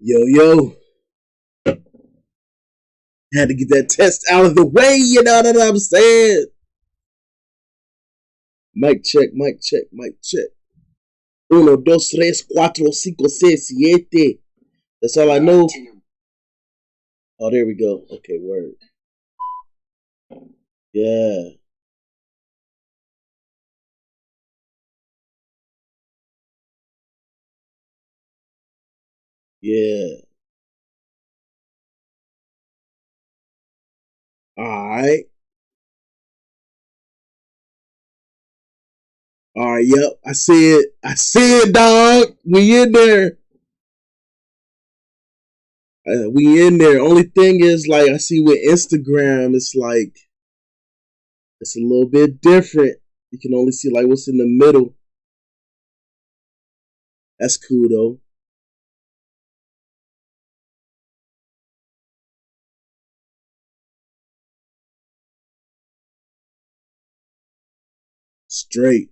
Yo, yo, had to get that test out of the way, you know what I'm saying? Mic check, mic check, mic check. Uno, dos, tres, cuatro, cinco, seis, siete. That's all I know. Oh, there we go. Okay, word. Yeah. Yeah. Alright. Alright, yep. I see it. I see it, dog. We in there. We in there. Only thing is, like, I see with Instagram, it's like, it's a little bit different. You can only see, like, what's in the middle. That's cool, though. Straight.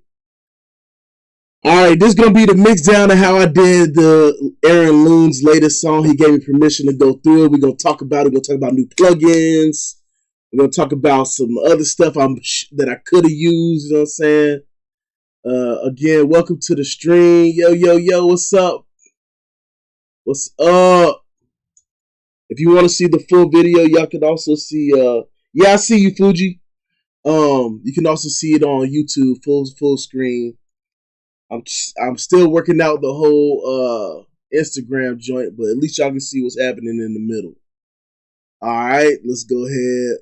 All right, this is gonna be the mix down to how I did the Aaron Loon's latest song. He gave me permission to go through it. We're gonna talk about it. We're gonna talk about new plugins. We're gonna talk about some other stuff that I could have used. You know what I'm saying? Again, welcome to the stream. Yo, yo, yo, what's up? What's up? If you want to see the full video, y'all can also see. Yeah, I see you, Fuji. You can also see it on YouTube, full screen. I'm still working out the whole Instagram joint, but at least y'all can see what's happening in the middle. All right, let's go ahead.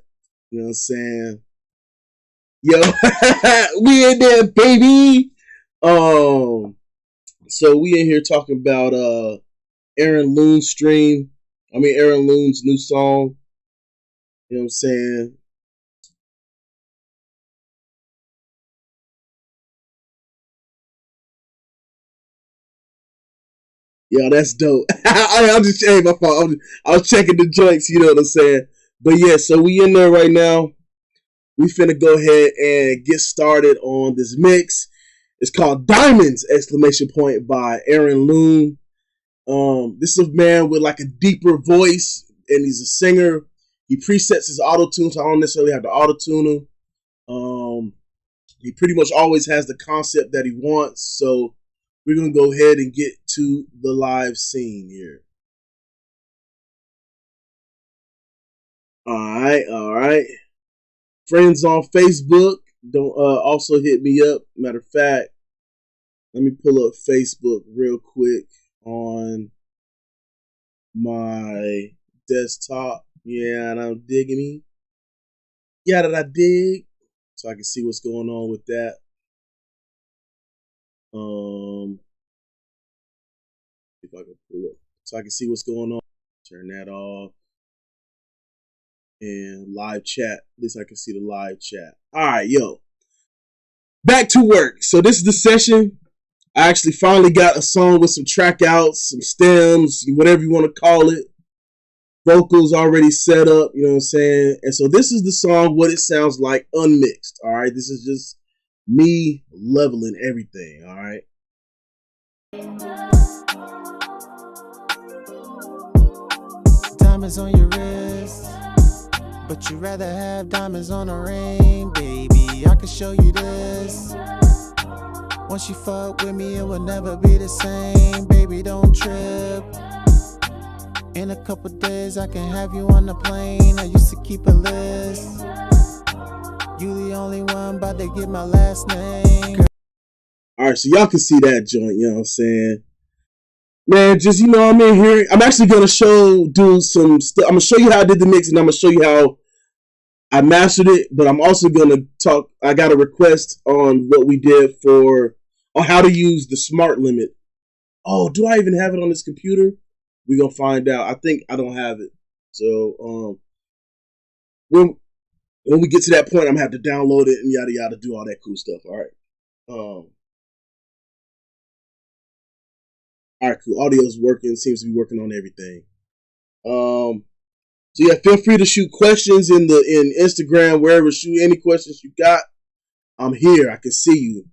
You know what I'm saying? Yo, we in there, baby. So we in here talking about Aaron Loon's stream. Aaron Loon's new song. You know what I'm saying? Yo, that's dope. I'm just checking my phone. I was checking the joints, you know what I'm saying? But yeah, so we in there right now. We finna go ahead and get started on this mix. It's called Diamonds! Exclamation point by Aaron Loon. This is a man with like a deeper voice, and he's a singer. He presets his auto tune, so I don't necessarily have to auto tune him. He pretty much always has the concept that he wants, so we're gonna go ahead and get to the live scene here. All right. Friends on Facebook, don't also hit me up. Matter of fact, let me pull up Facebook real quick on my desktop. Yeah, and I'm digging me. Yeah, that I dig, so I can see what's going on with that. If I can pull up, so I can see what's going on. Turn that off. And live chat. At least I can see the live chat. All right, yo. Back to work. So this is the session. I actually finally got a song with some track outs, some stems, whatever you want to call it. Vocals already set up, you know what I'm saying? And so this is the song, what it sounds like unmixed. All right, this is just me leveling everything. All right. Diamonds on your wrist, but you rather have diamonds on a ring, baby. I can show you this. Once you fuck with me, it will never be the same, baby. Don't trip. In a couple days, I can have you on the plane. I used to keep a list. You the only one, but they get my last name. All right, so y'all can see that joint. You know what I'm saying? Man, just, I'm in here. I'm actually gonna do some stuff. I'm gonna show you how I did the mix, and I'm gonna show you how I mastered it. But I'm also gonna talk. I got a request on what we did on how to use the smart limit. Oh, do I even have it on this computer? We're gonna find out. I think I don't have it. So when we get to that point, I'm gonna have to download it and yada yada, do all that cool stuff. All right. All right, cool. Audio's working. Seems to be working on everything. So yeah, feel free to shoot questions in Instagram, wherever. Shoot any questions you got. I'm here. I can see you.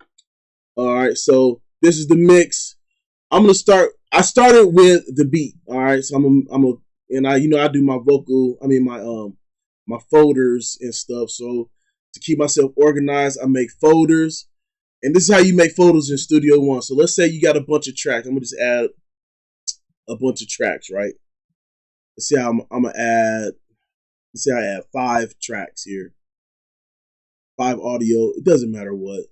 All right. So this is the mix. I'm gonna start. I started with the beat. All right, so and I do my vocal. I mean my folders and stuff. So to keep myself organized, I make folders, and this is how you make folders in Studio One. So let's say you got a bunch of tracks. I'm gonna just add a bunch of tracks, right? Let's see how I'm gonna add. Let's say I add 5 tracks here, 5 audio. It doesn't matter what.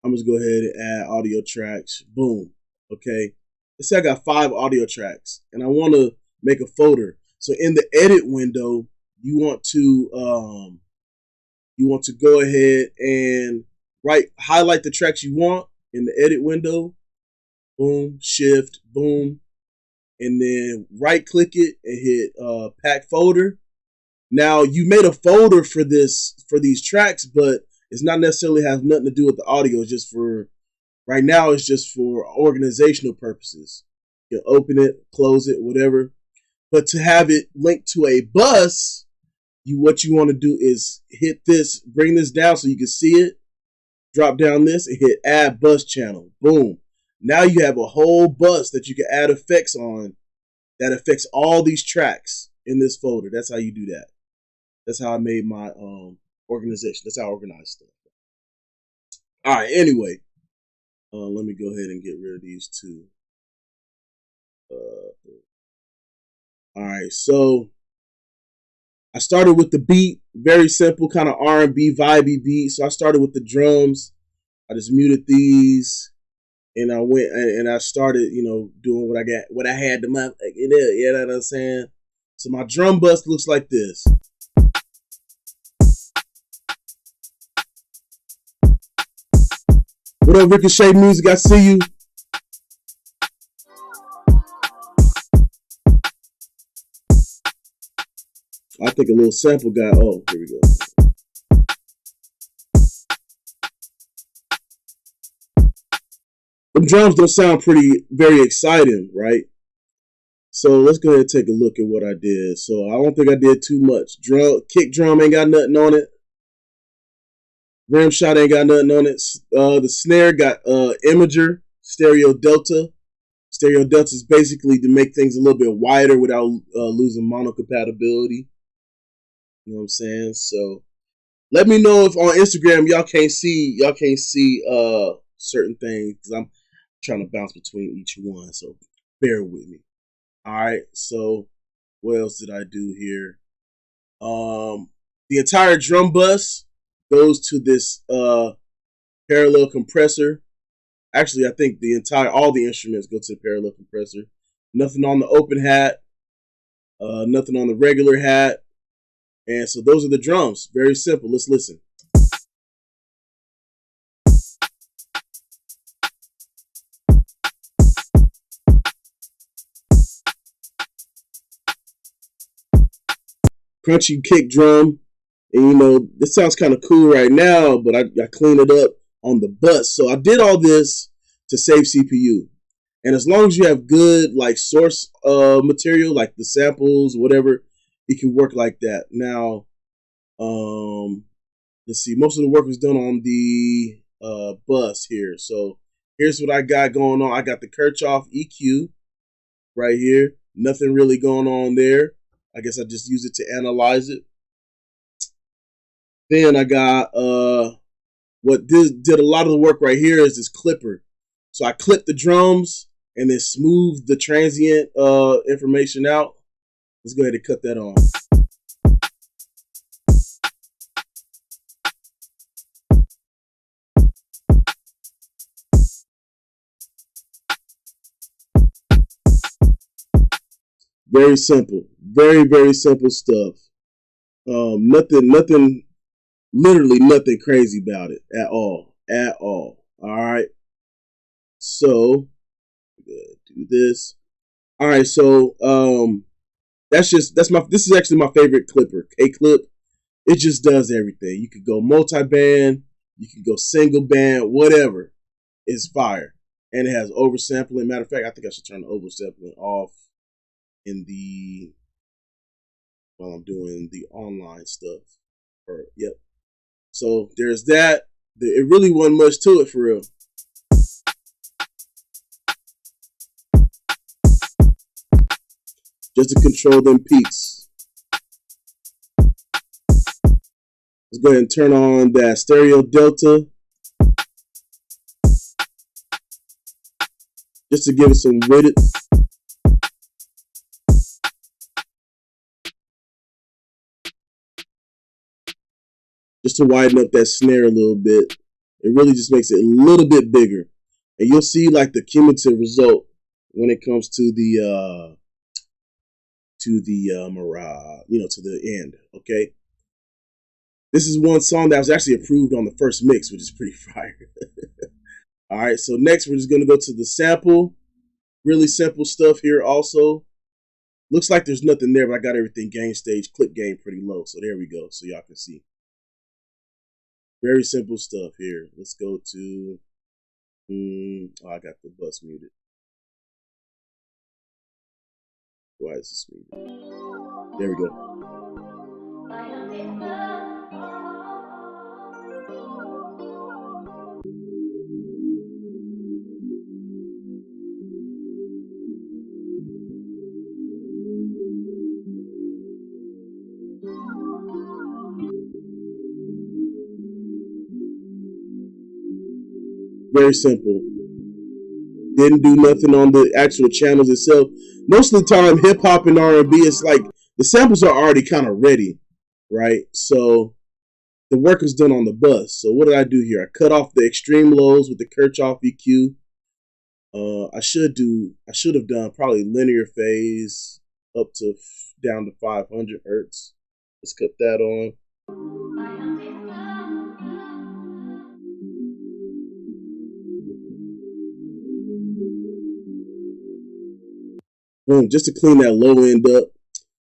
I'm just go ahead and add audio tracks. Boom. Okay. Let's say I got 5 audio tracks, and I want to make a folder. So in the edit window, you want to go ahead and highlight the tracks you want in the edit window. Boom, shift, boom, and then right click it and hit pack folder. Now you made a folder for these tracks, but it's not necessarily has nothing to do with the audio. It's just for right now. It's just for organizational purposes. You can open it, close it, whatever. But to have it linked to a bus, what you want to do is hit this, bring this down so you can see it. Drop down this and hit add bus channel. Boom. Now you have a whole bus that you can add effects on that affects all these tracks in this folder. That's how you do that. That's how I made my organization. That's how I organize stuff. All right. Anyway, let me go ahead and get rid of these 2. All right. So I started with the beat, very simple, kind of R&B vibey beat. So I started with the drums. I just muted these, and I went and I started, doing what I had to my, you know what I'm saying. So my drum bus looks like this. What up, Ricochet Music? I see you. I think a little sample guy. Oh, here we go. The drums don't sound very exciting, right? So let's go ahead and take a look at what I did. So I don't think I did too much. Kick drum ain't got nothing on it. Rim shot ain't got nothing on it. The snare got Imager, Stereo Delta. Stereo Delta is basically to make things a little bit wider without losing mono compatibility. You know what I'm saying? So let me know if on Instagram y'all can't see certain things because I'm trying to bounce between each one. So bear with me. All right. So what else did I do here? The entire drum bus goes to this parallel compressor. Actually, I think all the instruments go to the parallel compressor. Nothing on the open hat, nothing on the regular hat. And so those are the drums. Very simple. Let's listen. Crunchy kick drum. And this sounds kind of cool right now, but I clean it up on the bus. So I did all this to save CPU. And as long as you have good source material, like the samples, whatever, it can work like that. Now, let's see. Most of the work was done on the bus here. So here's what I got going on. I got the Kirchhoff EQ right here. Nothing really going on there. I guess I just use it to analyze it. Then I got what did a lot of the work right here is this clipper. So I clip the drums and then smooth the transient information out. Let's go ahead and cut that on. Very simple. Very, very simple stuff. Nothing, literally nothing crazy about it at all. At all. All right. So, do this. All right. So, this is actually my favorite clipper, K-Clip. It just does everything. You could go multi-band, you can go single band, whatever. It's fire. And it has oversampling. Matter of fact, I think I should turn the oversampling off while I'm doing the online stuff. Yep. So there's that. It really wasn't much to it for real. just to control them peaks. Let's go ahead and turn on that stereo delta just to give it some width. Just to widen up that snare a little bit. It really just makes it a little bit bigger. And you'll see like the cumulative result when it comes to the to the end. Okay. This is one song that was actually approved on the first mix, which is pretty fire. All right, so next we're just gonna go to the sample. Really simple stuff here also. Looks like there's nothing there, but I got everything gain stage, clip gain pretty low. So there we go, so y'all can see. Very simple stuff here. Let's go to, I got the bus muted. Why is this muted? There we go. Very simple. Didn't do nothing on the actual channels itself. Most of the time, hip hop and R&B, it's like the samples are already kind of ready, right? So the work is done on the bus. So what did I do here? I cut off the extreme lows with the Kirchhoff EQ. I should have done probably linear phase up to down to 500 hertz. Let's cut that on. Boom, just to clean that low end up.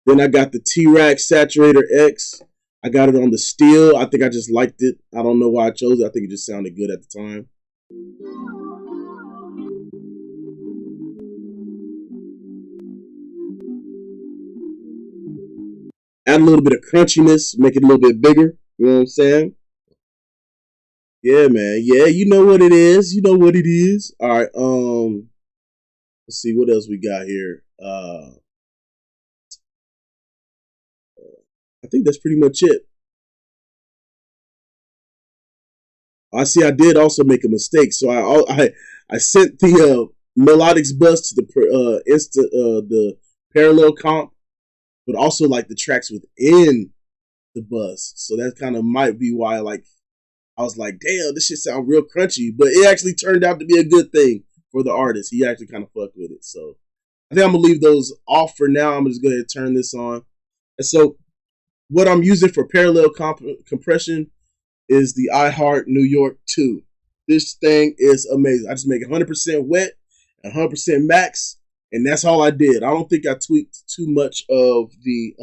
Then I got the T-Rack Saturator X. I got it on the steel. I think I just liked it. I don't know why I chose it. I think it just sounded good at the time. Add a little bit of crunchiness, make it a little bit bigger. You know what I'm saying? Yeah, man. Yeah, you know what it is. You know what it is. All right. Let's see what else we got here. I think that's pretty much it. I see. I did also make a mistake, so I sent the Melodics bus to the parallel comp, but also like the tracks within the bus. So that kind of might be why I was like, damn, this shit sound real crunchy, but it actually turned out to be a good thing for the artist. He actually kind of fucked with it. So I think I'm gonna leave those off for now. I'm just gonna turn this on. And so what I'm using for parallel compression is the iHeart New York 2. This thing is amazing. I just make 100% wet, 100% max, and that's all I did. I don't think I tweaked too much of the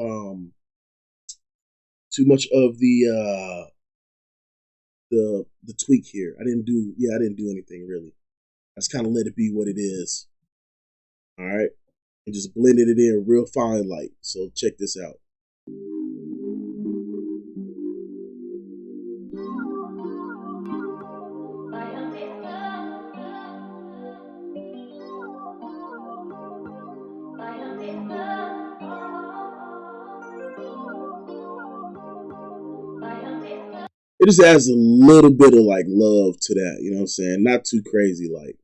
tweak here. I didn't do anything really. I just kind of let it be what it is. All right, and just blended it in real fine light. So check this out. It just adds a little bit of like love to that, you know what I'm saying? Not too crazy like.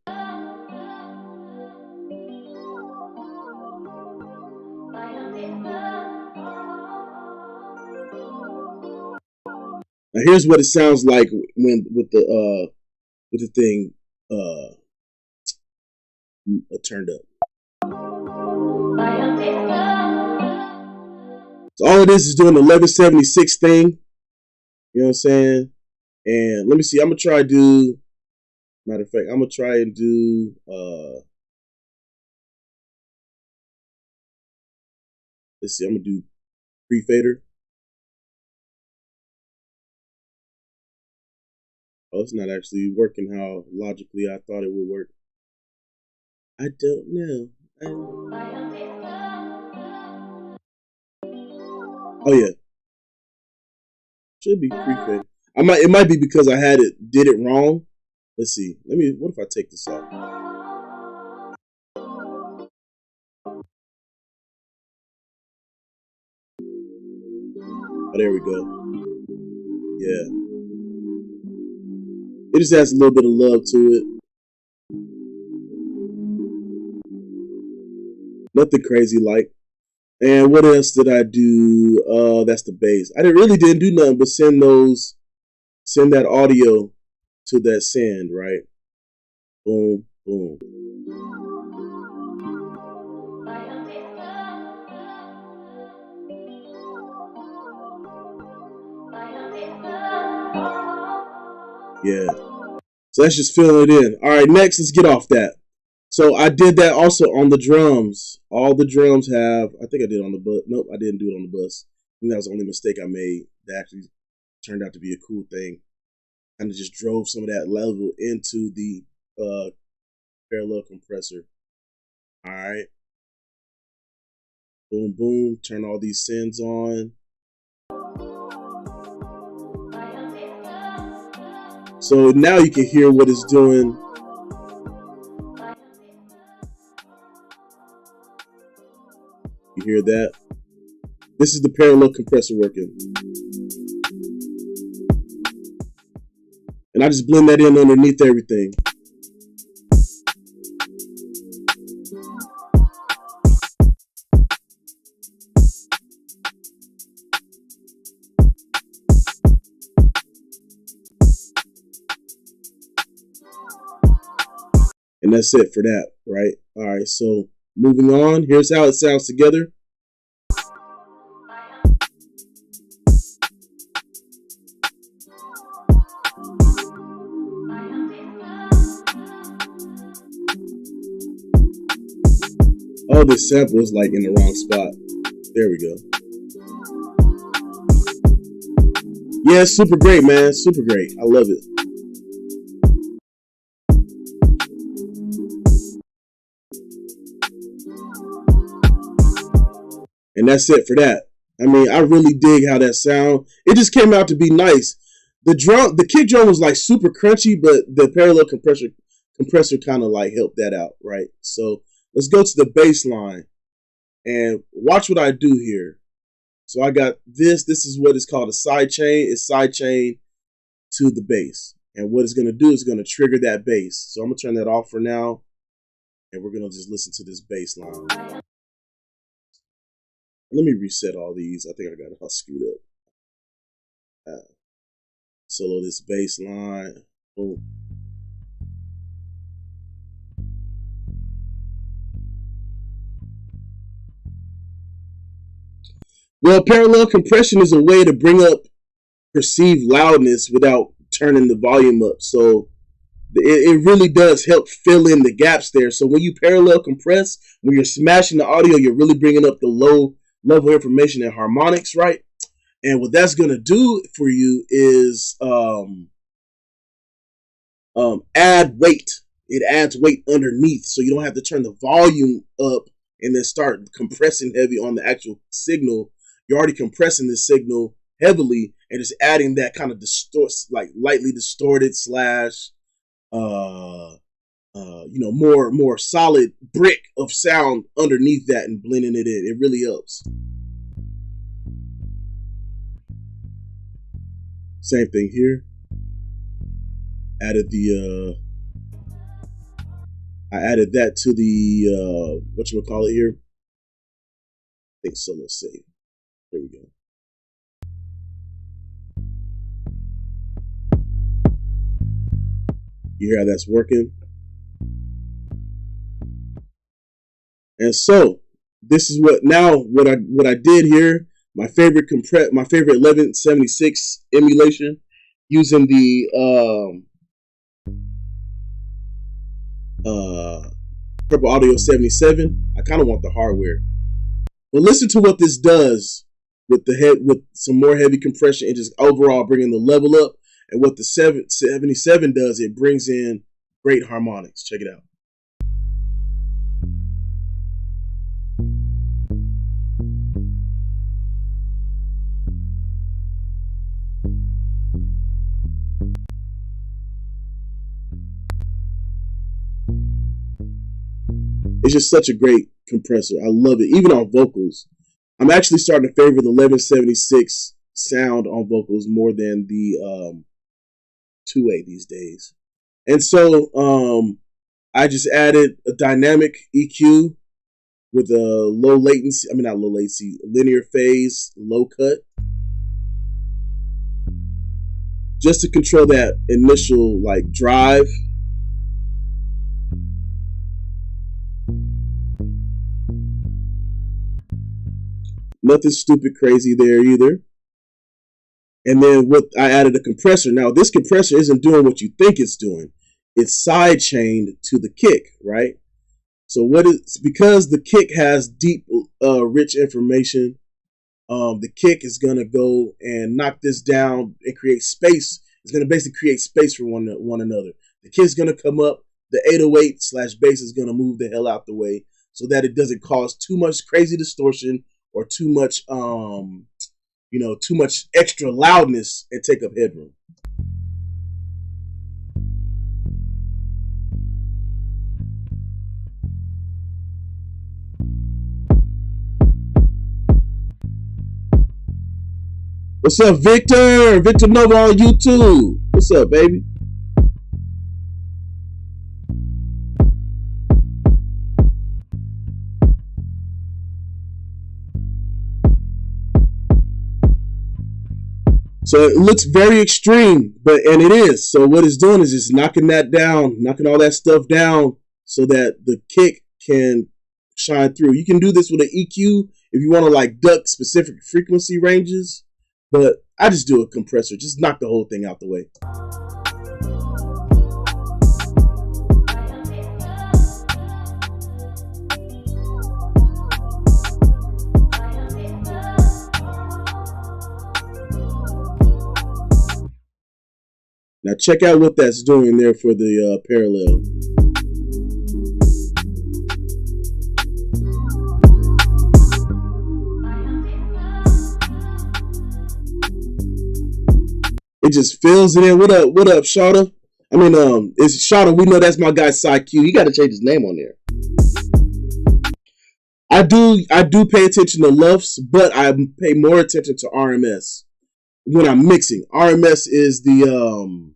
Now here's what it sounds like when with the thing turned up. So all of this is doing the 1176 thing. You know what I'm saying? And let me see. I'm gonna try to do. Matter of fact, I'm gonna try and do. Let's see. I'm gonna do pre-fader. Oh, it's not actually working how logically I thought it would work. I don't know. Oh yeah. Should be pre-fade. It might be because I did it wrong. Let's see. What if I take this off? Oh, there we go. Yeah. It just adds a little bit of love to it. Nothing crazy like. And what else did I do? That's the bass. I didn't do nothing but send that audio to that send, right? Boom, boom. Yeah. So that's just filling it in. All right, next, let's get off that. So I did that also on the drums. All the drums have, I think I did on the bus. Nope, I didn't do it on the bus. I think that was the only mistake I made. That actually turned out to be a cool thing. Kind of just drove some of that level into the parallel compressor. All right. Boom, boom. Turn all these sends on. So now you can hear what it's doing. You hear that? This is the parallel compressor working. And I just blend that in underneath everything. And that's it for that, right? All right, so moving on. Here's how it sounds together. Oh, this sample is like in the wrong spot. There we go. Yeah, it's super great, man. Super great. I love it. And that's it for that. I mean, I really dig how that sound. It just came out to be nice. The kick drum was like super crunchy, but the parallel compressor kind of like helped that out, right? So let's go to the bass line and watch what I do here. So I got this. This is what is called a side chain. It's side chain to the bass. And what it's going to do is going to trigger that bass. So I'm going to turn that off for now. And we're going to just listen to this bass line. Let me reset all these. I think I got it all screwed up. Solo this bass line. Boom. Well, parallel compression is a way to bring up perceived loudness without turning the volume up. So it really does help fill in the gaps there. So when you parallel compress, when you're smashing the audio, you're really bringing up the low level information and harmonics, right? And what that's going to do for you is add weight. It adds weight underneath, so you don't have to turn the volume up and then start compressing heavy on the actual signal. You're already compressing the signal heavily and just adding that kind of lightly distorted slash more solid brick of sound underneath that and blending it in. It really helps. Same thing here. Added the I added that to the whatchamacallit here. I think solo save. There we go. You hear how that's working? And so this is what I did here. My favorite 1176 emulation using the Purple Audio 77. I kind of want the hardware, but listen to what this does with some more heavy compression and just overall bringing the level up. And what the 77 does, it brings in great harmonics. Check it out. It's just such a great compressor. I love it. Even on vocals. I'm actually starting to favor the 1176 sound on vocals more than the 2A these days. And so I just added a dynamic EQ with a low latency, not low latency, linear phase, low cut, just to control that initial like drive. Nothing stupid crazy there either. And then I added a compressor. Now this compressor isn't doing what you think it's doing. It's side chained to the kick, right? So because the kick has deep, rich information, the kick is gonna go and knock this down and create space. It's gonna basically create space for one another. The kick's gonna come up. The 808/bass is gonna move the hell out the way so that it doesn't cause too much crazy distortion or too much, too much extra loudness and take up headroom. What's up, Victor? Victor Nova on YouTube. What's up, baby? So it looks very extreme, and it is. So what it's doing is just knocking that down, knocking all that stuff down so that the kick can shine through. You can do this with an EQ if you want to like duck specific frequency ranges, but I just do a compressor. Just knock the whole thing out the way. Now check out what that's doing there for the parallel. It just fills it in. What up, Shawta? It's Shawta. We know that's my guy, Cy-Q. He got to change his name on there. I do pay attention to LUFS, but I pay more attention to RMS when I'm mixing. RMS is the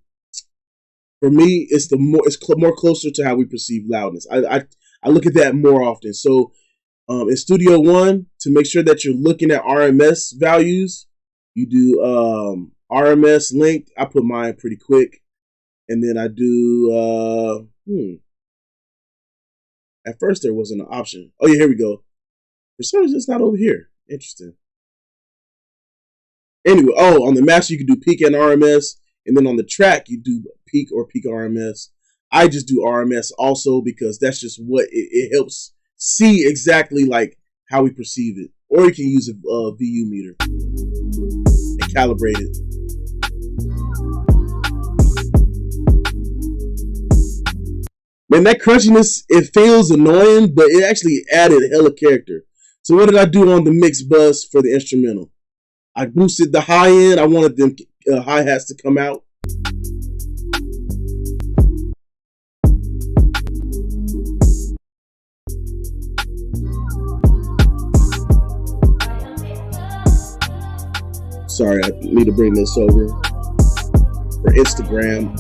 for me, it's more closer to how we perceive loudness. I look at that more often. So in Studio One, to make sure that you're looking at RMS values, you do RMS length. I put mine pretty quick, and then I do At first there wasn't an option. Oh yeah, here we go. For some reason it's not over here. Interesting. Anyway, on the master you can do peak and RMS, and then on the track you do peak or peak RMS. I just do RMS also because that's just what it helps see exactly like how we perceive it. Or you can use a VU meter and calibrate it. Man, that crunchiness, it feels annoying, but it actually added hella character. So what did I do on the mix bus for the instrumental? I boosted the high end. I wanted them hi-hats to come out. Sorry, I need to bring this over for Instagram.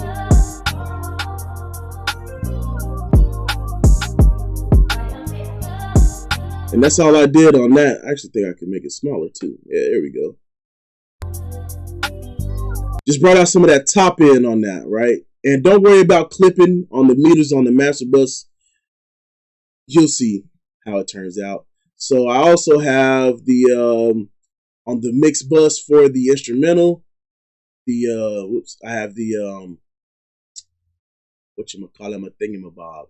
And that's all I did on that. I actually think I can make it smaller too. Yeah, there we go. Just brought out some of that top end on that, right? And don't worry about clipping on the meters on the master bus. You'll see how it turns out. So I also have the on the mix bus for the instrumental. I have the whatchamacallit, a thingamabob.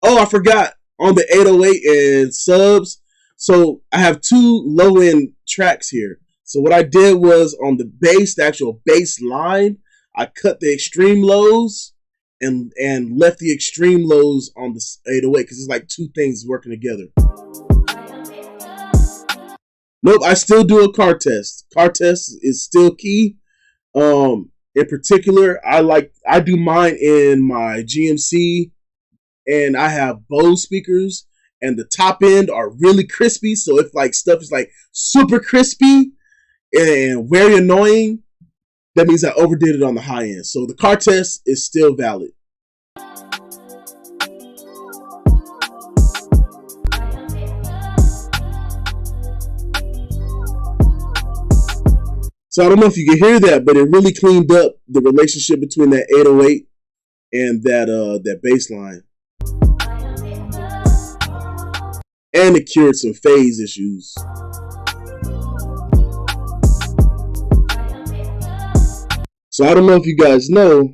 Oh, I forgot on the 808 and subs. So I have two low end tracks here. So what I did was on the bass, the actual bass line, I cut the extreme lows and left the extreme lows on the 808 because it's like two things working together. Nope, I still do a car test. Car test is still key. In particular, I do mine in my GMC, and I have Bose speakers, and the top end are really crispy. So if like stuff is like super crispy, and very annoying, that means I overdid it on the high end. So the car test is still valid. So I don't know if you can hear that, but it really cleaned up the relationship between that 808 and that bass line. And it cured some phase issues. So I don't know if you guys know.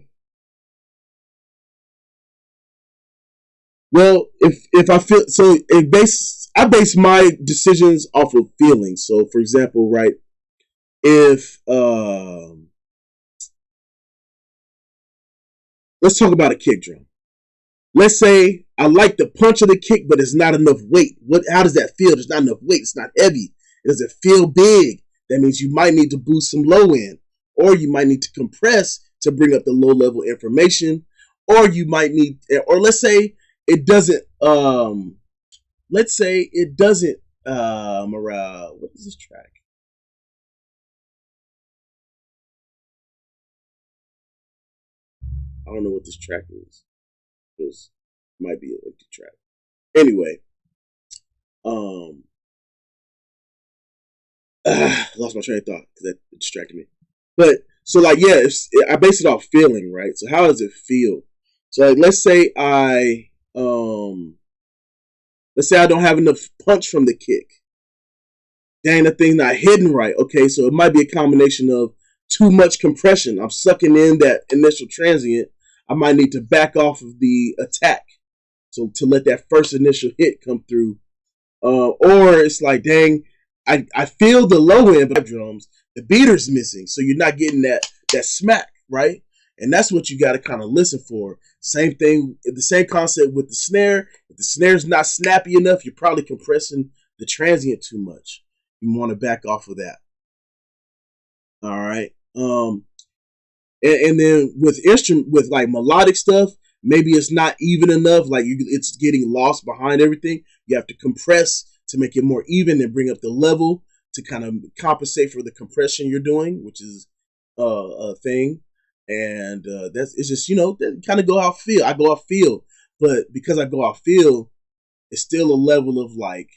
Well, if I feel so, I base my decisions off of feelings. So, for example, right, if let's talk about a kick drum. Let's say I like the punch of the kick, but it's not enough weight. How does that feel? There's not enough weight. It's not heavy. Does it feel big? That means you might need to boost some low end, or you might need to compress to bring up the low level information, or you might need, or let's say it doesn't. Let's say it doesn't. What is this track? I don't know what this track is. This might be an empty track. Anyway, lost my train of thought because that distracted me. But so like, yeah, I base it off feeling, right? So how does it feel? So like, let's say I don't have enough punch from the kick. Dang, that thing's not hitting right. Okay, so it might be a combination of too much compression. I'm sucking in that initial transient. I might need to back off of the attack, so to let that first initial hit come through. Or it's like, dang, I feel the low end, but drums, the beater's missing, so you're not getting that smack, right? And that's what you got to kind of listen for. Same thing, the same concept with the snare. If the snare's not snappy enough, you're probably compressing the transient too much. You want to back off of that. All right. And then with like melodic stuff, maybe it's not even enough. Like it's getting lost behind everything. You have to compress to make it more even and bring up the level to kind of compensate for the compression you're doing, which is a thing. And it's just, kind of go off feel. I go off feel, but because I go off feel, it's still a level of like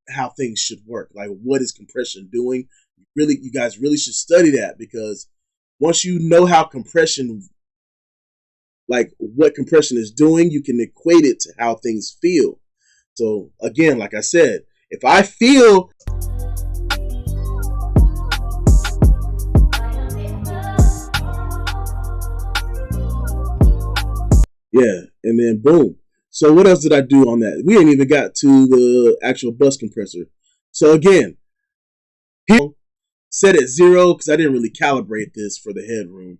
how things should work. Like, what is compression doing? You guys really should study that, because once you know how compression, like what compression is doing, you can equate it to how things feel. So again, like I said, if I feel and then boom. So what else did I do on that? We ain't even got to the actual bus compressor. So again, set at 0 because I didn't really calibrate this for the headroom.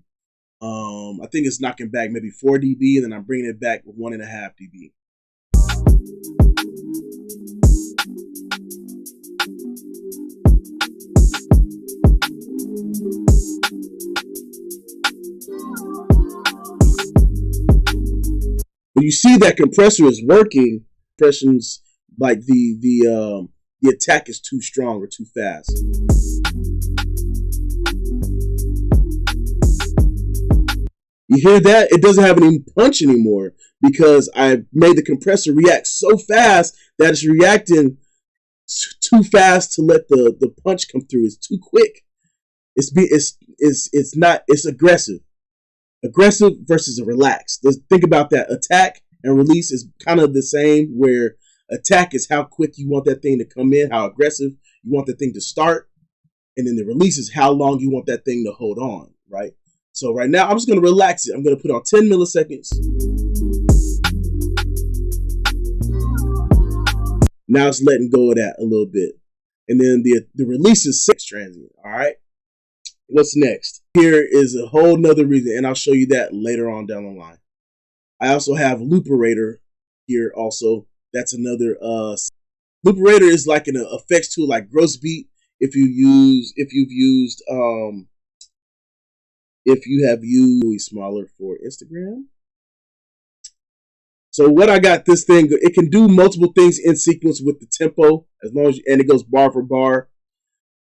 I think it's knocking back maybe 4 dB, and then I'm bringing it back with 1.5 dB. When you see that compressor is working, compression's like the attack is too strong or too fast. You hear that? It doesn't have any punch anymore because I made the compressor react so fast that it's reacting too fast to let the punch come through. It's too quick. It's aggressive. Aggressive versus a relaxed. Think about that. Attack and release is kind of the same, where attack is how quick you want that thing to come in, how aggressive you want the thing to start, and then the release is how long you want that thing to hold on, right? So right now, I'm just going to relax it. I'm going to put on 10 milliseconds. Now it's letting go of that a little bit. And then the release is 6 transient, all right? What's next? Here is a whole nother reason, and I'll show you that later on down the line. I also have Looperator here also. That's another Looperator is like an effects tool like Grossbeat. If you have used smaller for Instagram. So what I got this thing, it can do multiple things in sequence with the tempo, and it goes bar for bar.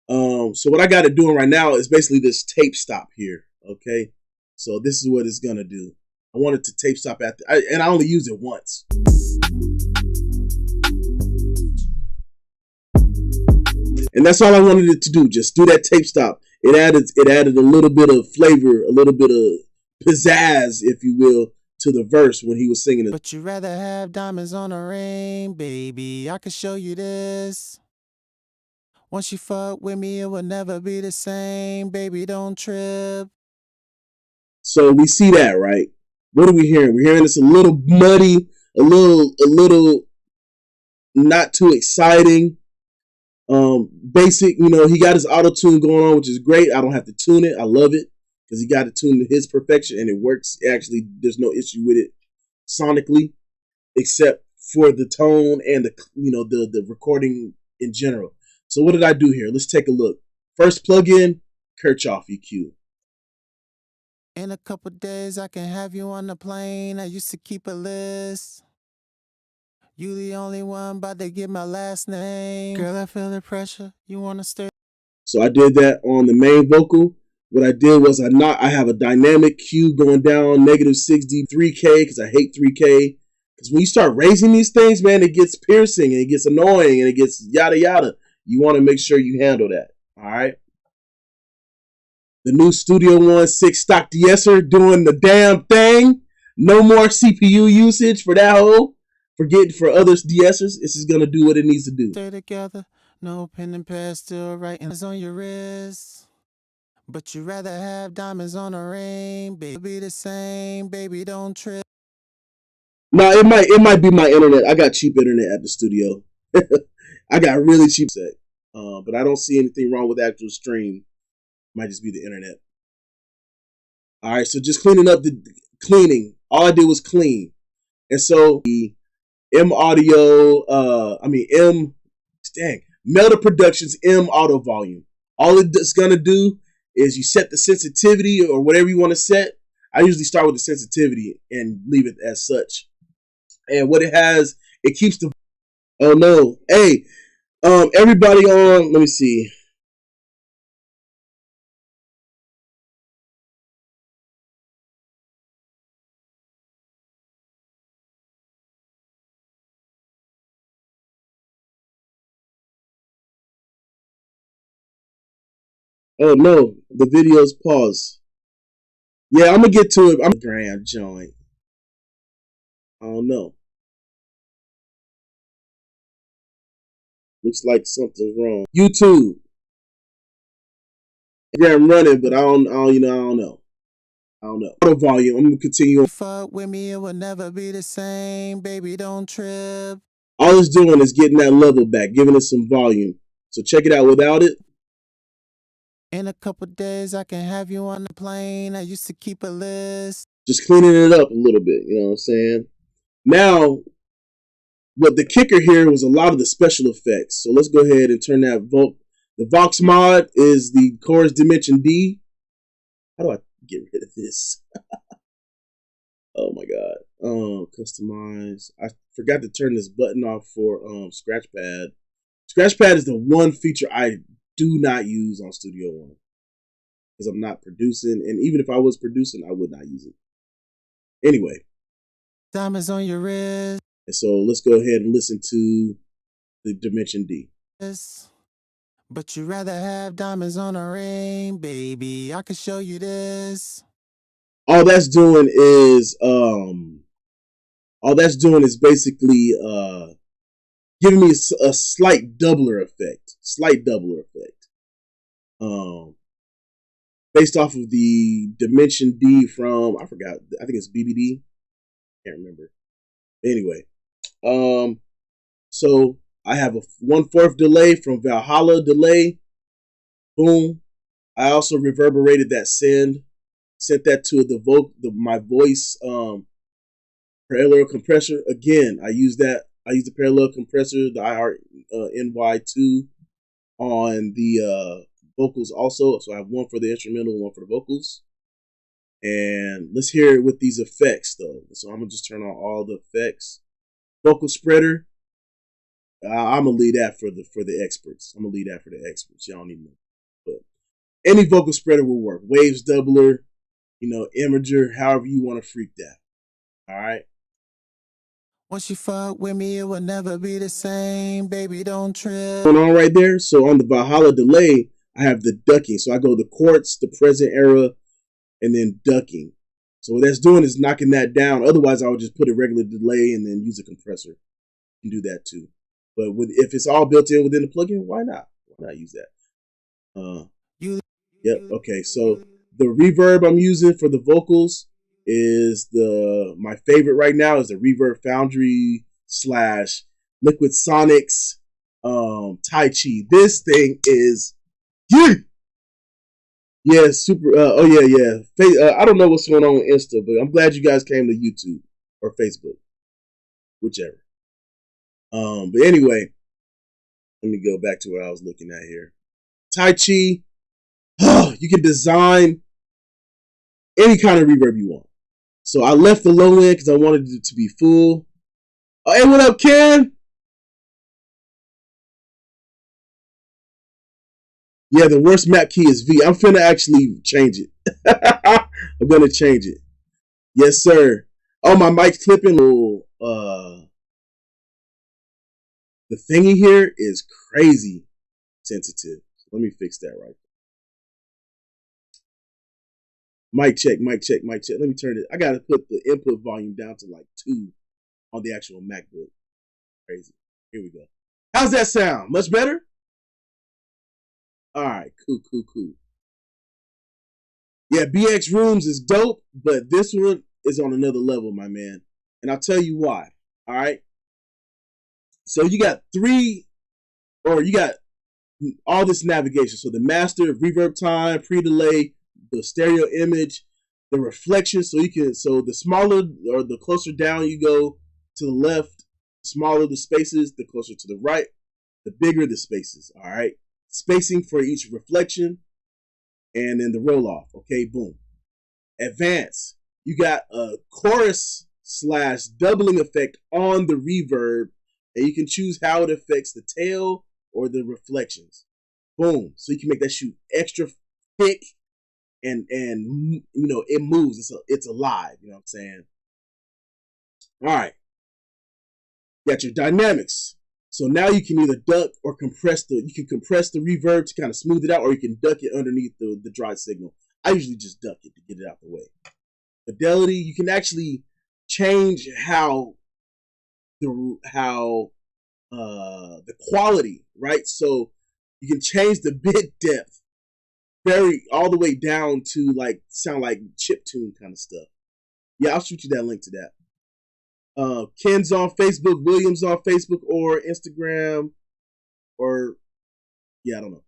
So what I got it doing right now is basically this tape stop here. Okay, so this is what it's gonna do. I want it to tape stop and I only use it once. And that's all I wanted it to do. Just do that tape stop. It added a little bit of flavor, a little bit of pizzazz, if you will, to the verse when he was singing it. But you rather have diamonds on a ring, baby. I can show you this. Once you fuck with me, it will never be the same, baby. Don't trip. So we see that, right? What are we hearing? We're hearing it's a little muddy, a little not too exciting. Basic, he got his auto tune going on, which is great. I don't have to tune it. I love it because he got it tuned to his perfection and it works. Actually, there's no issue with it sonically, except for the tone and the recording in general. So what did I do here? Let's take a look. First plugin, Kirchhoff EQ. In a couple days, I can have you on the plane. I used to keep a list. You the only one about to get my last name. Girl, I feel the pressure. You wanna stay? So I did that on the main vocal. What I did was I have a dynamic Q going down -60 3K because I hate 3K. Because when you start raising these things, man, it gets piercing and it gets annoying and it gets yada yada. You want to make sure you handle that. All right. The new Studio One 6 stock de-esser doing the damn thing. No more CPU usage for that hole. Forget for other de-essers. This is gonna do what it needs to do. Stay together, no pen and pad, still writing on your wrist. But you rather have diamonds on a ring, baby. Be the same, baby. Don't trip. No, it might be my internet. I got cheap internet at the studio. I got really cheap set, but I don't see anything wrong with actual stream. Might just be the internet. All right, so just cleaning up the cleaning. All I did was clean, and so the Melda Productions M Auto Volume. All it's gonna do is you set the sensitivity or whatever you want to set. I usually start with the sensitivity and leave it as such. And what it has, it keeps the. Oh no! Hey, everybody on. Let me see. Oh no, the video's paused. Yeah, I'm gonna get to it. I'm a grand joint. I don't know. Looks like something's wrong. YouTube. I'm running, but I don't know. I don't know. Auto volume. I'm gonna continue. Fuck with me, it will never be the same, baby. Don't trip. All it's doing is getting that level back, giving it some volume. So check it out without it. In a couple days, I can have you on the plane. I used to keep a list. Just cleaning it up a little bit, you know what I'm saying? Now, what the kicker here was a lot of the special effects. So let's go ahead and turn that The Vox mod is the Chorus Dimension D. How do I get rid of this? Oh my god. Customize. I forgot to turn this button off for Scratchpad. Scratchpad is the one feature I do not use on Studio One because I'm not producing, and even if I was producing, I would not use it. Anyway, diamonds on your wrist. And so let's go ahead and listen to the Dimension D. But you rather have diamonds on a ring, baby. I can show you this. All that's doing is basically giving me a slight doubler effect. Based off of the Dimension D from, I forgot, I think it's BBD. Can't remember. Anyway, so I have a 1/4 delay from Valhalla delay. Boom. I also reverberated that sent that to my voice parallel compressor. Again, I use the parallel compressor, the iHeart NY2 on the vocals also. So I have one for the instrumental, one for the vocals. And let's hear it with these effects though. So I'm gonna just turn on all the effects. Vocal spreader. I'm gonna leave that for the experts. Y'all need to know. Any vocal spreader will work. Waves doubler, imager, however you want to freak that. All right. Once you fuck with me, it will never be the same. Baby, don't trip. Going on right there. So on the Valhalla delay, I have the ducking. So I go the quartz, the present era, and then ducking. So what that's doing is knocking that down. Otherwise, I would just put a regular delay and then use a compressor. You can do that too. But if it's all built in within the plugin, why not? Why not use that? Yep. Okay. So the reverb I'm using for the vocals is my favorite right now is the Reverb Foundry / Liquid Sonics Tai Chi. This thing is super. Oh yeah. I don't know what's going on with Insta, but I'm glad you guys came to YouTube or Facebook, whichever. But anyway, let me go back to what I was looking at here. Tai Chi. You can design any kind of reverb you want. So I left the low end because I wanted it to be full. Oh, hey, what up, Ken? Yeah, the worst map key is V. I'm finna actually change it. I'm gonna change it. Yes, sir. Oh, my mic's clipping. The thingy here is crazy sensitive. Let me fix that right. Mic check, mic check, mic check. Let me turn it. I gotta put the input volume down to like 2 on the actual MacBook. Crazy. Here we go. How's that sound? Much better? All right, cool. Yeah, BX Rooms is dope, but this one is on another level, my man. And I'll tell you why. All right. So you got all this navigation. So the master, reverb time, pre-delay, the stereo image, the reflection. So the smaller or the closer down you go to the left, the smaller the spaces, the closer to the right, the bigger the spaces. All right. Spacing for each reflection, and then the roll off. Okay, boom. Advance. You got a chorus / doubling effect on the reverb, and you can choose how it affects the tail or the reflections. Boom. So you can make that shoot extra thick, and it moves. It's alive. You know what I'm saying? All right. You got your dynamics. So now you can either duck or compress the reverb to kind of smooth it out, or you can duck it underneath the dry signal. I usually just duck it to get it out the way. Fidelity, you can actually change how the quality, right? So you can change the bit depth all the way down to like sound like chiptune kind of stuff. Yeah, I'll shoot you that link to that. Ken's on Facebook, Williams on Facebook or Instagram, or I don't know.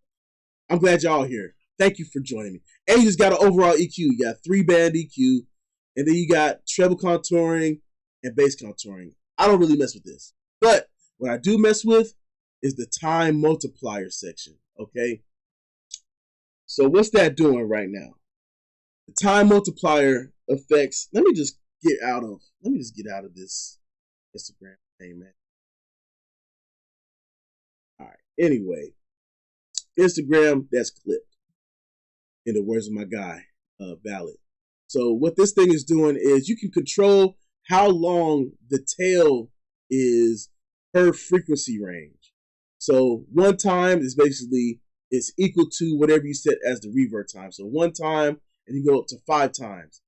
I'm glad y'all here. Thank you for joining me. And you just got an overall EQ. You got 3-band EQ, and then you got treble contouring and bass contouring. I don't really mess with this, but what I do mess with is the time multiplier section. Okay, so what's that doing right now? The time multiplier affects. Let me just get out of this Instagram thing, man. All right. Anyway, Instagram, that's clipped. In the words of my guy, Valid. So what this thing is doing is you can control how long the tail is per frequency range. So 1 time is basically equal to whatever you set as the reverb time. So 1 time, and you go up to 5 times.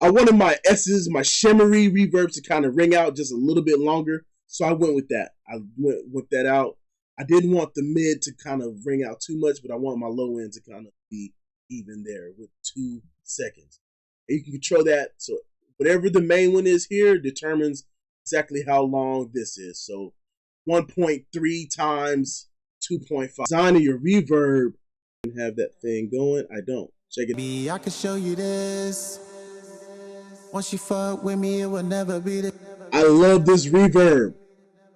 I wanted my S's, my shimmery reverbs to kind of ring out just a little bit longer. So I went with that. I went with that out. I didn't want the mid to kind of ring out too much, but I want my low end to kind of be even there with 2 seconds. And you can control that. So whatever the main one is here determines exactly how long this is. So 1.3 times 2.5. Designing your reverb and have that thing going. I don't. Check it. I can show you this. Once you fuck with me, it will never be the. I love this reverb.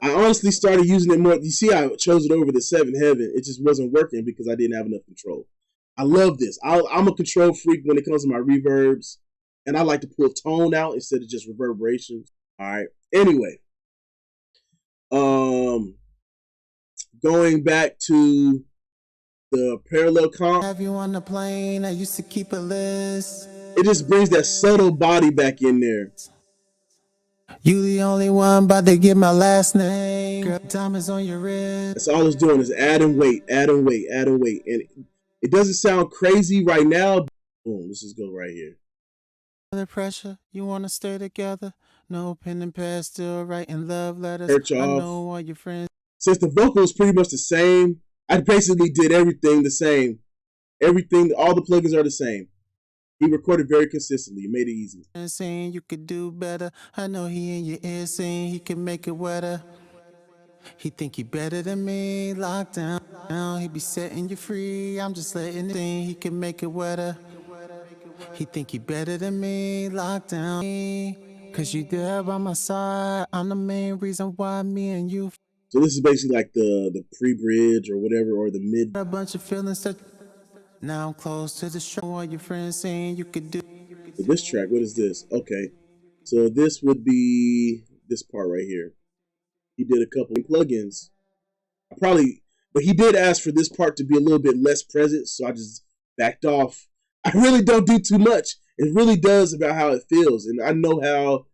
I honestly started using it more. You see, I chose it over the 7 Heaven. It just wasn't working because I didn't have enough control. I love this. I'm a control freak when it comes to my reverbs, and I like to pull tone out instead of just reverberation. All right. Anyway, going back to the parallel comp. Have you on the plane? I used to keep a list. It just brings that subtle body back in there. You the only one about to get my last name. Girl, diamonds on your wrist. That's all it's doing is adding weight, adding weight, adding weight. And it doesn't sound crazy right now. Boom, let's just go right here. The pressure, you wanna stay together? No pen and pad, still writing love letters. Hurt you I off. know all your friends. Since the vocal is pretty much the same, I basically did everything the same. Everything, all the plugins are the same. He recorded very consistently. It made it easy. Saying you could do better. I know he in your ear saying he can make it wetter. He think he better than me. Locked down, he be setting you free. I'm just letting it think he can make it wetter. He think he better than me. Locked down, cause you there by my side. I'm the main reason why me and you. So this is basically like the pre-bridge or whatever, or the mid. A bunch of feelings that now I'm close to the show. All your friends saying you could do. So this track, what is this? Okay, so this would be this part right here. He did a couple of plugins. But he did ask for this part to be a little bit less present, so I just backed off. I really don't do too much. It really does about how it feels, and I know how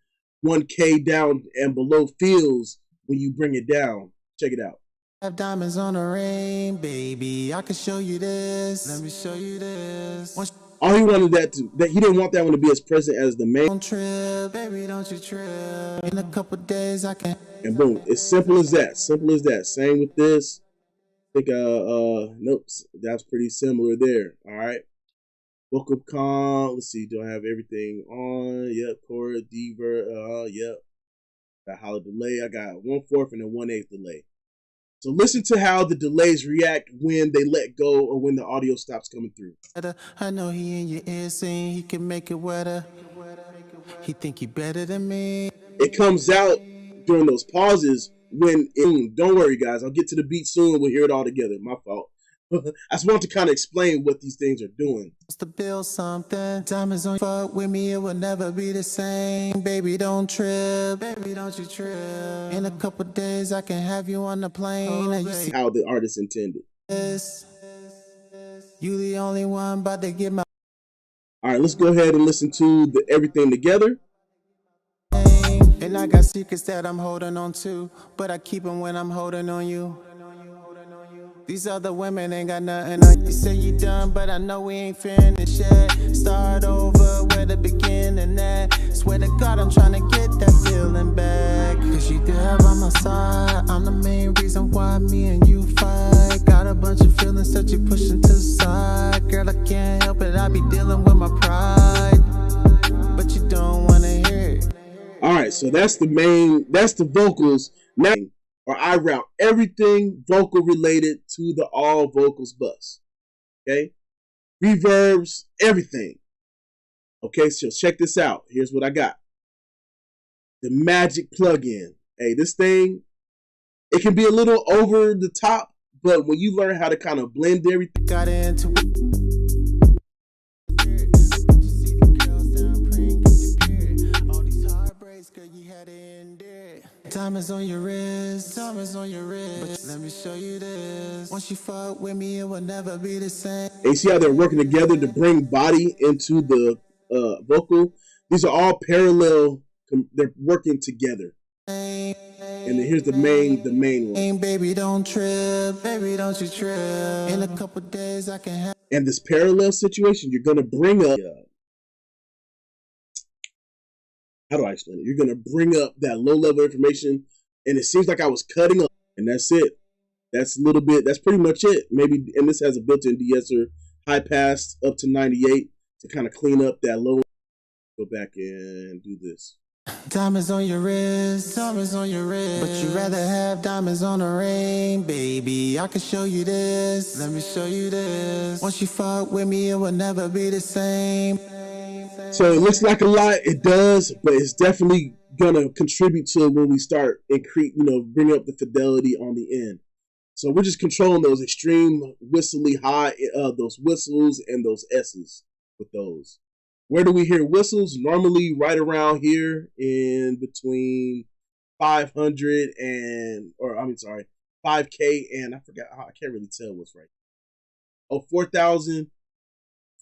1K down and below feels when you bring it down. Check it out. Have diamonds on the ring, baby. I can show you this. Let me show you this. All he wanted that he didn't want that one to be as present as the main. Don't trip, baby, don't you trip. In a couple days I can. And boom, it's simple as that. Simple as that. Same with this. I think nope, that's pretty similar there. All right. Vocal comp. Let's see. Do I have everything on? Yep. Chord, D-ver. Yep. Got hollow delay. I got 1/4 and a 1/8 delay. So listen to how the delays react when they let go or when the audio stops coming through. I know he in your ear saying he can make it wetter. He think he better than me. It comes out during those pauses when don't worry guys, I'll get to the beat soon. We'll hear it all together. My fault. I just want to kind of explain what these things are doing. To build something, diamonds on fuck with me, it will never be the same. Baby, don't trip, baby, don't you trip. In a couple days, I can have you on the plane. And you see how the artist intended. You the only one about to get my. All right, let's go ahead and listen to everything together. And I got secrets that I'm holding on to, but I keep them when I'm holding on you. These other women ain't got nothing on you. Say you done, but I know we ain't finished yet. Start over where the beginning at. Swear to God, I'm trying to get that feeling back. Cause you there by my side. I'm the main reason why me and you fight. Got a bunch of feelings that you pushing to the side. Girl, I can't help it, I be dealing with my pride. But you don't wanna hear it. Alright, so that's the vocals. Now, or I route everything vocal related to the all vocals bus. Okay? Reverbs, everything. Okay, so check this out. Here's what I got. The Magic plugin. Hey, this thing, it can be a little over the top, but when you learn how to kind of blend everything. Got into it. Diamonds on your wrist, diamonds on your wrist. Let me show you this. Once you fuck with me, it will never be the same. And you see how they're working together to bring body into the vocal. These are all parallel. They're working together. And then here's the main one. Baby, don't trip. Baby, don't you trip. In a couple days, I can have. And this parallel situation, you're gonna bring up. How do I explain it? You're going to bring up that low-level information, and it seems like I was cutting up, and that's it. That's a little bit, that's pretty much it. Maybe, and this has a built-in de-esser, high pass up to 98 to kind of clean up that low. Go back and do this. Diamonds on your wrist, diamonds on your wrist. But you'd rather have diamonds on a ring, baby. I can show you this. Let me show you this. Once you fuck with me, it will never be the same. So it looks like a lot, it does, but it's definitely gonna contribute to when we start bring up the fidelity on the end. So we're just controlling those extreme whistly high, those whistles and those S's with those. Where do we hear whistles? Normally right around here in between 500 and, 5K and I forgot, I can't really tell what's right. Oh, 4,000,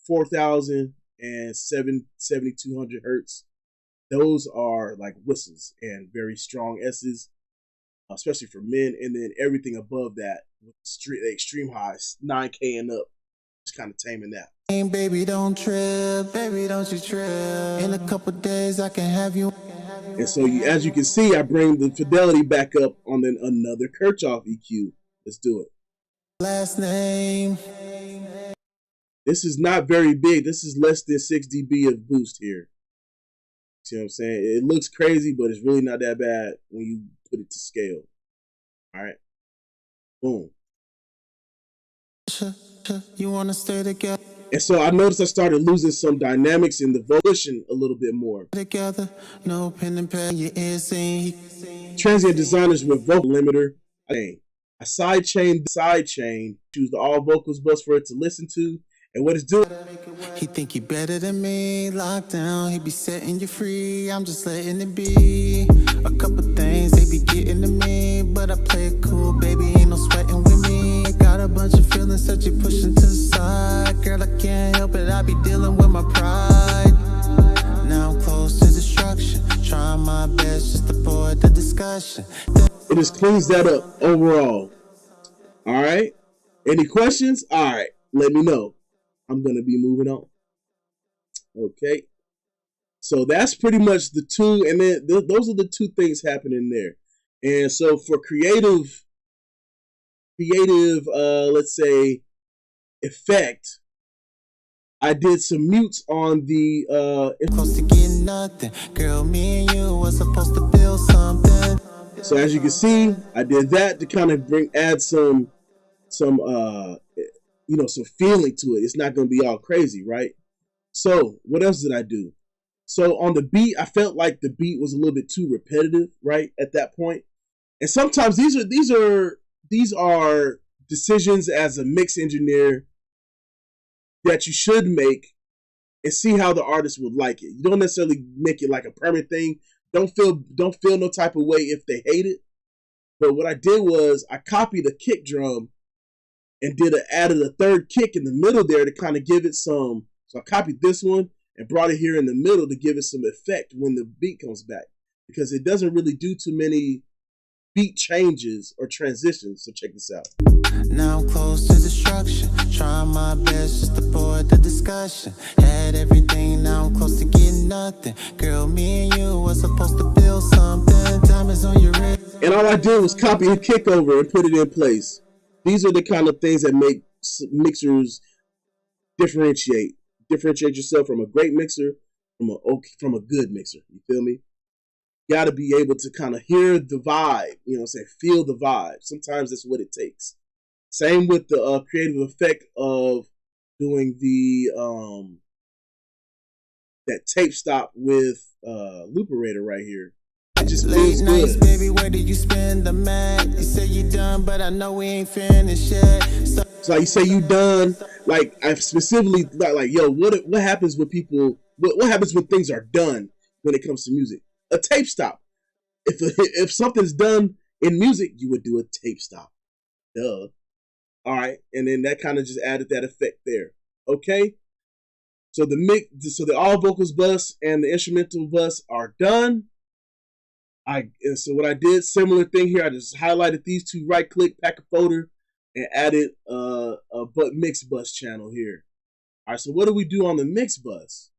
4,000, and 7,200 hertz. Those are like whistles and very strong S's, especially for men. And then everything above that, with the extreme highs, 9K and up, just kind of taming that. Baby, don't trip, baby, don't you trip. In a couple days, I can have you. And so, as you can see, I bring the fidelity back up on another Kirchhoff EQ. Let's do it. Last name. This is not very big. This is less than 6 dB of boost here. See what I'm saying? It looks crazy, but it's really not that bad when you put it to scale. All right. Boom. You want to stay together? And so I noticed I started losing some dynamics in the volition a little bit more. Together, no pen and pad, your ear saying Transient designers with vocal limiter. I sidechain, choose the all vocals bus for it to listen to. And what it's doing. He think he better than me, locked down, he be setting you free. I'm just letting it be. A couple things they be getting to me, but I play it cool, baby, ain't no sweating with me. Got a bunch of feelings that you pushing to the side. Girl, I can't help it, I be dealing with my pride. Now I'm close to destruction, trying my best just to avoid the discussion. It just cleans that up overall. All right. Any questions? All right. Let me know. I'm going to be moving on. Okay. So that's pretty much the two. And then those are the two things happening there. And so for creative, let's say, effect, I did some mutes on the supposed to get nothing. Girl, me and you were supposed to build something. So as you can see, I did that to kind of add some feeling to it. It's not going to be all crazy, right? So what else did I do? So on the beat, I felt like the beat was a little bit too repetitive, right, at that point. And sometimes these are decisions as a mix engineer that you should make and see how the artist would like it. You don't necessarily make it like a permanent thing. Don't feel no type of way if they hate it. But what I did was I copied a kick drum and added a third kick in the middle there to kind of give it some. So I copied this one and brought it here in the middle to give it some effect when the beat comes back, because it doesn't really do too many beat changes or transitions. So check this out. Now I'm close to destruction, trying my best just to avoid the discussion. Had everything, now I'm close to getting nothing. Girl, me and you were supposed to build something. Diamonds on your wrist. And all I did was copy a kick over and put it in place. These are the kind of things that make mixers differentiate yourself from a great mixer from a good mixer. You feel me? You got to be able to kind of hear the vibe, feel the vibe. Sometimes that's what it takes. Same with the creative effect of doing the that tape stop with Looperator right here. It just feels Late nights, good. baby, where did you spend the mat? You say you done, but I know we ain't finished yet. So like you say you done, like I specifically like yo, what happens when people? What happens when things are done when it comes to music? A tape stop. If something's done in music, you would do a tape stop. Duh. All right, and then that kind of just added that effect there. Okay. So the all vocals bus and the instrumental bus are done. So what I did, similar thing here. I just highlighted these two, right click, pack a folder, and added a mix bus channel here. All right. So what do we do on the mix bus?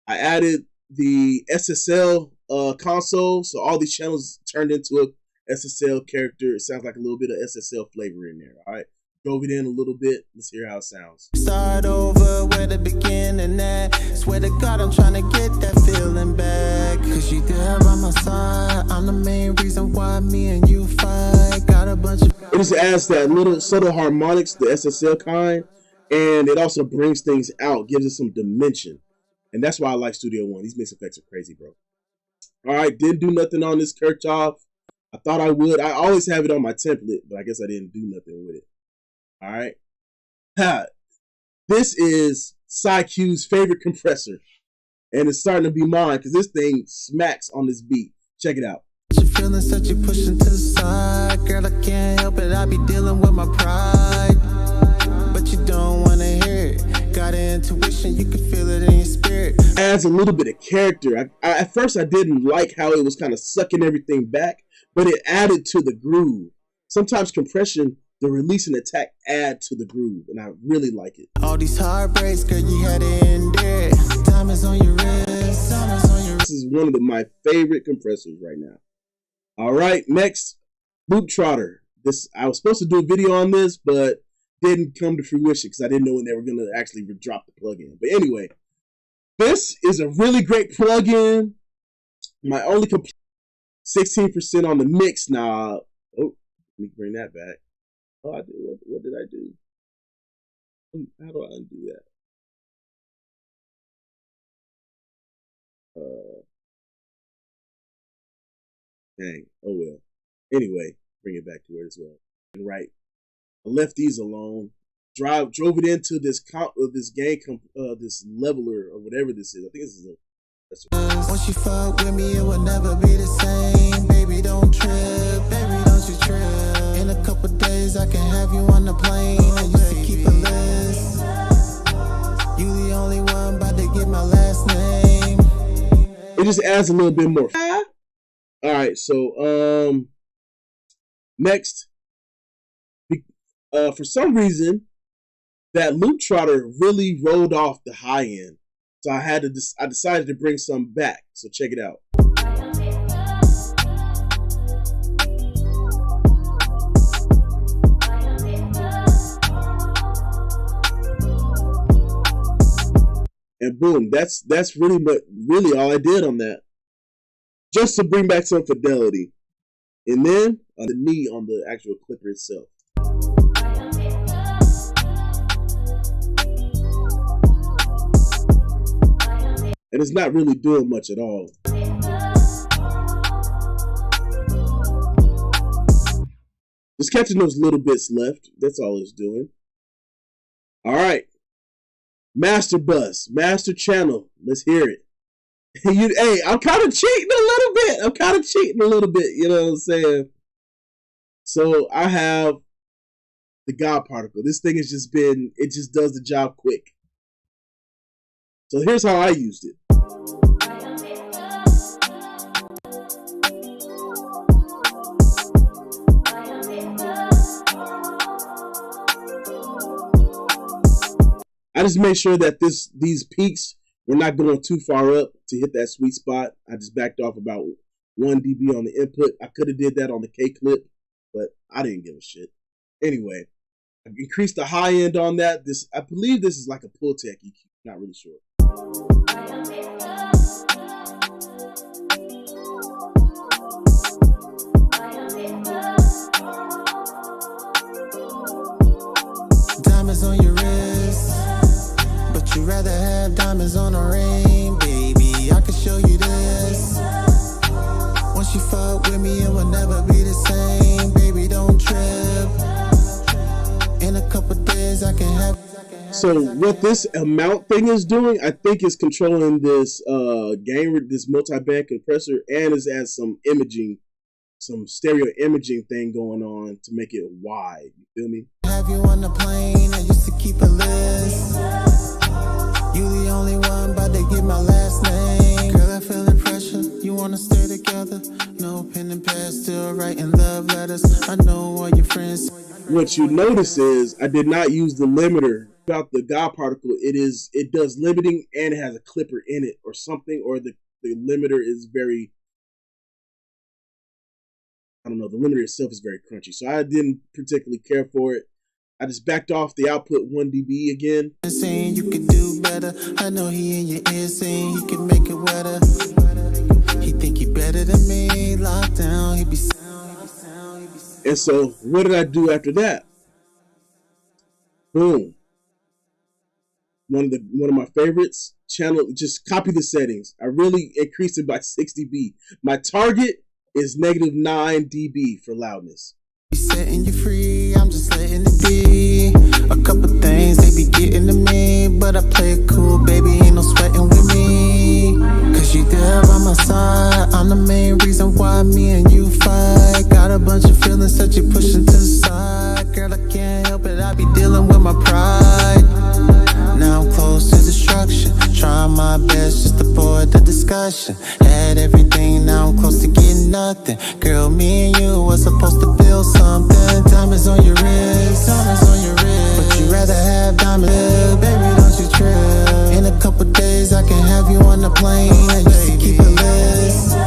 I added the SSL console, so all these channels turned into a SSL character. It sounds like a little bit of SSL flavor in there. All right, drove it in a little bit. Let's hear how it sounds. Start over where the beginning at. Swear to God, I'm trying to get that feeling back. Cause you there by my side. I'm the main reason why me and you fight. Got a bunch of. It just adds that little subtle harmonics, the SSL kind, and it also brings things out, gives it some dimension. And that's why I like Studio One. These mix effects are crazy, bro. All right, didn't do nothing on this Kirchhoff. I thought I would. I always have it on my template, but I guess I didn't do nothing with it. All right. This is SciQ's favorite compressor. And it's starting to be mine because this thing smacks on this beat. Check it out. Your feelings that you pushing to the side. Girl, I can't help it. I be dealing with my pride. But you got an intuition, you can feel it in your spirit. Adds a little bit of character. At first I didn't like how it was kind of sucking everything back, but it added to the groove. Sometimes compression, the release and attack add to the groove, and I really like it. All these heartbreaks, girl, you had it in there. Diamonds on your wrist, diamonds on your wrist. This is one of my favorite compressors right now. All right, next, Loop Trotter. I was supposed to do a video on this, but didn't come to fruition because I didn't know when they were going to actually drop the plugin. But anyway, this is a really great plugin. My only 16% on the mix now. Oh, let me bring that back. Oh, I did. What did I do? How do I undo that? Dang. Oh well. Anyway, bring it back to where it's well. And right, I left these alone. Drove it into this this leveler or whatever this is. I think this is once you fuck with me, it will never be the same. Baby, don't trip. Baby, don't you trip. In a couple days, I can have you on the plane. I used to keep a list. You the only one about to get my last name. It just adds a little bit more. All right, so next, for some reason, that Loop Trotter really rolled off the high end, so I decided to bring some back. So check it out. And boom, that's really all I did on that, just to bring back some fidelity. And then on the knee on the actual clipper itself. And it's not really doing much at all. Just catching those little bits left. That's all it's doing. All right. Master bus, master channel. Let's hear it. Hey, I'm kind of cheating a little bit. You know what I'm saying? So I have the God particle. This thing has just been, it just does the job quick. So here's how I used it. I just made sure that these peaks were not going too far up to hit that sweet spot. I just backed off about 1 dB on the input. I could have did that on the K clip, but I didn't give a shit. Anyway, I increased the high end on that. I believe this is like a Pultec EQ. Not really sure. Diamonds on your wrist, but you rather have diamonds on a ring, baby. I can show you this. Once you fuck with me, it will never be the same, baby. Don't trip. In a couple days, I can have. So what this amount thing is doing, I think, is controlling this this multi-band compressor, and is has some imaging, some stereo imaging thing going on to make it wide. You feel me? Have you on the plane? I used to keep a list. You the only one about to get my last name. Girl, I feel the pressure. You wanna stay together? No pen and pad, still writing love letters. I know all your friends. What you notice is I did not use the limiter. About the God particle, it does limiting and it has a clipper in it or something, or the limiter is very, I don't know, the limiter itself is very crunchy, so I didn't particularly care for it. I just backed off the output 1 dB again. Saying you could do better. I know he in your ear saying he can make it wetter. He think he better than me. Locked down, he be sound. And so what did I do after that? Boom. One of my favorites, channel, just copy the settings. I really increased it by 6 dB. My target is -9 dB for loudness. Setting you free, I'm just letting it be. A couple things they be getting to me, but I play it cool, baby, ain't no sweating with me. Cause you there by my side, I'm the main reason why me and you fight. Got a bunch of feelings that you pushing to the side. Girl, I can't help it, I be dealing with my pride. Now I'm close discussion. Had everything, now I'm close to getting nothing. Girl, me and you were supposed to build something. Diamonds on your wrist, diamonds on your wrist. But you rather have diamonds, baby, don't you trip. In a couple days, I can have you on the plane. I used to keep a list.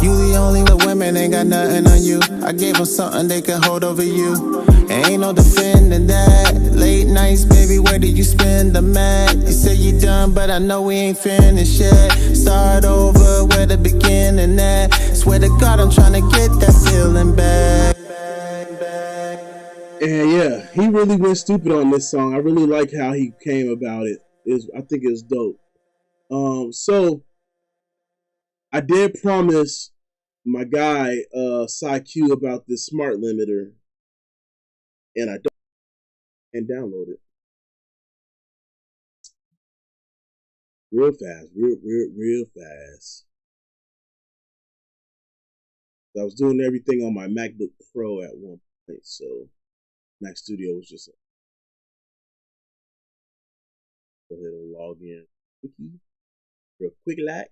You the only with women, ain't got nothing on you. I gave them something they could hold over you. Ain't no defending that. Late nights, baby, where did you spend the mat? You say you done, but I know we ain't finished yet. Start over, where the beginning at. Swear to God, I'm trying to get that feeling back. And yeah, he really went stupid on this song. I really like how he came about it. I think it's dope. So I did promise my guy Cy-Q about this smart limiter, and I don't, and download it real fast, real fast. I was doing everything on my MacBook Pro at one point, so Mac Studio was just go ahead and log in real quick like.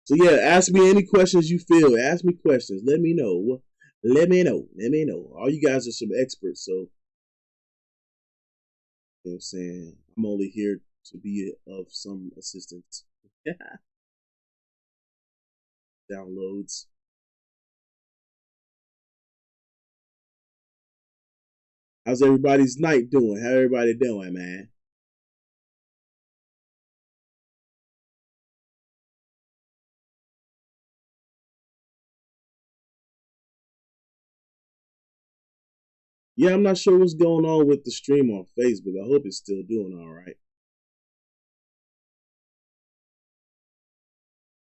So yeah, ask me any questions you feel. Ask me questions. Let me know. Let me know. All you guys are some experts, so you know what I'm saying? I'm only here to be of some assistance. Downloads. How's everybody's night doing? How everybody doing, man? Yeah, I'm not sure what's going on with the stream on Facebook. I hope it's still doing all right.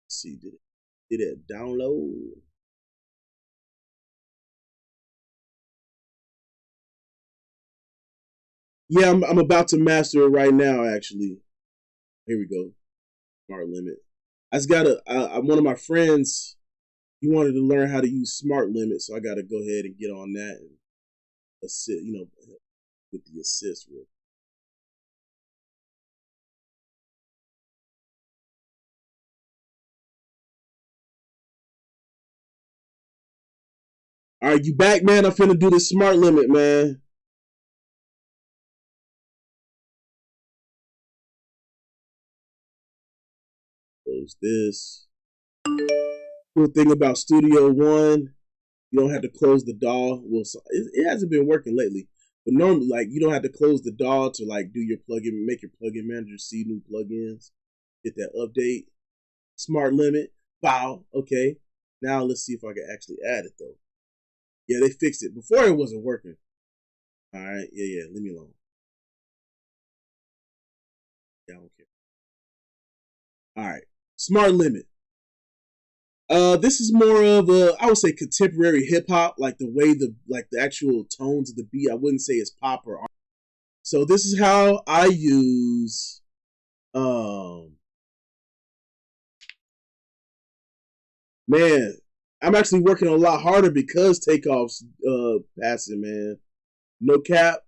Let's see, did it download? Yeah, I'm about to master it right now. Actually, here we go. Smart limit. I just gotta. One of my friends, he wanted to learn how to use smart limit, so I gotta go ahead and get on that and assist. You know, with the assist real. All right, you back, man? I'm finna do this smart limit, man. Close this. Cool thing about Studio One, you don't have to close the DAW. Well, it hasn't been working lately, but normally, like, you don't have to close the DAW to like do your plugin, make your plugin manager see new plugins, get that update. Smart limit. Wow. Okay. Now let's see if I can actually add it though. Yeah, they fixed it. Before it wasn't working. All right. Yeah. Leave me alone. Yeah, I don't care. All right. Smart limit. This is more of a, I would say, contemporary hip hop, like the way the actual tones of the beat. I wouldn't say it's pop or R. So this is how I use man, I'm actually working a lot harder because Takeoff's passing, man. No cap.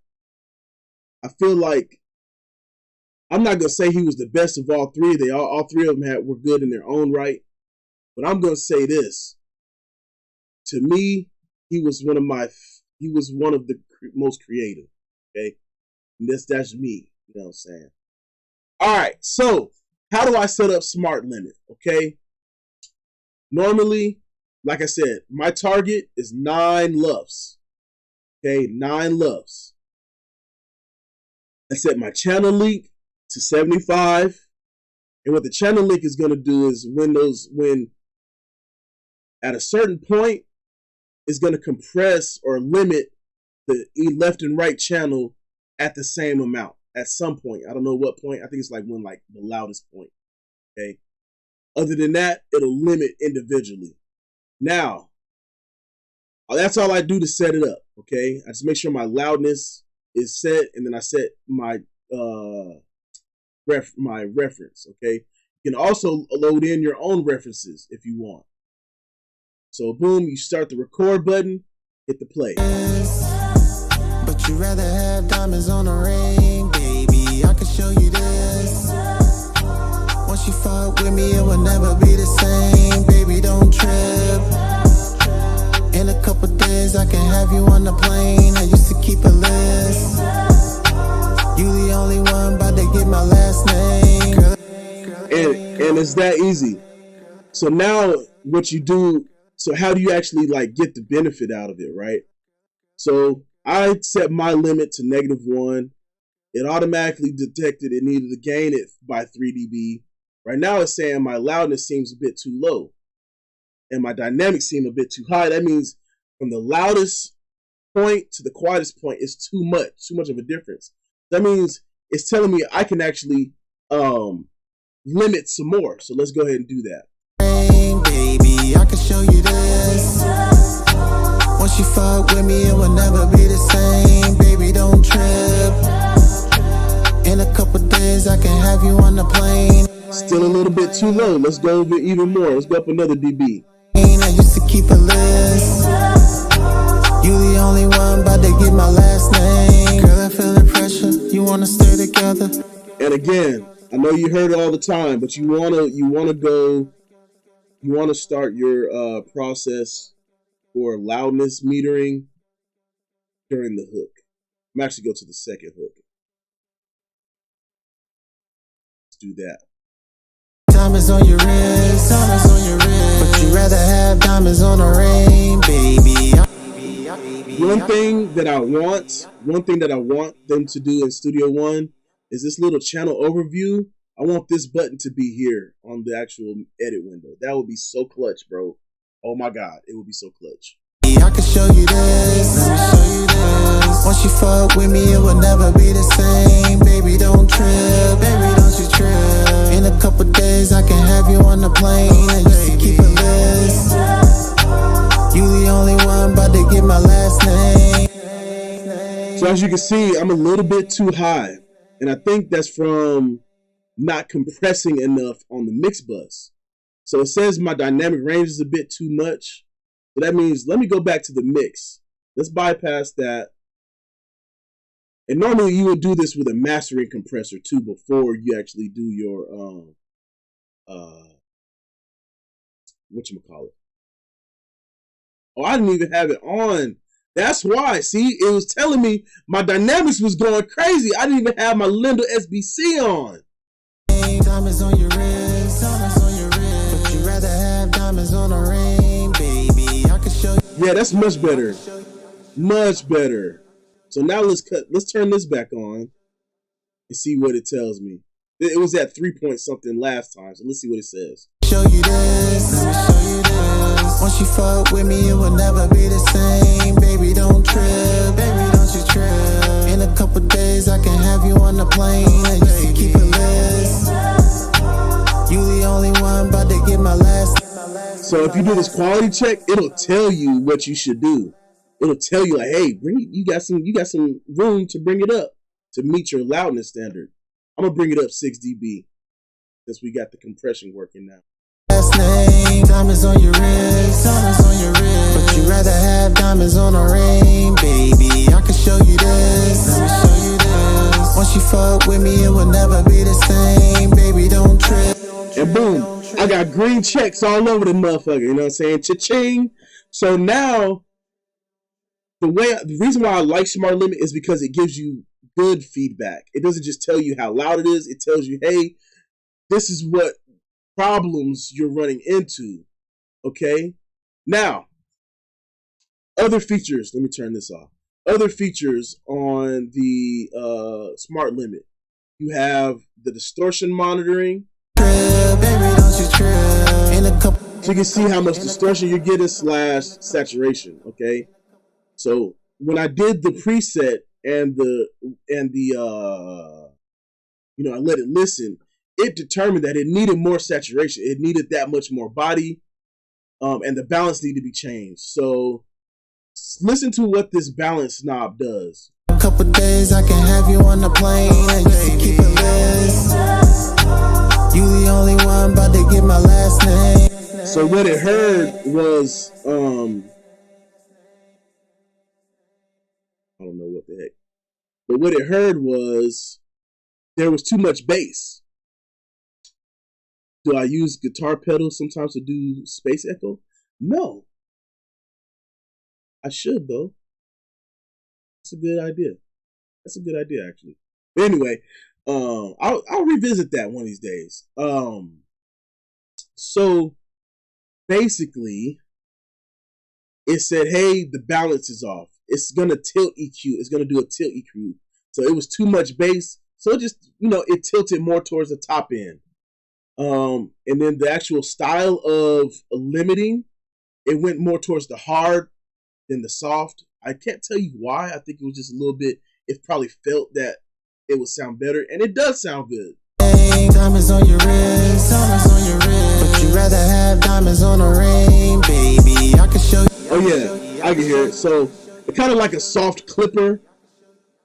I feel like I'm not gonna say he was the best of all three. All three of them were good in their own right. But I'm gonna say this. To me, he was one of the most creative. Okay, and that's me. You know what I'm saying? All right. So how do I set up smart limit? Okay. Normally, like I said, my target is 9 LUFS. Okay, 9 LUFS. I set my channel link to 75. And what the channel link is going to do is when at a certain point, it's going to compress or limit the left and right channel at the same amount at some point. I don't know what point. I think it's like the loudest point. Okay. Other than that, it'll limit individually. Now, that's all I do to set it up. Okay. I just make sure my loudness is set, and then I set my reference. Okay. You can also load in your own references if you want. So boom, you start the record button, Hit the play. But you rather have diamonds on a ring, baby. I can show you this. Once you fuck with me, it will never be the same. Baby, don't trip. In a couple days, I can have you on the plane. I used to keep a list. You the only one, about to get my last name. And it's that easy. So now what you do, so how do you actually like get the benefit out of it, right? So I set my limit to -1. It automatically detected it needed to gain it by 3 dB. Right now it's saying my loudness seems a bit too low and my dynamics seem a bit too high. That means from the loudest point to the quietest point is too much of a difference. That means it's telling me I can actually limit some more. So let's go ahead and do that. Baby, I can show you this. Once you fuck with me, it will never be the same. Baby, don't trip. In a couple days, I can have you on the plane. Still a little bit too low. Let's go even more. Let's go up another dB. I used to keep a list. You the only one, about to get my last name. Girl, I feel the pressure. You wanna stay together. And again, I know you heard it all the time, but you wanna start your process for loudness metering during the hook. I'm actually go to the second hook. Let's do that. Diamonds on your wrist, but you rather have diamonds on a ring, baby. One thing that I want them to do in Studio One is this little channel overview. I want this button to be here on the actual edit window. That would be so clutch, bro. Oh my God, it would be so clutch. I can show you this. Let me show you this. Once you fuck with me, it will never be the same. Baby, don't trip. Baby, don't you trip. In a couple days, I can have you on the plane. I used to keep a list. You the only one, about to get my last name. So as you can see, I'm a little bit too high. And I think that's from not compressing enough on the mix bus. So it says my dynamic range is a bit too much. So that means, let me go back to the mix. Let's bypass that. And normally you would do this with a mastering compressor too before you actually do your, whatchamacallit. Oh, I didn't even have it on. That's why. See, it was telling me my dynamics was going crazy. I didn't even have my Lindell SBC on. Diamonds on your wrist, but you rather have diamonds on a ring, baby. I can show you. Yeah, that's much better. Much better. So now let's turn this back on and see what it tells me. It was at 3 point something last time, so let's see what it says. Show you this, let me show you this. Once you fuck with me, it will never be the same. Baby, don't trip, baby, don't you trip. In a couple days, I can have you on the plane. I used to keep a list. You the only one, about to get my last. So if you do this quality check, it'll tell you what you should do. It'll tell you like, hey, you got some room to bring it up to meet your loudness standard. I'm gonna bring it up 6 dB since we got the compression working now. Last name, diamonds on your wrist, but you rather have diamonds on a ring, baby. I can show you this. Let me show you this. Once you fuck with me, it will never be the same, baby. Don't trip. And boom, I got green checks all over the motherfucker. You know what I'm saying? Cha-ching. So now, the reason why I like Smart Limit is because it gives you good feedback. It doesn't just tell you how loud it is. It tells you, hey, this is what problems you're running into. Okay? Now, other features. Let me turn this off. Other features on the Smart Limit. You have the distortion monitoring. So you can see how much distortion you're getting / saturation. Okay? So when I did the preset and I let it listen, it determined that it needed more saturation. It needed that much more body, and the balance needed to be changed. So listen to what this balance knob does. A couple days I can have you on the plane. I used to keep a list. You the only one, about to get my last name. So what it heard was But what it heard was there was too much bass. Do I use guitar pedals sometimes to do space echo? No. I should, though. That's a good idea. That's a good idea, actually. But anyway, I'll revisit that one of these days. So basically, it said, hey, the balance is off. It's gonna tilt EQ. It's gonna do a tilt EQ. So it was too much bass. So it just, it tilted more towards the top end. And then the actual style of limiting, it went more towards the hard than the soft. I can't tell you why. I think it was just a little bit, it probably felt that it would sound better, and it does sound good. Diamonds on your wrist, but you rather have diamonds on a ring, baby. I can show you. Oh yeah, I can hear it. So it's kind of like a soft clipper.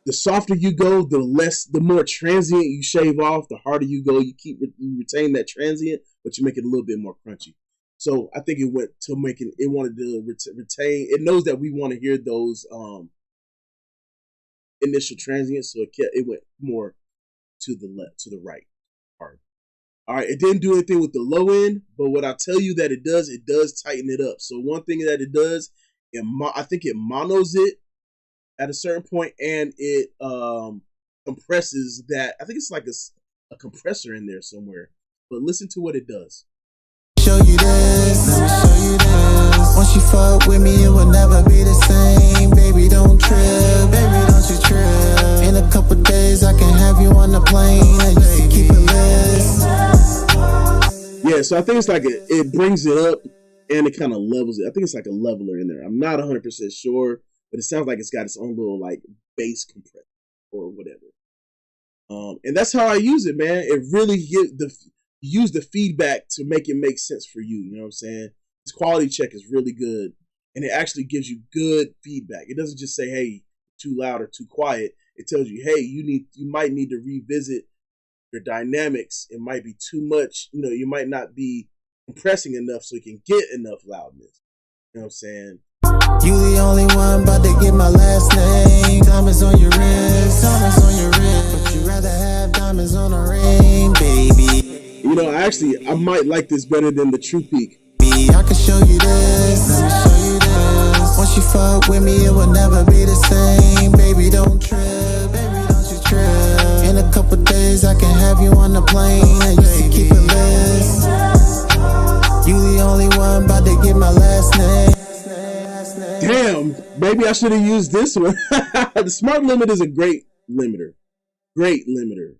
The softer you go, the more transient you shave off. The harder you go, you retain that transient, but you make it a little bit more crunchy. So I think it went to making it wanted to retain. It knows that we want to hear those initial transients, so it went more to the left, to the right part. All right, it didn't do anything with the low end, but what I tell you that it does tighten it up. So one thing that it does, I think it monos it at a certain point, and it compresses that. I think it's like a compressor in there somewhere. But listen to what it does. Show you this, let me show you this. Once you fuck with me, it will never be the same. Baby, don't trip, baby, don't you trip. In a couple days, I can have you on the plane. I used to keep a list. Yeah, so I think it's like it brings it up and it kind of levels it. I think it's like a leveler in there. I'm not 100% sure, but it sounds like it's got its own little like bass compressor or whatever. And that's how I use it, man. It really use the feedback to make it make sense for you. You know what I'm saying? This quality check is really good, and it actually gives you good feedback. It doesn't just say, "Hey, too loud or too quiet." It tells you, "Hey, you might need to revisit your dynamics. It might be too much. You might not be compressing enough so you can get enough loudness." You know what I'm saying? You the only one about to get my last name. Diamonds on your wrist, but you rather have diamonds on a ring, baby. I might like this better than the True Peak. I can show you this, let me show you this. Once you fuck with me, it will never be the same. Baby, don't trip, baby, don't you trip. In a couple days, I can have you on the plane. I used to keep a list. You the only one about to get my last name. Damn, maybe I should have used this one. The Smart Limit is a great limiter. Great limiter.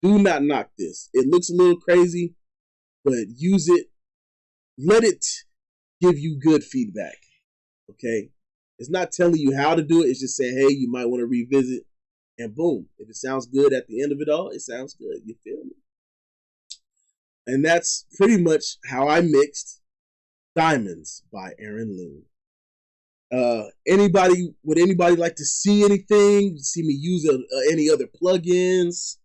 Do not knock this. It looks a little crazy, but use it. Let it give you good feedback. Okay? It's not telling you how to do it. It's just saying, hey, you might want to revisit. And boom. If it sounds good at the end of it all, it sounds good. You feel me? And that's pretty much how I mixed Diamonds by Aaron Loon. Would anybody like to see anything? See me use any other plugins?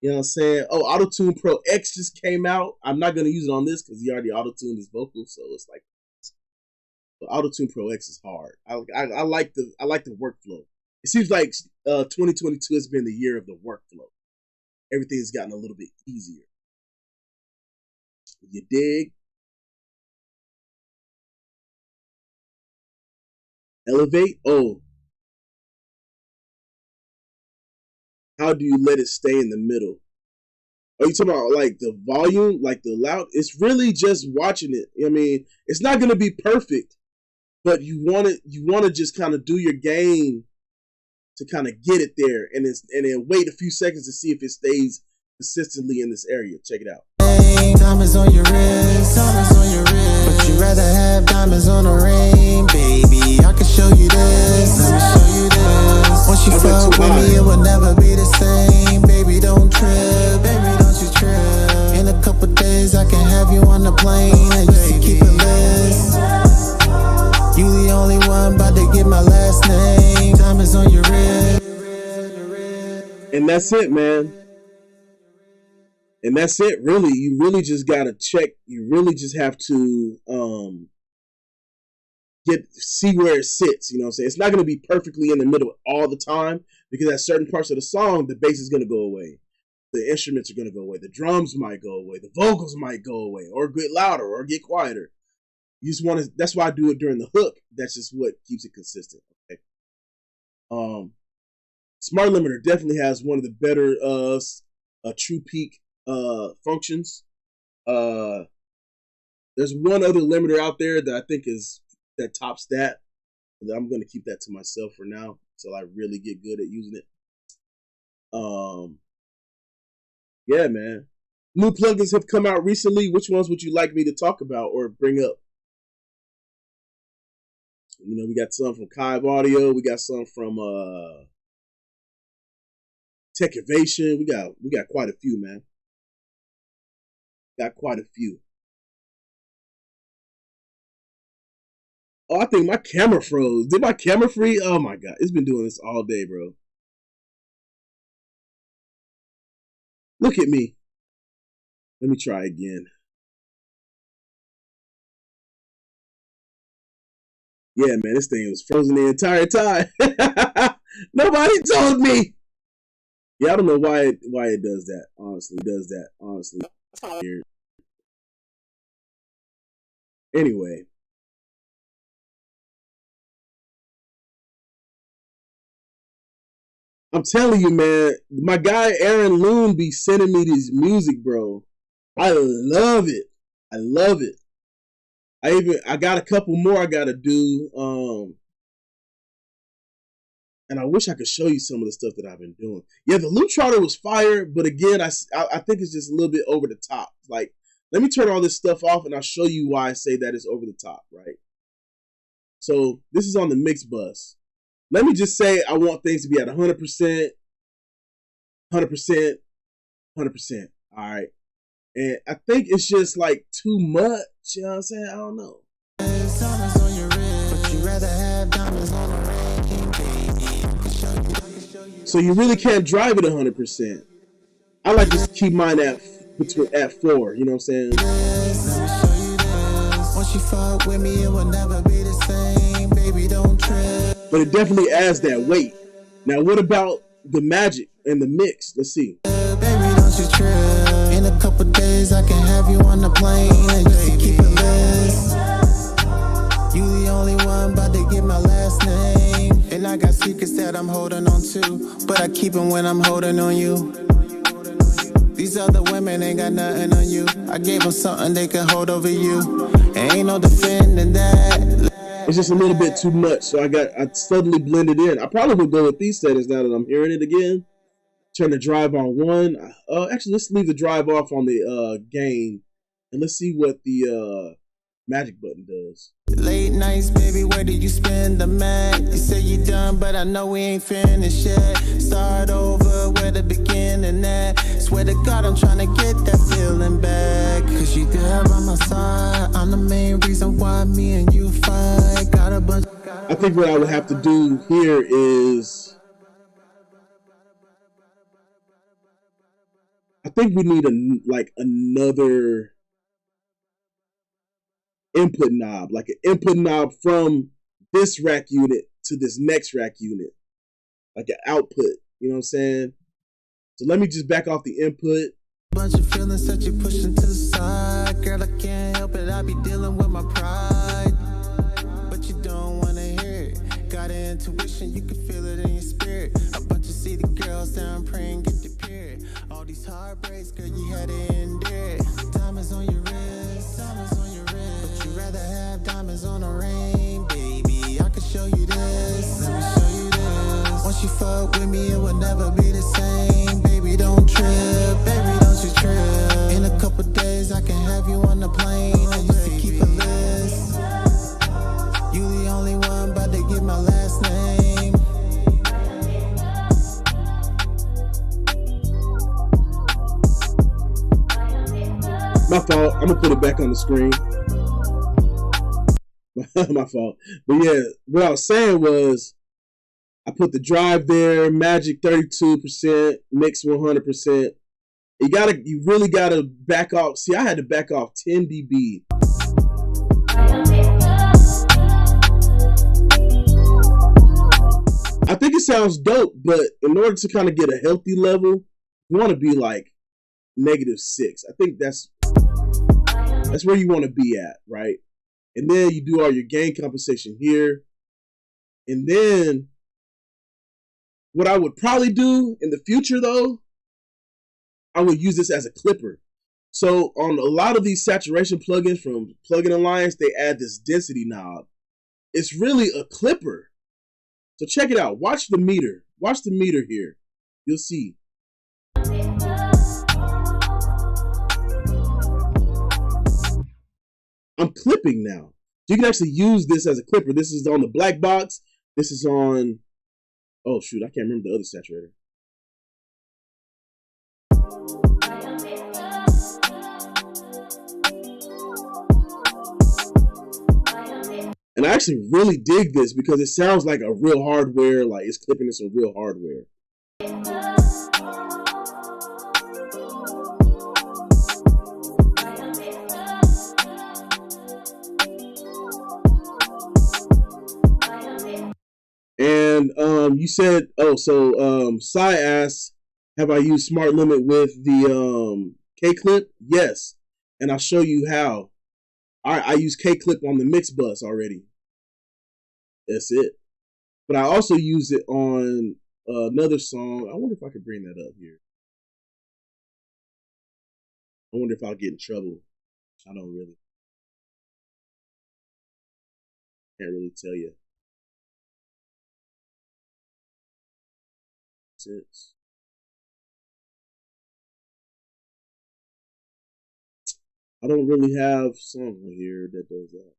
You know what I'm saying? Oh, Auto-Tune Pro X just came out. I'm not going to use it on this because he already auto-tuned his vocals, so it's like. But Auto-Tune Pro X is hard. I like the workflow. It seems like 2022 has been the year of the workflow. Everything's gotten a little bit easier. You dig? Elevate? Oh. How do you let it stay in the middle? Are you talking about like the volume, like the loud? It's really just watching it. I mean, it's not going to be perfect, but you want to just kind of do your game to kind of get it there, and then wait a few seconds to see if it stays consistently in this area. Check it out. Diamonds on your wrist, but you rather have diamonds on a ring, baby. I can show you this, let me show you this. Once you fuck with me, it will never be the same. Baby, don't trip, baby, don't you trip. In a couple days, I can have you on the plane. I used to keep a list. You the only one about to get my last name. Diamonds on your wrist. And that's it, man. And that's it, really. You really just gotta check. You really just have to see where it sits. You know what I'm saying? It's not gonna be perfectly in the middle all the time because at certain parts of the song, the bass is going to go away. The instruments are going to go away. The drums might go away. The vocals might go away or get louder or get quieter. You just want to, that's why I do it during the hook. That's just what keeps it consistent. Okay. Smart Limiter definitely has one of the better true peak functions. There's one other limiter out there that I think that tops that. But I'm going to keep that to myself for now until I really get good at using it. Yeah, man. New plugins have come out recently. Which ones would you like me to talk about or bring up? You know, we got some from Kive Audio. We got some from Techivation. We got quite a few, man. Got quite a few. Oh, I think my camera froze. Did my camera freeze? Oh my god, it's been doing this all day, bro. Look at me. Let me try again. Yeah, man, this thing was frozen the entire time. Nobody told me. Yeah, I don't know why it does that. Honestly, weird. Anyway. I'm telling you, man, my guy Aaron Loon be sending me this music, bro. I love it. I love it. I got a couple more I gotta do. And I wish I could show you some of the stuff that I've been doing. Yeah, the Loop Trotter was fire, but again, I think it's just a little bit over the top. Like, let me turn all this stuff off and I'll show you why I say that it's over the top, right? So this is on the mix bus. Let me just say I want things to be at 100%, 100%, 100%. All right. And I think it's just like too much. You know what I'm saying? I don't know. So you really can't drive it 100%. I like to keep mine at 4. You know what I'm saying? Once you fuck with me, it will never be the same. Baby, don't trip. But it definitely adds that weight. Now, what about the magic and the mix? Let's see. Baby, don't you trip. In a couple days, I can have you on the plane and just to keep it list. You the only one about to get my last name. And I got secrets that I'm holding on to, but I keep them when I'm holding on you. These other women ain't got nothing on you. I gave them something they can hold over you. Ain't no defending that. It's just a little bit too much, so I suddenly blended in. I probably would go with these settings now that I'm hearing it again. Turn the drive on 1. Actually, let's leave the drive off on the gain, and let's see what the magic button does. Late nights, baby, where did you spend the night? You say you done, but I know we ain't finished yet. Start over where the beginning at. Swear to God, I'm trying to get that feeling back. Cause you there by my side. I'm the main reason why me and you fight. Got a bunch. I think what I would have to do here is, I think we need another input knob, like an input knob from this rack unit to this next rack unit, like an output. You know what I'm saying? So let me just back off the input. Bunch of feelings that you're pushing to the side, girl. I can't help it. I be dealing with my pride, but you don't wanna hear it. Got an intuition, you can feel it in your spirit. A bunch of city girls down praying get the period. All these heartbreaks, girl, you had to endure it. Diamonds on your wrist, diamonds on your wrist. But you rather have diamonds on a ring, baby. I can show you this. Let me show you this. Once you fuck with me, it will never be the same. Baby, don't trip. Baby, don't you trip. In a couple days, I can have you on the plane. I used to keep a list. You the only one about to get my last name. My fault. I'm gonna put it back on the screen. My fault. But yeah, what I was saying was, I put the drive there, magic 32%, mix 100%. You really gotta back off. See, I had to back off 10 dB. I I think it sounds dope, but in order to kind of get a healthy level, you want to be like -6. I think that's where you want to be at, right? And then you do all your gain compensation here. And then what I would probably do in the future, though, I would use this as a clipper. So on a lot of these saturation plugins from Plugin Alliance, they add this density knob. It's really a clipper. So check it out. Watch the meter. Watch the meter here. You'll see. I'm clipping now. So you can actually use this as a clipper. This is on the black box. This is on, oh shoot, I can't remember the other saturator. And I actually really dig this because it sounds like a real hardware, like it's clipping to some real hardware. And you said, oh, so Sai asks, have I used Smart Limit with the K-Clip? Yes, and I'll show you how. I use K-Clip on the mix bus already. That's it. But I also use it on another song. I wonder if I could bring that up here. I wonder if I'll get in trouble. I don't really. Can't really tell you. I don't really have songs on here that does that.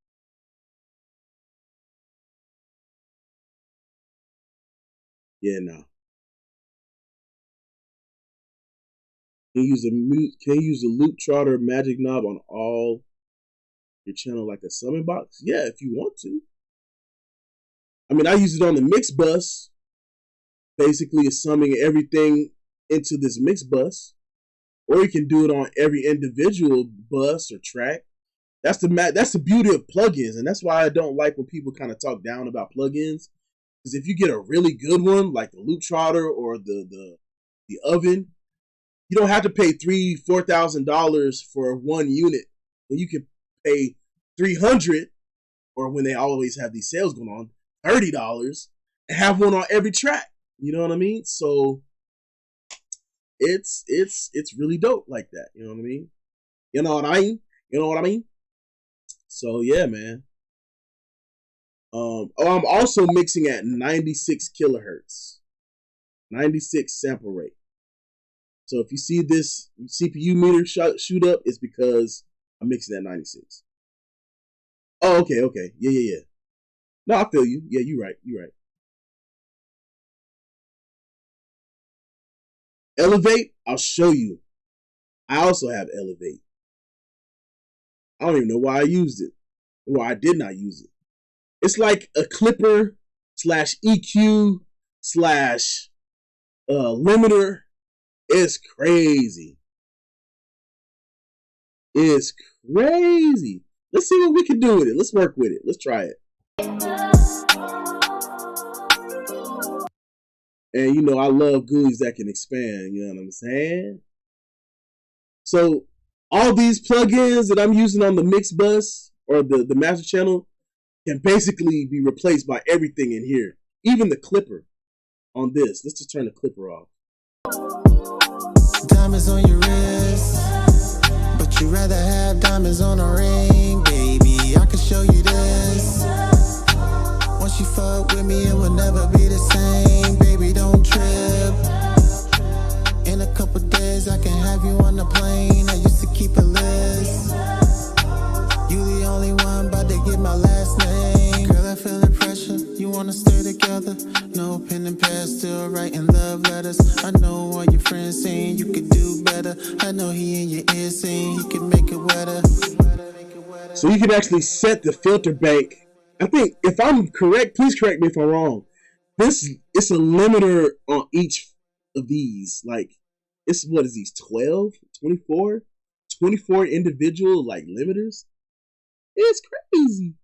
Yeah, no. Can you use the Loop Trotter magic knob on all your channel like a summon box? Yeah, if you want to. I mean, I use it on the mix bus. Basically, it's summing everything into this mix bus. Or you can do it on every individual bus or track. That's the beauty of plugins, and that's why I don't like when people kind of talk down about plugins. Because if you get a really good one, like the Loop Trotter or the Oven, you don't have to pay $3,000-$4,000 for one unit. When you can pay $300, or when they always have these sales going on, $30, and have one on every track. You know what I mean? So it's really dope like that. You know what I mean? You know what I mean? You know what I mean? So yeah, man. I'm also mixing at 96 kilohertz, 96 sample rate. So if you see this CPU meter shoot up, it's because I'm mixing at 96. Oh, okay. Yeah. No, I feel you. Yeah, you're right. Elevate, I'll show you. I also have Elevate. I don't even know why I used it. Or I did not use it. It's like a clipper / EQ / limiter. It's crazy. It's crazy. Let's see what we can do with it. Let's work with it. Let's try it. And you know, I love GUIs that can expand, you know what I'm saying? So all these plugins that I'm using on the mix bus or the master channel can basically be replaced by everything in here. Even the clipper on this. Let's just turn the clipper off. Diamonds on your wrist, but you rather have diamonds on a ring, baby. I can show you this. Once you fuck with me, it will never be the same, baby. Don't trip. In a couple days, I can have you on the plane. I used to keep a list. You the only one about to get my last name. Girl, I feel the pressure. You wanna stay together? No pen and pad, still writing love letters. I know all your friends saying you could do better. I know he in your ear saying he could make it wetter. So you can actually set the filter bank. I think, if I'm correct, please correct me if I'm wrong. It's a limiter on each of these. Like, what is these, 12, 24? 24 individual, like, limiters? It's crazy.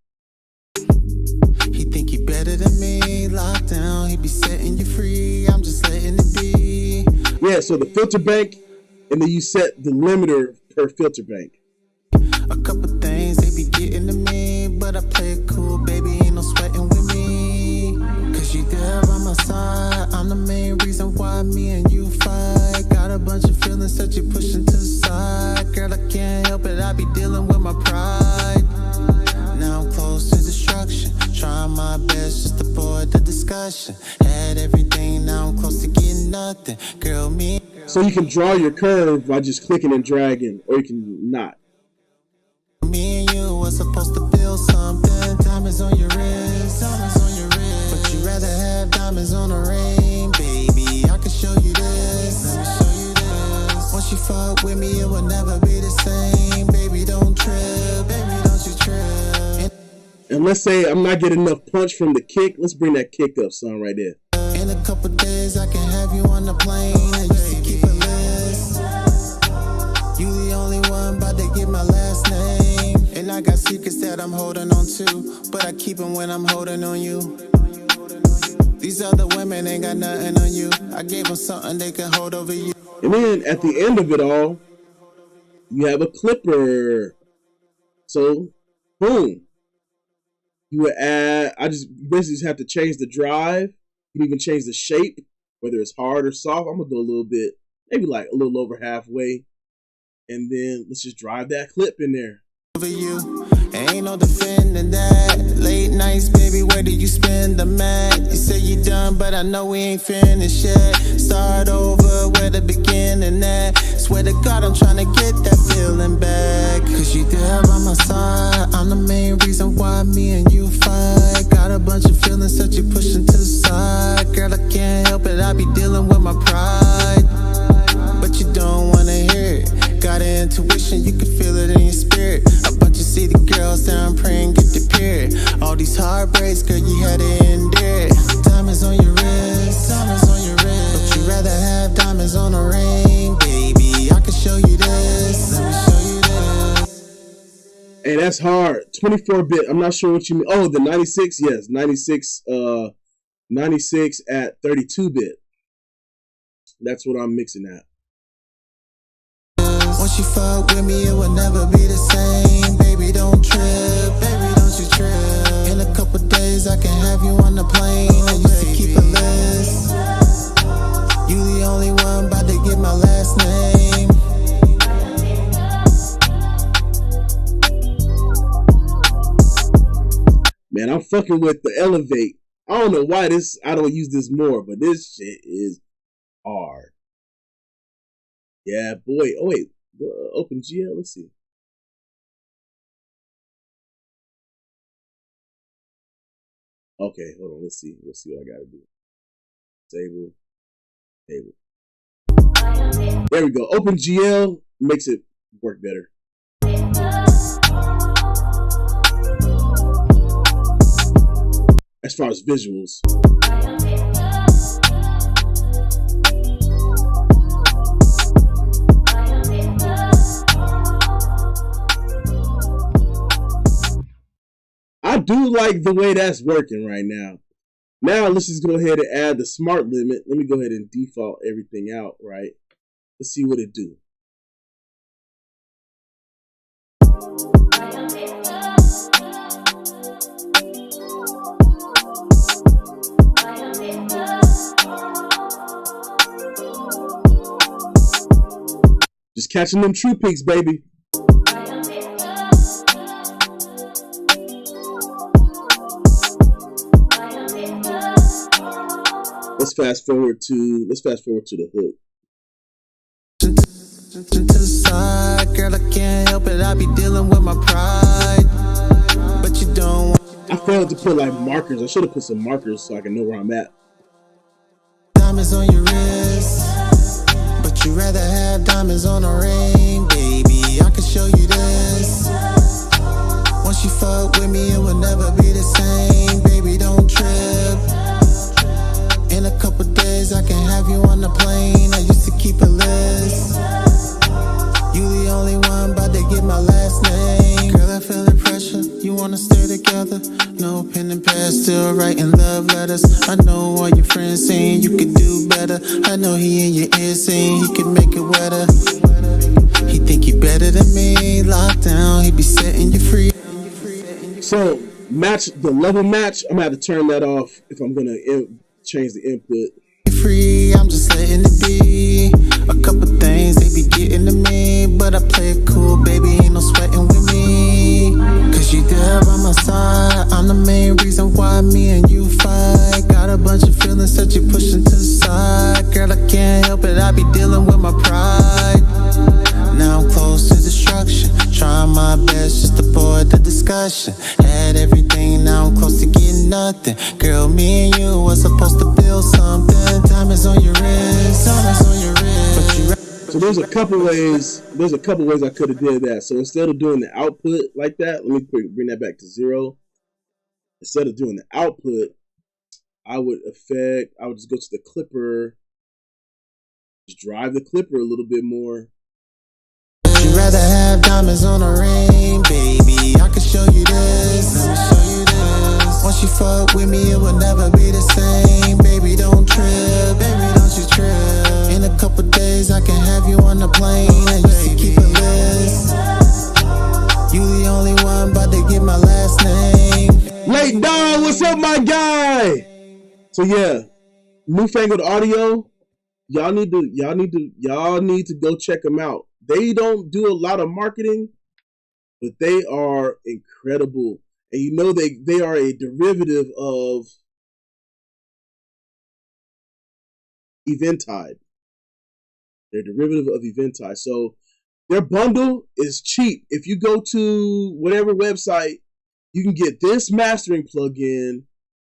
He think he better than me, locked down, he be setting you free, I'm just letting it be. Yeah, so the filter bank, and then you set the limiter per filter bank. A couple things they be getting to me, but I play it cool, baby, ain't no sweating with me. Cause you there by my side, I'm the main reason why me and you fight. Got a bunch of feelings that you pushing to the side. Girl, I can't help it, I be dealing with my pride. Now I'm close to destruction, trying my best just to avoid the discussion. Had everything, now I'm close to getting nothing. Girl, me. So you can draw your curve by just clicking and dragging, or you can not. Me and you were supposed to build something. Diamonds on your wrist, diamonds on your wrist. But you rather have diamonds on a ring, baby. I can show you this. Let me show you this. Once you fuck with me, it will never be the same. Baby, don't trip, baby, don't you trip. And let's say I'm not getting enough punch from the kick. Let's bring that kick up, son, right there. In a couple days, I can have you on the plane. I used to keep a list. You the only one about to get my last name. And I got secrets that I'm holding on to, but I keep them when I'm holding on you. These other women ain't got nothing on you. I gave them something they can hold over you. And then at the end of it all, you have a clipper. So, boom. You would add, you basically just have to change the drive. You can even change the shape, whether it's hard or soft. I'm going to go a little bit, maybe like a little over halfway. And then let's just drive that clip in there. Over you, ain't no defending that. Late nights, baby, where do you spend the mat? You say you done, but I know we ain't finished yet. Start over, where the beginning at. Swear to God, I'm trying to get that feeling back. Cause you there by my side, I'm the main reason why me and you fight. Got a bunch of feelings that you pushing to the side. Girl, I can't help it, I be dealing with my pride. But you don't wanna hear it. Got an intuition, you can feel it in your spirit. A bunch of city girls down praying get the period. All these heartbreaks, girl, you had to endure it. Diamonds on your wrist, diamonds on your wrist. But you rather have diamonds on a ring, baby. I can show you this. Let me show you this. Hey, that's hard. 24-bit. I'm not sure what you mean. Oh, the 96. Yes, 96. 96 at 32-bit. That's what I'm mixing at. Once you fuck with me, it will never be the same. Baby, don't trip, baby, don't you trip. In a couple days, I can have you on the plane. I used to keep a list. You the only one about to get my last name. Man, I'm fucking with the Elevate. I don't know why I don't use this more, but this shit is hard. Yeah, boy. Oh, wait. OpenGL, let's see. Okay, hold on. Let's see. Let's see what I gotta do. Table. There we go. OpenGL makes it work better. As far as visuals. I do like the way that's working right now. Now let's just go ahead and add the smart limit. Let me go ahead and default everything out, right? Let's see what it do. Just catching them true peaks, baby. Let's fast forward to the hook. To the side, girl, I can't help it. I be dealing with my pride, but you don't. I failed to put like markers. I should have put some markers so I can know where I'm at. Diamonds on your wrist, but you rather have diamonds on a ring, baby. I can show you this. Once you fuck with me, it will never be the same, baby. Don't trip. In a couple days, I can have you on the plane. I used to keep a list. You the only one about to get my last name. Girl, I feel the pressure. You wanna stay together. No pen and pad, still writing love letters. I know all your friends saying you could do better. I know he in your ear saying he can make it wetter. He think he better than me. Lockdown, he be setting you free. So match the level match. I'm gonna have to turn that off if I'm gonna change the input. Free, I'm just letting it be. A couple things they be getting to me, but I play it cool, baby. Ain't no sweating with me. Cause you there by my side. I'm the main reason why me and you fight. Got a bunch of feelings that you pushing to the side. Girl, I can't help it, I be dealing with my pride. Now I'm close to destruction. Trying my best just to avoid the discussion. Had everything, now I'm close to getting nothing. Girl, me and you were supposed to build something. Time is on your wrist, time is on your wrist. So there's a couple ways I could have did that. So instead of doing the output like that, let me bring that back to 0. Instead of doing the output, I would just go to the clipper, just drive the clipper a little bit more. You'd rather have diamonds on a ring, baby. I can show you this. Let me show you this. Once you fuck with me, it will never be the same. Baby, don't trip. Baby, don't you trip. In a couple days, I can have you on the plane. I used to keep a list. You the only one, but they get my last name. Late Dog, what's up, my guy? So yeah, Newfangled Audio. Y'all need to go check them out. They don't do a lot of marketing, but they are incredible. And you know they are a derivative of Eventide. They're a derivative of Eventide. So their bundle is cheap. If you go to whatever website, you can get this mastering plugin.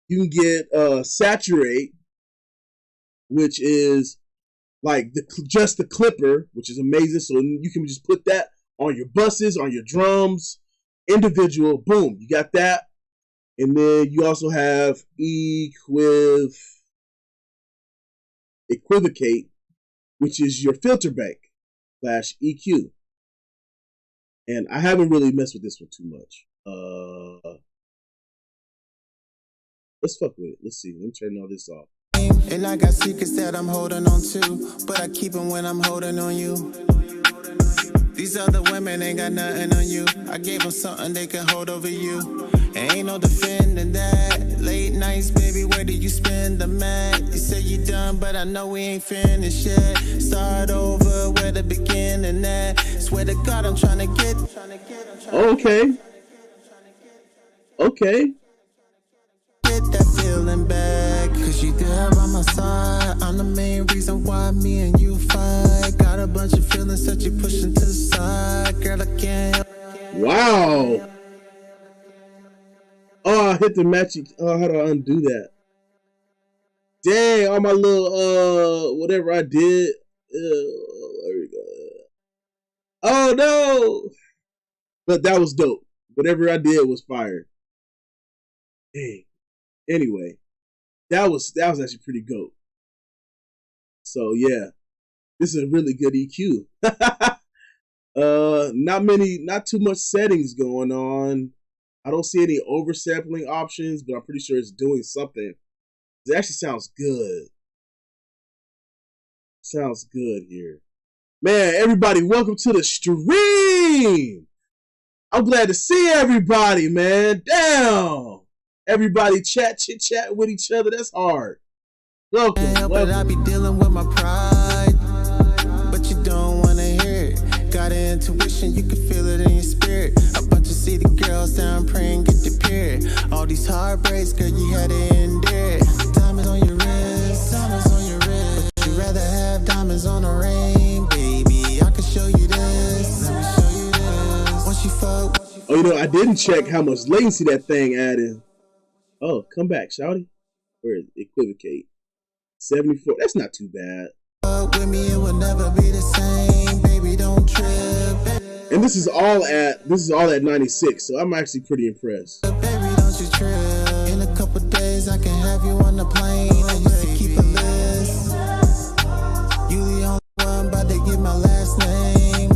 You can get Saturate, which is like just the clipper, which is amazing. So you can just put that on your buses, on your drums, individual. Boom, you got that. And then you also have Equivocate, which is your filter bank / EQ. And I haven't really messed with this one too much. Let's fuck with it. Let's see. Let me turn all this off. And I got secrets that I'm holding on to, but I keep them when I'm holding on you. These other women ain't got nothing on you. I gave them something they can hold over you. And ain't no defending that. Late nights, baby, where do you spend the mat? You say you done, but I know we ain't finished yet. Start over, where the beginning at. Swear to God, I'm trying to get. Okay. Get that feeling back. Cause you there by my side. I'm the main reason why me and you fight. Got a bunch of feelings that you pushing to the side. Girl, I can't help. Wow. Oh, I hit the match. Oh, how do I undo that? Dang, all my little whatever I did. There we go. Oh no. But that was dope. Whatever I did was fire. Dang. Anyway, that was actually pretty dope. So yeah, this is a really good EQ. Not too much settings going on. I don't see any oversampling options, but I'm pretty sure it's doing something. It actually sounds good. Sounds good here. Man, everybody, welcome to the stream. I'm glad to see everybody, man. Damn. Everybody chit chat with each other. That's hard. Welcome. But I be dealing with my pride, but you don't wanna hear it. Got an intuition, you can feel it in your spirit. A bunch of city girls down praying, get your period. All these heartbreaks, girl, you had to endure it. Diamonds on your wrist, diamonds on your wrist. But you rather have diamonds on a ring, baby. I can show you this. Let me show you this. Once you fuck. Oh, you know, I didn't check how much latency that thing added. Oh, come back, shawty. Where is it? Equivocate. 74. That's not too bad. With me, it will never be the same. Baby, don't trip. And this is all at 96, so I'm actually pretty impressed. Baby, don't you trip. In a couple days, I can have you on the plane. I used to keep a list. You the only one, but they get my last name.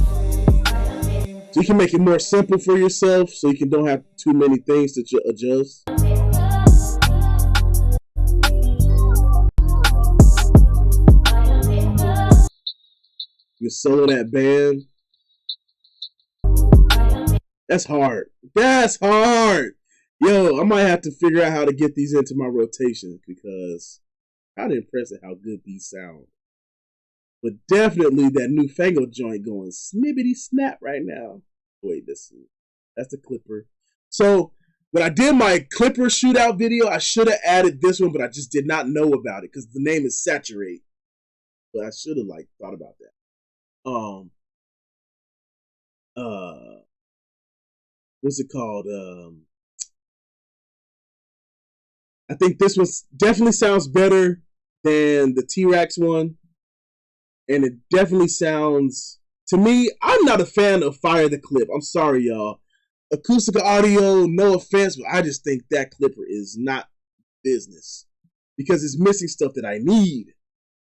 So you can make it more simple for yourself, so you don't have too many things to adjust. You solo that band. That's hard. That's hard. Yo, I might have to figure out how to get these into my rotation because I'm impressed at how good these sound. But definitely that newfangled joint going snippety snap right now. Wait, that's the Clipper. So when I did my Clipper shootout video, I should have added this one, but I just did not know about it because the name is Saturate. But I should have thought about that. What's it called? I think this one definitely sounds better than the T-Rax one. And it definitely sounds, to me, I'm not a fan of Fire the Clip. I'm sorry, y'all. Acoustica Audio, no offense, but I just think that Clipper is not business. Because it's missing stuff that I need.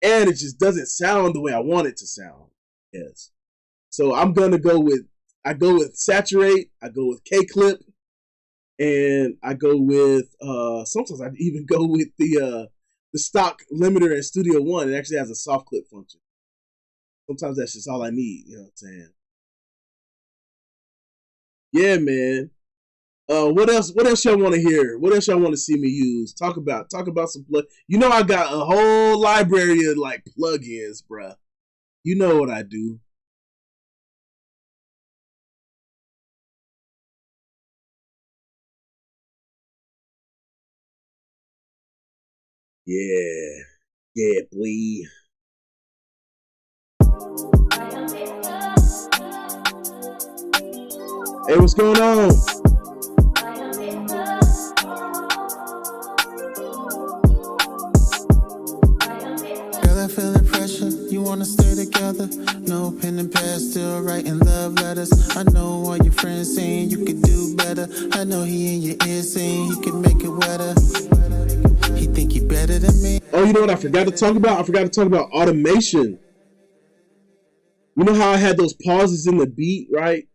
And it just doesn't sound the way I want it to sound. Yes. So I'm going to go with Saturate, I go with K-Clip, and I go with, sometimes I even go with the stock limiter in Studio One. It actually has a soft clip function. Sometimes that's just all I need, you know what I'm saying? Yeah, man. What else y'all want to hear? What else y'all want to see me use? Talk about some plug. You know I got a whole library of plugins, bruh. You know what I do. Yeah, boy. Hey, what's going on? Girl, I feel the pressure. You wanna stay together? No pen and pad, still writing love letters. I know all your friends saying you could do better. I know he in your ear saying he could make it wetter. He think he better than me. Oh, you know what I forgot to talk about? I forgot to talk about automation. You know how I had those pauses in the beat, right?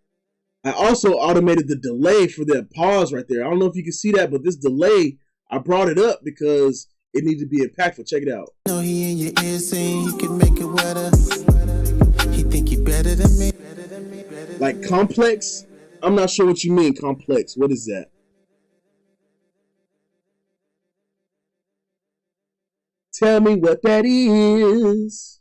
I also automated the delay for that pause right there. I don't know if you can see that, but this delay, I brought it up because it needed to be impactful. Check it out. No, he in your ear saying he can make it wetter. He think he better than me. Like complex? I'm not sure what you mean, complex. What is that? Tell me what that is.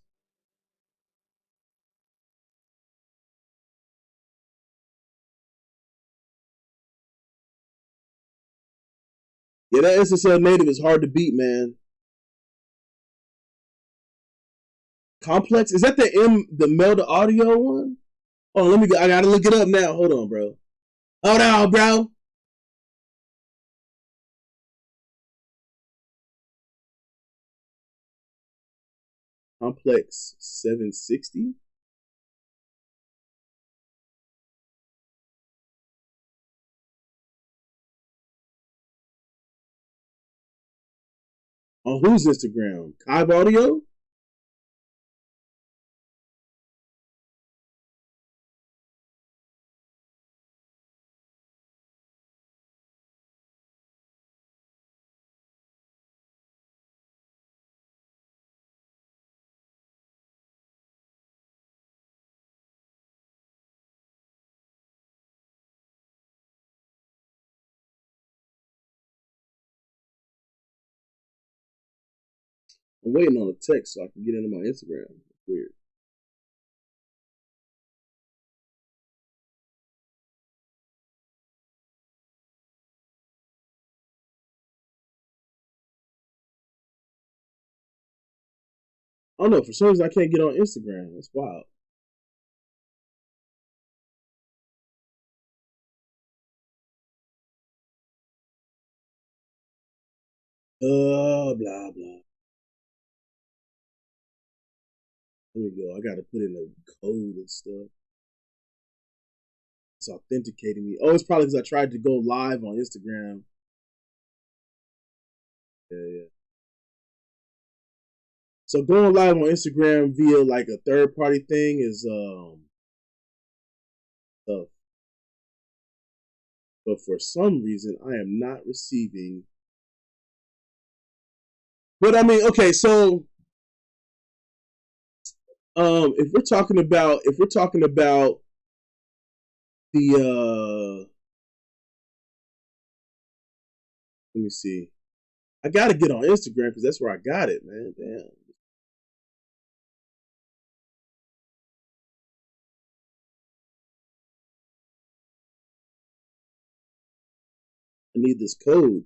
Yeah, that SSL native is hard to beat, man. Complex? Is that the Melda Audio one? Oh, I gotta look it up now. Hold on, bro. Hold on, bro. Complex 760? On whose Instagram? Kive Audio? I'm waiting on a text so I can get into my Instagram. It's weird. I don't know. For some reason, I can't get on Instagram. That's wild. Blah, blah. There we go. I got to put in a code and stuff. It's authenticating me. Oh, it's probably because I tried to go live on Instagram. Yeah. So going live on Instagram via a third party thing is tough. But for some reason I am not receiving. But I mean, okay, so If we're talking about the let me see. I gotta get on Instagram because that's where I got it, man. Damn. I need this code.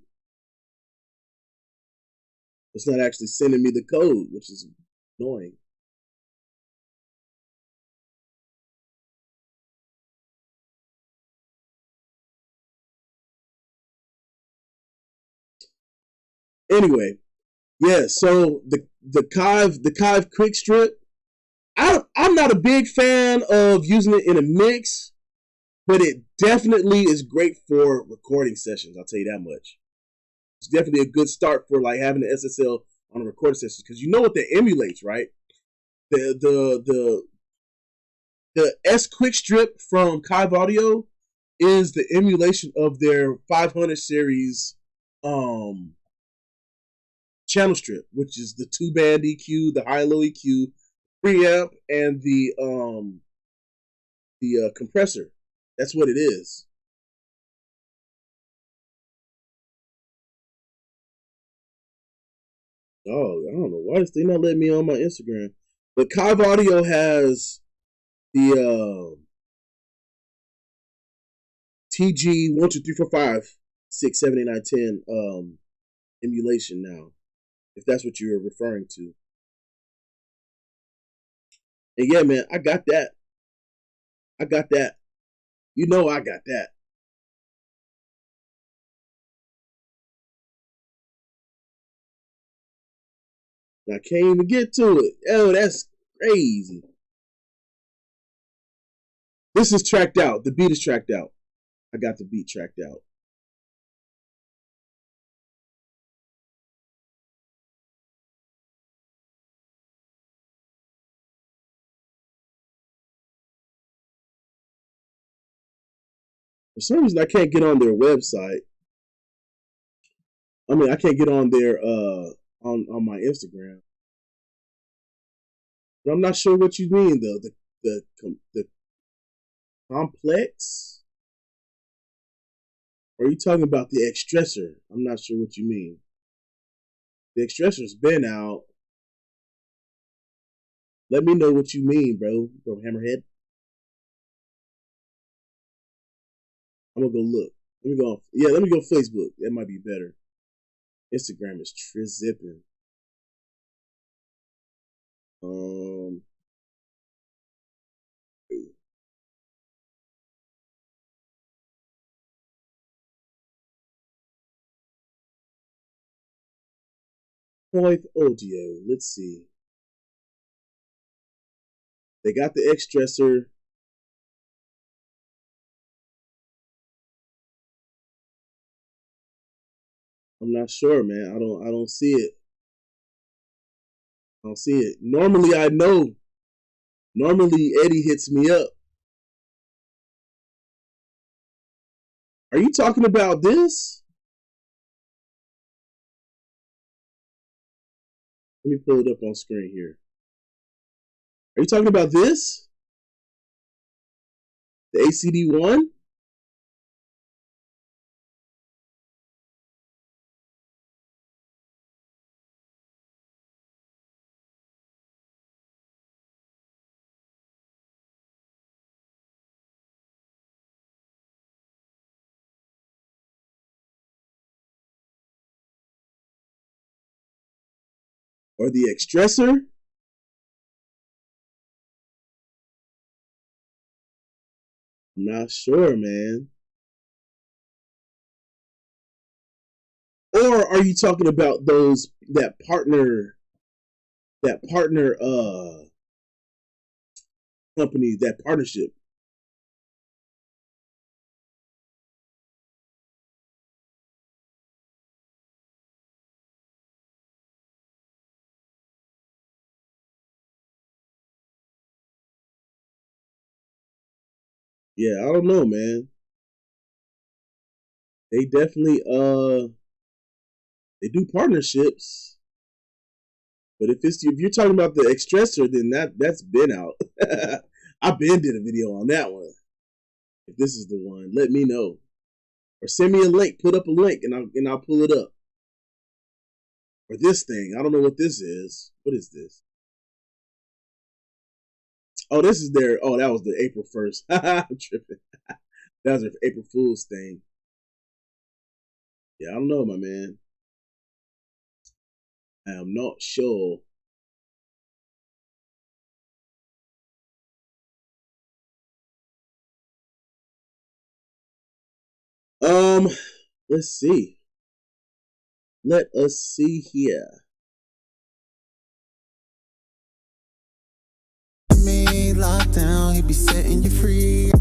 It's not actually sending me the code, which is annoying. Anyway, yeah. So the Kive Quick Strip. I'm not a big fan of using it in a mix, but it definitely is great for recording sessions. I'll tell you that much. It's definitely a good start for like having the SSL on a recording session because you know what that emulates, right? The S Quick Strip from Kive Audio is the emulation of their 500 series channel strip, which is the 2-band EQ, the high-low EQ, preamp, and the compressor. That's what it is. Oh, I don't know why they not letting me on my Instagram. But Kive Audio has the TG 1 2 3 4 5 6 7 8 9 10 emulation now, if that's what you're referring to. And yeah, man, I got that. I got that. You know I got that. I can't even get to it. Oh, that's crazy. This is tracked out. The beat is tracked out. I got the beat tracked out. For some reason, I can't get on their website. I mean, I can't get on their on my Instagram. But I'm not sure what you mean though. The complex? Or are you talking about the Extressor? I'm not sure what you mean. The Extressor's been out. Let me know what you mean, bro Hammerhead. I'm gonna go look. Let me go. Let me go Facebook. That might be better. Instagram is trizipping. Point audio. Let's see. They got the Extressor. I'm not sure, man. I don't see it. I don't see it. Normally I know. Normally Eddie hits me up. Are you talking about this? Let me pull it up on screen here. Are you talking about this? The ACD1? Or the Extressor? I'm not sure, man. Or are you talking about that partner company, that partnership? Yeah, I don't know, man. They definitely they do partnerships. But if you're talking about the Extressor, then that's been out. I been did a video on that one. If this is the one, let me know. Or send me a link. Put up a link and I'll pull it up. Or this thing. I don't know what this is. What is this? Oh, this is their. Oh, that was the April 1st. I'm tripping. That was their April Fool's thing. Yeah, I don't know, my man. I am not sure. Let's see. Let us see here. Me locked down, he be setting you free.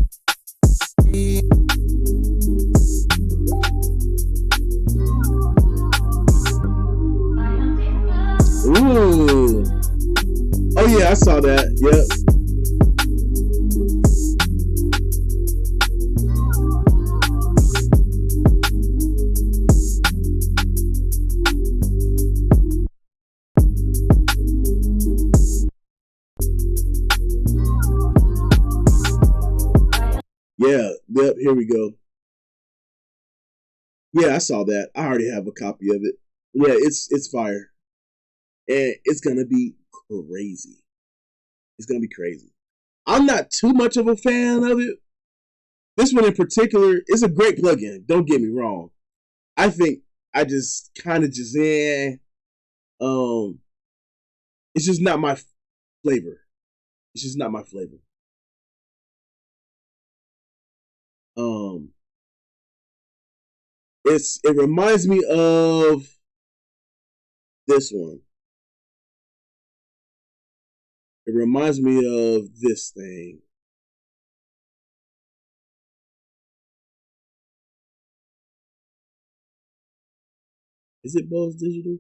Ooh. Oh yeah, I saw that. Yep. Yeah, yep, here we go. Yeah, I saw that. I already have a copy of it. Yeah, it's fire. And it's gonna be crazy. It's gonna be crazy. I'm not too much of a fan of it. This one in particular is a great plugin. Don't get me wrong. I think I just kind of just it's just not my flavor. It's just not my flavor. It reminds me of this one. It reminds me of this thing. Is it Bose Digital?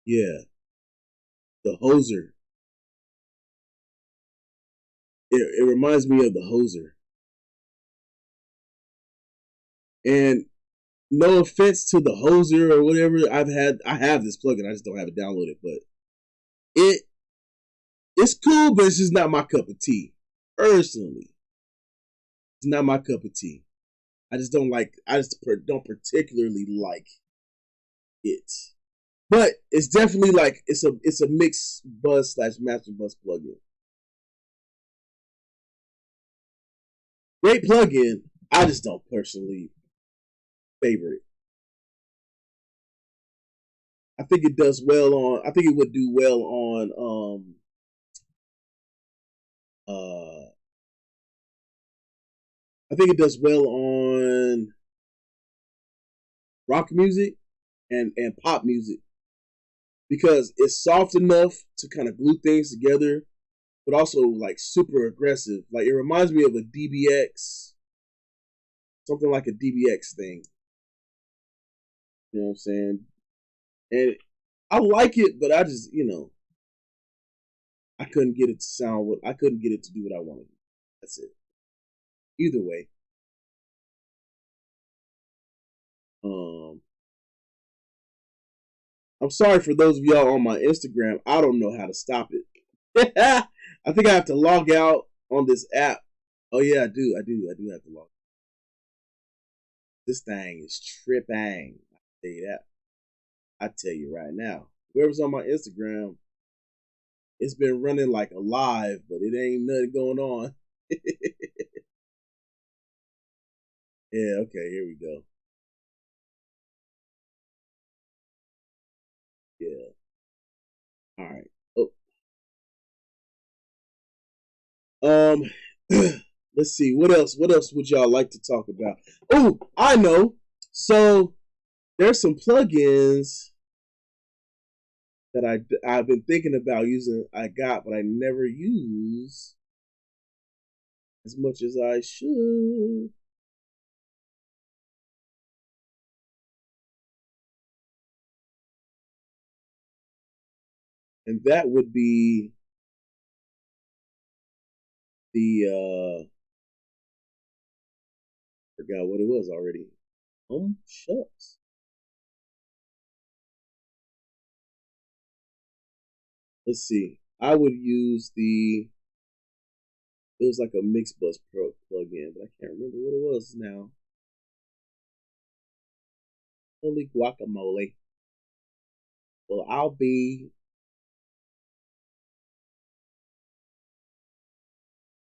Yeah. The Hoser. It reminds me of the Hoser. And no offense to the Hoser or whatever, I have this plugin. I just don't have it downloaded, but it's cool, but it's just not my cup of tea. Personally, it's not my cup of tea. I just don't don't particularly like it. But it's definitely like it's a mixed bus / master bus plugin. Great plugin. I just don't personally favor it. I think it does well on. I think it would do well on. I think it does well on rock music and pop music because it's soft enough to kind of glue things together, but also like super aggressive. Like it reminds me of a DBX, something like a DBX thing. You know what I'm saying? And I like it, but I just I couldn't get it to sound what I couldn't get it to do what I wanted. That's it. Either way. I'm sorry for those of y'all on my Instagram. I don't know how to stop it. I think I have to log out on this app. Oh yeah, I do have to log. This thing is tripping. I tell you that. I tell you right now. Whoever's on my Instagram, it's been running like alive, but it ain't nothing going on. Yeah, okay, here we go. Yeah. All right. Oh. Let's see. What else? What else would y'all like to talk about? Oh, I know. So there's some plugins that I've been thinking about using. I got, but I never use as much as I should. And that would be the forgot what it was already. Shucks. Let's see. I would use it was like a mix bus plug-in, but I can't remember what it was now. Holy guacamole. Well, I'll be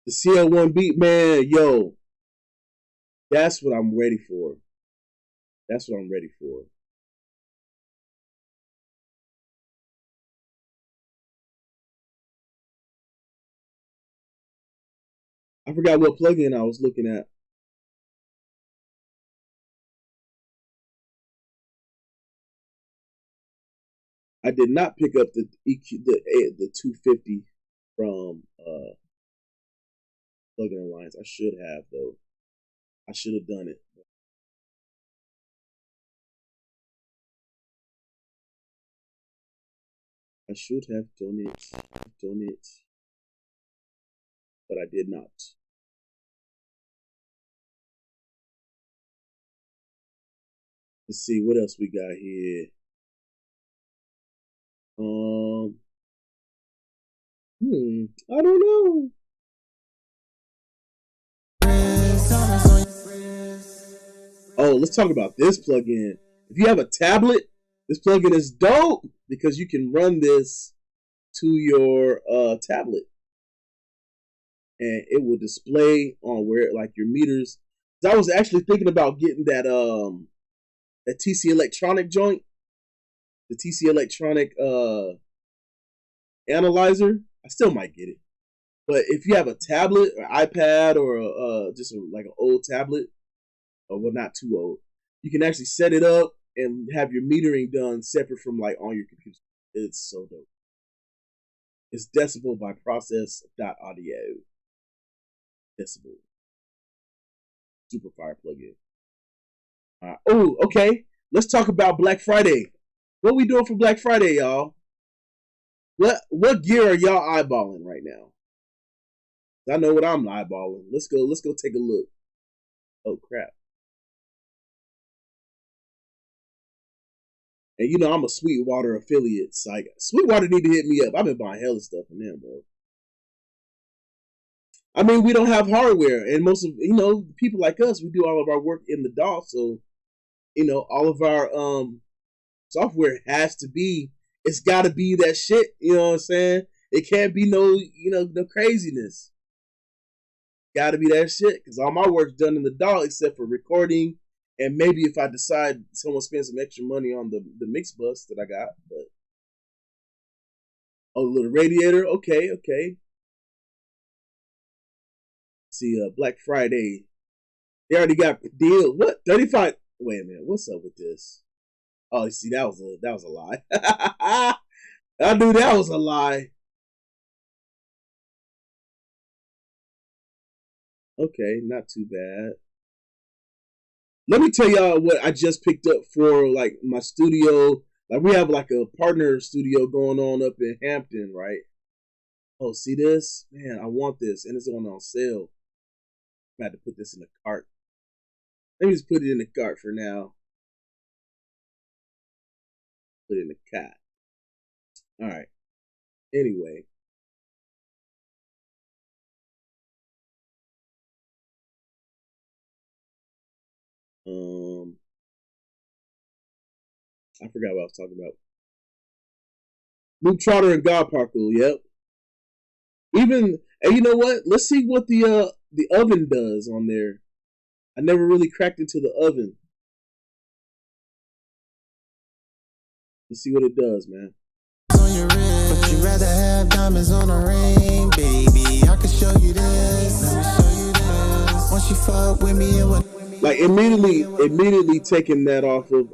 the CL1 beat, man. Yo, that's what I'm ready for. That's what I'm ready for. I forgot what plugin I was looking at. I did not pick up the EQ, the 250 from Plugin Alliance. I should have though. I should have done it. I should have done it, but I did not. Let's see what else we got here. I don't know. Oh, let's talk about this plugin. If you have a tablet, this plugin is dope because you can run this to your tablet, and it will display on where like your meters. I was actually thinking about getting that TC Electronic joint, the TC Electronic analyzer. I still might get it, but if you have a tablet or iPad or just like an old tablet, or well, not too old, you can actually set it up and have your metering done separate from like on your computer. It's so dope. It's Decibel by Process.audio. Decibel. Super fire plugin. Oh, okay. Let's talk about Black Friday. What we doing for Black Friday, y'all? What gear are y'all eyeballing right now? I know what I'm eyeballing. Let's go take a look. Oh crap. And you know I'm a Sweetwater affiliate, so Sweetwater need to hit me up. I've been buying hella stuff from them, bro. I mean, we don't have hardware, and most of people like us, we do all of our work in the DAW, so all of our software has to be. It's got to be that shit. You know what I'm saying? It can't be no craziness. Got to be that shit because all my work's done in the DAW except for recording. And maybe if I decide someone spends some extra money on the mix bus that I got, but oh, little radiator, okay. See, Black Friday, they already got deal. What 35? Wait a minute, what's up with this? Oh, see, that was a lie. I knew that was a lie. Okay, not too bad. Let me tell y'all what I just picked up for like my studio. Like we have like a partner studio going on up in Hampton, right? Oh, see this? Man, I want this, and it's on sale. I had to put this in the cart. Let me just put it in the cart for now. Put it in the cart. All right. Anyway. I forgot what I was talking about. Luke Trotter and God Parkle, yep. And you know what? Let's see what the oven does on there. I never really cracked into the oven. Let's see what it does, man. On your wrist, but you rather have diamonds on a ring, baby. I can show you this. Let me show you this. Once you fuck with me, it would like immediately taking that off of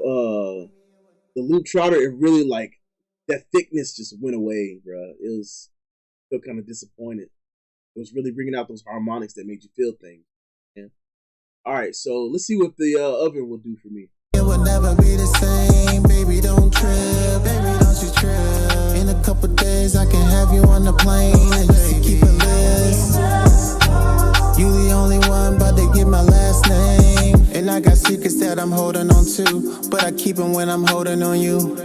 the Luke Trotter. It really like that thickness just went away, bro. It was still kind of disappointed. It was really bringing out those harmonics that made you feel things. Yeah. All right, so let's see what the oven will do for me. It will never be the same, baby. Don't trip, baby. Don't you trip. In a couple days, I can have you on the plane and just keep a list. You the only one, but they give my last name. And I got secrets that I'm holding on to, but I keep them when I'm holding on you.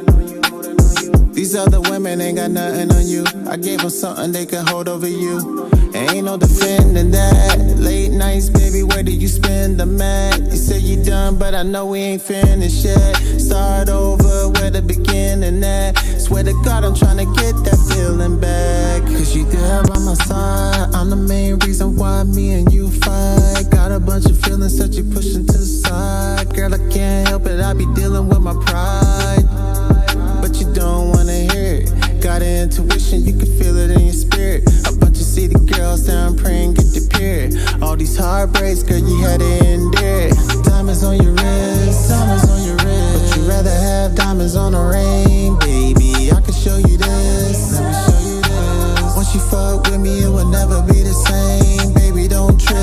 These These other women ain't got nothing on you. I gave them something they could hold over you. Ain't no defending that. Late nights, baby, where do you spend the mat? You say you done, but I know we ain't finished yet. Start over, where the beginning at? Swear to God, I'm trying to get that feeling back. Cause you there by my side. I'm the main reason why me and you fight. Got a bunch of feelings that you pushing to the side. Girl, I can't help it, I be dealing with my pride. But you don't wanna hear it. Got an intuition, you can feel it in your spirit. A bunch of city girls down praying, get the period. All these heartbreaks, girl, you had to endure it. Diamonds on your wrist, diamonds on your wrist. But you rather have diamonds on a ring, baby. I can show you this, let me show you this. Once you fuck with me, it will never be the same. Baby, don't trip,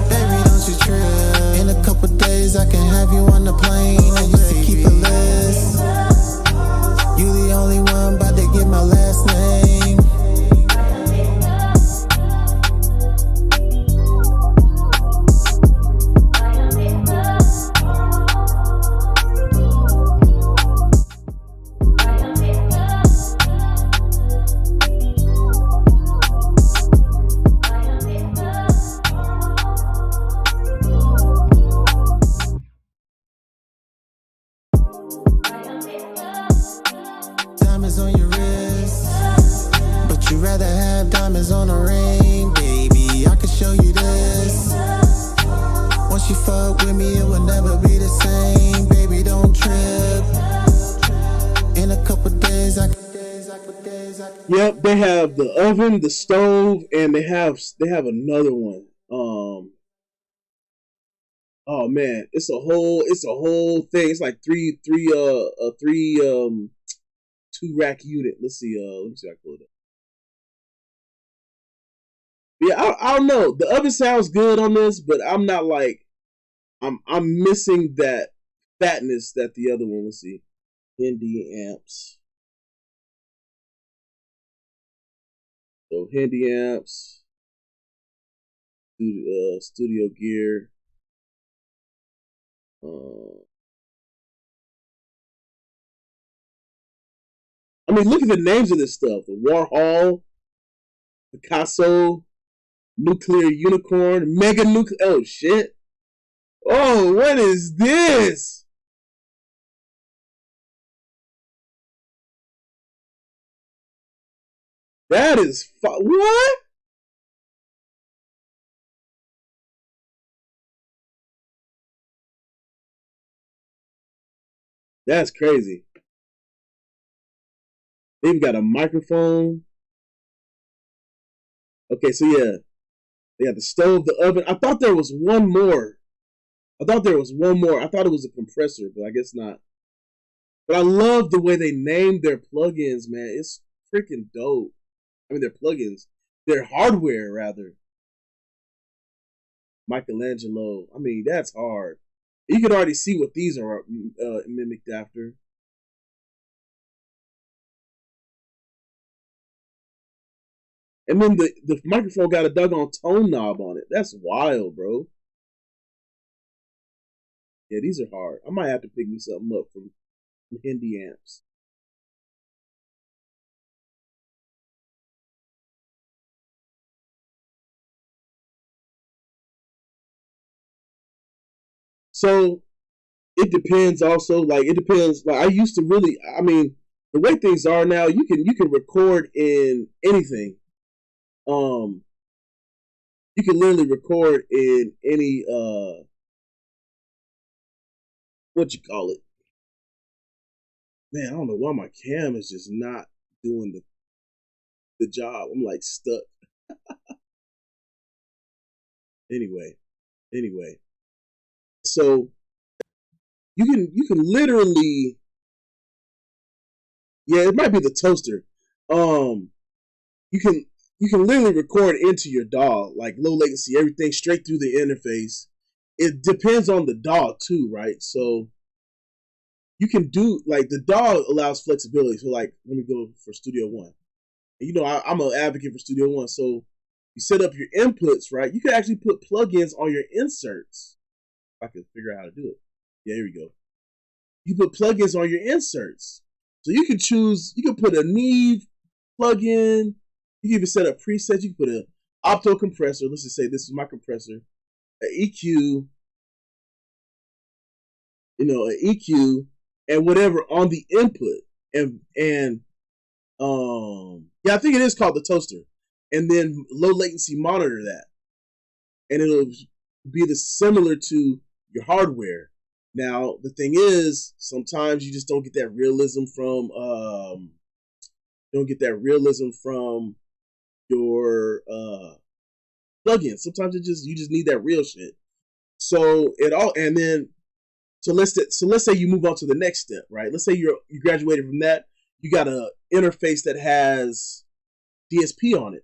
baby, don't you trip. In a couple days, I can have you on the plane. I used to keep a list. You the only one about to get my last name. Diamonds on your wrist, but you rather have diamonds on a ring, baby. I can show you this. Once you fuck with me, it will never be the same. Baby, don't trip. In a couple days, I can. Yep, they have the oven, the stove, and they have another one. Oh man, it's a whole thing. It's like three 2-rack unit. Let's see if I can pull it up. Yeah, I don't know. The oven sounds good on this, but I'm not like I'm missing that fatness that the other one. Let's see. Handy amps. So handy amps. Studio gear. I mean, look at the names of this stuff. Warhol, Picasso, Nuclear Unicorn, Mega Nuclear. Oh, shit. Oh, what is this? That is what? That's crazy. They've got a microphone. Okay, so yeah. They got the stove, the oven. I thought there was one more. I thought it was a compressor, but I guess not. But I love the way they named their plugins, man. It's freaking dope. I mean, their plugins. Their hardware, rather. Michelangelo. I mean, that's hard. You can already see what these are mimicked after. And then the microphone got a doggone tone knob on it. That's wild, bro. Yeah, these are hard. I might have to pick me something up from Handy Amps. So it depends also. Like it depends. Like I used to really. I mean, the way things are now, you can record in anything. You can literally record in any what you call it. Man, I don't know why my cam is just not doing the job. I'm like stuck. Anyway. So you can literally, yeah, it might be the toaster. You can literally record into your DAW, like low latency, everything straight through the interface. It depends on the DAW too, right? So you can do, like, the DAW allows flexibility. So like, let me go for Studio One. And, you know, I'm an advocate for Studio One. So you set up your inputs, right? You can actually put plugins on your inserts. If I can figure out how to do it. Yeah, here we go. You put plugins on your inserts. So you can choose, you can put a Neve plugin, you can even set up presets, you can put an opto compressor, let's just say this is my compressor, an EQ, an EQ, and whatever on the input. And yeah, I think it is called the toaster. And then low latency monitor that. And it'll be similar to your hardware. Now, the thing is, sometimes you just don't get that realism from your plugin. Sometimes you just need that real shit. So let's say you move on to the next step, right? Let's say you graduated from that. You got an interface that has DSP on it.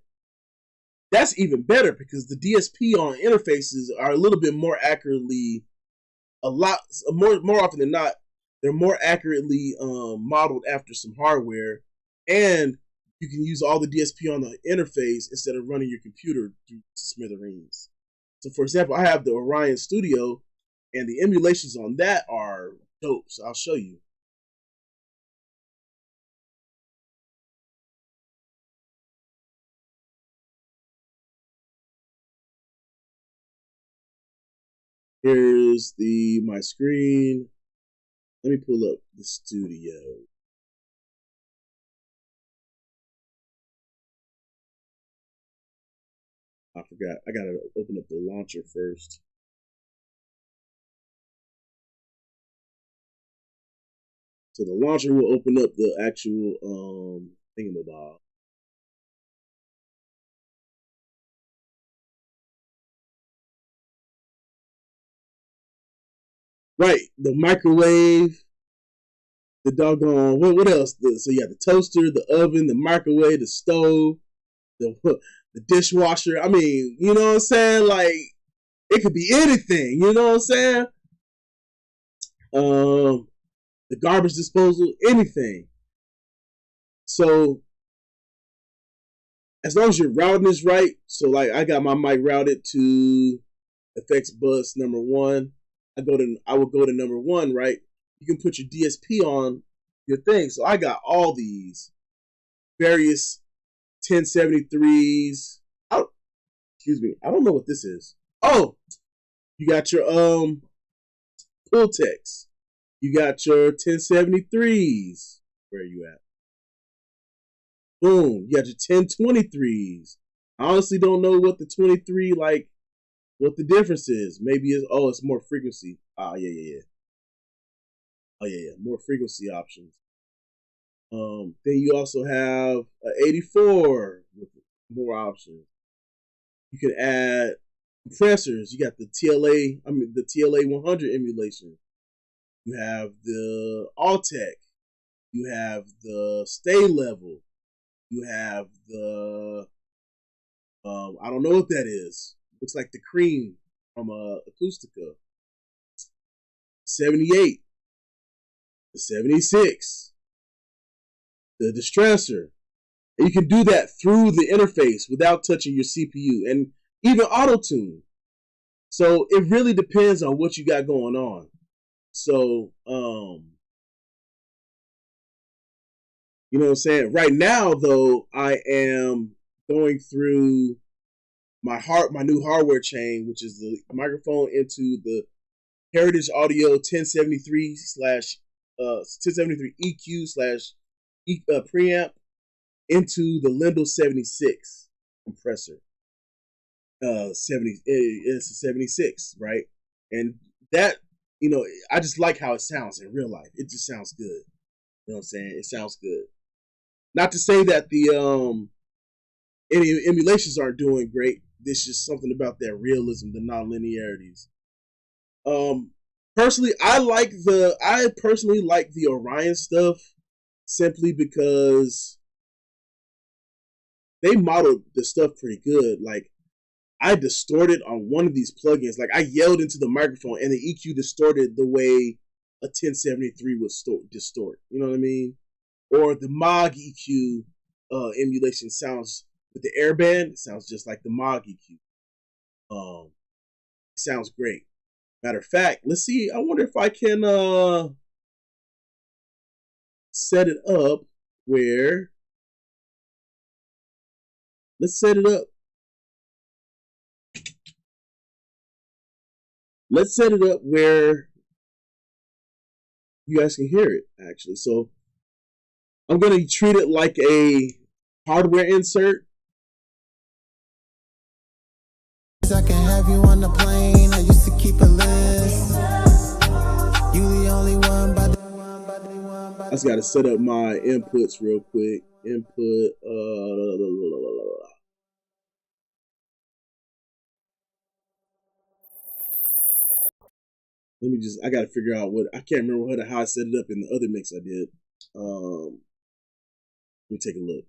That's even better because the DSP on interfaces are a little bit more accurately, more often than not, they're more accurately modeled after some hardware, and you can use all the DSP on the interface instead of running your computer through smithereens. So, for example, I have the Orion Studio, and the emulations on that are dope. So I'll show you. Here's my screen. Let me pull up the studio. I forgot. I gotta open up the launcher first. So the launcher will open up the actual thingamabob. Right, the microwave, the doggone what else? So you got the toaster, the oven, the microwave, the stove, the dishwasher. I mean, you know what I'm saying? Like it could be anything. You know what I'm saying? The garbage disposal, anything. So as long as your routing is right, so like I got my mic routed to FX bus number 1. I would go to number 1, right? You can put your DSP on your thing. So I got all these various 1073s. Excuse me, I don't know what this is. Oh, you got your Pultecs. You got your 1073s. Where are you at? Boom. You got your 1023s. I honestly don't know what the 23, like, what the difference is. Maybe it's more frequency. Yeah. Oh, yeah. More frequency options. Then you also have an 84 with more options. You can add compressors. You got the TLA 100 emulation. You have the Altec. You have the stay level. You have the I don't know what that is. Looks like the cream from Acoustica. 78, the 76, the distressor. And you can do that through the interface without touching your CPU and even auto tune. So it really depends on what you got going on. So you know what I'm saying? Right now, though, I am going through my new hardware chain, which is the microphone into the Heritage Audio 1073 1073 EQ preamp into the Lindell 76 compressor. It's a 76, right? And that, I just like how it sounds in real life. It just sounds good. You know what I'm saying? It sounds good. Not to say that the any emulations aren't doing great. There's just something about that realism, the non-linearities. Personally, I personally like the Orion stuff simply because they modeled the stuff pretty good. Like I distorted on one of these plugins. Like I yelled into the microphone and the EQ distorted the way a 1073 would distort. You know what I mean? Or the Moog EQ emulation sounds with the Airband. It sounds just like the Moog EQ. It sounds great. Matter of fact, let's see. I wonder if I can set it up where, let's set it up. Let's set it up where you guys can hear it, actually. So I'm going to treat it like a hardware insert. I can have you on the plane. I used to keep a list. You the only one, but I just got to set up my inputs real quick. Input. Let me just. I got to figure out what. I can't remember how I set it up in the other mix I did. Let me take a look.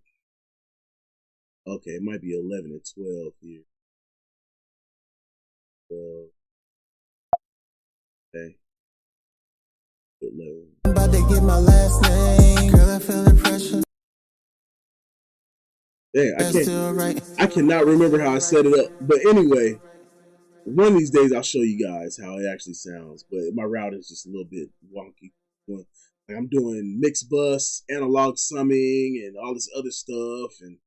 Okay, it might be 11 and 12 here. 12. Okay. 11. I'm about to get my last name. Girl, I feel the pressure. Dang, I cannot remember how I set it up. But anyway, one of these days I'll show you guys how it actually sounds. But my route is just a little bit wonky. Like I'm doing mix bus, analog summing, and all this other stuff, and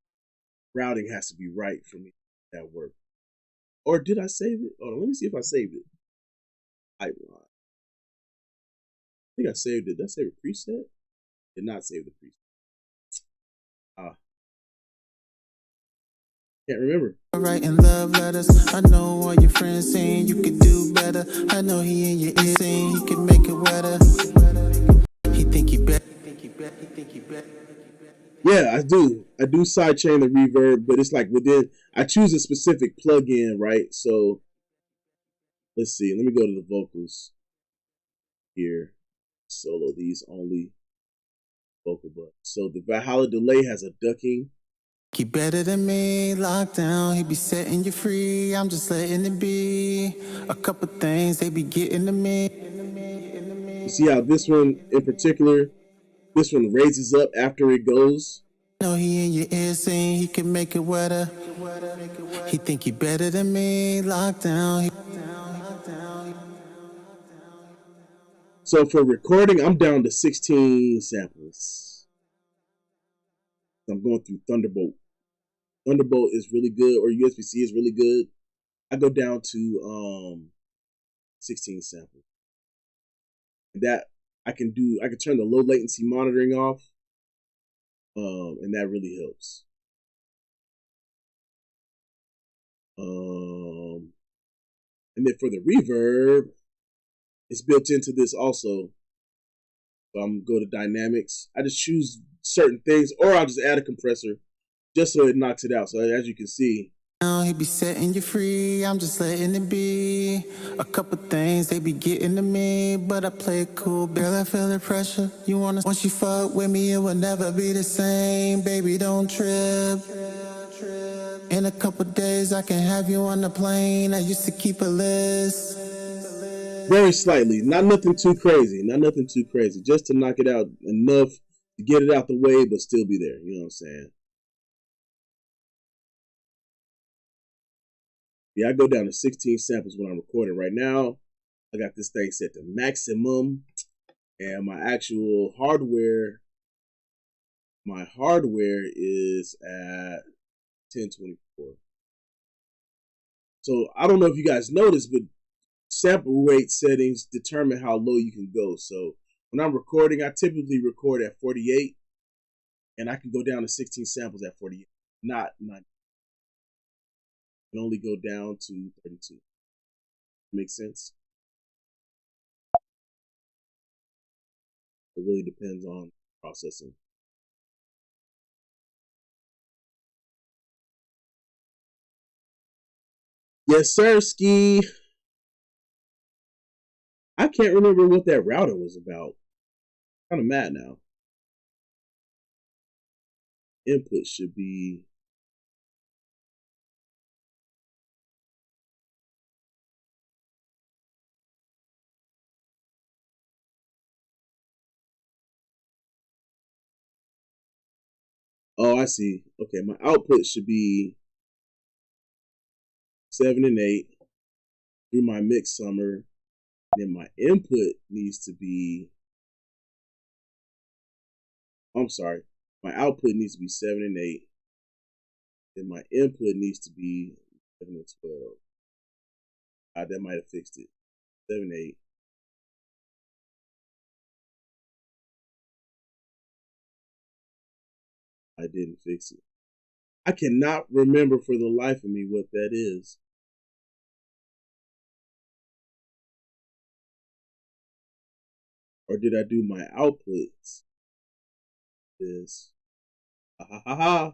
routing has to be right for me at work. Or did I save it? Hold on, let me see if I saved it. Pipeline. I think I saved it. Did I save a preset? Did not save the preset. Can't remember. Writing love letters. I know all your friends saying you could do better. I know he in your ear saying he could make it wetter. He think he bet. Yeah, I do. I do sidechain the reverb, but it's like within. I choose a specific plugin, right? So let's see. Let me go to the vocals here. Solo these only vocal buttons. So the Valhalla delay has a ducking. He better than me, locked down, he be setting you free. I'm just letting it be. A couple things they be getting to me. You see how this one in particular, this one raises up after it goes. Know he in your ear saying he can make it wetter. He think he better than me, locked down. So for recording, I'm down to 16 samples. I'm going through Thunderbolt. Thunderbolt is really good, or USB-C is really good. I go down to 16 samples. That I can turn the low latency monitoring off, and that really helps. And then for the reverb, it's built into this also. So I'm gonna go to dynamics. I just choose certain things, or I'll just add a compressor just so it knocks it out. So as you can see, now he be setting you free. I'm just letting it be. A couple things they be getting to me, but I play it cool. Girl, I feel the pressure. You wanna once you fuck with me, it will never be the same. Baby, don't trip. In a couple days, I can have you on the plane. I used to keep a list. Very slightly, not nothing too crazy, just to knock it out enough to get it out the way, but still be there. You know what I'm saying? Yeah, I go down to 16 samples when I'm recording. Right now, I got this thing set to maximum, and my actual hardware, is at 1024. So I don't know if you guys noticed, but sample rate settings determine how low you can go. So when I'm recording, I typically record at 48, and I can go down to 16 samples at 48, not 90. I can only go down to 32. Makes sense? It really depends on processing. Yes, sir, Ski. I can't remember what that router was about. I'm kind of mad now. Input should be oh, I see. Okay, my output should be 7 and 8 through my mix summer. Then my input needs to be I'm sorry. My output needs to be 7 and 8. Then my input needs to be 11 and 12. That might have fixed it. 7, 8. I didn't fix it. I cannot remember for the life of me what that is. Or did I do my outputs? This. Ha ha ha.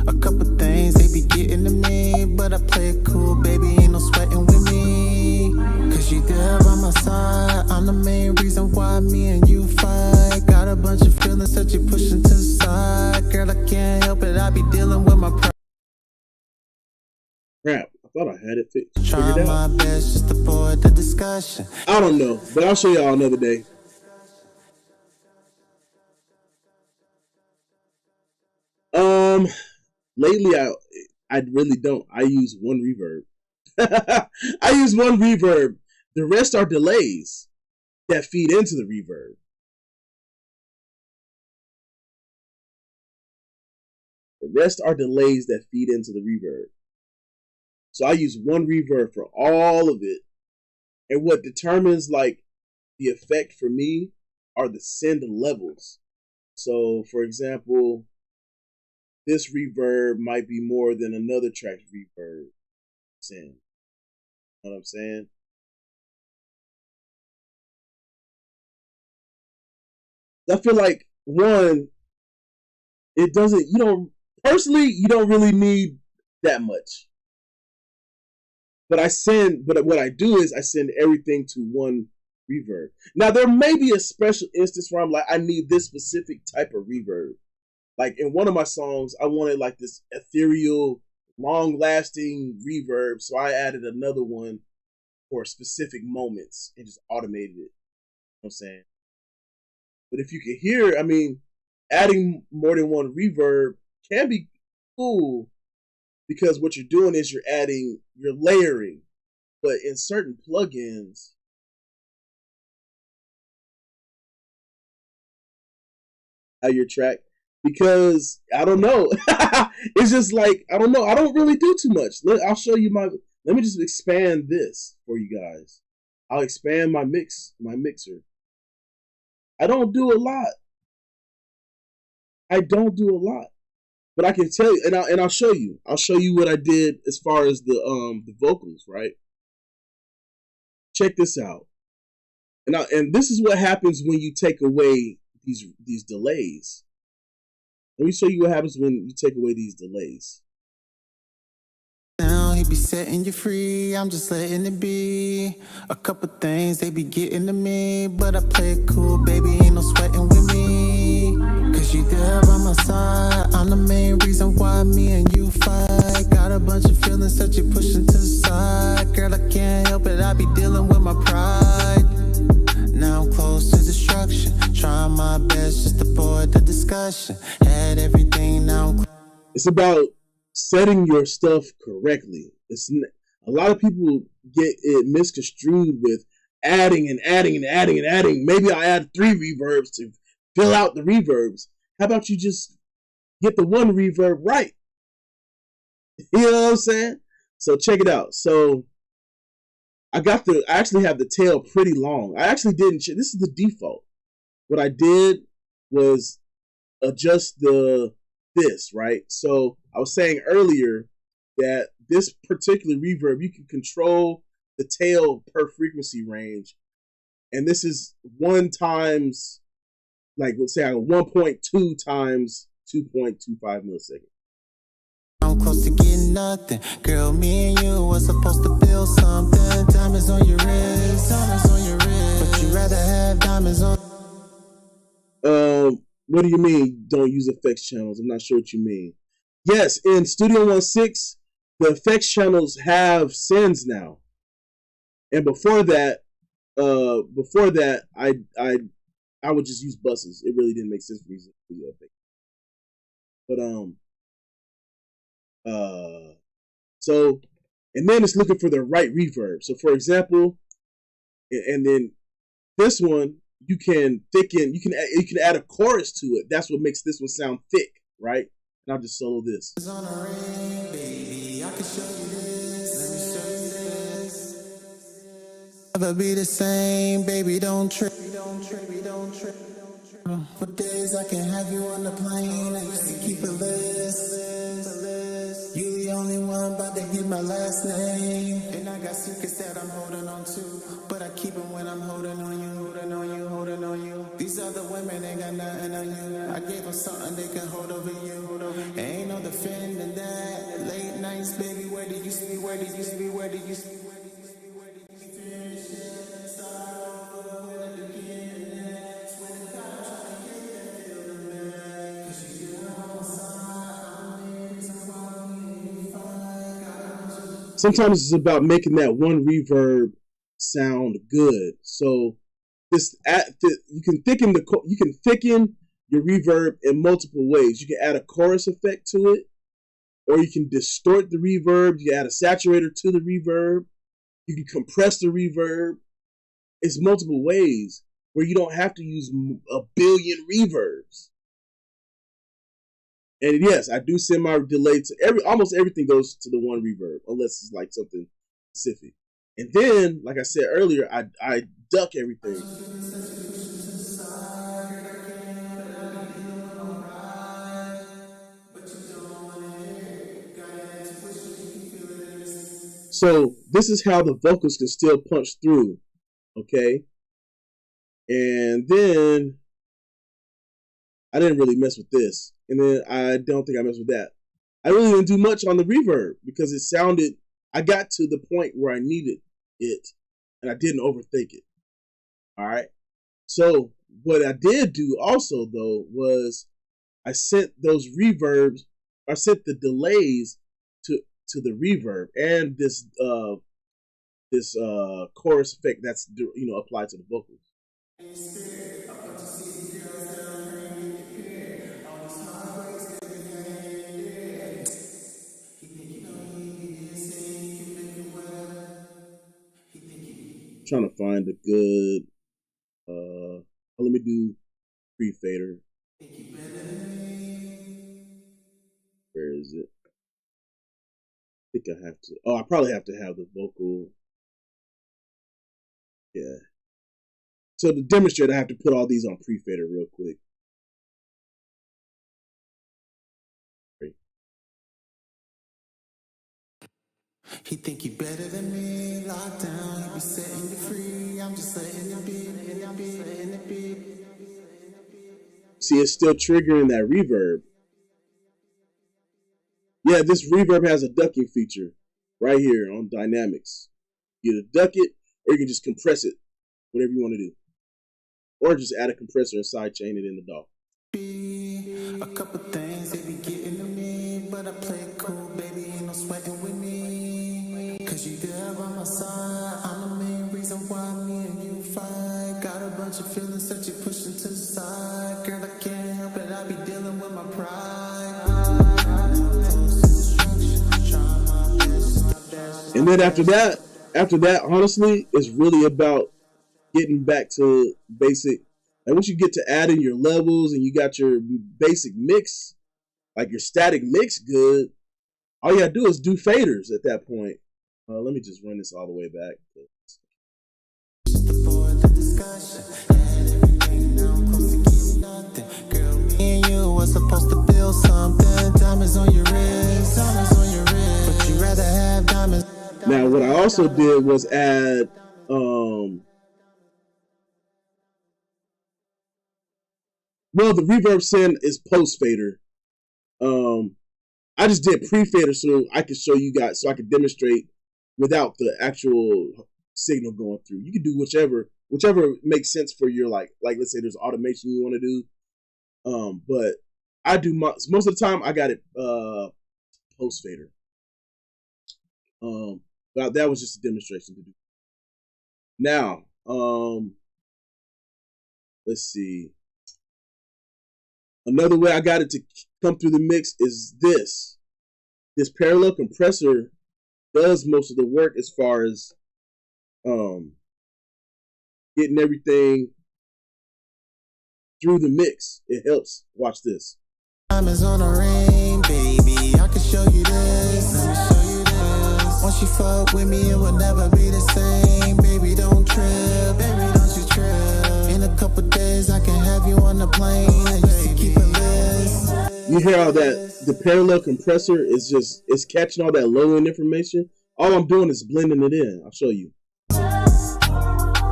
A couple things they be getting to me, but I play it cool, baby, ain't no sweating with me. Cause you there by my side, I'm the main reason why me and you fight. Got a bunch of feelings that you're pushing to the side. Girl, I can't help it, I be dealing with my pride. Crap, I thought I had it fixed. Try my best just to avoid the discussion. I don't know, but I'll show y'all another day. Lately I really don't. I use one reverb. I use one reverb. The rest are delays that feed into the reverb. The rest are delays that feed into the reverb. So I use one reverb for all of it. And what determines like the effect for me are the send levels. So for example, this reverb might be more than another track's reverb send. You know what I'm saying? I feel like one, it doesn't, personally, you don't really need that much. But what I do is I send everything to one reverb. Now there may be a special instance where I'm like, I need this specific type of reverb. Like in one of my songs, I wanted like this ethereal, long-lasting reverb, so I added another one for specific moments and just automated it. You know what I'm saying? But if you can hear, I mean, adding more than one reverb can be cool because what you're doing is you're layering. But in certain plugins, your track, because I don't know. It's just like, I don't know. I don't really do too much. I'll show you let me just expand this for you guys. I'll expand my mixer. I don't do a lot. But I can tell you, and I'll show you. I'll show you what I did as far as the vocals, right? Check this out. And this is what happens when you take away these delays. Let me show you what happens when you take away these delays. Now he be setting you free, I'm just letting it be. A couple things they be getting to me, but I play it cool, baby, ain't no sweating with me. Cause you there by my side, I'm the main reason why me and you fight. Got a bunch of feelings that you're pushing to the side. Girl, I can't help it, I be dealing with my pride. Now I'm close to destruction, trying my best just to avoid the discussion. Had everything, now it's about setting your stuff correctly. A lot of people get it misconstrued with adding and adding and adding and adding. Maybe I add 3 reverbs to fill out the reverbs. How about you just get the one reverb right? You know what I'm saying? So check it out. So I actually have the tail pretty long. I actually didn't. This is the default. What I did was adjust this, right? So I was saying earlier that this particular reverb, you can control the tail per frequency range. And this is 1 times, like let's say 1.2 times 2.25 milliseconds. I'm close to getting nothing. Girl, me and you were supposed to build something. Diamonds on your wrist, but you rather have diamonds on. What do you mean don't use effects channels? I'm not sure what you mean. Yes, in Studio One 6, the effects channels have sends now. And before that, I would just use buses. It really didn't make sense for me to do the effect. But so, and then it's looking for the right reverb. So for example, and then this one, you can thicken. You can add a chorus to it. That's what makes this one sound thick, right? And I'll just solo this. Never be the same, baby. Don't trip. For days I can have you on the plane. I used to keep a list. You the only one about to get my last name. And I got secrets that I'm holding on to, but I keep them when I'm holding on you, holding on you, holding on you. These other women ain't got nothing on you. I gave them something they can hold over you. Ain't no defending that. Late nights, baby, where did you sleep? Where did you sleep? Where did you sleep? Sometimes it's about making that one reverb sound good. So you can thicken your reverb in multiple ways. You can add a chorus effect to it, or you can distort the reverb. You can add a saturator to the reverb. You can compress the reverb. It's multiple ways where you don't have to use a billion reverbs. And yes, I do send my delay to almost everything goes to the one reverb, unless it's like something specific. And then, like I said earlier, I duck everything. So this is how the vocals can still punch through, okay? And then I didn't really mess with this. And then I don't think I messed with that. I really didn't do much on the reverb because it sounded, I got to the point where I needed it and I didn't overthink it. All right. So what I did do also though was I sent those reverbs, I sent the delays to the reverb and this chorus effect that's applied to the vocals. Trying to find a good let me do pre-fader. Where is it? I think I have to. I probably have to have the vocal. Yeah. So to demonstrate, I have to put all these on pre-fader real quick. Great. He think he better than me, locked down, he be setting you free. I'm just letting it be. See, it's still triggering that reverb. Yeah, this reverb has a ducking feature right here on dynamics. You either duck it or you can just compress it, whatever you want to do. Or just add a compressor and sidechain it in the DAW. A couple things they be getting to me, but I play it cool, baby, ain't no sweating with me. Cause you there by my side, I'm the main reason why me and you fight. Got a bunch of feelings that you pushing to the side. Girl, I can't help it, I be dealing with my pride. And then after that, honestly, it's really about getting back to basic. And once you get to adding your levels and you got your basic mix, like your static mix good, all you gotta do is do faders at that point. Let me just run this all the way back. Girl, me and you were supposed to build something. Diamonds on your wrist, but you rather have diamonds. Now, what I also did was add well, the reverb send is post fader. I just did pre-fader so I could show you guys, so I could demonstrate without the actual signal going through. You can do whichever makes sense for your like let's say there's automation you want to do. But I do most of the time I got it post fader. But that was just a demonstration to do. Now, let's see. Another way I got it to come through the mix is this. This parallel compressor does most of the work as far as getting everything through the mix. It helps. Watch this. Diamonds on a ring, baby. I can show you this. Let me show you this. Once you fuck with me, it will never be the same. Baby, don't trip. Baby, don't you trip. In a couple days, I can have you on the plane. I used to keep a list. You hear how that the parallel compressor is it's catching all that low end information. All I'm doing is blending it in. I'll show you.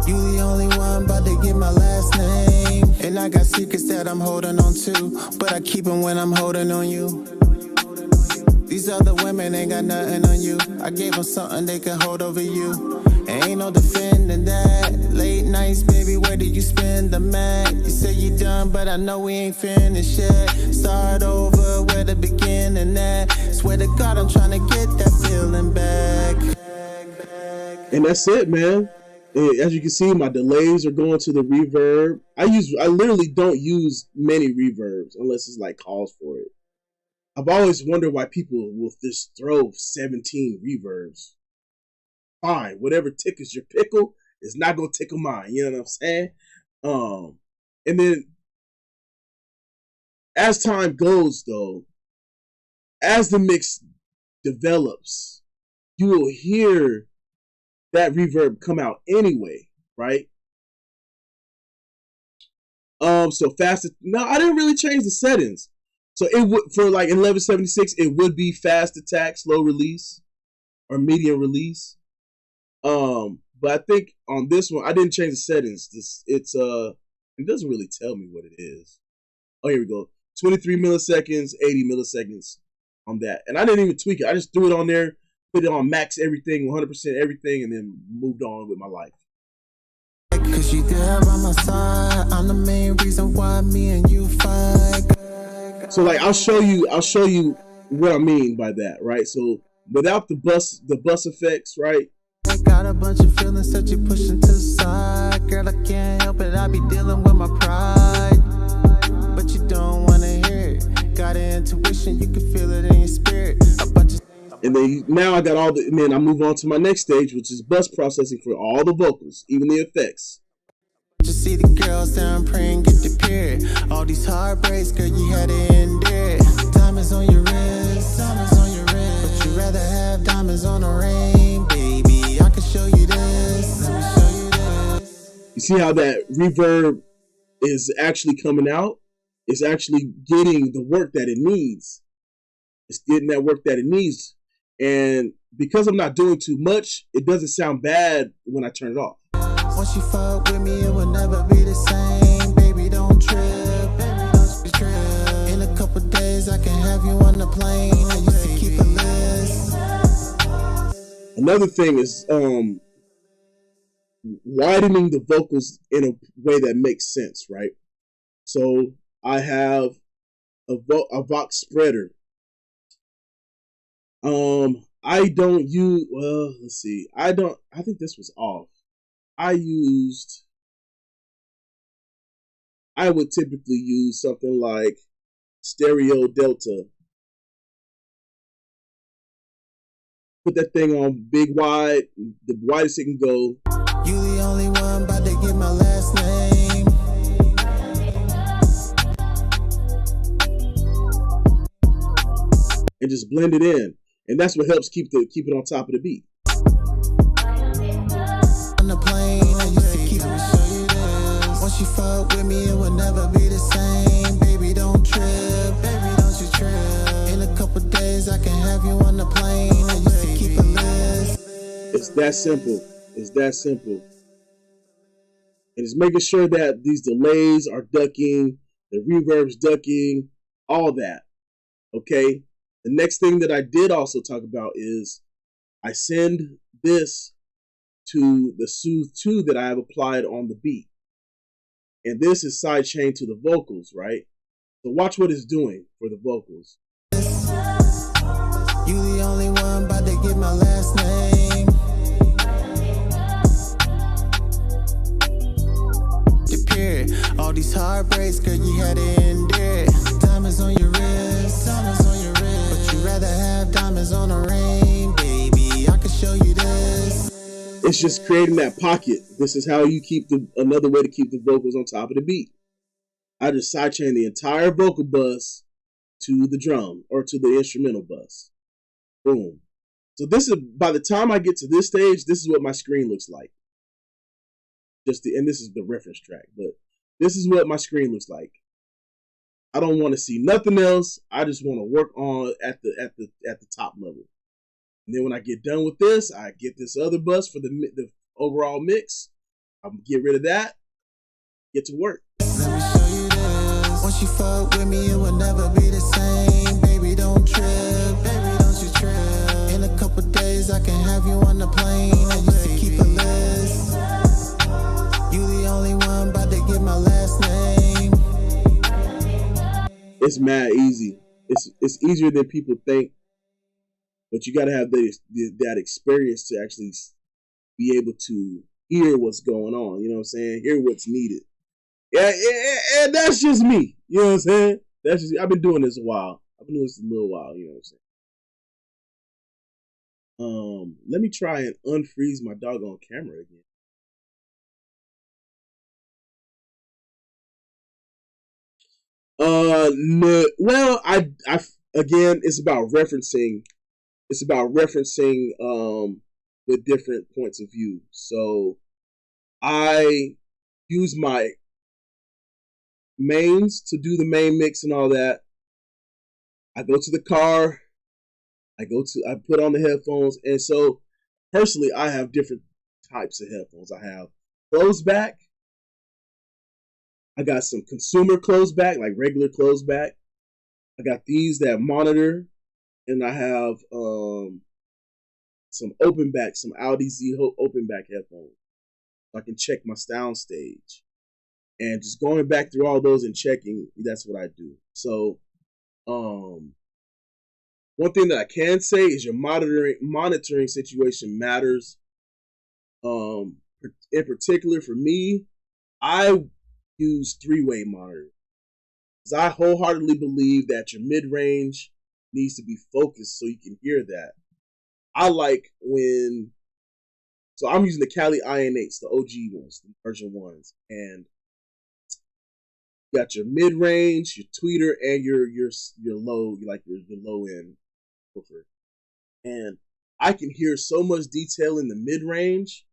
You the only one about to get my last name. And I got secrets that I'm holding on to, but I keep them when I'm holding on you. These other women ain't got nothing on you. I gave them something they could hold over you. And ain't no defending that. Late nights, baby, where did you spend the mat? You say you done, but I know we ain't finished yet. Start over, where the beginning at. Swear to God, I'm trying to get that feeling back. And that's it, man. As you can see, my delays are going to the reverb. I literally don't use many reverbs unless it's like calls for it. I've always wondered why people will just throw 17 reverbs. Fine, whatever tickles your pickle is not gonna tickle mine. You know what I'm saying? And then as time goes, though, as the mix develops, you will hear that reverb come out anyway, right? So fast. No, I didn't really change the settings. So it would, for like 1176, it would be fast attack, slow release, or medium release. But I think on this one, I didn't change the settings. It doesn't really tell me what it is. Oh, here we go. 23 milliseconds, 80 milliseconds on that. And I didn't even tweak it. I just threw it on there, put it on max everything, 100% everything, and then moved on with my life. Cause you there by my side. I'm the main reason why me and you fight. So like I'll show you what I mean by that, right? So without the bus effects, right? I got a bunch of feelings that you pushing to the side. Girl, I can't help it, I be dealing with my pride. But you don't wanna hear it. Got an intuition, you can feel it in your spirit. And then now I got all the, I move on to my next stage, which is bus processing for all the vocals, even the effects. Just see the girls down praying, get the period. All these heartbreaks, girl, you had to end it. Diamonds on your wrist, diamonds on your wrist. But you rather have diamonds on a ring, baby. I can show you this. Let me show you this. You see how that reverb is actually coming out? It's actually getting the work that it needs. It's getting that work that it needs. And because I'm not doing too much, it doesn't sound bad when I turn it off. Once you fuck with me, it will never be the same. Baby, don't trip. Baby, don't trip. In a couple days, I can have you on the plane. I used to keep a list. Another thing is widening the vocals in a way that makes sense, right? So I have a Vox spreader. I don't use, well, let's see. I think this was off. I would typically use something like Stereo Delta. Put that thing on big wide, the widest it can go. You the only one about to get my last name. And just blend it in. And that's what helps keep it on top of the beat. On the plane, I used to keep it, show you this. Once you fuck with me, it will never be the same. Baby, don't trip. Baby, don't you trip. In a couple days, I can have you on the plane. I used to keep a list. It's that simple. It's that simple. And it's making sure that these delays are ducking, the reverb's ducking, all that. Okay? The next thing that I did also talk about is I send this to the Soothe 2 that I have applied on the beat. And this is sidechained to the vocals, right? So watch what it's doing for the vocals. You the only one about to get my last name. The period. All these heartbreaks, girl, you had to end it. Diamonds on your wrist, diamonds on your wrist. But you rather have diamonds on a ring, baby. I can show you this. It's just creating that pocket. This is how you keep another way to keep the vocals on top of the beat. I just sidechain the entire vocal bus to the drum or to the instrumental bus. Boom. So this is, by the time I get to this stage, this is what my screen looks like. And this is the reference track, but this is what my screen looks like. I don't want to see nothing else. I just want to work on at the top level. And then when I get done with this, I get this other bus for the overall mix. I'm gonna get rid of that. Get to work. Let me show you this. Once you fuck with me, it will never be the same. Baby, don't trip. Baby, don't you trip. In a couple days, I can have you on the plane. I used to keep a list. You the only one about to get my last name. It's mad easy. It's easier than people think. But you got to have that experience to actually be able to hear what's going on. You know what I'm saying? Hear what's needed. Yeah, and that's just me. You know what I'm saying? That's just, I've been doing this a while. I've been doing this a little while. You know what I'm saying? Let me try and unfreeze my doggone camera again. No, well, I again, it's about referencing. It's about referencing with different points of view. So I use my mains to do the main mix and all that. I go to the car. I put on the headphones, and so personally, I have different types of headphones. I have closed back. I got some consumer closed back, like regular closed back. I got these that monitor, and I have some open back, some Audi Z open back headphones. So I can check my sound stage. And just going back through all those and checking, that's what I do. So one thing that I can say is your monitoring situation matters. In particular for me, I use 3-way monitoring. Because I wholeheartedly believe that your mid-range needs to be focused so you can hear that. I like so I'm using the Kali IN8s, the OG ones, the version 1s. And you got your mid-range, your tweeter, and your low, like your low end woofer. And I can hear so much detail in the mid-range.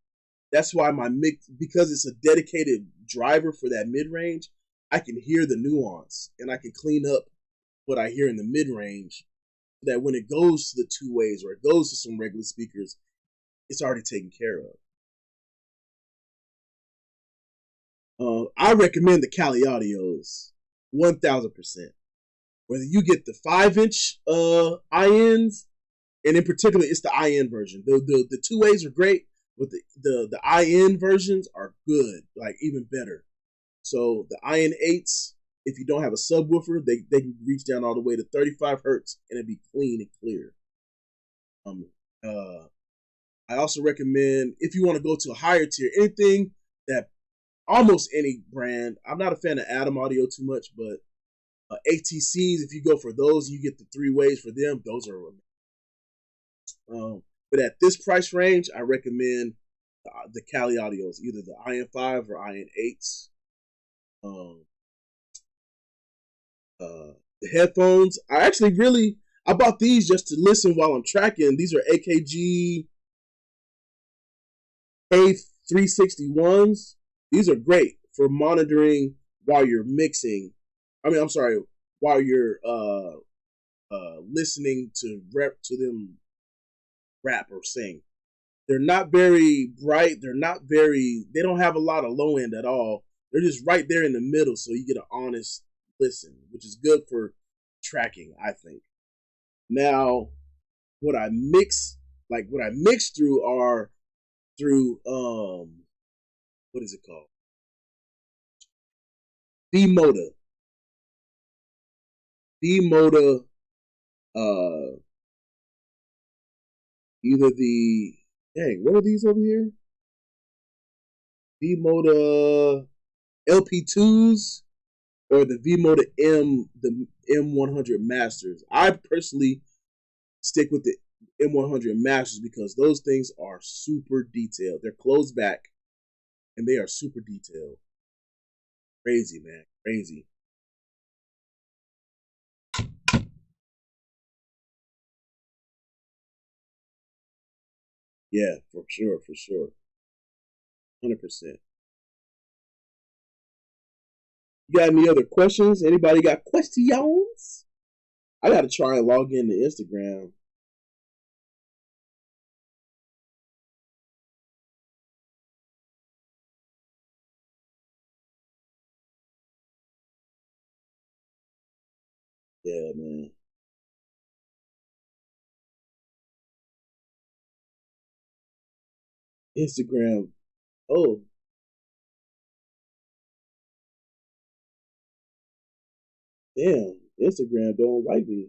That's why my mix, because it's a dedicated driver for that mid-range, I can hear the nuance and I can clean up what I hear in the mid-range so that when it goes to the 2-ways or it goes to some regular speakers, it's already taken care of. I recommend the Kali Audios 1000%. Whether you get the 5-inch INs, and in particular, it's the IN version. The 2-ways are great, but the IN versions are good, like even better. So the IN8s, if you don't have a subwoofer, they can reach down all the way to 35 hertz and it'd be clean and clear. I also recommend, if you want to go to a higher tier, anything that almost any brand. I'm not a fan of Atom Audio too much, but ATCs, if you go for those, you get the 3-ways for them. Those are but at this price range, I recommend the Kali Audios, either the IN5 or IN8s. The headphones, I bought these just to listen while I'm tracking. These are AKG A361s. These are great for monitoring while you're mixing. While you're listening to them rap or sing. They're not very bright. They don't have a lot of low end at all. They're just right there in the middle, so you get an honest listen, which is good for tracking, I think. Now, what I mix through are what is it called? V-Moda. Either what are these over here? V-Moda LP2s or the V-Moda the M100 Masters. I personally stick with the M100 Masters because those things are super detailed. They're closed back and they are super detailed. Crazy, man. Crazy. Yeah, for sure, for sure. 100%. You got any other questions? Anybody got questions? I gotta try and log in to Instagram. Yeah, man. Instagram. Oh, damn. Instagram don't like me.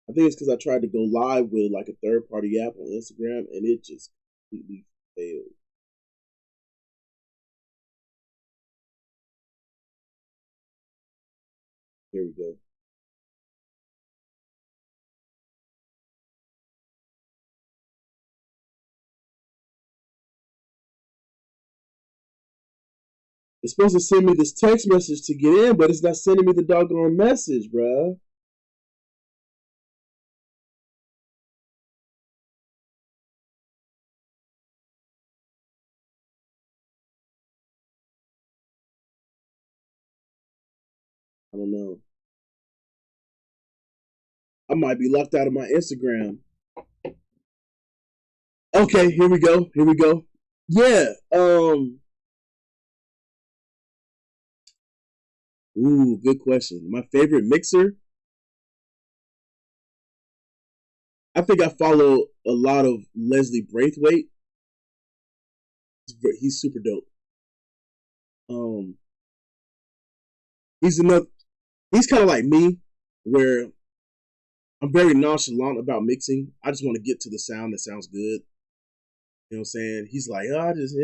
I think it's because I tried to go live with like a third party app on Instagram and it just completely failed. Here we go. It's supposed to send me this text message to get in, but it's not sending me the doggone message, bruh. I don't know. I might be locked out of my Instagram. Okay, here we go. Here we go. Yeah. Ooh, good question. My favorite mixer. I think I follow a lot of Leslie Braithwaite. He's super dope. Um, he's another. He's kind of like me, where I'm very nonchalant about mixing. I just want to get to the sound that sounds good. You know what I'm saying? He's like, oh, I just,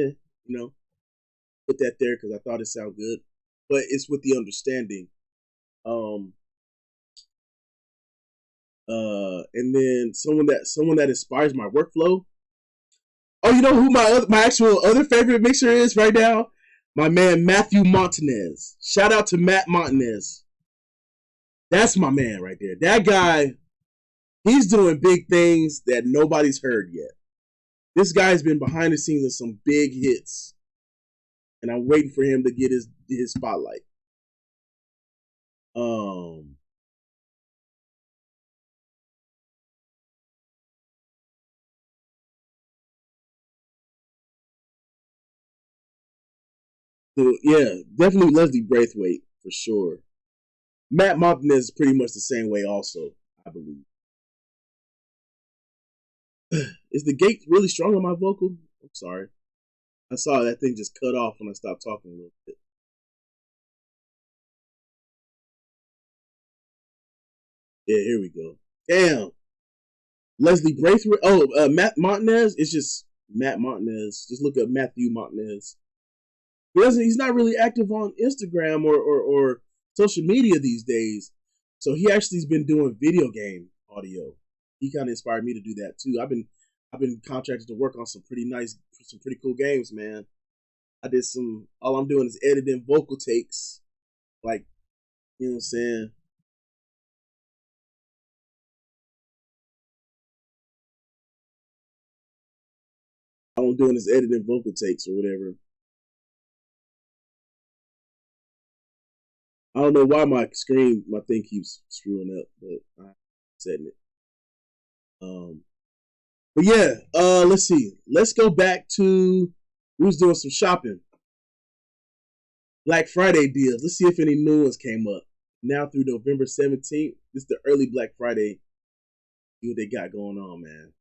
put that there because I thought it sounded good. But it's with the understanding. Um, and then someone that inspires my workflow. Oh, you know who my actual other favorite mixer is right now? My man Matthew Montanez. Shout out to Matt Montanez. That's my man right there. That guy, he's doing big things that nobody's heard yet. This guy's been behind the scenes of some big hits, and I'm waiting for him to get his spotlight. Um, so yeah, definitely Leslie Braithwaite for sure. Matt Martinez is pretty much the same way, also, I believe. Is the gate really strong on my vocal? I'm sorry. I saw that thing just cut off when I stopped talking a little bit. Yeah, here we go. Damn. Leslie Braithwaite. Oh, Matt Martinez. It's just Matt Martinez. Just look up Matthew Martinez. He's not really active on Instagram or social media these days. So he actually's been doing video game audio. He kind of inspired me to do that too. I've been contracted to work on some pretty cool games, man. I did some. All I'm doing is editing vocal takes, like, you know what I'm saying. All I'm doing is editing vocal takes or whatever. I don't know why my thing keeps screwing up, but I'm setting it. Um, but yeah, let's see. Let's go back to we was doing some shopping. Black Friday deals. Let's see if any new ones came up. Now through November 17th. This is the early Black Friday. See what they got going on, man.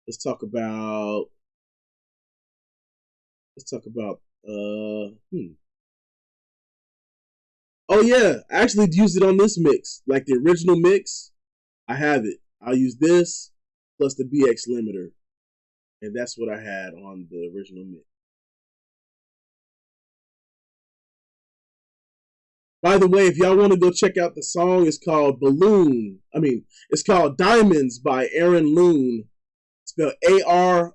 Let's talk about let's talk about Oh yeah, I actually used it on this mix. Like the original mix, I have it. I'll use this plus the BX limiter. And that's what I had on the original mix. By the way, if y'all want to go check out the song, it's called Balloon. It's called Diamonds by Aaron Loon. Spelled Aron,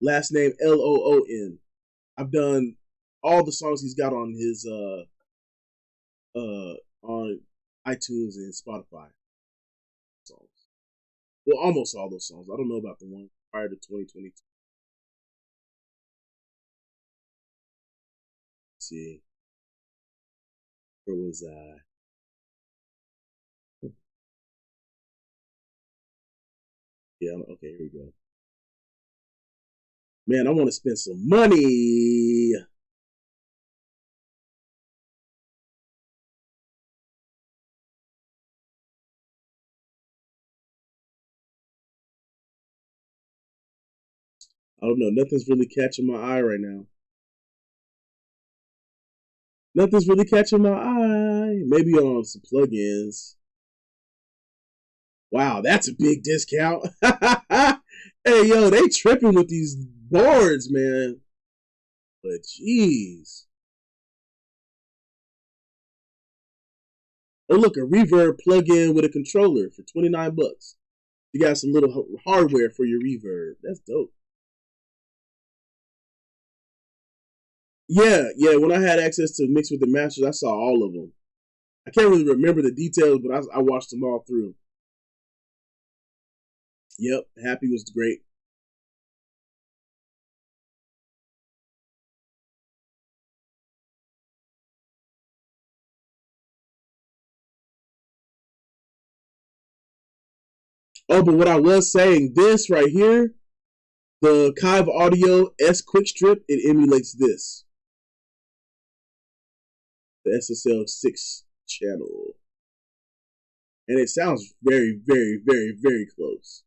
last name Loon. I've done all the songs he's got on his on iTunes and Spotify songs. Well, almost all those songs. I don't know about the one prior to 2022. Let's see. Where was I? Yeah, okay, here we go. Man, I want to spend some money. I don't know. Nothing's really catching my eye right now. Nothing's really catching my eye. Maybe on some plugins. Wow, that's a big discount. Hey, yo, they tripping with these boards, man. But jeez. Oh, look, a reverb plug-in with a controller for $29. You got some little hardware for your reverb. That's dope. Yeah. When I had access to Mix with the Masters, I saw all of them. I can't really remember the details, but I watched them all through. Yep, Happy was great. Oh, but what I was saying, this right here, the Kive Audio S Quick Strip, it emulates this. The SSL 6 channel. And it sounds very, very, very, very close.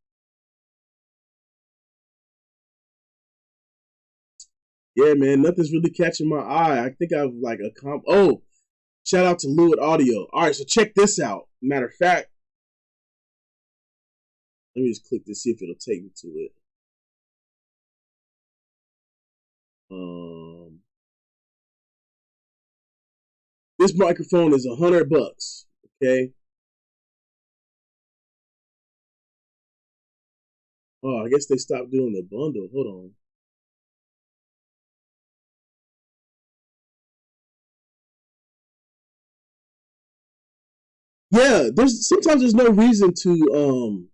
Yeah, man, nothing's really catching my eye. I think I've like a comp. Oh, shout out to Lewitt Audio. All right, so check this out. Matter of fact, let me just click this, see if it'll take me to it. This microphone is $100. Okay. Oh, I guess they stopped doing the bundle. Hold on. Yeah, sometimes there's no reason to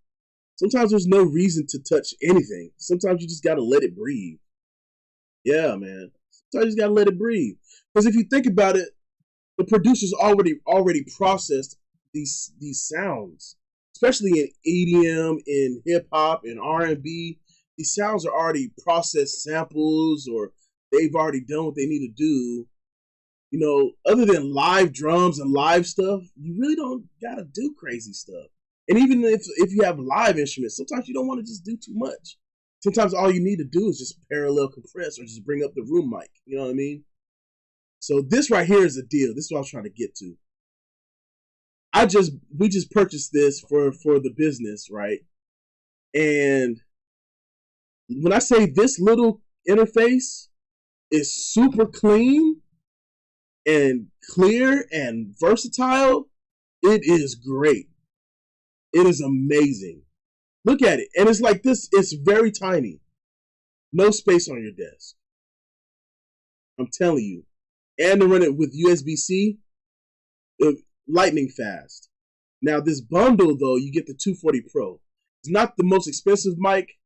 sometimes there's no reason to touch anything. Sometimes you just gotta let it breathe. Yeah, man. Sometimes you just gotta let it breathe. Because if you think about it, the producers already processed these sounds, especially in EDM, in hip hop, in R&B. These sounds are already processed samples, or they've already done what they need to do. You know, other than live drums and live stuff, you really don't gotta do crazy stuff. And even if you have live instruments, sometimes you don't want to just do too much. Sometimes all you need to do is just parallel compress or just bring up the room mic. You know what I mean? So this right here is a deal. This is what I was trying to get to. We just purchased this for the business, right? And when I say this little interface is super clean and clear and versatile, it is great. It is amazing. Look at it. And it's like this, it's very tiny. No space on your desk. I'm telling you. And to run it with USB-C, lightning fast. Now this bundle though, you get the 240 Pro. It's not the most expensive mic,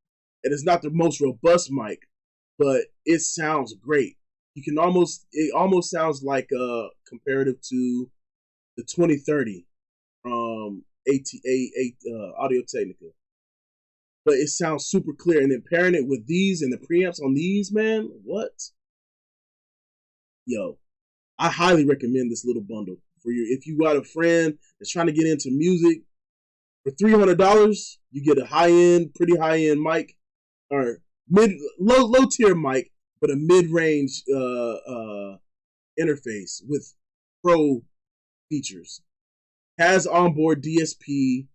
and it's not the most robust mic, but it sounds great. It almost sounds like comparative to the 2030 from Audio Technica. But it sounds super clear, and then pairing it with these and the preamps on these, man, what? Yo, I highly recommend this little bundle for you. If you got a friend that's trying to get into music, for $300, you get a pretty high end mic, or low tier mic, but a mid range interface with pro features. Has onboard DSP.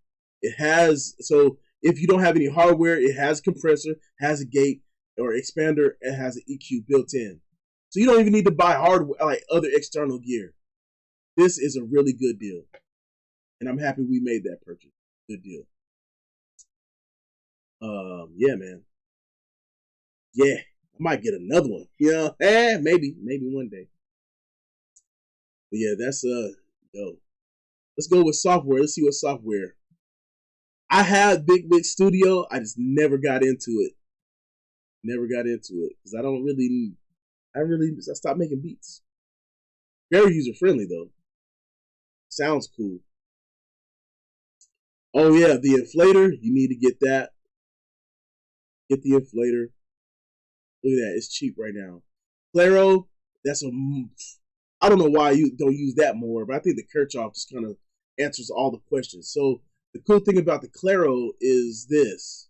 It has, so if you don't have any hardware, it has a compressor, has a gate or expander, it has an EQ built in. So you don't even need to buy hardware like other external gear. This is a really good deal. And I'm happy we made that purchase. Good deal. Yeah, man. Yeah, I might get another one. Yeah, maybe one day. But yeah, that's yo. Let's go with software. Let's see what software I had Big Mix Studio. I just never got into it. Never got into it because I stopped making beats. Very user friendly though. Sounds cool. Oh yeah, the inflator. You need to get that. Get the inflator. Look at that. It's cheap right now. Claro. That's a. I don't know why you don't use that more, but I think the Kirchhoff just kind of answers all the questions. So the cool thing about the Claro is this: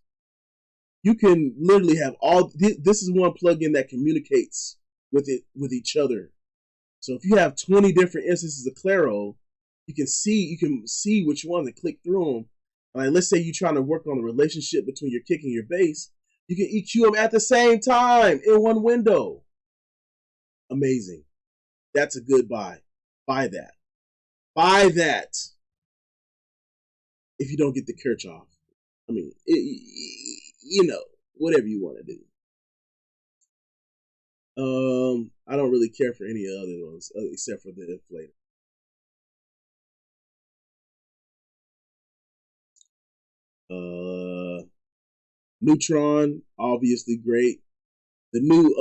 you can literally have all. This is one plugin that communicates with each other. So if you have 20 different instances of Claro, you can see which one to click through them. Like let's say you're trying to work on the relationship between your kick and your bass, you can EQ them at the same time in one window. Amazing. That's a good buy. Buy that. Buy that. If you don't get the Kirchhoff. I mean, whatever you want to do. I don't really care for any other ones except for the inflator. Neutron, obviously great. The new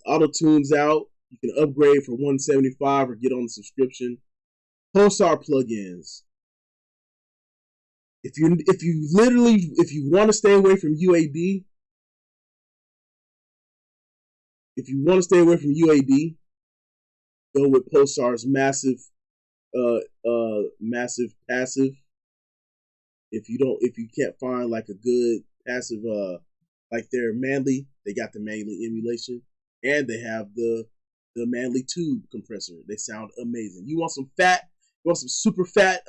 Auto Tune's out. You can upgrade for $175 or get on the subscription. Pulsar plugins. If you want to stay away from UAD, go with Pulsar's massive passive. If you can't find like a good passive like their Manly, they got the Manly emulation and they have the Manly tube compressor. They sound amazing. You want some super fat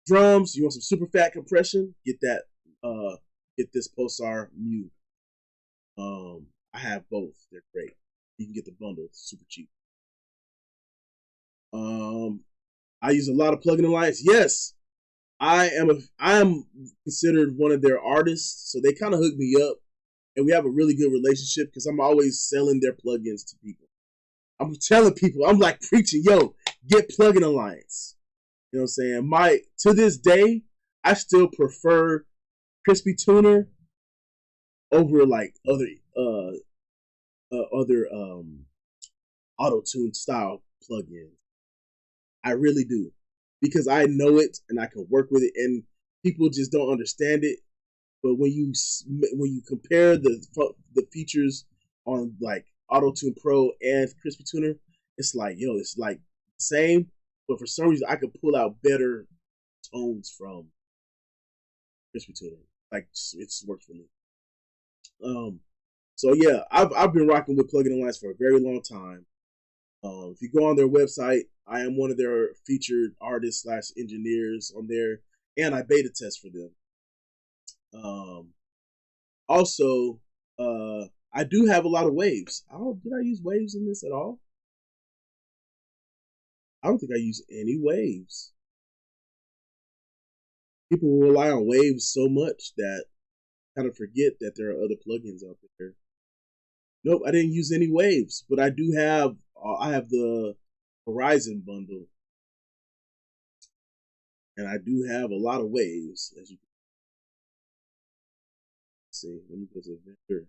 drums, you want some super fat compression, get this Pulsar Mu. I have both. They're great. You can get the bundle. It's super cheap. I use a lot of Plugin Alliance. Yes, I am considered one of their artists, so they kind of hook me up, and we have a really good relationship because I'm always selling their plugins to people. I'm telling people, I'm like preaching, yo, get Plugin Alliance. You know what I'm saying? To this day, I still prefer Crispy Tuner over like other auto-tune style plugins. I really do, because I know it and I can work with it, and people just don't understand it. But when you compare the features on like Auto-Tune Pro and Crispy Tuner, it's like it's like the same, but for some reason I could pull out better tones from Crispy Tuner. Like it just works for me. So yeah, I've been rocking with Plugin Alliance for a very long time. If you go on their website, I am one of their featured artists / engineers on there, and I beta test for them. Also, I do have a lot of waves. Did I use waves in this at all? I don't think I use any waves. People rely on waves so much that kind of forget that there are other plugins out there. Nope, I didn't use any waves, but I do have. I have the Horizon bundle, and I do have a lot of waves. As you can see, let me go to vendor.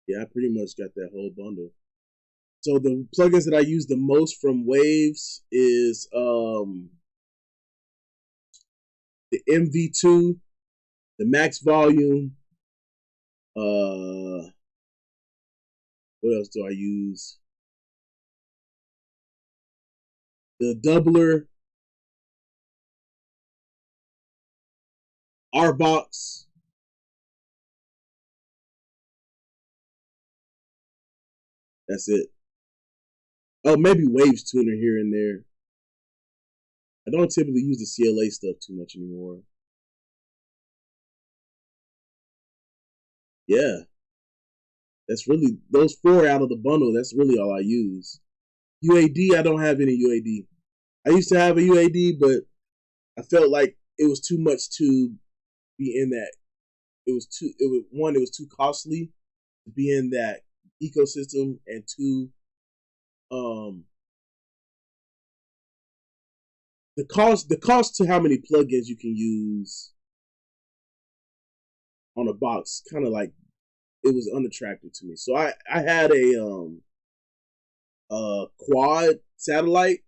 Yeah, I pretty much got that whole bundle. So the plugins that I use the most from Waves is the MV2, the Max Volume. What else do I use? The Doubler, RBox. That's it. Oh, maybe Waves Tuner here and there. I don't typically use the CLA stuff too much anymore. Yeah. That's really, those 4 out of the bundle, that's really all I use. UAD, I don't have any UAD. I used to have a UAD, but I felt like it was too much to be in that. It was too costly to be in that ecosystem, and two, the cost to how many plugins you can use on a box kind of like it was unattractive to me. So I had a quad satellite,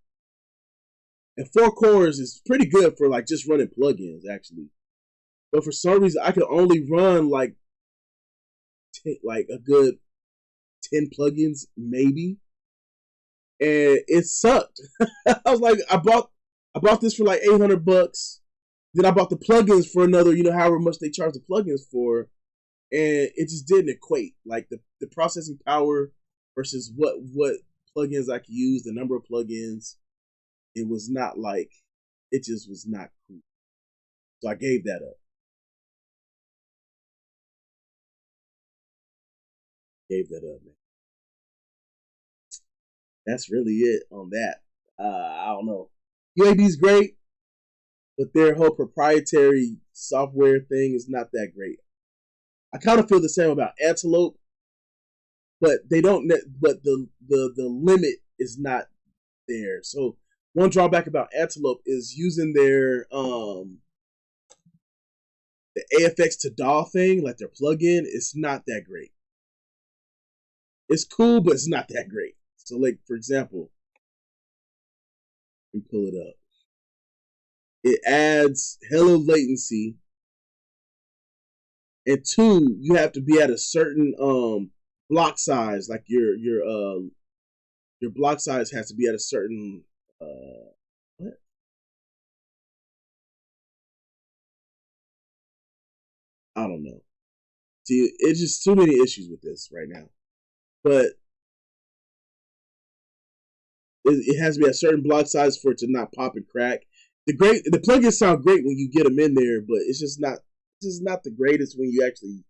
and 4 cores is pretty good for like just running plugins actually. But for some reason I could only run like a good 10 plugins maybe, and it sucked. I was like, I bought this for like $800. Then I bought the plugins for another, however much they charge the plugins for, and it just didn't equate. Like the processing power versus what plugins I could use, the number of plugins, it was not like, it just was not cool. So I gave that up. Man. That's really it on that. I don't know. UAD's great, but their whole proprietary software thing is not that great. I kind of feel the same about Antelope, but they don't. But the limit is not there. So one drawback about Antelope is using their the AFX to DAW thing, like their plugin. It's not that great. It's cool, but it's not that great. So, like for example, let me pull it up. It adds hella latency, and 2, you have to be at a certain block size. Like your block size has to be at a certain what? I don't know. See, it's just too many issues with this right now. But it has to be a certain block size for it to not pop and crack. The plugins sound great when you get them in there, but it's just not the greatest when you actually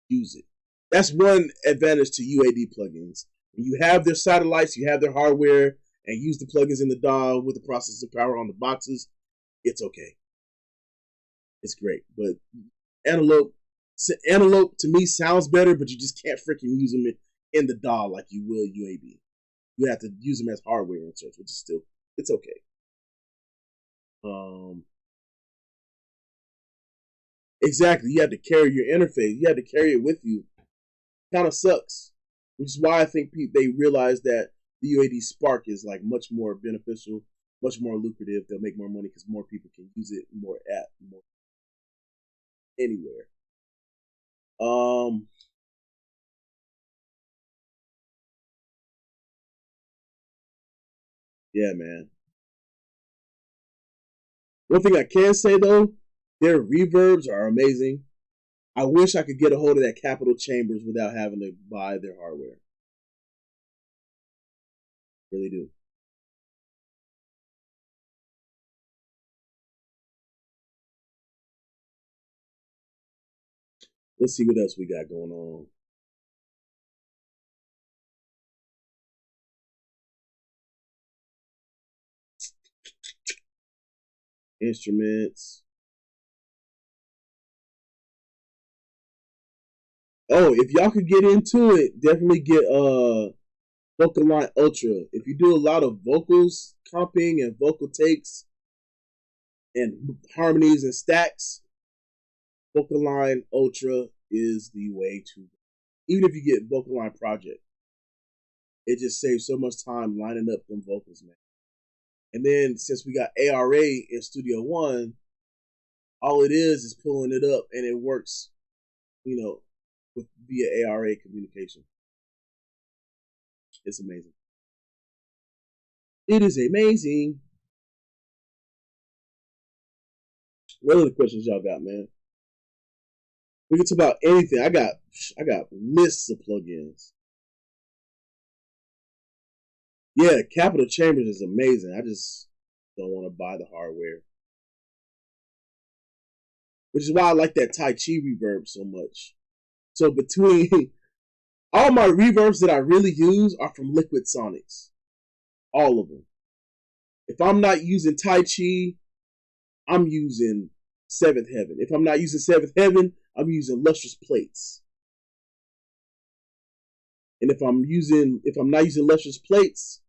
use it. That's one advantage to UAD plugins. When you have their satellites, you have their hardware, and use the plugins in the DAW with the processing power on the boxes, it's okay. It's great. But Antelope to me sounds better, but you just can't freaking use them in the DAW like you would UAD. You have to use them as hardware inserts, which is still, it's okay. Exactly. You have to carry your interface. You have to carry it with you. Kind of sucks. Which is why I think they realize that the UAD Spark is like much more beneficial, much more lucrative. They'll make more money because more people can use it more anywhere. Yeah, man. One thing I can say though, their reverbs are amazing. I wish I could get a hold of that Capitol Chambers without having to buy their hardware. Really do. Let's see what else we got going on. Instruments. Oh, if y'all could get into it, definitely get VocalLine Ultra. If you do a lot of vocals comping and vocal takes and harmonies and stacks, VocalLine Ultra is the way to go. Even if you get VocalLine Project, it just saves so much time lining up them vocals, man. And then since we got ARA in Studio One, all it is pulling it up, and it works, with via ARA communication. It's amazing. It is amazing. What other questions y'all got, man? We can talk about anything. I got lists of plugins. Yeah, Capitol Chambers is amazing. I just don't want to buy the hardware. Which is why I like that Tai Chi reverb so much. So between all my reverbs that I really use are from Liquid Sonics. All of them. If I'm not using Tai Chi, I'm using Seventh Heaven. If I'm not using Seventh Heaven, I'm using Lustrous Plates. And if I'm not using Lustrous Plates,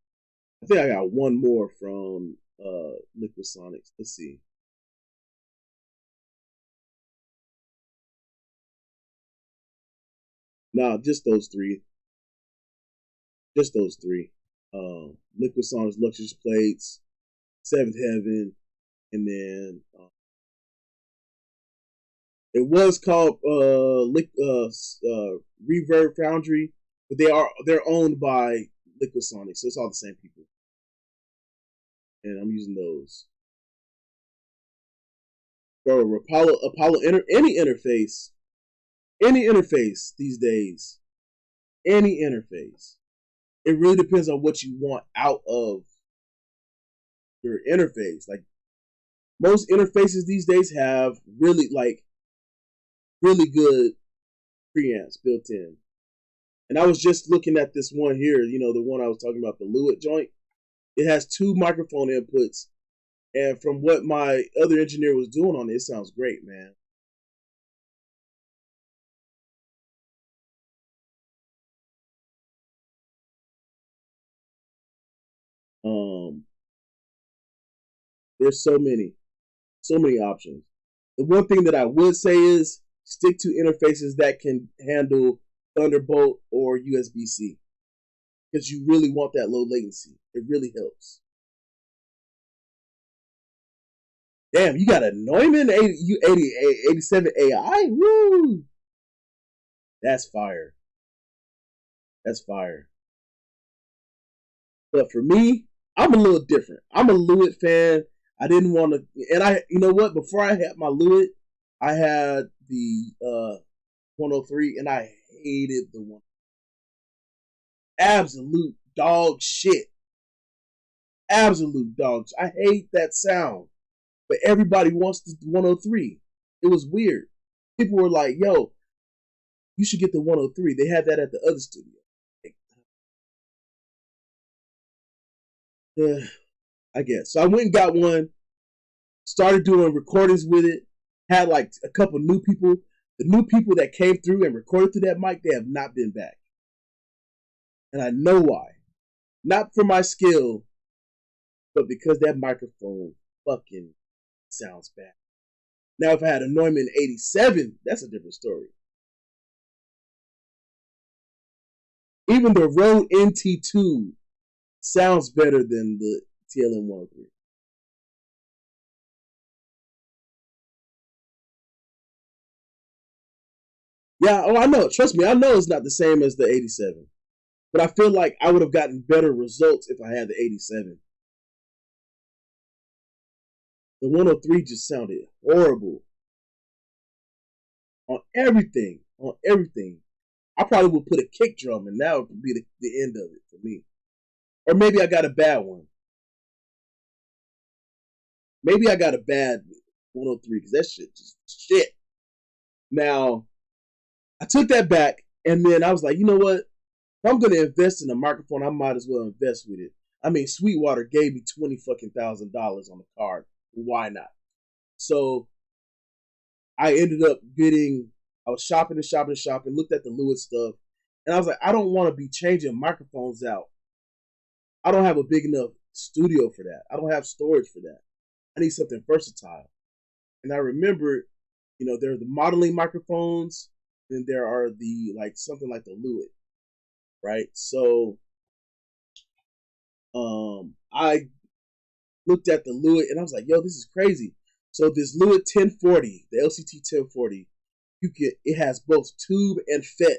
I think I got one more from Liquid Sonics. Let's see. Nah, just those three. Just those three. Liquid Sonics, Luxurious Plates, Seventh Heaven, and then it was called Reverb Foundry, but they're owned by Liquid Sonics, so it's all the same people. And I'm using those. Bro, Apollo any interface these days, any interface. It really depends on what you want out of your interface. Like most interfaces these days have really good preamps built in. And I was just looking at this one here, the one I was talking about, the Lewitt joint. It has 2 microphone inputs, and from what my other engineer was doing on it sounds great, man. There's so many options. The one thing that I would say is stick to interfaces that can handle Thunderbolt or USB-C, because you really want that low latency. It really helps. Damn, you got a Neumann 87 AI? Woo! That's fire. That's fire. But for me, I'm a little different. I'm a Lewitt fan. I didn't want to, and you know what? Before I had my Lewitt, I had the 103, and I hated the one. Absolute dog shit. Absolute dogs. I hate that sound. But everybody wants the 103. It was weird. People were like, yo, you should get the 103. They had that at the other studio. I guess. So I went and got one, started doing recordings with it, had like a couple new people. The new people that came through and recorded through that mic, they have not been back. And I know why. Not for my skill, but because that microphone fucking sounds bad. Now, if I had a Neumann 87, that's a different story. Even the Rode NT2 sounds better than the TLM 103. Yeah, oh, I know. Trust me, I know it's not the same as the 87. But I feel like I would have gotten better results if I had the 87. The 103 just sounded horrible. On everything. On everything. I probably would put a kick drum, and that would be the end of it for me. Or maybe I got a bad one. Maybe I got a bad 103, because that shit just shit. Now, I took that back, and then I was like, you know what? If I'm going to invest in a microphone, I might as well invest with it. I mean, Sweetwater gave me $20,000 on the card. Why not? So I ended up I was shopping, looked at the Lewitt stuff, and I was like, I don't want to be changing microphones out. I don't have a big enough studio for that. I don't have storage for that. I need something versatile. And I remember, there are the modeling microphones, and there are something like the Lewitt, right? So I looked at the Lewitt, and I was like, yo, this is crazy. So this Lewitt 1040, the LCT 1040, it has both tube and FET.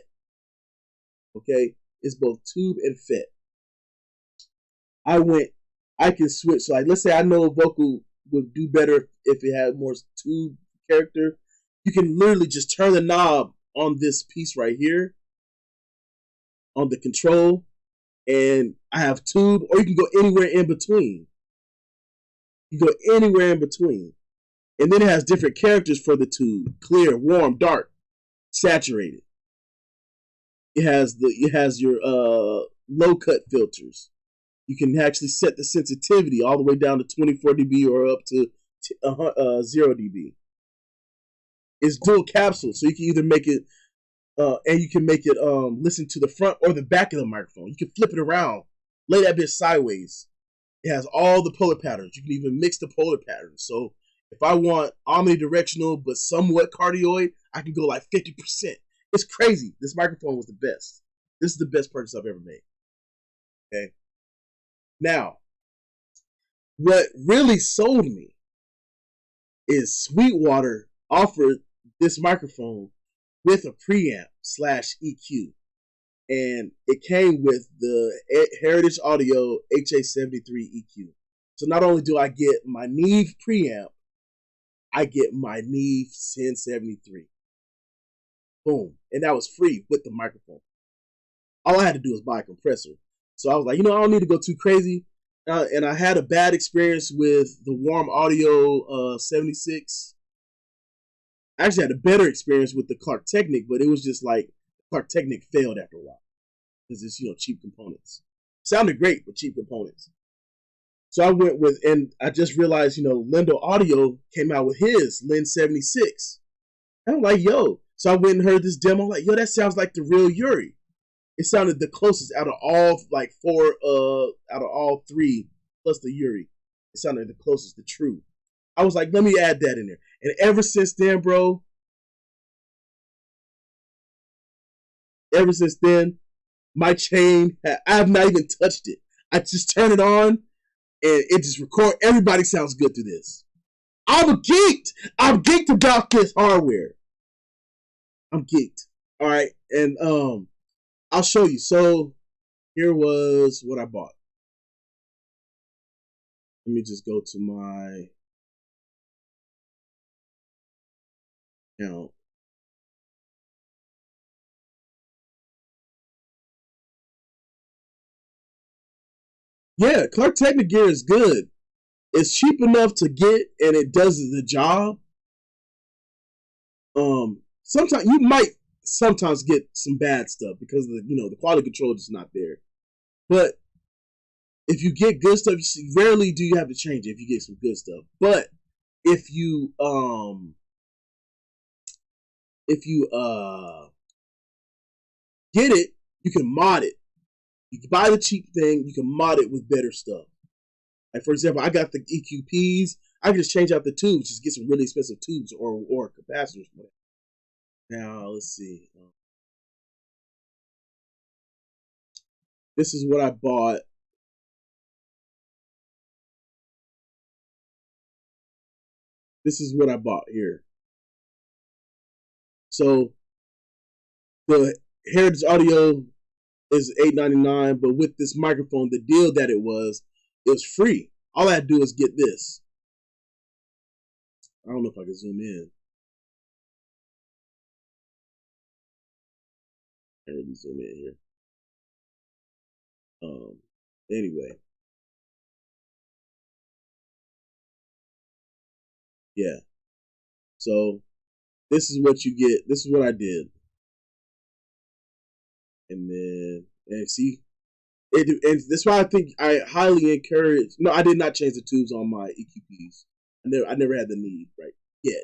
Okay? It's both tube and FET. I can switch. So let's say I know vocal would do better if it had more tube character. You can literally just turn the knob on this piece right here on the control, and I have tube, or you can go anywhere in between. You go anywhere in between. And then it has different characters for the tube: clear, warm, dark, saturated. It has your low cut filters. You can actually set the sensitivity all the way down to 24 dB or up to 0 dB. It's dual capsule, so you can either make it and you can make it listen to the front or the back of the microphone. You can flip it around, lay that bitch sideways. It has all the polar patterns. You can even mix the polar patterns. So if I want omnidirectional but somewhat cardioid, I can go like 50%. It's crazy. This microphone was the best. This is the best purchase I've ever made. Okay. Now, what really sold me is Sweetwater offered this microphone with a preamp / EQ. And it came with the Heritage Audio HA73 EQ. So not only do I get my Neve preamp, I get my Neve 1073. Boom. And that was free with the microphone. All I had to do was buy a compressor. So I was like, I don't need to go too crazy. And I had a bad experience with the Warm Audio 76. I actually had a better experience with the Clark Technic, but it was just like Clark Technic failed after a while. Because it's, cheap components. Sounded great, but cheap components. So I went with, and I just realized, Lindo Audio came out with his Lin 76. And I'm like, yo. So I went and heard this demo. I'm like, yo, that sounds like the real Yuri. It sounded the closest out of all, like out of all three, plus the Yuri. It sounded the closest to true. I was like, let me add that in there. And ever since then, bro, my chain, I have not even touched it. I just turn it on and it just record. Everybody sounds good through this. I'm geeked. I'm geeked about this hardware. I'm geeked. All right. And I'll show you. So here was what I bought. Let me just go to my account. Yeah, Clark Technic gear is good. It's cheap enough to get, and it does the job. Sometimes you might get some bad stuff because the quality control is not there. But if you get good stuff, rarely do you have to change it if you get some good stuff. But if you get it, you can mod it. You can buy the cheap thing, you can mod it with better stuff. Like, for example, I got the EQPs. I can just change out the tubes, just get some really expensive tubes or capacitors. Now, let's see. This is what I bought. This is what I bought here. So, the Heritage Audio is $8.99, but with this microphone, the deal that it was free. All I had to do is get this. I don't know if I can zoom in. I can't really zoom in here. Anyway. Yeah. So this is what you get. This is what I did. And then, and see, and that's why I think I highly encourage. No, I did not change the tubes on my EQPs. I never had the need right yet.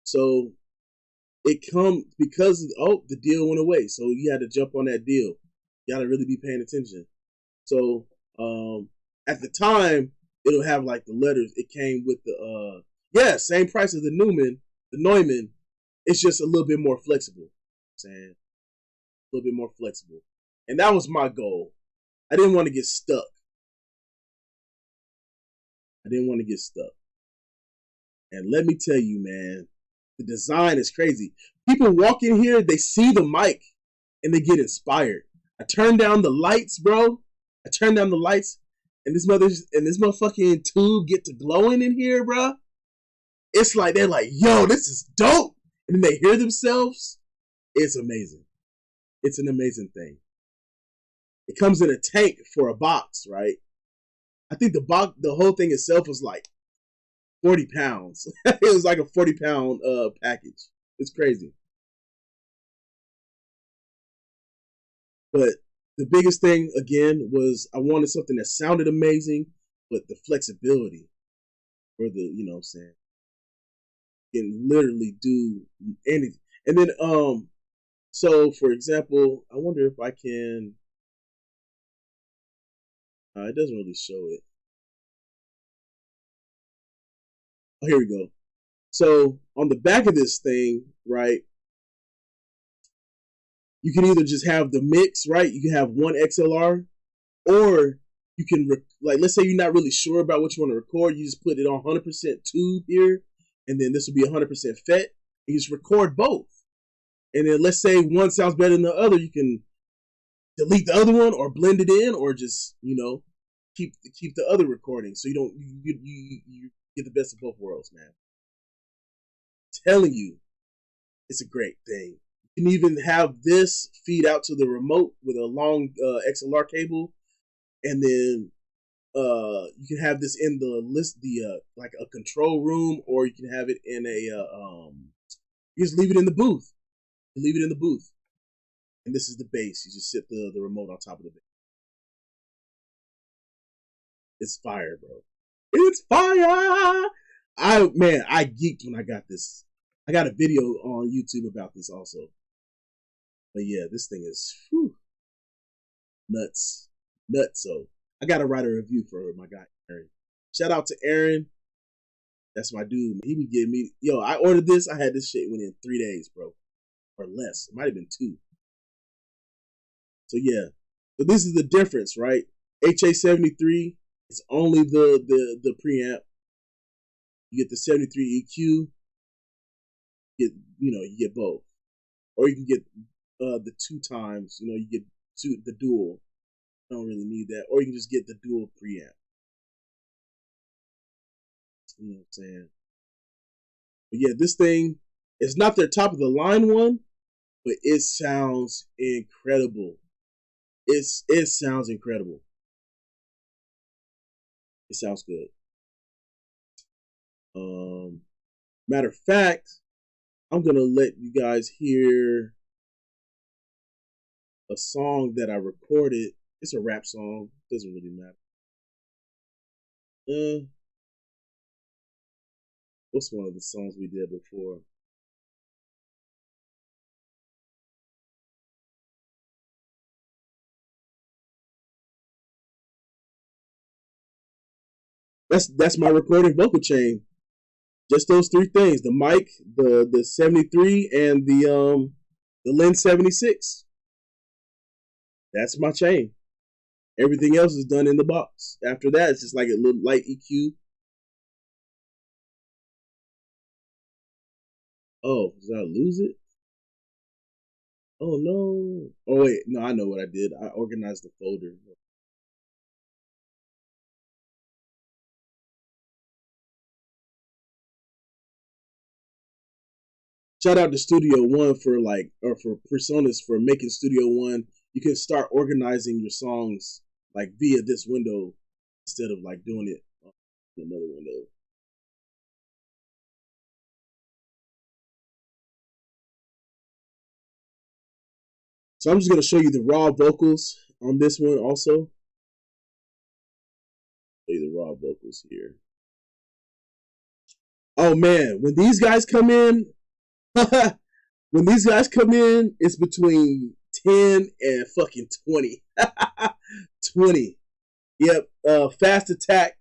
So it comes because the deal went away. So you had to jump on that deal. You got to really be paying attention. So at the time, it'll have like the letters. It came with the same price as the Neumann. It's just a little bit more flexible. Saying a little bit more flexible, and that was my goal. I didn't want to get stuck. And let me tell you, man, the design is crazy. People walk in here, they see the mic, and they get inspired. I turn down the lights, bro. And this motherfucking tube get to glowing in here, bro. It's like they're like, yo, this is dope. And then they hear themselves. It's amazing. It's an amazing thing. It comes in a tank for a box, right? I think the whole thing itself was like 40 pounds. It was like a 40-pound package. It's crazy. But the biggest thing, again, was I wanted something that sounded amazing, but the flexibility for the, you know what I'm saying, can literally do anything. And then, so for example, I wonder if I can, It doesn't really show it. Oh, here we go. So on the back of this thing, right, you can either just have the mix, right? You can have one XLR, or you can, like, let's say you're not really sure about what you want to record. You just put it on 100% tube here, and then this will be 100% FET. You just record both. And then let's say one sounds better than the other. You can delete the other one or blend it in, or just, you know, keep the other recording, so you don't you get the best of both worlds, man. I'm telling you, it's a great thing. You can even have this feed out to the remote with a long XLR cable, and then you can have this in the like a control room, or you can have it in a you just leave it in the booth. You leave it in the booth, and this is the bass. You just sit the remote on top of the bass. It's fire, bro. It's fire. I geeked when I got this. I got a video on YouTube about this also. But yeah, this thing is nuts. So I gotta write a review for my guy Aaron. Shout out to Aaron. That's my dude. He be getting me. Yo, I ordered this. I had this shit within 3 days, bro, or less. It might have been 2. So yeah. So this is the difference, right? HA73. It's only the preamp. You get the 73 EQ. You get both, or you can get the 2 times. You know, you get the dual. I don't really need that, or you can just get the dual preamp. You know what I'm saying? But yeah, this thing is not their top of the line one, but it sounds incredible. It sounds incredible. It sounds good. Matter of fact, I'm gonna let you guys hear a song that I recorded. It's a rap song. Doesn't really matter. What's one of the songs we did before? That's my recording vocal chain. Just those 3 things: the mic, the 73, and the Lin 76. That's my chain. Everything else is done in the box. After that, it's just like a little light EQ. Oh, did I lose it? Oh no. Oh wait, no, I know what I did. I organized the folder. Shout out to Studio One for for Presonus for making Studio One. You can start organizing your songs like via this window instead of like doing it in another window. So I'm just gonna show you the raw vocals on this one also. Show you the raw vocals here. Oh man, when these guys come in, it's between 10 and fucking 20. 20. Yep. Fast attack,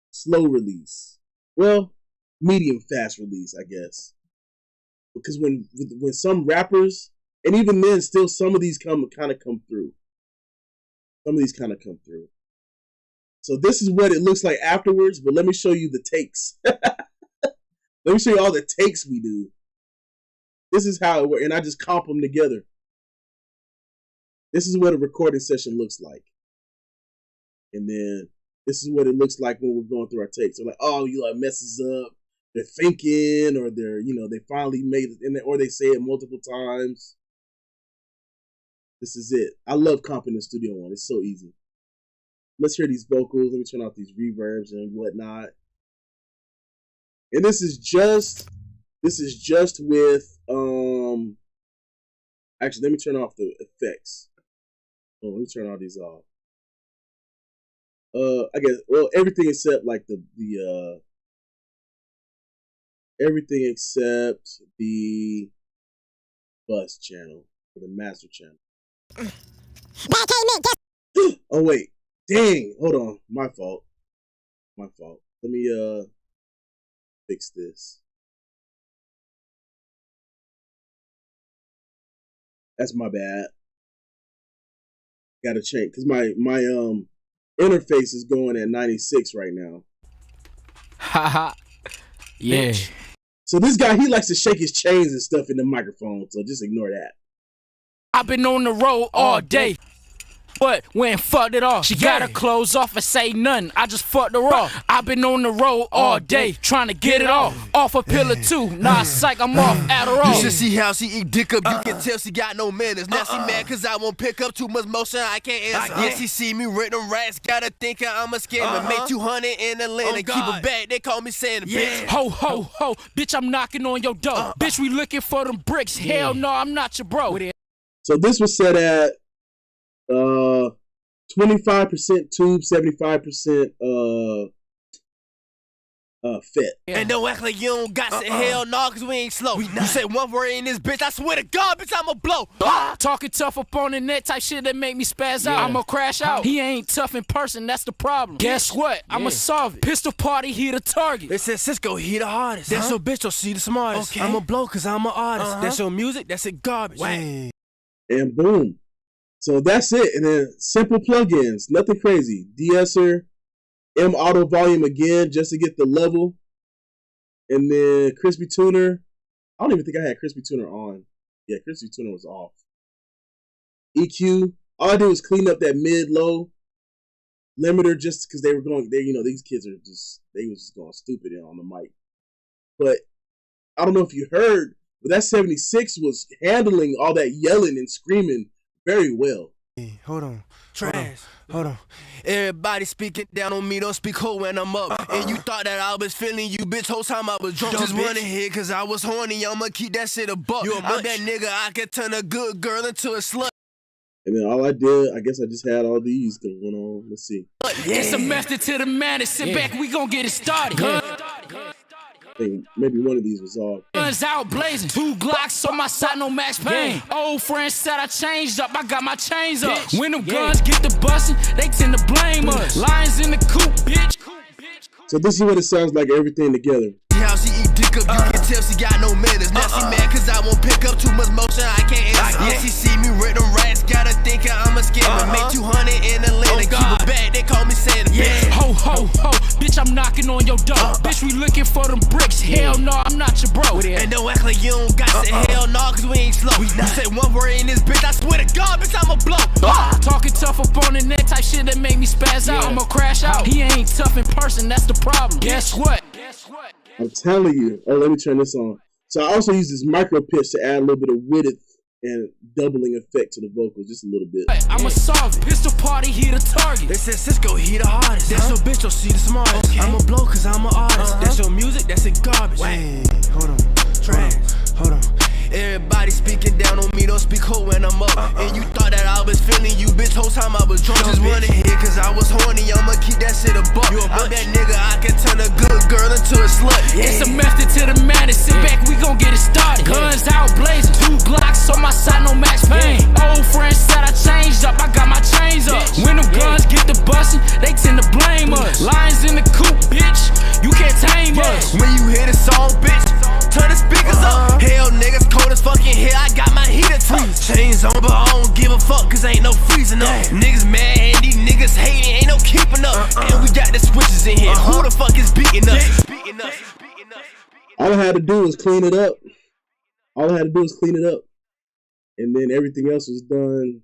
slow release. Well, medium fast release, I guess. Because when some rappers, and even then, still some of these kind of come through. Some of these kind of come through. So this is what it looks like afterwards. But let me show you the takes. Let me show you all the takes we do. This is how it works, and I just comp them together. This is what a recording session looks like. And then this is what it looks like when we're going through our takes. So like, oh, you like messes up. They're thinking, or they're, they finally made it, or they say it multiple times. This is it. I love comping in Studio One. It's so easy. Let's hear these vocals. Let me turn off these reverbs and whatnot. And this is just with actually, let me turn off the effects. Oh, let me turn all these off. I guess, well, everything except like the everything except the bus channel or the master channel. Oh wait, Dang, hold on. My fault. Let me fix this. That's my bad. Gotta change because my interface is going at 96 right now. Haha. Yeah. So this guy, he likes to shake his chains and stuff in the microphone, so just ignore that. I've been on the road all day, but went fucked it off. She got her clothes off and say nothing. I just fucked her off. I've been on the road all day trying to get it off a pill or two. Nah, psych, I'm off Adderall. You should see how she eat dick up. You can tell she got no manners. Now she mad cause I won't pick up too much motion. I can't answer. Yeah, she see me with them rats. Gotta think I'm a scammer. Make 200 in Atlanta. Keep it back. They call me Santa. Bitch. Ho, ho, ho. Bitch, I'm knocking on your door. Bitch, we looking for them bricks. Hell no, I'm not your bro. So this was set at 25% tube, 75% fit. And don't act like you don't got some hell no, cause we ain't slow. You say one word in this bitch, I swear to God, bitch, I'ma blow. Talking tough up on the net type shit that make me spaz out. I'ma crash out. He ain't tough in person, that's the problem. Guess what? I'ma solve it. Pistol party, he the target. They said Cisco, he the hardest. That's your bitch, you'll see the smartest. I'ma blow cause I'm an artist. That's your music, that's it garbage. And boom. So that's it. And then simple plugins, nothing crazy. De-esser, M auto volume again, just to get the level. And then crispy tuner. I don't even think I had crispy tuner on. Yeah, crispy tuner was off. EQ. All I did was clean up that mid-low limiter just because they were going, these kids are they was just going stupid on the mic. But I don't know if you heard, but that 76 was handling all that yelling and screaming very well. Hold on. Trash. Hold on. Everybody speaking down on me, don't speak ho when I'm up. And you thought that I was feeling you, bitch, whole time I was drunk. Just running here cause I was horny, I'ma keep that shit a buck. I'm that nigga, I can turn a good girl into a slut. And then all I did, I guess I just had all these going on. Let's see. It's a method to the madness. Sit back, we gon' get it started. I think maybe one of these was off. Guns out blazing, 2 Glocks on my side, no Max Payne. Old friend said I changed up, I got my chains up. When them guns get to busting, they tend to blame us. Lions in the coop, bitch. So this is what it sounds like, everything together. How she eat dick up, you can tell she got no manners. Now she mad cause I won't pick up too much motion, I can't answer. Yeah, she see me with them rats, gotta think I'm a scammer. Make 200 in Atlanta, keep it back, they call me Santa. Ho, ho, ho, bitch, I'm knocking on your door. Bitch, we looking for them bricks. Hell no, I'm not your bro. And don't act like you don't got some hell no, cause we ain't slow. You say one word in this bitch, I swear to God, bitch, I'ma blow. Talking tough up on the net type shit that make me spaz out. I'ma crash out. He ain't tough in person, that's the problem. Guess what? I'm telling you. Oh, let me turn this on. So I also use this micro pitch to add a little bit of width and doubling effect to the vocals, just a little bit. I'ma solve it. Pistol party, he the target. They said Cisco, he the hardest. That's your bitch, you'll see the smartest. I'ma blow cause I'm an artist. That's your music, that's it garbage. Hold on. Trash. Hold on. Everybody speaking down on me, don't speak ho when I'm up. And you thought that I was feeling you, bitch, whole time I was drunk. Just running here cause I was horny, I'ma keep that shit a buck. I'm that nigga, I can turn a good girl into a slut. It's a method to the madness, sit back, we gon' get it started. Guns out blazing, 2 Glocks on my side, no Max Payne. Old friend said I changed up, I got my chains up. When them guns get to busting, they tend to blame us. Lions in the coop, bitch, you can't tame us. When you hear the song, bitch, turn the speakers up. Hell, niggas cold as fucking here, I got my heater too. Chains on, but I don't give a fuck, cause ain't no freezing up. Niggas mad, and these niggas hating, ain't no keeping up. And we got the switches in here, who the fuck is beating us? All I had to do was clean it up. And then everything else was done.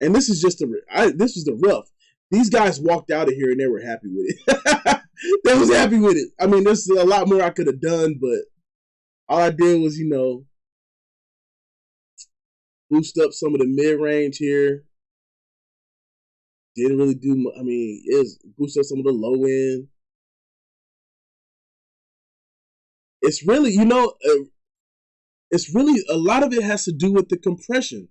And this is just this was the rough. These guys walked out of here and they were happy with it. They was happy with it. I mean, there's a lot more I could have done, but all I did was, boost up some of the mid-range here. Didn't really do much. I mean, it was boost up some of the low end. It's really, it's really, a lot of it has to do with the compression.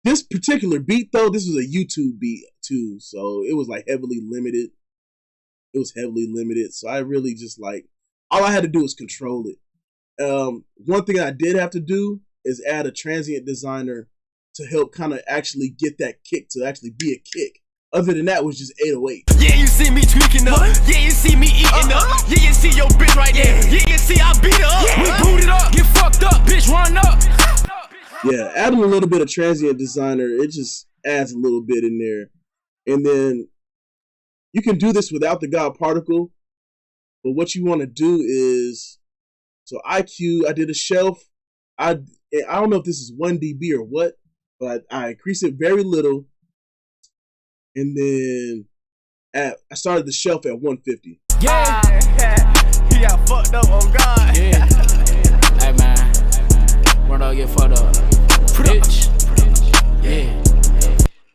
This particular beat, though, this was a YouTube beat, too. So it was, heavily limited. So I really just, all I had to do was control it. One thing I did have to do is add a transient designer to help kind of actually get that kick to actually be a kick. Other than that, it was just 808. Yeah, you see me tweaking up. Yeah, you see me eating up. Yeah, you see your bitch right there. Yeah, you see I beat her up. We boot it up, get fucked up, bitch, run up. Yeah, adding a little bit of transient designer, it just adds a little bit in there. And then you can do this without the God particle, but what you want to do is, so IQ, I did a shelf. I don't know if this is 1 dB or what, but I increased it very little. And then I started the shelf at 150. Yeah. He got fucked up on God. Yeah. Hey man, run up, get fucked up. Bitch. Yeah.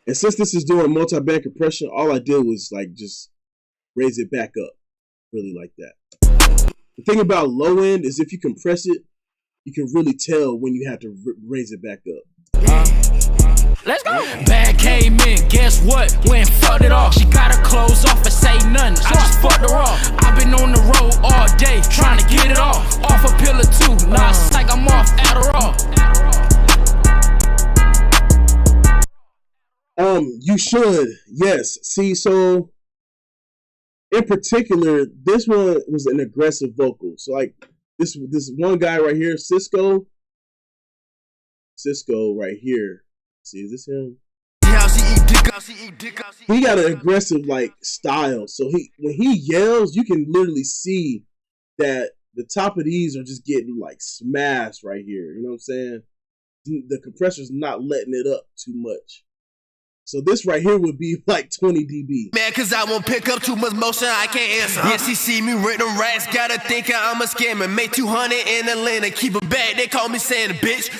And since this is doing multi-band compression, all I did was like just raise it back up, really like that. The thing about low end is if you compress it, you can really tell when you have to raise it back up. Let's go. Bad came in, guess what? Went fucked it off. She got her clothes off and say nothing. I just fucked her off. I've been on the road all day trying to get it off. Off a pill or two, now it's like I'm off Adderall. You should, yes. See, so in particular, this one was an aggressive vocal. So like this one guy right here, Cisco right here. See, is this him? He got an aggressive like style. So when he yells, you can literally see that the top of these are just getting like smashed right here. You know what I'm saying? The compressor's not letting it up too much. So this right here would be like 20 dB. Man, cause I won't pick up too much motion, I can't answer. Yeah, she see me rent them rats, gotta think I'm a scammer. Make 200 in Atlanta, keep it back, they call me Santa, bitch.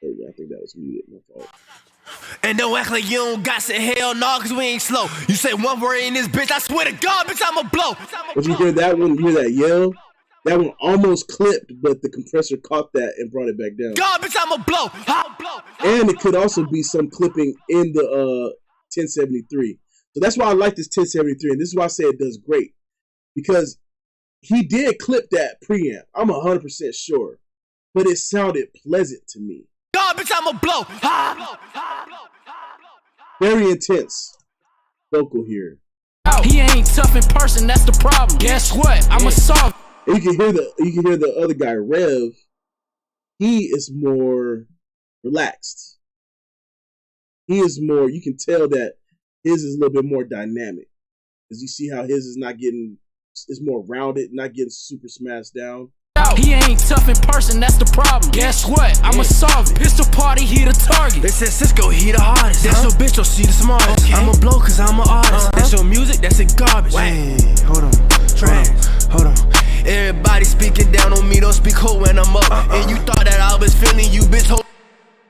I think that was muted, my fault. And don't act like you don't got some hell, nah, cause we ain't slow. You say one word in this bitch, I swear to God, bitch, I'ma blow. But you hear that one, you hear that yell? That one almost clipped, but the compressor caught that and brought it back down. God, bitch, I'ma blow. And it could also be some clipping in the 1073. So that's why I like this 1073, and this is why I say it does great. Because he did clip that preamp. I'm 100% sure. But it sounded pleasant to me. God, bitch, I'ma blow. Very intense vocal here. He ain't tough in person, that's the problem. Guess what? I'ma solve. And you can hear the other guy, Rev. He is more relaxed. He is more, you can tell that his is a little bit more dynamic. Because you see how his is not getting, it's more rounded, not getting super smashed down. He ain't tough in person, that's the problem. Guess what? I'ma solve it. It's the party, he the target. They said Cisco, he the hardest. That's your bitch, she the smartest. Okay. I'ma blow cause I'm an artist. That's your music, that's a garbage. Wait, hold on. Hold on. Everybody speaking down on me, don't speak ho when I'm up. And you thought that I was feeling you, bitch.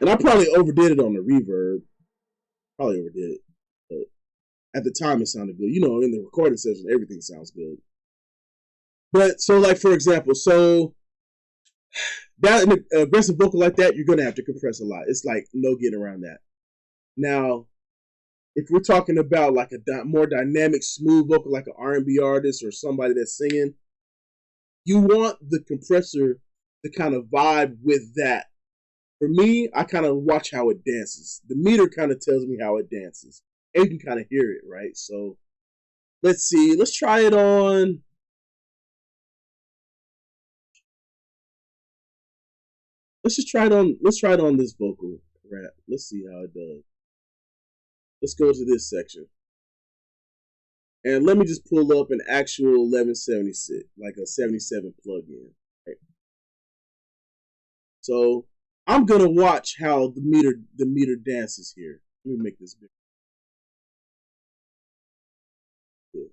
And I probably overdid it on the reverb. Probably overdid it. But at the time, it sounded good. You know, in the recording session, everything sounds good. But, so like, for example, so that an aggressive vocal like that, you're going to have to compress a lot. It's like no getting around that. Now, if we're talking about like a more dynamic, smooth vocal, like an R&B artist or somebody that's singing, you want the compressor to kind of vibe with that. For me, I kind of watch how it dances. The meter kind of tells me how it dances. And you can kind of hear it, right? So, let's see. Let's try it on... Let's try it on this vocal rap. Let's see how it does. Let's go to this section. And let me just pull up an actual 1176, like a 77 plug-in. Right? So I'm gonna watch how the meter dances here. Let me make this bigger. Good.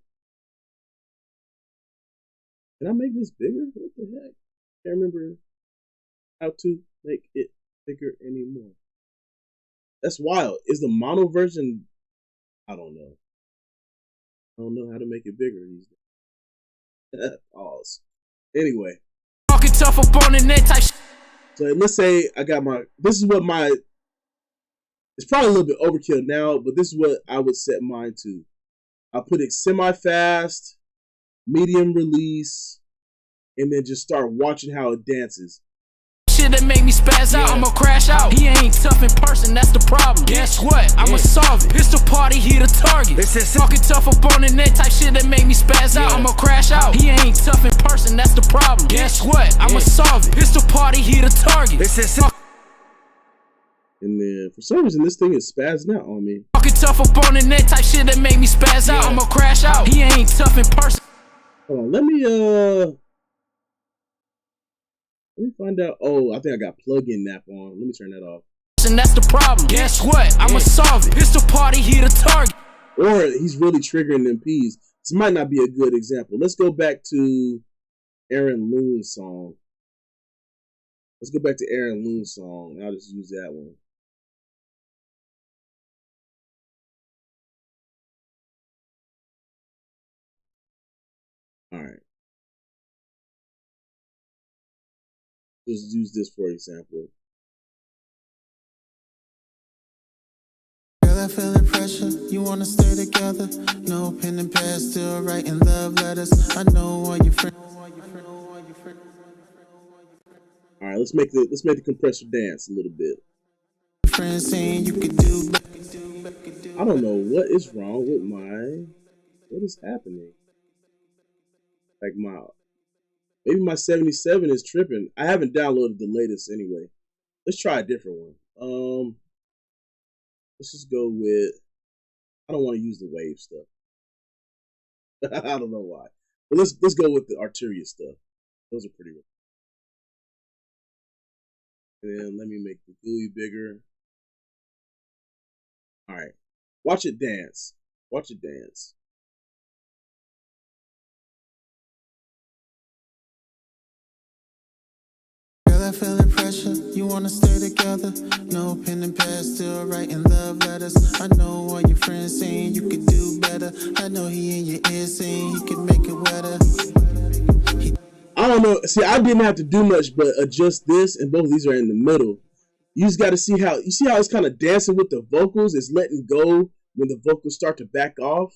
Can I make this bigger? What the heck? Can't remember how to make it bigger anymore. That's wild. Is the mono version? I don't know. I don't know how to make it bigger these days. Pause. Anyway. Talking tough up on the net type. So let's say I got my. This is what my. It's probably a little bit overkill now, but this is what I would set mine to. I'll put it semi-fast, medium release, and then just start watching how it dances. shit that make me spaz out, I'ma crash out. He ain't tough in person, that's the problem. Guess what? I'ma solve it. Pistol party, he the target. Talking tough up on the net, type shit that make me spaz out, I'ma crash out. He ain't tough in person, that's the problem. Guess what? I'ma solve it. Pistol party, he the target. And then for some reason this thing is spazzing out on me. Talking tough up on the net, type shit that make me spaz out, I'ma crash out. He ain't tough in person. Hold on, let me find out. Oh, I think I got plug-in nap on. Let me turn that off. And that's the problem. Guess what? I'ma solve it. Pistol party, he the target. Or he's really triggering them P's. This might not be a good example. Let's go back to Aaron Loon's song. Let's go back to Aaron Loon's song. I'll just use that one. All right. Just use this for example. Girl, I feel the pressure. You wanna stay together? No pen and pad, still writing love letters. I know all your friends. All right, let's make the compressor dance a little bit. Friends saying you could do. I don't know what is wrong with what is happening. Like maybe my 77 is tripping. I haven't downloaded the latest anyway. Let's try a different one. Let's just go with, I don't want to use the wave stuff. I don't know why. But let's go with the Arturia stuff. Those are pretty good. And then let me make the GUI bigger. All right. Watch it dance. Watch it dance. Girl, I feel the pressure. You wanna stay together? No pen and pad, still writing love letters. I know all your friends saying you could do better. I know he in your ear saying he could make it wetter. I don't know. See, I didn't have to do much but adjust this, and both of these are in the middle. You just got to see how it's kind of dancing with the vocals. It's letting go when the vocals start to back off,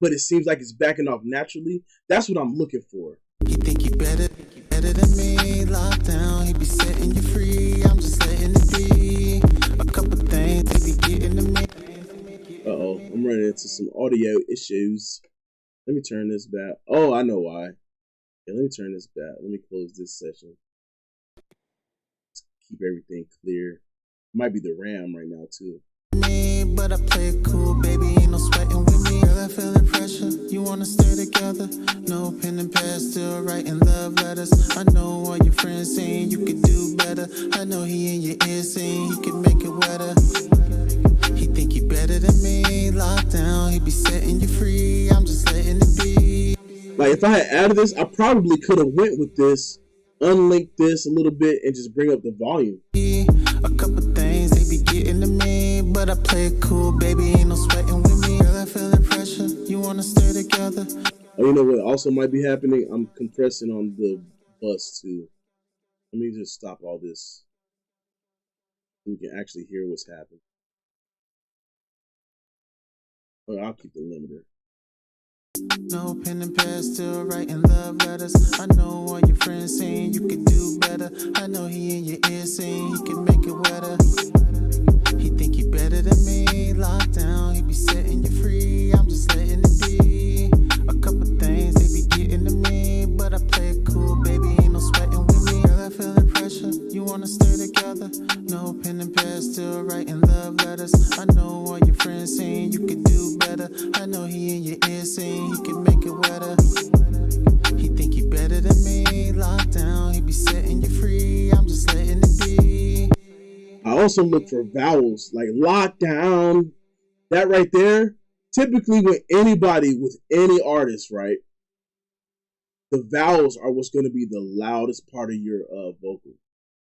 but it seems like it's backing off naturally. That's what I'm looking for. You think you better than me? Locked down, he be setting you free. I'm just letting it be. A couple things they be getting to me. Uh-oh, I'm running into some audio issues. Let me turn this back. Oh, I know why. Yeah, let me turn this back. Let me close this session. Let's keep everything clear. Might be the RAM right now too. Me, but I play it cool, baby. Ain't no sweating with me. Girl, I feel the pressure. You wanna stay together? No pen and pad, still writing love letters. I know all your friends saying you could do better. I know he in your ear saying he could make it wetter. He think he better than me. Locked down, he be setting you free. I'm just letting it be. Like if I had added this, I probably could have went with this, unlinked this a little bit, and just bring up the volume. A couple things they be getting to me, but I play it cool, baby. Ain't no sweating with me. Girl, I feel the pressure. You wanna stay together? Oh, you know what also might be happening? I'm compressing on the bus too. Let me just stop all this so we can actually hear what's happening. Oh, I'll keep the limiter. No pen and pad, still writing love letters. I know all your friends saying you could do better. I know he in your ear saying he can make it wetter. He think he better than me. Locked down, he be setting you free. I'm just letting it be. A couple things they be getting to me, but I play it cool, baby. Ain't no sweating with me. Girl, I feel the pressure. You wanna stay together? No pen and pad, still writing love letters. I know all your friends saying you could do better. I know he in your ear saying he can make it wetter. He think he better than me. Locked down, he be setting you free. I'm just letting it be. I also look for vowels like lockdown. That right there. Typically, with anybody, with any artist, right, the vowels are what's going to be the loudest part of your vocal,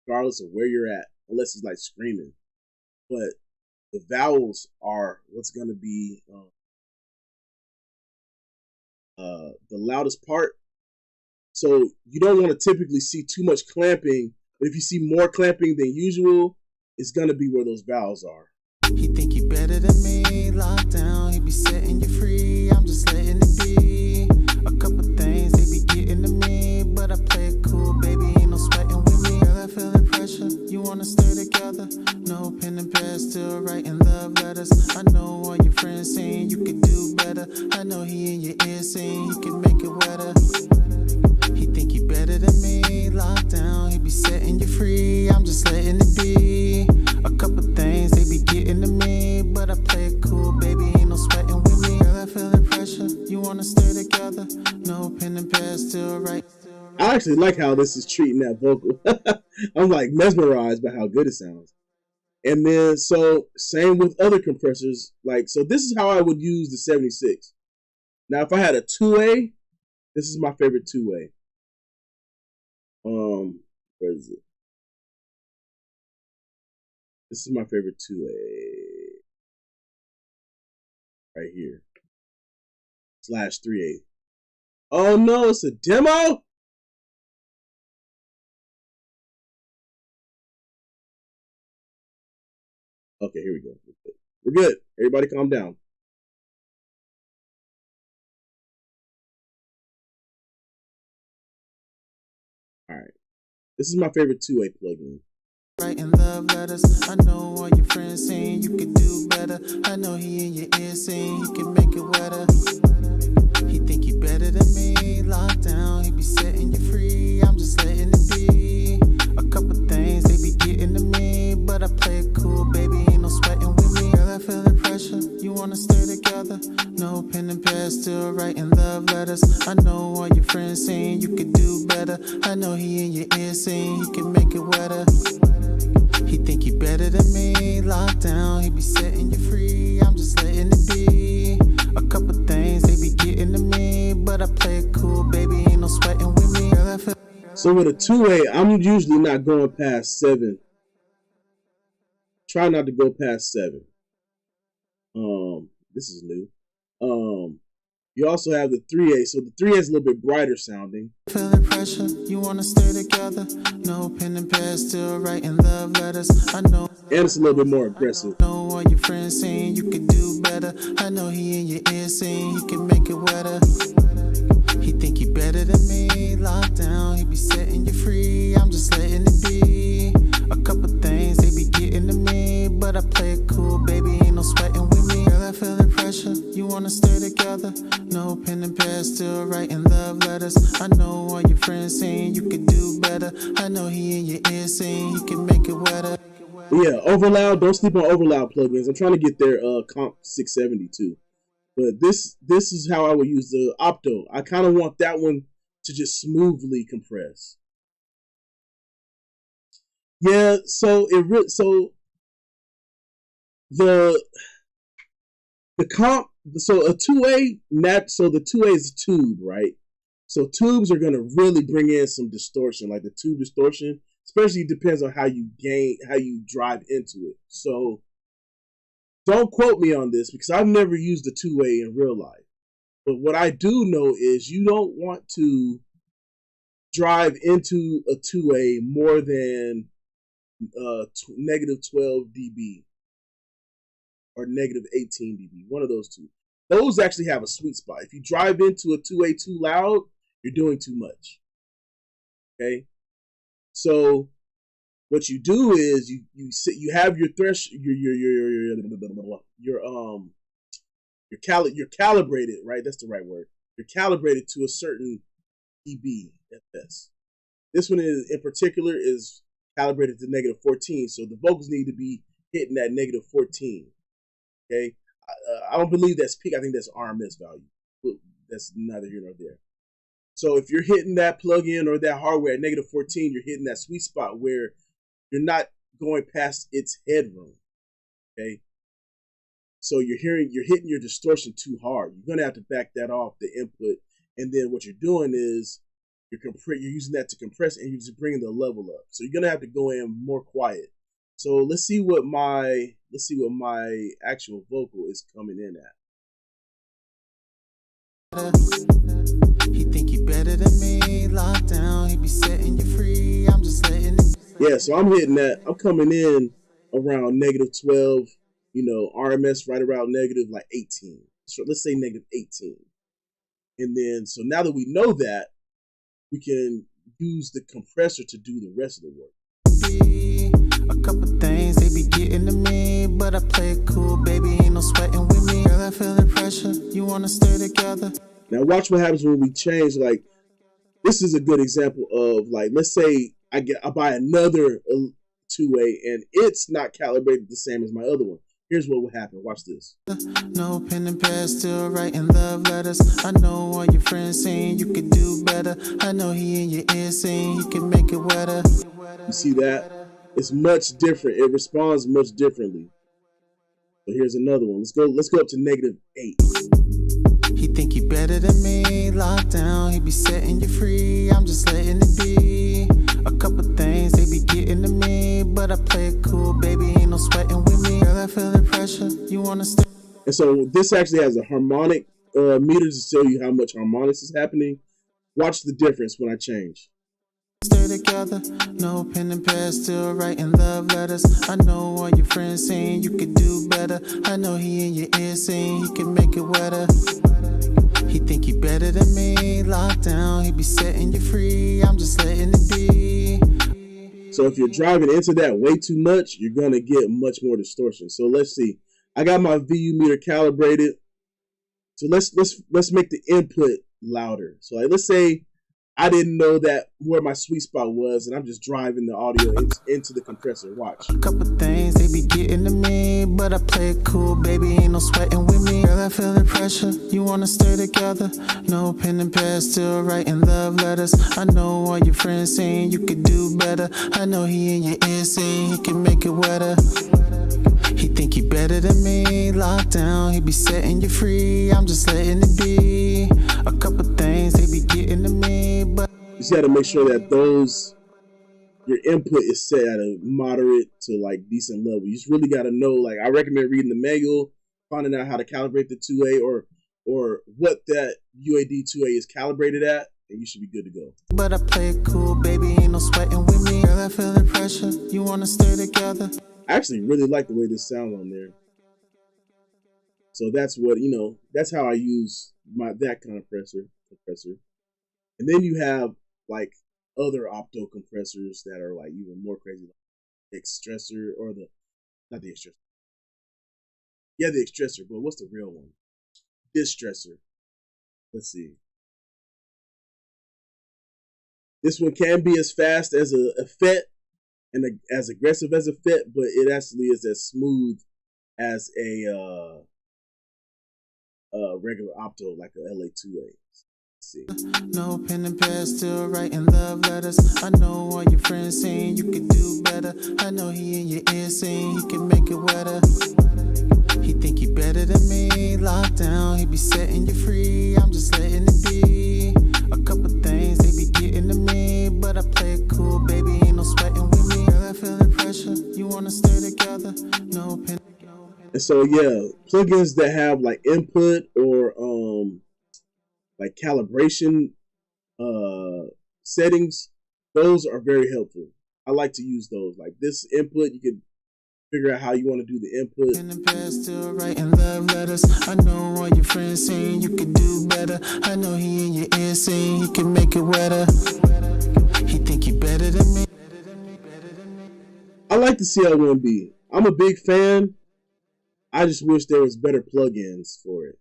regardless of where you're at, unless he's like screaming. But the vowels are what's going to be the loudest part. So you don't want to typically see too much clamping, but if you see more clamping than usual, it's going to be where those vowels are. He think he better than me. Locked down, he be setting you free. I'm just letting it be. A couple things they be getting to me, but I play it cool, baby. Ain't no sweating with me. Girl, I feel the pressure. still right. I actually like how this is treating that vocal. I'm like mesmerized by how good it sounds. And then, so same with other compressors. Like, so this is how I would use the 76. Now, if I had a 2A, this is my favorite 2A. Where is it? This is my favorite 2A. Right here. /3A. Oh no, it's a demo? Okay, here we go. We're good. Everybody calm down. All right. This is my favorite 2A plugin. Writing love letters. I know all your friends saying you could do better. I know he in your ear saying he can make it wetter. He think he better than me. Locked down, he be setting you free. I'm just letting it be. A couple things they be getting to me, but I play it cool, baby. Ain't no sweating with me. Girl, I feel the pressure. You wanna stay together? No pen and pad, still writing love letters. I know all your friends saying you could do better. I know he in your ear saying he can make it wetter. He think he better than me. Locked down, he be setting you free. I'm just letting it be. A couple things they be getting to me, but I play it cool, baby. Ain't no sweating with me. Girl, I feel. So with a 2A, I'm usually not going past 7. Try not to go past 7. This is new. You also have the 3A. So the 3A is a little bit brighter sounding. Feeling pressure, you wanna stay together. No pen and pad, still writing love letters. I know. And it's a little bit more aggressive. I know all your friends saying you could do better. I know he in your ear saying he can make it wetter. He think he better than me. Locked down, he be setting you free. I'm just letting it be. A couple things they be getting to me, but I play it cool, baby. Ain't no sweating with me. Girl, I feel the pressure. You wanna stay together? No pen and pad, still writing love letters. I know all your friends saying you could do better. I know he in your ear saying he can make it wetter. Yeah, Overloud. Don't sleep on Overloud plugins. I'm trying to get their Comp 670 too. But this is how I would use the Opto. I kind of want that one to just smoothly compress. Yeah, so the comp, so a 2A, so the 2A is a tube, right? So tubes are gonna really bring in some distortion, like the tube distortion, especially depends on how you drive into it. So don't quote me on this because I've never used a 2A in real life. But what I do know is you don't want to drive into a 2A more than negative 12 dB or negative 18 dB, one of those two. Those actually have a sweet spot. If you drive into a 2A too loud, you're doing too much. Okay, so what you do is you have your you're calibrated, right? That's the right word. You're calibrated to a certain dB fs. This one is in particular is calibrated to negative 14, so the vocals need to be hitting that negative 14. Okay, I don't believe that's peak. I think that's RMS value. But that's neither here nor there. So if you're hitting that plug-in or that hardware at negative 14, you're hitting that sweet spot where you're not going past its headroom. Okay, so you're hitting your distortion too hard. You're gonna have to back that off the input, and then what you're doing is you're using that to compress, and you're just bringing the level up. So you're gonna have to go in more quiet. So let's see what my actual vocal is coming in at. He think he better than me. Locked down, he be setting you free. I'm just letting it. Yeah, so I'm hitting that. I'm coming in around negative 12. RMS right around negative like 18. So let's say negative 18. And then so now that we know that, we can use the compressor to do the rest of the work. A couple things they be getting to me, but I play it cool, baby. Ain't no sweating with me. Girl, I feel the pressure. You wanna stay together? Now watch what happens when we change. Like this is a good example of like, let's say I buy another 2A and it's not calibrated the same as my other one. Here's what would happen. Watch this. No pen and pad, still writing love letters. I know all your friends saying you could do better. I know he in your ear saying he can make it wetter. You see that? It's much different. It responds much differently. So here's another one. Let's go up to -8. He think he better than me. Lockdown, he be setting you free. I'm just letting it be. A couple things they be getting to me, but I play it cool, baby. Ain't no sweating with me. Girl, I feel the pressure. You wanna stay? And so this actually has a harmonic meter to tell you how much harmonics is happening. Watch the difference when I change. Stay together, no pen and pad, still writing love letters. I know all your friends saying you could do better. I know he in your ear saying he can make it wetter. He think he better than me. Lockdown, he be setting you free. I'm just letting it be. So if you're driving into that way too much, you're gonna get much more distortion. So let's see. I got my VU meter calibrated. So let's make the input louder. So like, let's say I didn't know that where my sweet spot was, and I'm just driving the audio into the compressor. Watch. A couple things they be getting to me, but I play it cool, baby. Ain't no sweating with me. Girl, I feel the pressure. You wanna stay together? No pen and pad, still writing love letters. I know all your friends saying you could do better. I know he in your ear saying he can make it wetter. He think he better than me. Lockdown, he be setting you free. I'm just letting it be. A couple things they be getting to me, but you just got to make sure that your input is set at a moderate to like decent level. You just really got to know. Like, I recommend reading the manual, finding out how to calibrate the 2A or what that UAD 2A is calibrated at, and you should be good to go. But I play it cool, baby. Ain't no sweating with me. Girl, I feel the pressure. You wanna stay together? I actually really like the way this sounds on there. So that's what, that's how I use that kind of compressor. And then you have like other opto compressors that are like even more crazy, like the Xstressor or not the Xstressor. Yeah, the Xstressor, but what's the real one? Distressor. Let's see. This one can be as fast as a FET and as aggressive as a FET, but it actually is as smooth as a regular opto, like a LA2A. Let's see. No pen and pad, still writing love letters. I know all your friends saying you could do better. I know he in your ear saying he can make it wetter. He think he better than me. Lockdown, he be setting you free. I'm just letting it be. A couple things they be getting to me, but I play it cool, baby. Ain't no sweating with me. Girl, I feel the pressure. You wanna stay together? No pen. And so yeah, plugins that have like input or like calibration settings, those are very helpful. I like to use those. Like this input, you can figure out how you want to do the input. In the past, still writing love letters. I know all your friends saying you could do better. I know he in your ear saying he can make it wetter. He think he better than me. I like the CL1B. I'm a big fan. I just wish there was better plugins for it.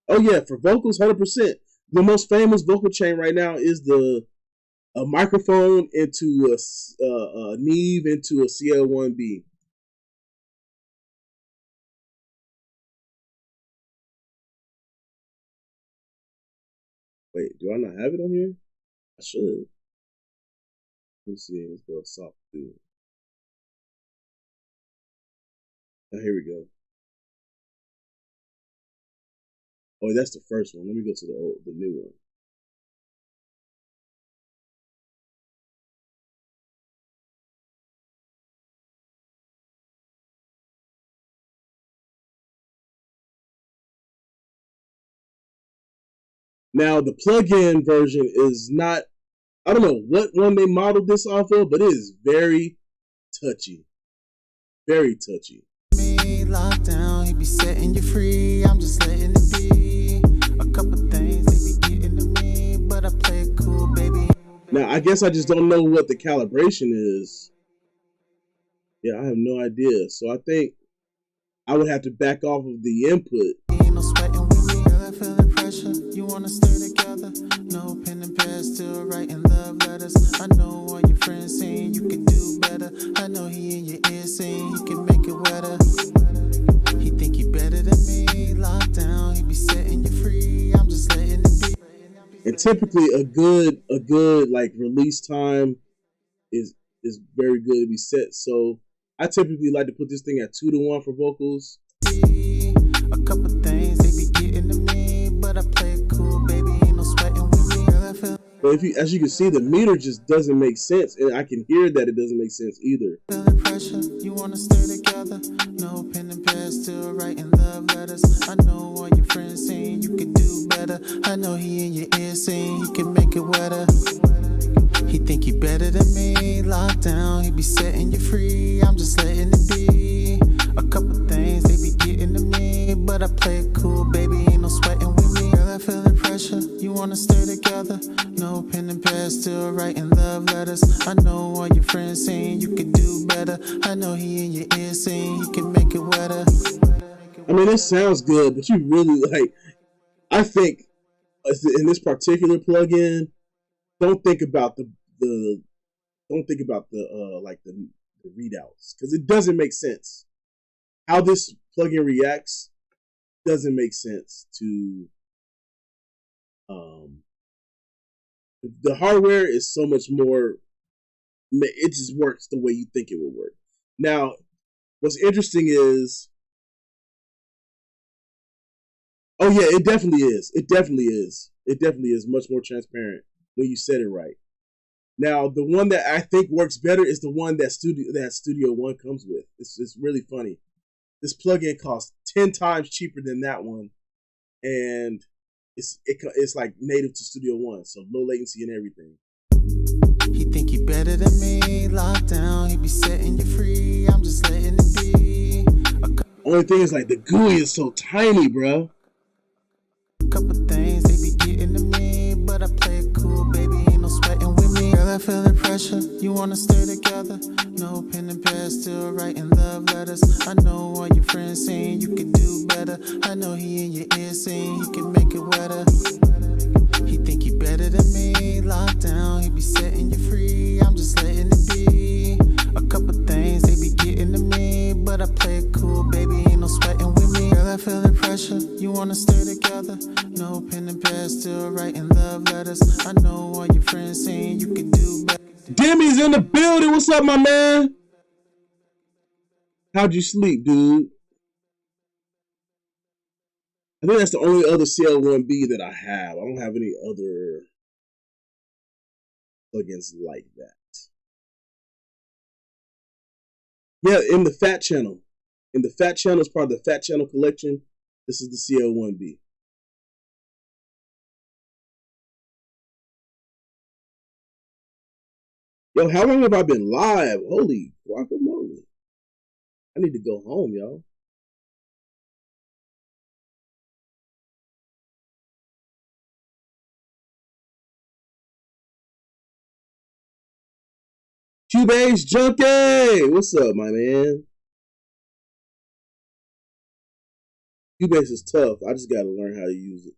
Oh yeah, for vocals, 100%. The most famous vocal chain right now is a microphone into a Neve into a CL1B. Wait, do I not have it on here? I should. Let's see. Let's go soft too. Oh, here we go. Oh, that's the first one. Let me go to the new one. Now, the plug-in version is not, I don't know what one they modeled this off of, but it is very touchy. Very touchy. Me lockdown, he be setting you free. I'm just letting it be. A couple things they be getting to me, but I play it cool, baby. Now, I guess I just don't know what the calibration is. Yeah, I have no idea. So I think I would have to back off of the input. Ain't no sweating with me, girl, I feel the pressure. You want wanna stay together. No pen and pad, still writing love letters. I know all your friends saying you could do better. I know he in your ear saying he can make it wetter. He think he better than me. Locked down, he be setting you free. I'm just letting it be. And typically a good like release time is very good to be set. So I typically like to put this thing at 2-to-1 for vocals. A couple things they be getting to me, but I play it cool, baby. Ain't no sweating with me. Girl, I feel. But as you can see, the meter just doesn't make sense, and I can hear that it doesn't make sense either. Feeling pressure, you wanna stay together. No pen and pad, still writing love letters. I know all your friends saying you could do better. I know he in your ear saying he can make it wetter. He think he better than me. Locked down, he be setting you free. I'm just letting it be. A couple things they be getting to me, but I play it cool, baby. Ain't no sweating with me. Girl, I feel the pressure. You wanna stay together. No pen and pad, still writing love letters. I know all your friends saying you could do better. I know he in your ear saying he can make it wetter. I mean, it sounds good, but you really like. I think in this particular plugin, don't think about the readouts, because it doesn't make sense. How this plugin reacts doesn't make sense to the hardware is so much more, it just works the way you think it would work. Now, what's interesting is, oh yeah, it definitely is. It definitely is much more transparent when you set it right. Now, the one that I think works better is the one that Studio One comes with. It's really funny. This plugin costs 10 times cheaper than that one, and it's like native to Studio One, so low latency and everything. He think he better than me. Locked down, he be setting you free. I'm just letting it be. Only thing is, like, the GUI is so tiny, bro. Couple things they be getting to me, but I play it cool, baby. Ain't no sweating with me. Girl, I feel the pressure. You wanna stay together. No pen and pad, still writing love letters. I know all your friends saying you could do better. I know he in your ear saying he can make it wetter. He think he better than me. Locked down, he be setting you free. I'm just letting it be. A couple things they be getting to me, but I play it cool, baby. Ain't no sweating with me. Girl, I feel the pressure. You wanna stay together. No pen and pad, still writing love letters. I know all your friends saying you could do better. Demi's in the building. What's up, my man? How'd you sleep, dude? I think that's the only other CL1B that I have. I don't have any other plugins like that. Yeah, in the Fat Channel. In the Fat Channel, is part of the Fat Channel collection. This is the CL1B. Yo, how long have I been live? Holy guacamole. I need to go home, y'all. Cubase Junkie! What's up, my man? Cubase is tough. I just gotta learn how to use it.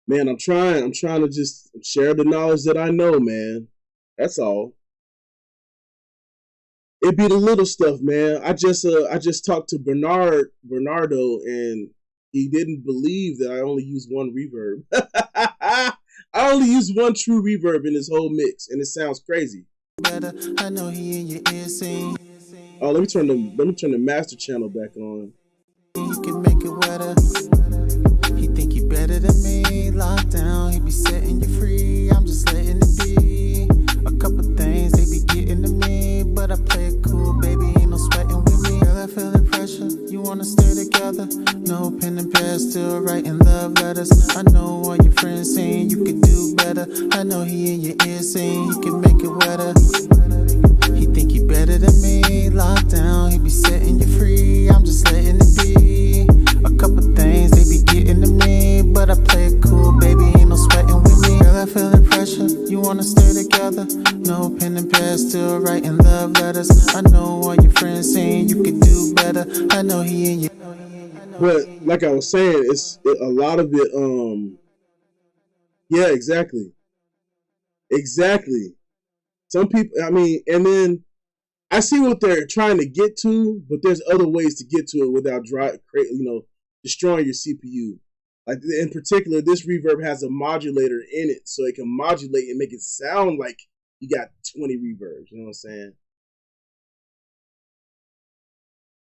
Man, I'm trying to just share the knowledge that I know, man. That's all. It be the little stuff, man. I just talked to Bernardo, and he didn't believe that I only use one reverb. I only use one true reverb in this whole mix, and it sounds crazy. I know he in your ear saying. Oh, let me turn the master channel back on. He can make it wetter. He think he better than me. Locked down, he be setting you free. I'm just letting it be. A couple things they be getting to me, but I play it cool, baby. Ain't no sweating with me. Girl, I feel the pressure. You wanna stay together? No pen and pad, still writing love letters. I know all your friends saying you could do better. I know he in your ear saying he can make it wetter. He think he better than me. Locked down, he be setting you free. I'm just letting it be. A couple things they be getting to me, but I play it cool, baby. Ain't no sweating with me. Girl, I feel the pressure. You wanna stay together? No pen and pad, still writing love letters. I know all your friends saying you could do better. I know he in your. But like I was saying, a lot of it. Yeah, exactly. Exactly. Some people, I mean, and then I see what they're trying to get to, but there's other ways to get to it without destroying your CPU. Like in particular, this reverb has a modulator in it, so it can modulate and make it sound like you got 20 reverbs. You know what I'm saying?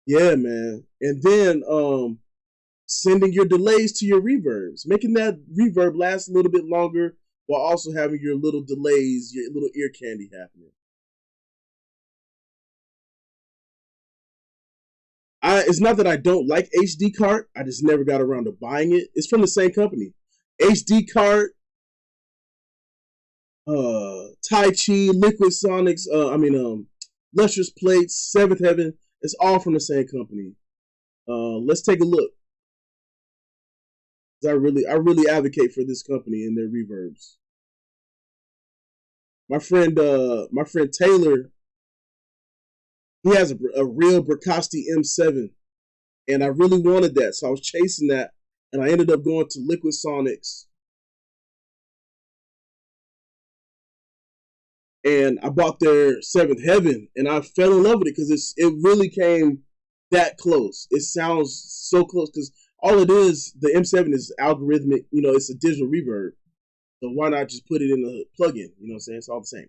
Yeah, man. And then sending your delays to your reverbs, making that reverb last a little bit longer while also having your little delays, your little ear candy happening. It's not that I don't like HD Cart. I just never got around to buying it. It's from the same company. HD Cart, Tai Chi, Liquid Sonics, Lustrous Plates, Seventh Heaven. It's all from the same company. Let's take a look. I really advocate for this company and their reverbs. My friend Taylor, he has a real Bricasti M7, and I really wanted that, so I was chasing that, and I ended up going to Liquid Sonics, and I bought their Seventh Heaven, and I fell in love with it because it really came that close. It sounds so close because all it is, the M7 is algorithmic. It's a digital reverb, so why not just put it in the plugin? You know what I'm saying? It's all the same.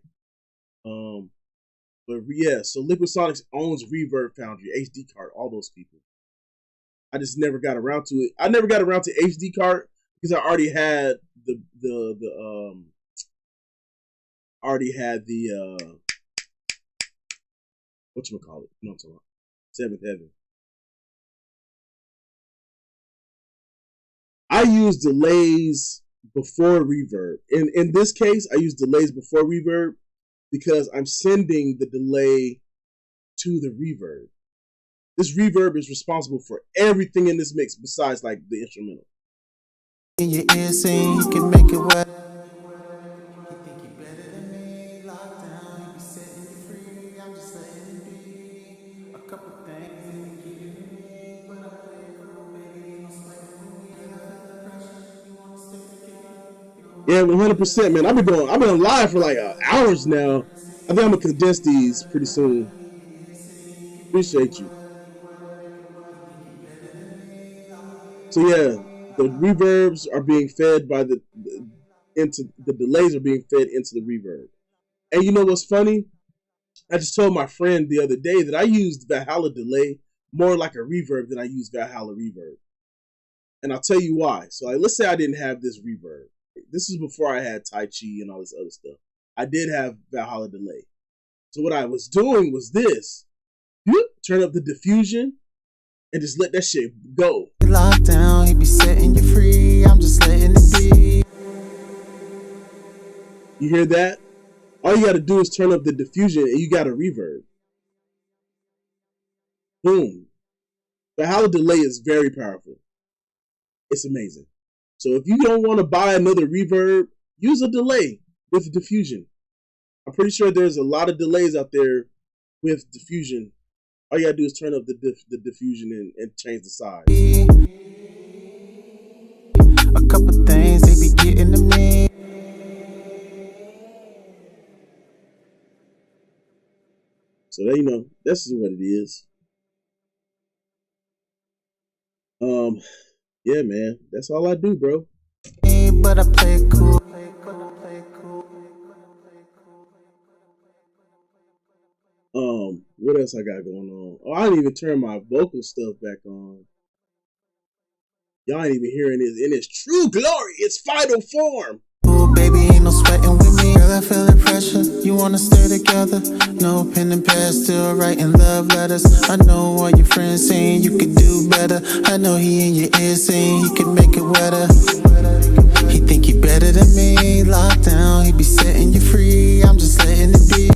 But yeah, so Liquid Sonics owns Reverb Foundry, HD Cart, all those people. I just never got around to it. I never got around to HD Cart because I already had the whatchamacallit? You know what I'm talking about? Seventh Heaven. I use delays before reverb. In this case, I use delays before reverb because I'm sending the delay to the reverb. This reverb is responsible for everything in this mix besides like the instrumental. In your ear saying you can make it wet. You think you better than me? Locked down, you be setting you free. I'm just letting it be. A couple things that you give me, but I play it cool, baby. Ain't no sweating with me. I feel the pressure. You wanna stay together? Yeah, 100%, man. I've been on live for like hours now. I think I'm gonna condense these pretty soon. Appreciate you. So yeah, the reverbs are being fed by into the delays are being fed into the reverb. And you know what's funny? I just told my friend the other day that I used Valhalla delay more like a reverb than I use Valhalla reverb. And I'll tell you why. So let's say I didn't have this reverb. This is before I had Tai Chi and all this other stuff. I did have Valhalla delay. So what I was doing was this. Turn up the diffusion and just let that shit go. Locked down, he be setting you free. I'm just letting it be. You hear that? All you gotta do is turn up the diffusion and you got a reverb. Boom. Valhalla delay is very powerful. It's amazing. So if you don't want to buy another reverb, use a delay with diffusion. I'm pretty sure there's a lot of delays out there with diffusion. All you gotta do is turn up the diffusion and change the size. A couple things they be getting to me. So this is what it is. Yeah, man, that's all I do, bro. But I play it cool. What else I got going on? Oh, I didn't even turn my vocal stuff back on. Y'all ain't even hearing it in its true glory, its final form. Oh, baby, ain't no sweating with me. Girl, I feel the pressure. You wanna stay together? No pen and pad, still writing love letters. I know all your friends saying you could do better. I know he in your ear saying he could make it wetter. He think he better than me. Locked down, he be setting you free. I'm just letting it be.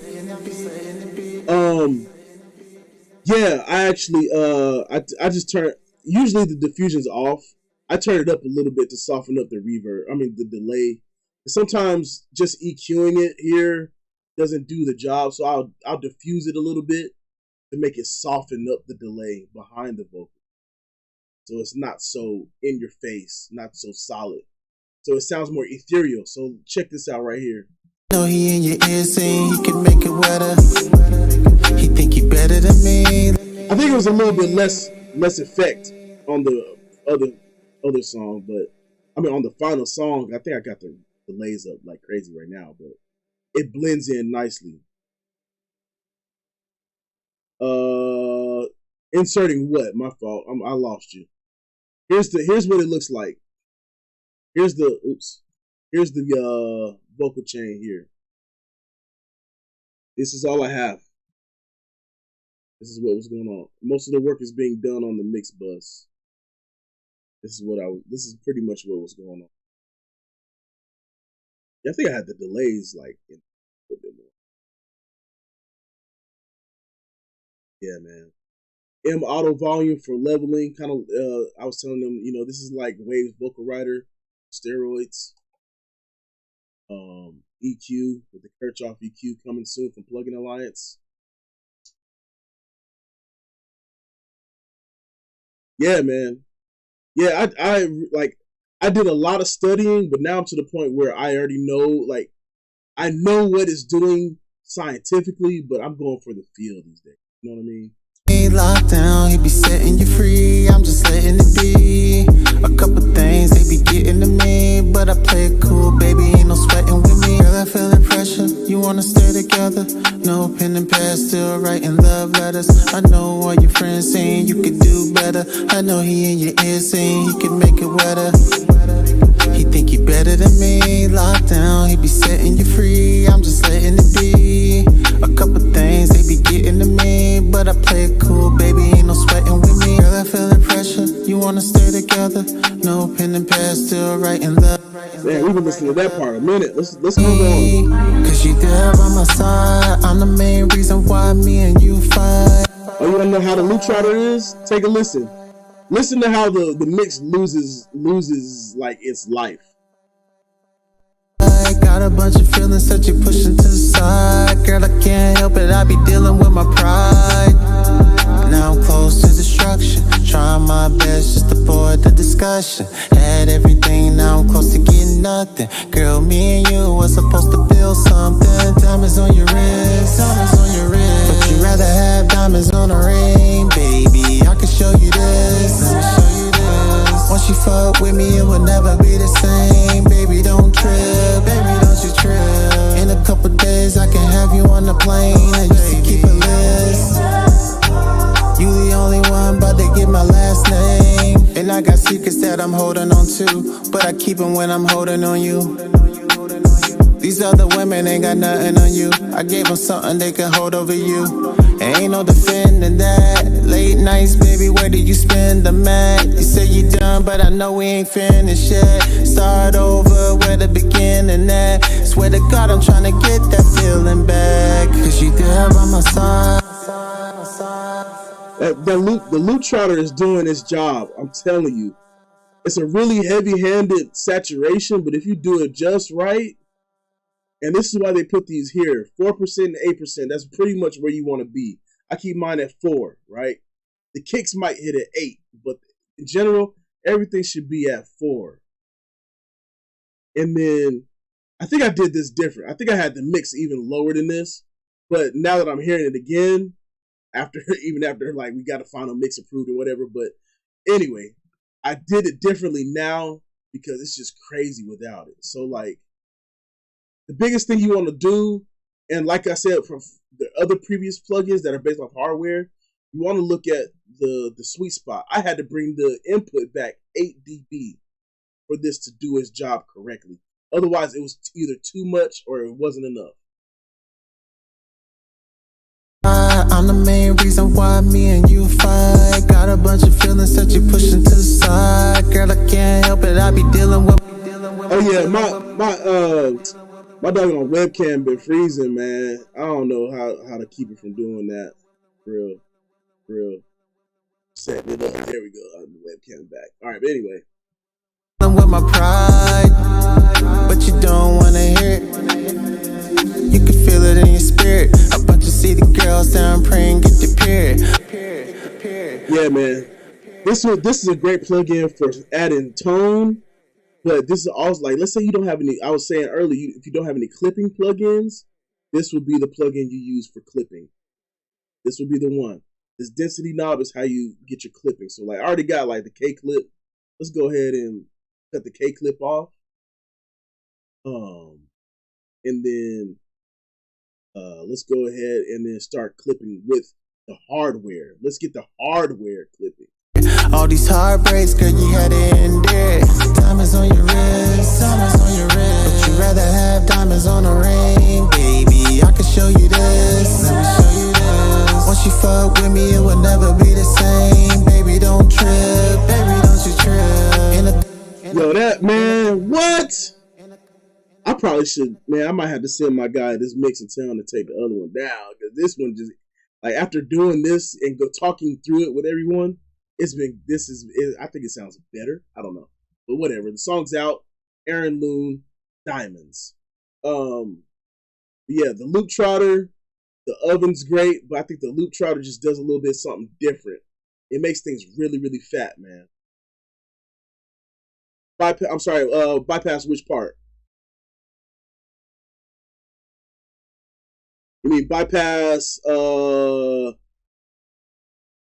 Yeah, I actually, I just turn. Usually the diffusion's off. I turn it up a little bit to soften up the reverb. I mean the delay. Sometimes just EQing it here doesn't do the job, so I'll diffuse it a little bit to make it soften up the delay behind the vocal, so it's not so in your face, not so solid. So it sounds more ethereal. So check this out right here. Know he in your ear saying he can make it wetter. He think he better than me. I think it was a little bit less effect on the other song, but I mean on the final song, I think I got the delays up like crazy right now, but it blends in nicely. Inserting what? My fault. I lost you. Here's what it looks like. Here's the vocal chain here. This is all I have. This is what was going on. Most of the work is being done on the mix bus. This is pretty much what was going on. Yeah, I think I had the delays like a little bit more. Yeah, man. M auto volume for leveling. Kind of. I was telling them, this is like Waves Vocal Writer, steroids. EQ with the Kirchhoff EQ coming soon from Plugin Alliance. Yeah, man. Yeah, I did a lot of studying, but now I'm to the point where I already know, I know what it's doing scientifically, but I'm going for the feel these days. You know what I mean? He locked down, he be setting you free. I'm just letting it be. A couple things they be getting to me, but I play it cool, baby. Ain't no sweating with me. Girl, I feel the pressure. You wanna stay together? No pen and pad, still writing love letters. I know all your friends saying you could do better. I know he in your ear saying he could make it wetter. He think he better than me. Locked down, he be setting you free. I'm just letting it be. A couple things they be getting to me, but I play it cool, baby. Ain't no sweating with me. Girl, I feel the pressure. You wanna stay together? No pen and pad, still writing love. Man, we've been listening to that part a minute. Let's move on. Cause you there by my side. I'm the main reason why me and you fight. Oh, you wanna know how the Loop Trotter is? Take a listen. Listen to how the mix loses like its life. I got a bunch of feelings that you pushing to the side. Girl, I can't help it, I be dealing with my pride. Now I'm close to destruction, trying my best just to avoid the discussion. Had everything, now I'm close to getting nothing. Girl, me and you were supposed to build something. Diamonds on your wrist, diamonds on your wrist. But you rather have diamonds on a ring, baby. I can show you this, let me show you this. Once you fuck with me, it will never be the same. Baby, don't trip, baby, don't you trip. In a couple days, I can have you on the plane. I used to keep a list. You the only one, but they get my last name. And I got secrets that I'm holding on to, but I keep them when I'm holding on you. These other women ain't got nothing on you. I gave them something they can hold over you. Ain't no defending that. Late nights, baby, where did you spend the mat? You say you done, but I know we ain't finished yet. Start over, where the beginning at. Swear to God, I'm trying to get that feeling back. Cause you there by my side. The Loop Trotter is doing its job. I'm telling you. It's a really heavy-handed saturation, but if you do it just right, and this is why they put these here, 4% and 8%, that's pretty much where you want to be. I keep mine at 4, right? The kicks might hit at 8, but in general, everything should be at 4. And then, I think I did this different. I think I had the mix even lower than this, but now that I'm hearing it again, even after like we got a final mix approved or whatever, but anyway, I did it differently now because it's just crazy without it. So like, the biggest thing you want to do, and like I said from the other previous plugins that are based off hardware, You want to look at the sweet spot. I had to bring the input back 8 dB for this to do its job correctly. Otherwise, it was either too much or it wasn't enough. I'm the main reason why me and you fight. Got a bunch of feelings that you pushing to the side. Girl, I can't help it, I be dealing with. Oh yeah, my dog on webcam been freezing, man. I don't know how to keep it from doing that. Real. Setting it up. There we go. The webcam back. All right, but anyway. With my pride, but you don't wanna hear it. You can feel it in your spirit. A bunch of city girls down praying get the period. Yeah, man. This is a great plugin for adding tone, but this is also like, let's say you don't have any. I was saying earlier, if you don't have any clipping plugins, this would be the plugin you use for clipping. This would be the one. This density knob is how you get your clipping. So like, I already got like the K clip. Let's go ahead and cut the K clip off. And then let's go ahead and then start clipping with the hardware. Let's get the hardware clipping. All these heartbreaks, girl, you had it in there. Diamonds on your wrist, diamonds on your wrist. But you rather have diamonds on a ring, baby. I can show you this. Let me show you this. Once you fuck with me, it will never be the same. Baby, don't trip, baby, don't you trip. Yo, that man, what? I probably should, man. I might have to send my guy this mix and tell him to take the other one down, because this one just, like, after doing this and talking through it with everyone, I think it sounds better. I don't know, but whatever. The song's out. Aaron Loon, Diamonds. Yeah, the Loop Trotter, the oven's great, but I think the Loop Trotter just does a little bit something different. It makes things really, really fat, man. Bypass which part? You mean bypass the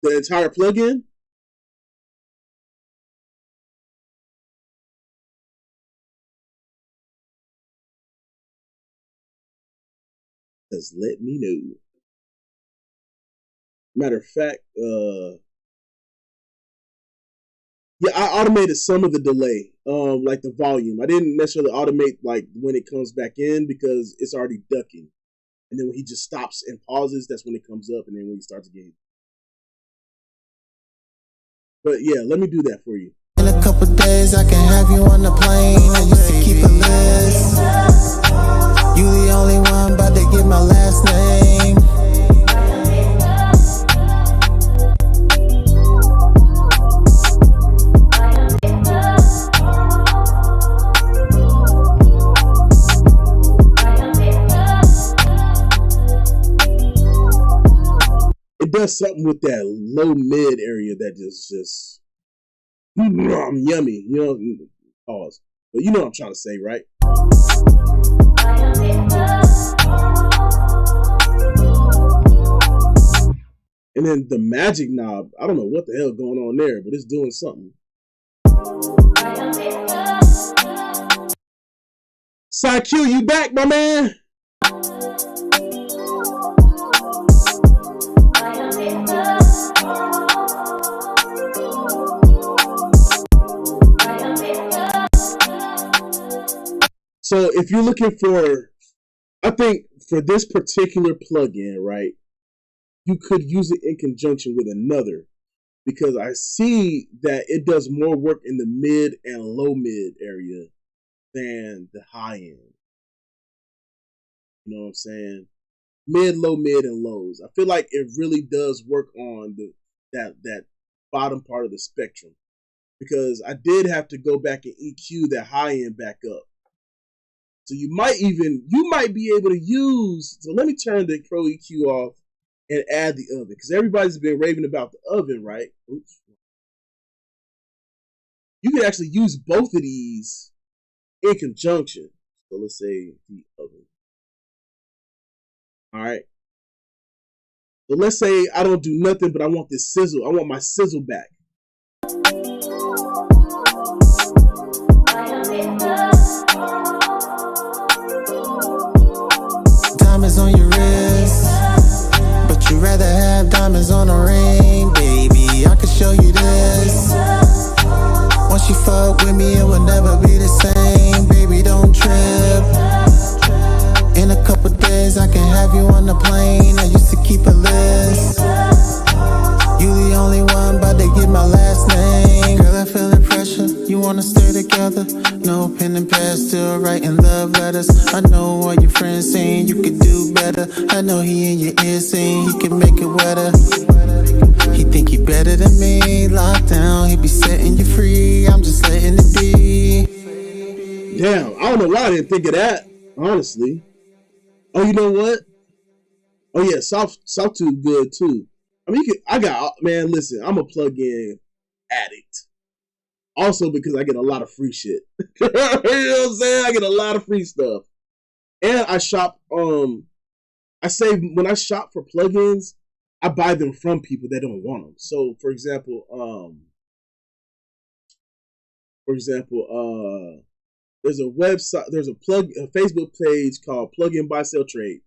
entire plugin? Just let me know. Matter of fact, yeah, I automated some of the delay, like the volume. I didn't necessarily automate like when it comes back in, because it's already ducking. And then when he just stops and pauses, that's when it comes up, and then when he starts again. But yeah, let me do that for you. In a couple days, I can have you on the plane. I used to keep a list. You the only one, but they get my last name. It does something with that low mid area that just yummy, you know. Pause, but you know what I'm trying to say, right? And then the magic knob, I don't know what the hell going on there, but it's doing something. Side Q, you back, my man? So if you're looking for, I think for this particular plugin, right, you could use it in conjunction with another, because I see that it does more work in the mid and low mid area than the high end. You know what I'm saying? Mid, low, mid, and lows. I feel like it really does work on that bottom part of the spectrum, because I did have to go back and EQ that high end back up. So you might be able to use, so let me turn the Pro EQ off and add the oven, because everybody's been raving about the oven, right? Oops. You can actually use both of these in conjunction. So let's say the oven. All right. So let's say I don't do nothing, but I want this sizzle. I want my sizzle back. Diamonds on your wrist, but you rather have diamonds on a ring. no pen and pad, still writing love letters. I know all your friends saying you could do better. I know he in your ear saying he can make it wetter. He think he better than me, locked down, he be setting you free. I'm just letting it be. Damn, I don't know why I didn't think of that, honestly. Oh, you know what? Oh yeah, Sawtooth good too. I mean, man. Listen, I'm a plug-in addict. Also because I get a lot of free shit. You know what I'm saying? I get a lot of free stuff, and I shop. I say when I shop for plugins, I buy them from people that don't want them. So, for example, there's a website, there's a Facebook page called Plug-in Buy Sell Trade.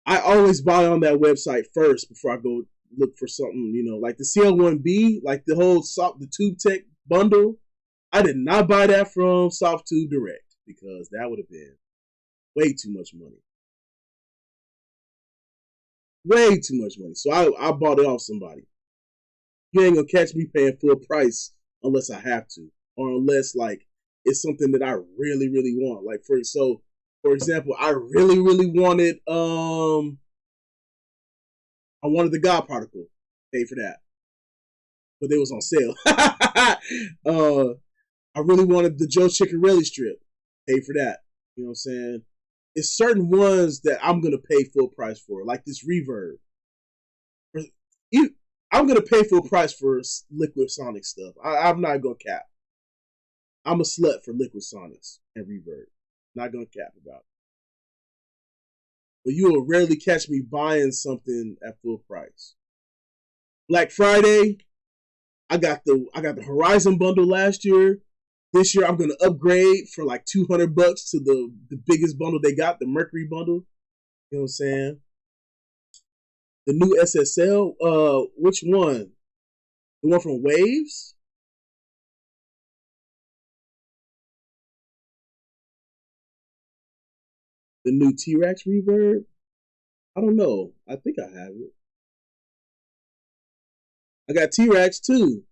I always buy on that website first before I go look for something, you know, like the CL1B, like the whole the Tube Tech bundle. I did not buy that from Softtube Direct because that would have been way too much money. Way too much money. So I bought it off somebody. You ain't gonna catch me paying full price unless I have to, or unless like it's something that I really, really want. Like for example, I really, really wanted I wanted the God Particle. Paid for that. But they was on sale. I really wanted the Joe Chiccarelli strip. Paid for that. You know what I'm saying? It's certain ones that I'm gonna pay full price for, like this Reverb. I'm gonna pay full price for Liquid Sonic stuff. I'm not gonna cap. I'm a slut for Liquid Sonics and Reverb. Not gonna cap about it. But you will rarely catch me buying something at full price. Black Friday, I got the Horizon bundle last year. This year I'm gonna upgrade for like $200 to the biggest bundle they got, the Mercury bundle. You know what I'm saying? The new SSL, which one? The one from Waves? The new T-Rex reverb? I don't know. I think I have it. I got T-Rex too.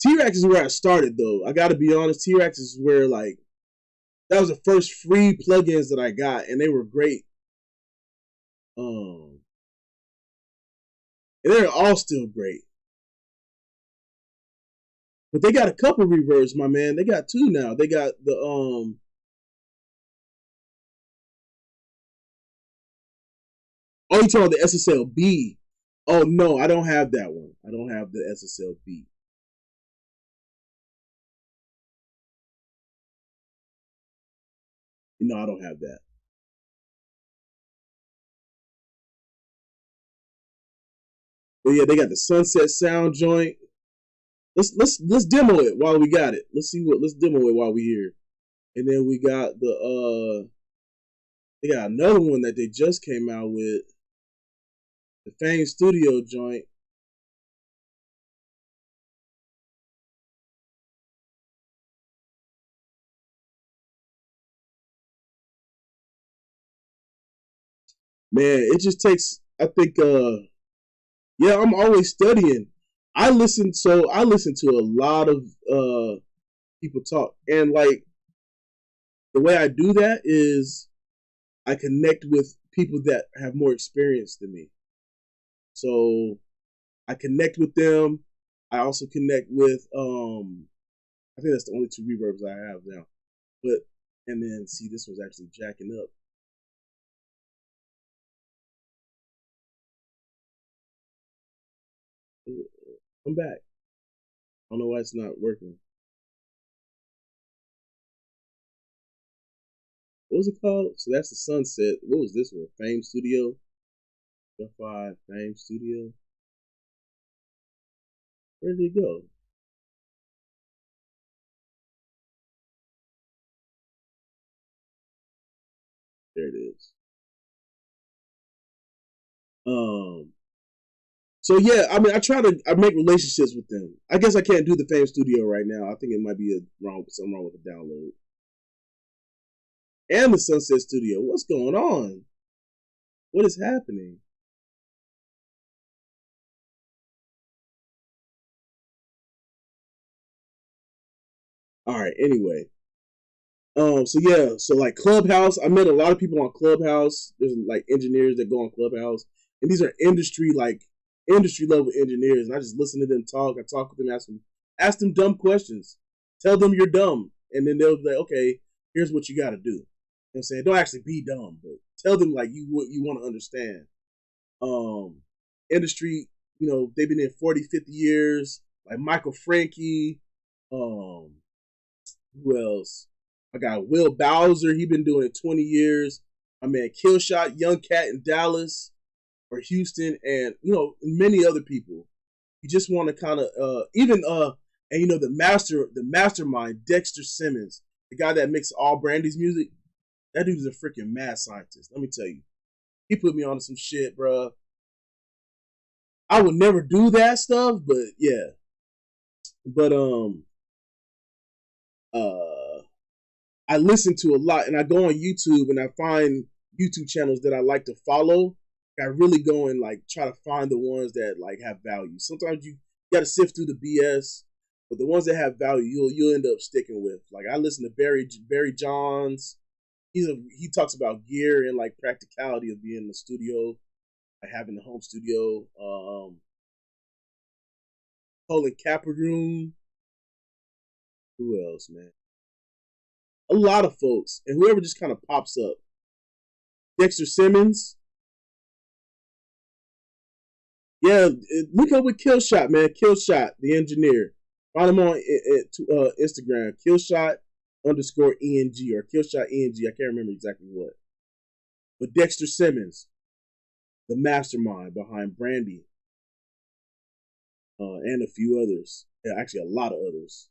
T-Rex is where I started though. I gotta be honest, T-Rex is where like that was the first free plugins that I got, and they were great. And they're all still great. But they got a couple reverbs, my man. They got two now. They got the oh, you talking about the SSL-B? Oh no, I don't have that one. I don't have the SSL-B. No, I don't have that. But yeah, they got the Sunset Sound joint. Let's demo it while we got it. Let's demo it while we here. And then we got they got another one that they just came out with. The Fame Studio joint. Man, it just takes, I think, yeah, I'm always studying. I listen to a lot of people talk, and like the way I do that is I connect with people that have more experience than me. So I connect with them. I also connect with I think that's the only two reverbs I have now. But and then see, this one's actually jacking up. Come back. I don't know why it's not working. What was it called? So that's the Sunset. What was this one? Fame Studio? F5 Fame Studio? Where did it go? There it is. So yeah, I mean, I make relationships with them. I guess I can't do the Fame Studio right now. I think it might be something wrong with the download. And the Sunset Studio. What's going on? What is happening? All right. Anyway, so yeah, so like Clubhouse, I met a lot of people on Clubhouse. There's like engineers that go on Clubhouse, and these are industry level engineers. And I just listen to them talk. I talk with them, ask them dumb questions, tell them you're dumb, and then they'll be like, okay, here's what you got to do. You know what I'm saying? Don't actually be dumb, but tell them like what you want to understand. Industry, you know, they've been in 40, 50 years. Like Michael Franke. Who else? I got Will Bowser. He been doing it 20 years. My man Killshot, Young Cat in Dallas or Houston, and you know, many other people. You just want to kind of and you know the mastermind, Dexter Simmons, the guy that makes all Brandy's music. That dude is a freaking mad scientist. Let me tell you, he put me on some shit, bro. I would never do that stuff, but yeah. But I listen to a lot, and I go on YouTube and I find YouTube channels that I like to follow. I really go and like try to find the ones that like have value. Sometimes you got to sift through the BS, but the ones that have value, you'll end up sticking with. Like I listen to Barry Johns. He talks about gear and like practicality of being in the studio, like having the home studio. Colin Kaepernick. Who else, man? A lot of folks, and whoever just kind of pops up. Dexter Simmons. Yeah, look up with Killshot, man. Killshot, the engineer. Find him on Instagram. Killshot _ENG or Killshot ENG. I can't remember exactly what. But Dexter Simmons, the mastermind behind Brandy, and a few others. Yeah, actually, a lot of others.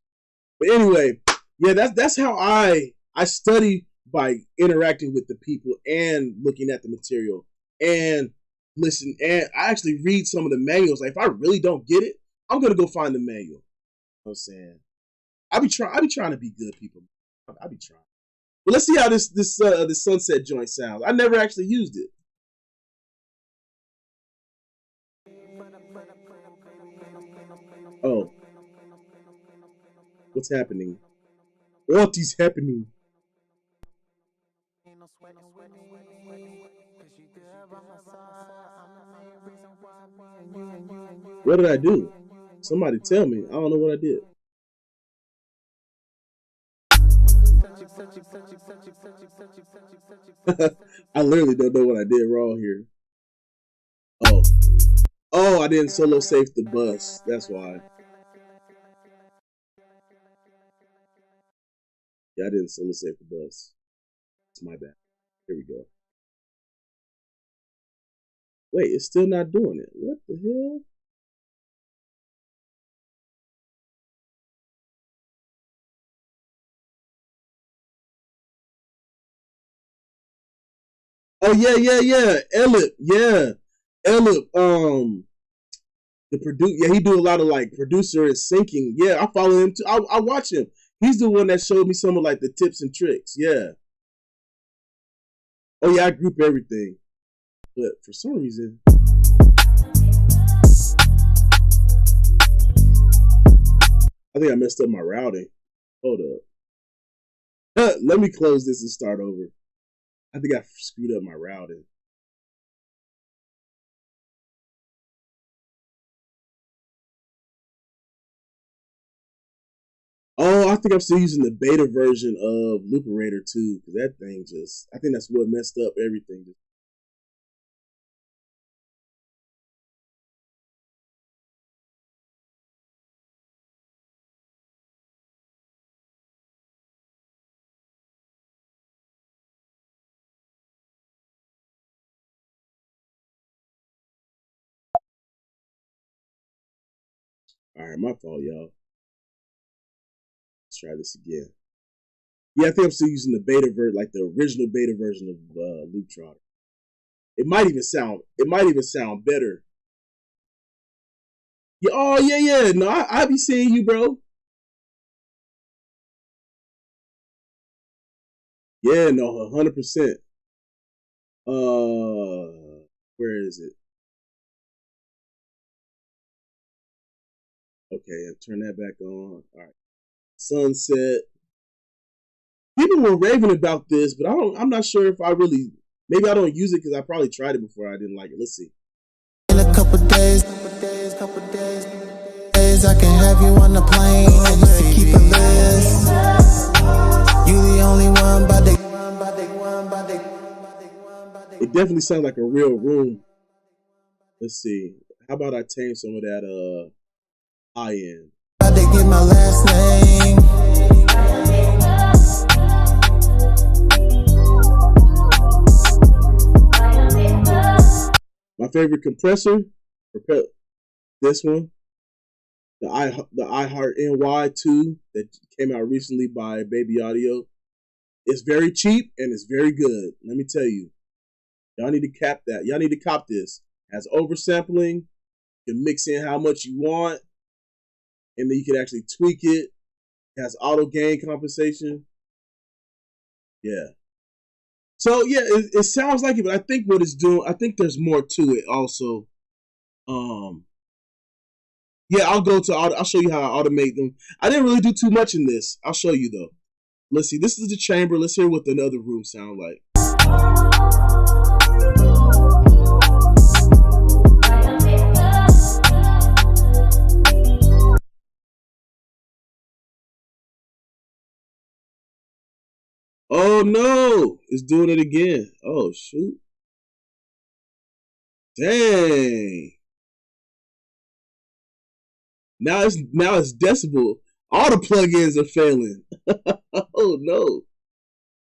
But anyway, yeah, that's how I study, by interacting with the people and looking at the material and listen. And I actually read some of the manuals. Like if I really don't get it, I'm gonna go find the manual. You know what I'm saying? I be trying to be good, people. I be trying. But let's see how this Sunset joint sounds. I never actually used it. Oh, what's happening? What is happening? What did I do? Somebody tell me. I don't know what I did. I literally don't know what I did wrong here. Oh, I didn't solo safe the bus. That's why. Yeah, I didn't solo safe the bus. It's my bad. Here we go. Wait, it's still not doing it. What the hell? Oh yeah. Elip, yeah. Elip, the he do a lot of like producer and syncing. Yeah, I follow him too. I watch him. He's the one that showed me some of like the tips and tricks. Yeah. Oh yeah, I group everything. But for some reason, I think I messed up my routing. Hold up. Let me close this and start over. I think I screwed up my routing. Oh, I think I'm still using the beta version of Looperator too, because that thing I think that's what messed up everything. All right, my fault, y'all. Let's try this again. Yeah, I think I'm still using the beta version, like the original beta version of Looptrotter. It might even sound better. Yeah, oh yeah. No, I be seeing you, bro. Yeah, no, 100%. Where is it? Okay, turn that back on. All right. Sunset. People were raving about this, but I'm not sure if I really. Maybe I don't use it because I probably tried it before. I didn't like it. Let's see. In a couple days, I can have you on the plane. I used to keep a list. You the only one, but it definitely sounds like a real room. Let's see. How about I tame some of that high end? They get my last name. My favorite compressor, this one, the iHeart NY2 that came out recently by Baby Audio. It's very cheap and it's very good. Let me tell you, y'all need to cap that. Y'all need to cop this. It has oversampling. You can mix in how much you want, and then you can actually tweak it. It has auto gain compensation. Yeah. So yeah, it sounds like it, but I think what it's doing, I think there's more to it also. Yeah, I'll show you how I automate them. I didn't really do too much in this. I'll show you though. Let's see. This is the chamber. Let's hear what another room sound like. Oh no, it's doing it again. Oh shoot. Dang. Now it's decibel. All the plugins are failing. Oh no.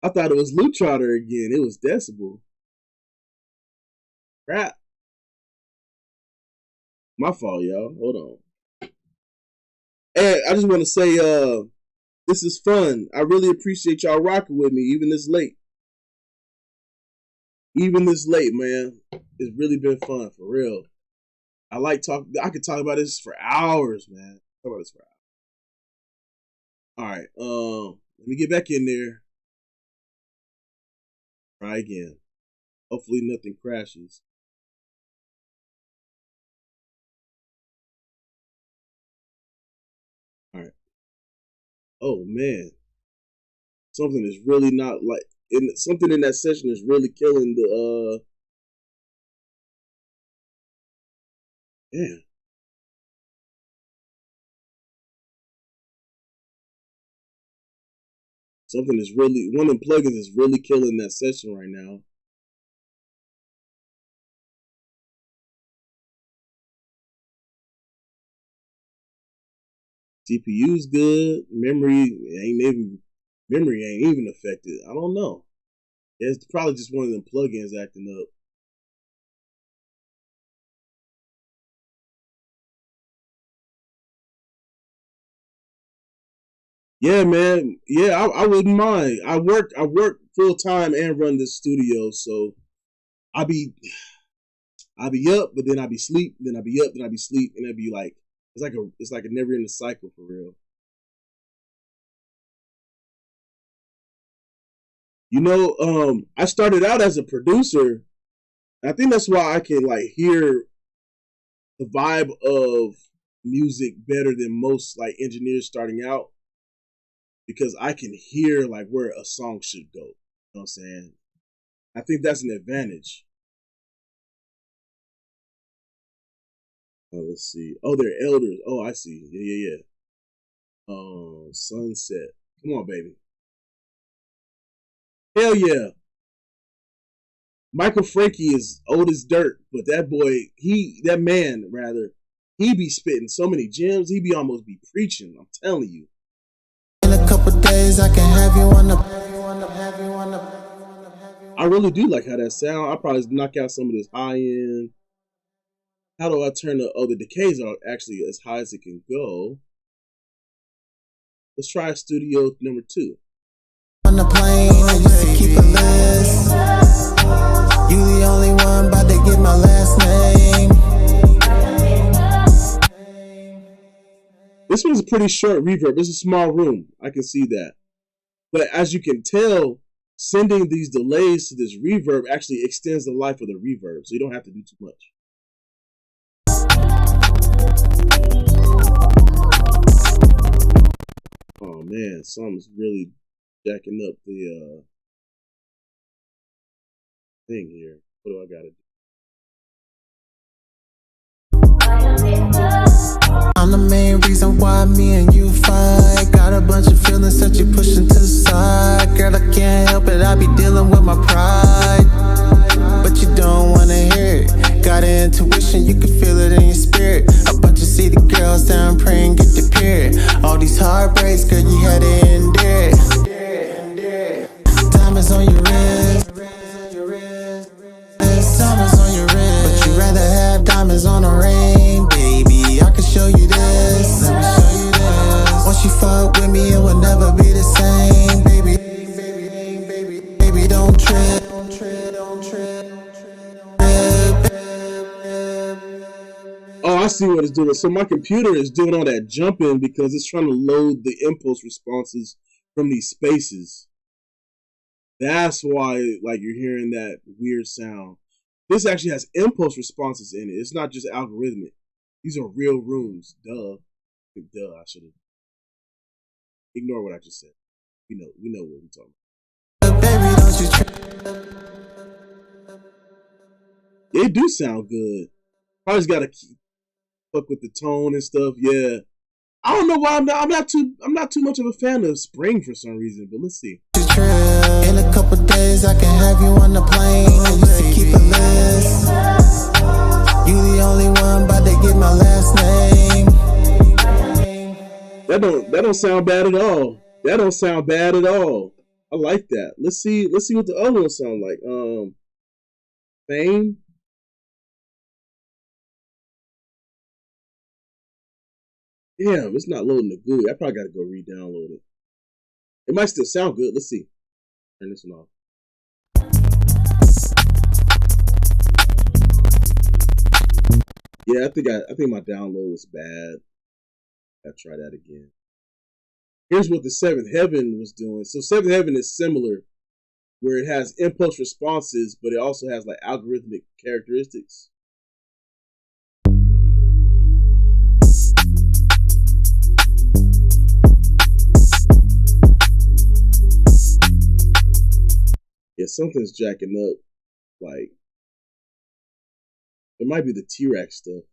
I thought it was Loot Trotter again. It was decibel. Crap. My fault, y'all. Hold on. And I just want to say, this is fun. I really appreciate y'all rocking with me, even this late. Even this late, man. It's really been fun, for real. I could talk about this for hours, man. Talk about this for hours. Alright, let me get back in there. Try again. Hopefully nothing crashes. Alright. Oh man. Something is really not like something in that session is really killing the yeah. Something is really, one of the plugins is really killing that session right now. CPU's good. Memory ain't even affected. I don't know. It's probably just one of them plugins acting up. Yeah, man. Yeah, I wouldn't mind. I work full time and run this studio, so I be up, but then I be sleep, then I be up, then I be sleep, and it'd be like it's like a never ending cycle for real. You know, I started out as a producer. I think that's why I can like hear the vibe of music better than most like engineers starting out. Because I can hear like where a song should go. You know what I'm saying? I think that's an advantage. Let's see. Oh, they're elders. Oh, I see. Yeah. Sunset. Come on, baby. Hell yeah. Michael Frankie is old as dirt, but that man, he be spitting so many gems. He be almost be preaching. I'm telling you. In a couple days, I can have you on the. I really do like how that sound. I'll probably knock out some of this high end. How do I turn the decays are actually as high as it can go. Let's try studio number 2. On the plane, I used to keep a list. You the only one, but they get my last name. This one's a pretty short reverb. It's a small room. I can see that. But as you can tell, sending these delays to this reverb actually extends the life of the reverb, so you don't have to do too much. Oh man, something's really jacking up the thing here. What do I gotta do? I'm the main reason why me and you fight. Got a bunch of feelings that you pushing to the side. Girl, I can't help it, I be dealing with my pride. But you don't wanna hear it. Got an intuition, you can feel it in your spirit. A bunch of city girls down praying, get the period. All these heartbreaks, girl, you had to endure it. Diamonds on your wrist. Diamonds on your wrist. But you rather have diamonds on a ring, baby. I can show you this. Let me show you this. Once you fuck with me, it will never be the same, baby. Baby, don't trip. Oh, I see what it's doing. So my computer is doing all that jumping because it's trying to load the impulse responses from these spaces. That's why, like, you're hearing that weird sound. This actually has impulse responses in it. It's not just algorithmic. These are real rooms. Duh. Duh, I should have. Ignore what I just said. We know what we're talking about. Baby, don't you trip. They do sound good. Probably just gotta keep up with the tone and stuff. Yeah. I don't know why I'm not too much of a fan of Spring for some reason, but let's see. In a couple days, I can have you on the plane. I used to keep a list. You the only one, but they get my last name. That don't sound bad at all. That don't sound bad at all. I like that. Let's see what the other ones sound like. Fame. Damn, it's not loading the GUI. I probably gotta go re-download it. It might still sound good. Let's see. Turn this one off. Yeah, I think my download was bad. I'll try that again. Here's what the Seventh Heaven was doing. So Seventh Heaven is similar, where it has impulse responses, but it also has like algorithmic characteristics. Yeah, something's jacking up. Like, it might be the T-Rex stuff.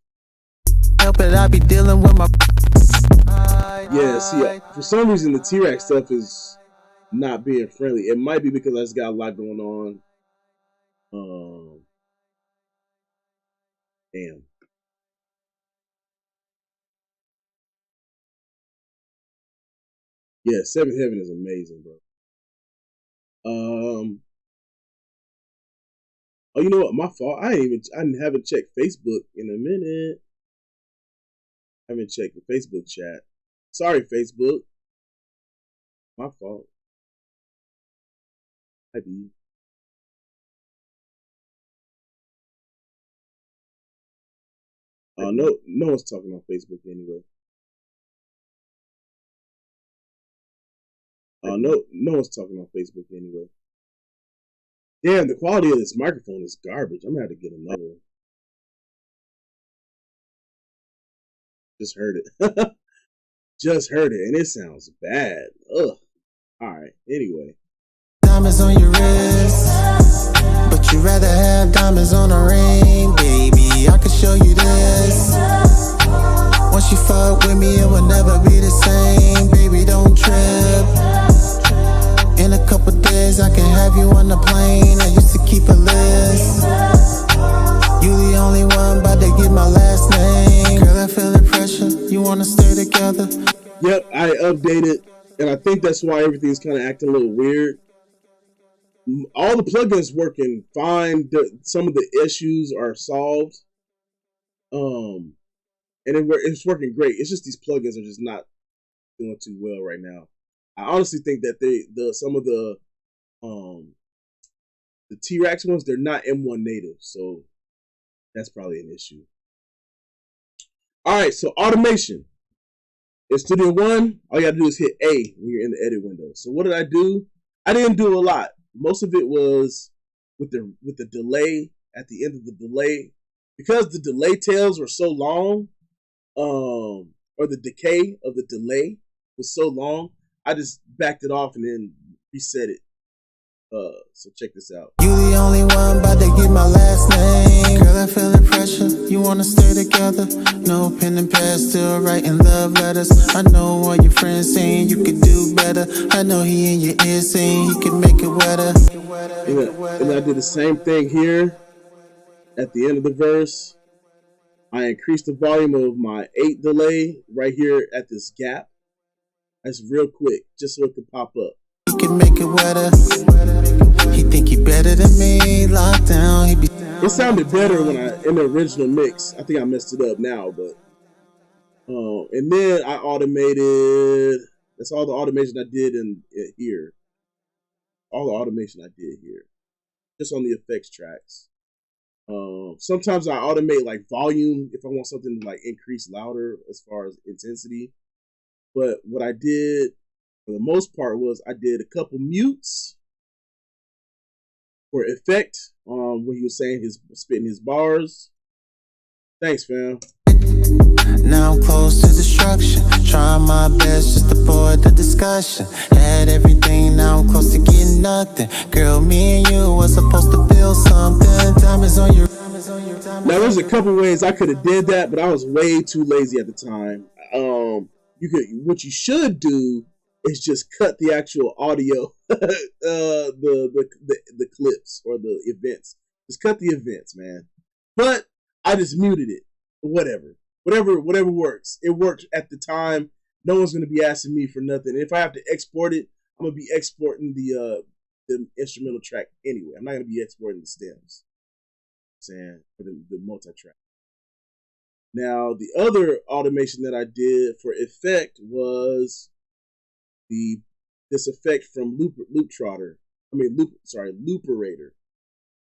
Help it, I be dealing with my. Yeah, see, for some reason the T-Rex stuff is not being friendly. It might be because I just got a lot going on. Damn. Yeah, Seventh Heaven is amazing, bro. Oh, you know what? My fault. I haven't checked Facebook in a minute. I haven't checked the Facebook chat. Sorry, Facebook. My fault. I be. No one's talking on Facebook anyway. No one's talking on Facebook anyway. Damn, the quality of this microphone is garbage. I'm gonna have to get another one. Just heard it. Just heard it, and it sounds bad. Ugh. Alright, anyway. Diamonds on your wrist, but you rather have diamonds on a ring, baby. I can show you this. Once you fuck with me, it will never be the same, baby. Don't trip. In a couple days, I can have you on the plane. I used to keep a list. You the only one, but they get my last name. Girl, I feel the pressure. You wanna stay together? Yep, I updated, and I think that's why everything's kind of acting a little weird. All the plugins working fine. Some of the issues are solved. And it's working great. It's just these plugins are just not doing too well right now. I honestly think that some of the T-Rex ones, they're not M1 native, so that's probably an issue. All right, so automation. In Studio One, all you gotta do is hit A when you're in the edit window. So what did I do? I didn't do a lot. Most of it was with the delay at the end of the delay, because the delay tails were so long, or the decay of the delay was so long. I just backed it off and then reset it. So check this out. You the only one about to get my last name. Girl, I feel the pressure. You wanna stay together? No pen and pad, still writing love letters. I know all your friends saying you could do better. I know he in your ear saying he can make it wetter. And I did the same thing here at the end of the verse. I increased the volume of my 8 delay right here at this gap. That's real quick, just so it can pop up. He can make it wetter. He think he better than me. Locked down, he be. It sounded better when in the original mix. I think I messed it up now, but and then I automated. That's all the automation I did in here. All the automation I did here, just on the effects tracks. Sometimes I automate like volume if I want something to like increase louder as far as intensity. But what I did for the most part was I did a couple mutes for effect when he was saying spitting his bars. Thanks, fam. Now I'm close to destruction. Trying my best just to avoid the discussion. Had everything, now I'm close to getting nothing. Girl, me and you were supposed to build something. Diamonds on your. Now there's a couple ways I could have did that, but I was way too lazy at the time. What you should do is just cut the actual audio, the clips or the events. Just cut the events, man. But I just muted it. Whatever works. It worked at the time. No one's gonna be asking me for nothing. And if I have to export it, I'm gonna be exporting the instrumental track anyway. I'm not gonna be exporting the stems. Saying for the multi-track. Now the other automation that I did for effect was this effect from Looperator.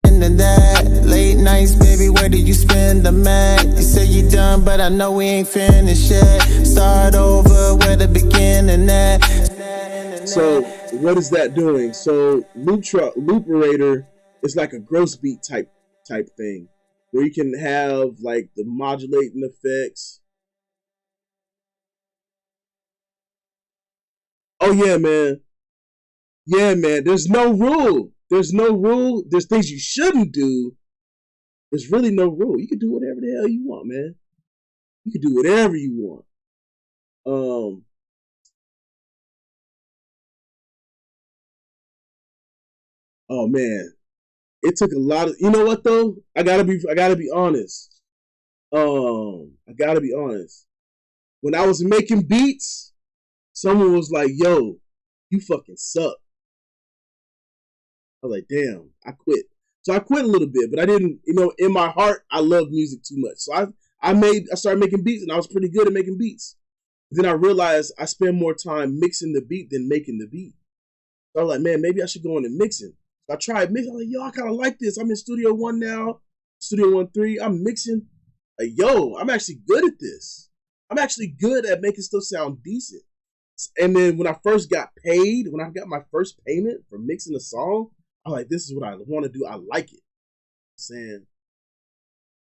And that late nights, baby, where did you spend the mat? You say you done, but I know we ain't finished yet. Start over where the beginning at. So what is that doing? So Looperator is like a gross beat type thing where you can have like the modulating effects. Oh yeah, man. There's no rule. There's things you shouldn't do. There's really no rule. You can do whatever the hell you want, man. You can do whatever you want. Oh man. It took a lot of, you know what though? I gotta be honest. I gotta be honest. When I was making beats, someone was like, "Yo, you fucking suck." I was like, "Damn, I quit." So I quit a little bit, but I didn't, in my heart, I love music too much. So I started making beats, and I was pretty good at making beats. Then I realized I spend more time mixing the beat than making the beat. So I was like, man, maybe I should go into mixing. I tried mixing. I'm like, yo, I kind of like this. I'm in Studio One now, Studio One 3. I'm mixing. Like, yo, I'm actually good at this. I'm actually good at making stuff sound decent. And then when I first got paid, when I got my first payment for mixing a song, I'm like, this is what I want to do. I like it. Saying.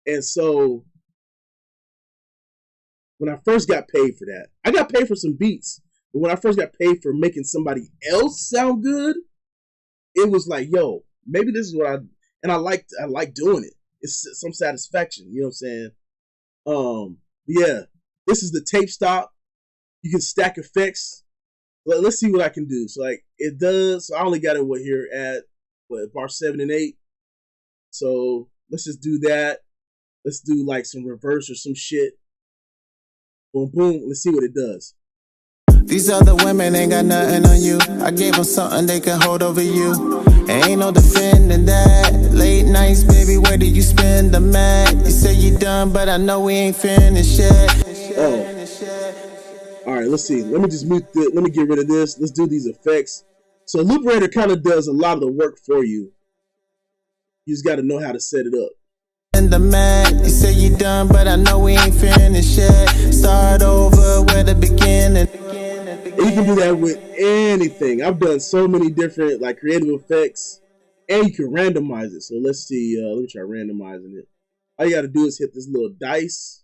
And so when I first got paid for that, I got paid for some beats. But when I first got paid for making somebody else sound good, it was like, yo, maybe this is what I like doing it. It's some satisfaction, you know what I'm saying? Yeah, this is the tape stop. You can stack effects. Let's see what I can do. So like it does. So I only got it here at bar 7 and 8. So let's just do that. Let's do like some reverse or some shit. Boom, boom. Let's see what it does. These other women ain't got nothing on you. I gave them something they can hold over you. Ain't no defending that. Late nights, baby, where did you spend the mat? You say you done, but I know we ain't finished yet. All right, let's see. Let me just let me get rid of this. Let's do these effects. So Looperator kind of does a lot of the work for you. You just got to know how to set it up. And the mat, you say you done, but I know we ain't finished yet. Start over where the beginning. And you can do that with anything. I've done so many different like creative effects, and you can randomize it. So let's see. Let me try randomizing it. All you got to do is hit this little dice.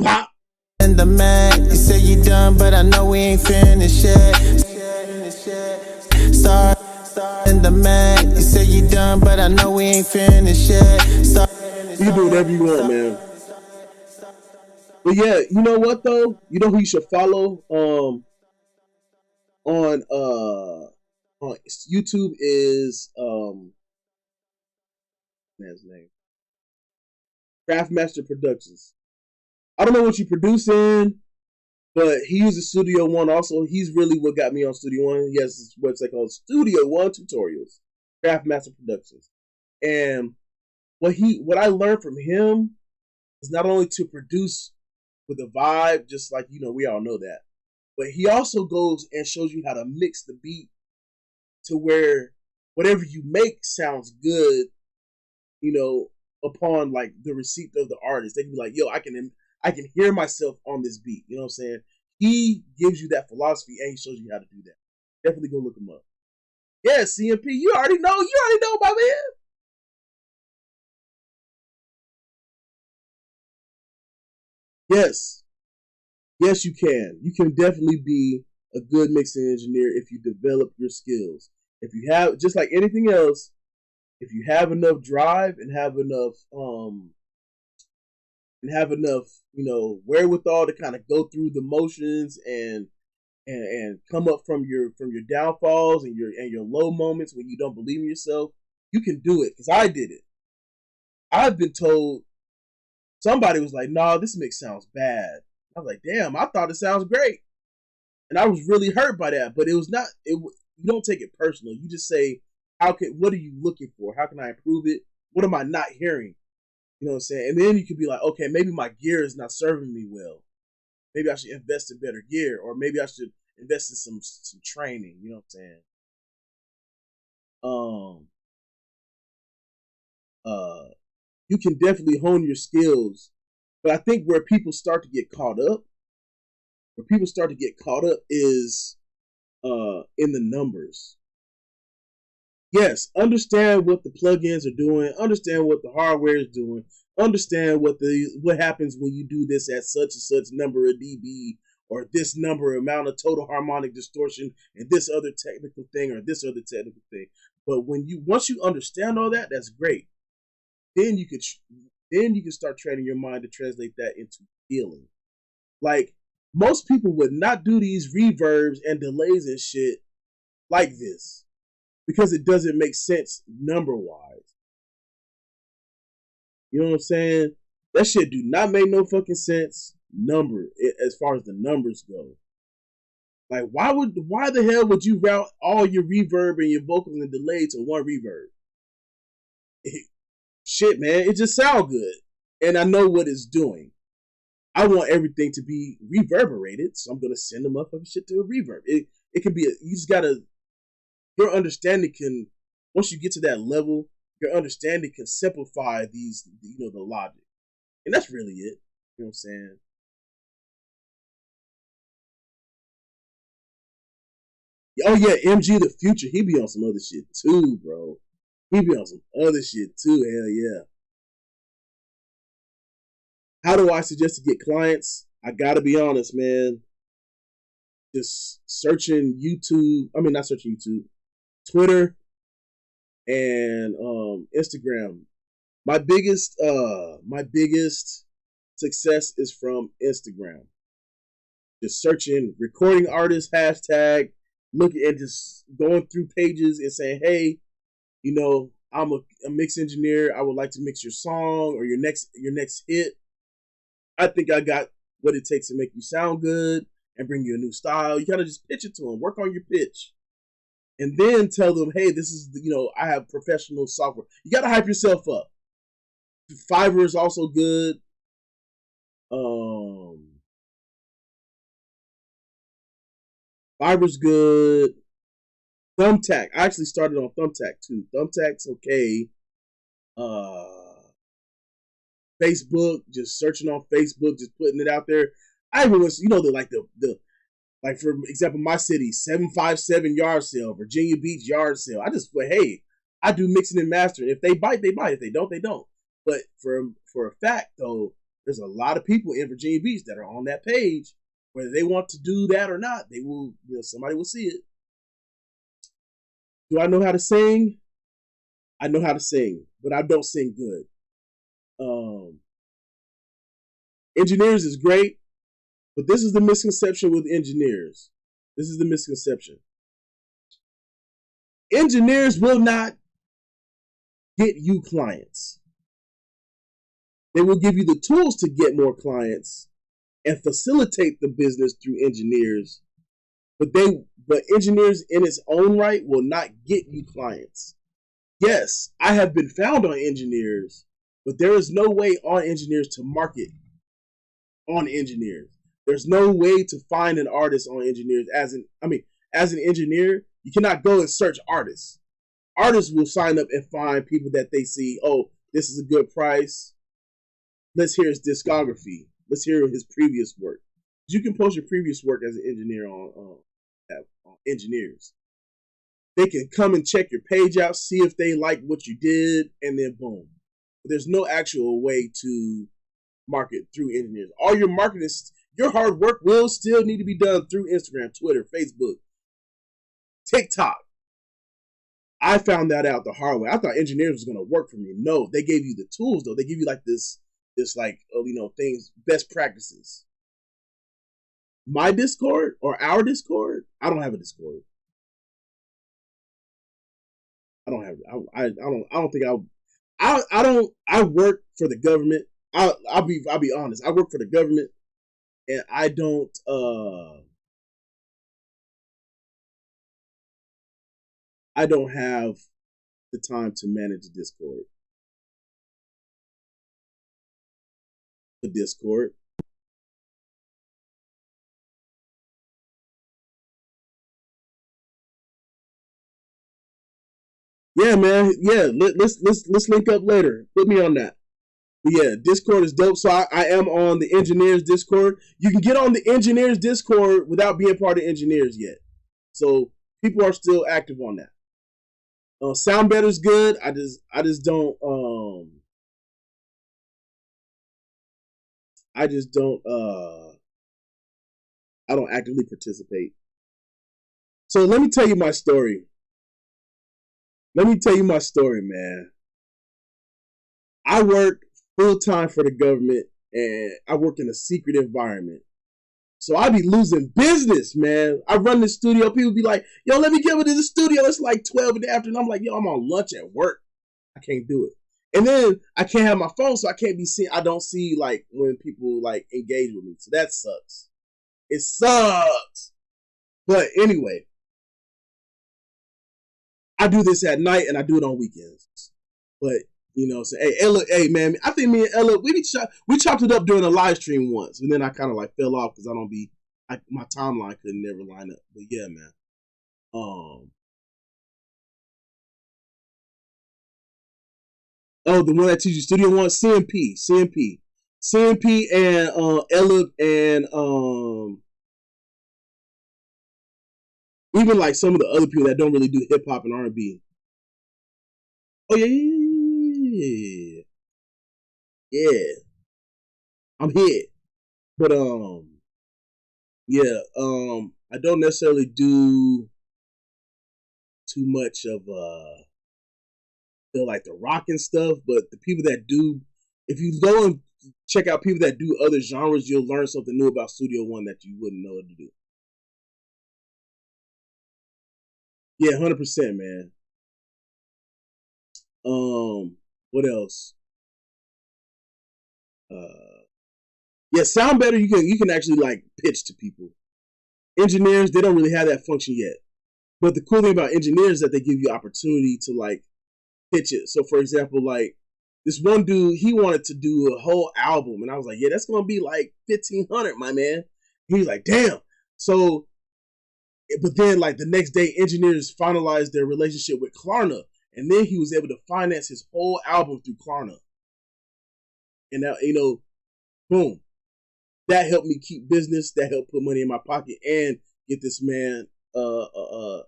Pop. And in the Mac. You say you done, but I know we ain't finished yet. Start in the Mac. You say you done, but I know we ain't finished yet. You can do whatever you want, man. But yeah, you know what though? You know who you should follow on YouTube is man's name. Craftmaster Productions. I don't know what you're producing, but he uses Studio One also. He's really what got me on Studio One. He has this website called Studio One Tutorials. Craftmaster Productions. And what I learned from him is not only to produce with a vibe, just like, you know, we all know that, but he also goes and shows you how to mix the beat to where whatever you make sounds good, you know, upon like the receipt of the artist. They can be like, yo, I can hear myself on this beat. You know what I'm saying? He gives you that philosophy and he shows you how to do that. Definitely go look him up. Yeah, CMP, you already know, my man. Yes, you can. You can definitely be a good mixing engineer if you develop your skills. If you have, just like anything else, if you have enough drive and have enough, you know, wherewithal to kind of go through the motions and come up from your downfalls and your low moments when you don't believe in yourself, you can do it. Because I did it. I've been told. Somebody was like, "Nah, this mix sounds bad." I was like, "Damn, I thought it sounds great," and I was really hurt by that. But it was not. You don't take it personal. You just say, what are you looking for? How can I improve it? What am I not hearing? You know what I'm saying? And then you could be like, okay, maybe my gear is not serving me well. Maybe I should invest in better gear, or maybe I should invest in some training. You know what I'm saying? You can definitely hone your skills, but I think where people start to get caught up, is in the numbers. Yes, understand what the plugins are doing, understand what the hardware is doing, understand what happens when you do this at such and such number of dB, or this number amount of total harmonic distortion, and this other technical thing, or this other technical thing. But once you understand all that, that's great. Then you can start training your mind to translate that into feeling. Like, most people would not do these reverbs and delays and shit like this because it doesn't make sense number wise. You know what I'm saying? That shit do not make no fucking sense as far as the numbers go. Like, why the hell would you route all your reverb and your vocals and delay to one reverb? Shit, man, it just sounds good. And I know what it's doing. I want everything to be reverberated, so I'm going to send the motherfucking shit to a reverb. It can be, you just got to, your understanding can, once you get to that level, your understanding can simplify these, you know, the logic. And that's really it. You know what I'm saying? Oh yeah, MG the Future, he be on some other shit too, bro. He be on some other shit too, hell yeah. How do I suggest to get clients? I gotta be honest, man. Just searching YouTube, not searching YouTube, Twitter and Instagram. My biggest success is from Instagram. Just searching recording artist hashtag, looking and just going through pages and saying, hey, you know, I'm a mix engineer. I would like to mix your song or your next hit. I think I got what it takes to make you sound good and bring you a new style. You gotta just pitch it to them. Work on your pitch. And then tell them, hey, this is, you know, I have professional software. You gotta hype yourself up. Fiverr is also good. Fiverr's good. Thumbtack. I actually started on Thumbtack too. Thumbtack's okay. Facebook, just searching on Facebook, just putting it out there. I even was, you know, like for example, my city, 757 yard sale, Virginia Beach yard sale. I just put, hey, I do mixing and mastering. If they bite, they bite. If they don't, they don't. But for a fact though, There's a lot of people in Virginia Beach that are on that page. Whether they want to do that or not, they will. Somebody will see it. Do I know how to sing? I know how to sing, but I don't sing good. Engineers is great, but this is the misconception with engineers. This is the misconception. Engineers will not get you clients. They will give you the tools to get more clients and facilitate the business through engineers. But engineers in its own right will not get you clients. Yes, I have been found on engineers, but there is no way on engineers to market on engineers. There's no way to find an artist on engineers. As an engineer, you cannot go and search artists. Artists will sign up and find people that they see. Oh, this is a good price. Let's hear his discography. Let's hear his previous work. You can post your previous work as an engineer on engineers. They can come and check your page out, see if they like what you did, and then boom. But there's no actual way to market through engineers. All your marketing, your hard work will still need to be done through Instagram, Twitter, Facebook, TikTok. I found that out the hard way. I thought engineers was going to work for me. No, they gave you the tools though. They give you like this things, best practices. My Discord or our Discord, I don't have a Discord. I don't have. I don't think I work for the government. I'll be honest. I work for the government, and I don't. I don't have the time to manage a Discord. The Discord. Yeah, man. Yeah, let's link up later. Put me on that. But yeah, Discord is dope. So I am on the engineers Discord. You can get on the engineers Discord without being part of engineers yet. So people are still active on that. Sound Better's good. I just don't I don't actively participate. So let me tell you my story. Man. I work full time for the government and I work in a secret environment. So I be losing business, man. I run the studio. People be like, yo, let me get into the studio. It's like 12 in the afternoon. I'm like, yo, I'm on lunch at work. I can't do it. And then I can't have my phone, so I can't be seen. I don't see like when people like engage with me. So that sucks. It sucks. But anyway, I do this at night and I do it on weekends. But so hey, Ella, hey man, I think me and Ella we chopped it up during a live stream once, and then I kind of like fell off because my timeline could never line up. But yeah, man. Oh, the one that teaches Studio One, CMP, and Ella and even like some of the other people that don't really do hip hop and R&B. Oh yeah. I'm here, but I don't necessarily do too much of like the rock and stuff. But the people that do, if you go and check out people that do other genres, you'll learn something new about Studio One that you wouldn't know to do. Yeah, 100%, man. What else? Yeah, Sound Better. You can actually like pitch to people. Engineers, they don't really have that function yet. But the cool thing about engineers is that they give you opportunity to like pitch it. So for example, like this one dude, he wanted to do a whole album, and I was like, yeah, that's gonna be like $1,500, my man. He was like, damn. So, but then like the next day, engineers finalized their relationship with Klarna, and then he was able to finance his whole album through Klarna. And now, boom. That helped me keep business. That helped put money in my pocket and get this man a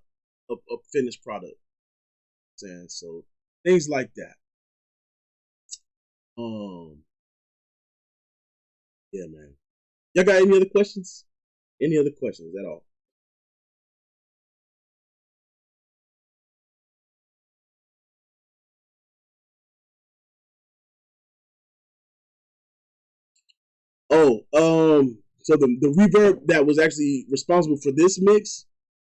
finished product. And so things like that. Yeah, man. Y'all got any other questions? Any other questions at all? So the reverb that was actually responsible for this mix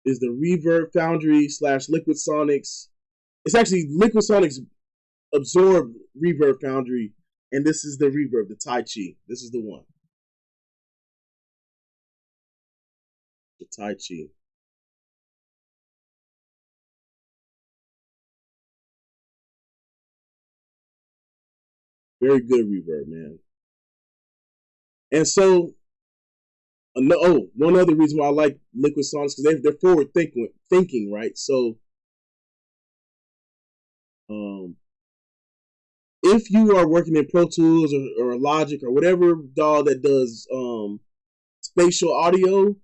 is the Reverb Foundry / Liquid Sonics. It's actually Liquid Sonics absorbed Reverb Foundry, and this is the reverb, the Tai Chi. This is the one. The Tai Chi. Very good reverb, man. And so, one other reason why I like Liquid Sonics, because they're forward thinking, right? So, if you are working in Pro Tools or Logic or whatever DAW that does spatial audio,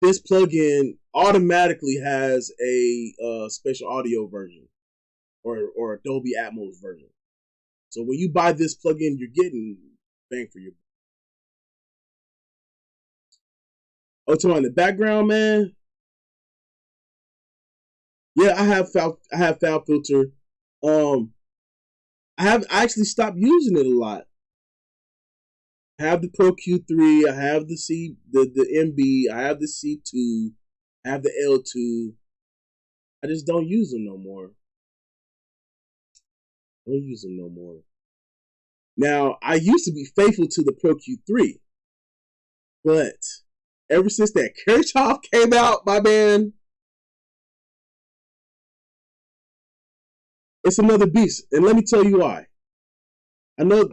this plugin automatically has a spatial audio version or Dolby Atmos version. So when you buy this plugin, you're getting bang for your buck. Oh, to on the background, man. Yeah, I have FabFilter. I actually stopped using it a lot. I have the Pro Q3, I have the MB, I have the C2, I have the L2. I just don't use them no more. Now, I used to be faithful to the Pro Q3, but ever since that Kirchhoff came out, my man, it's another beast. And let me tell you why. I know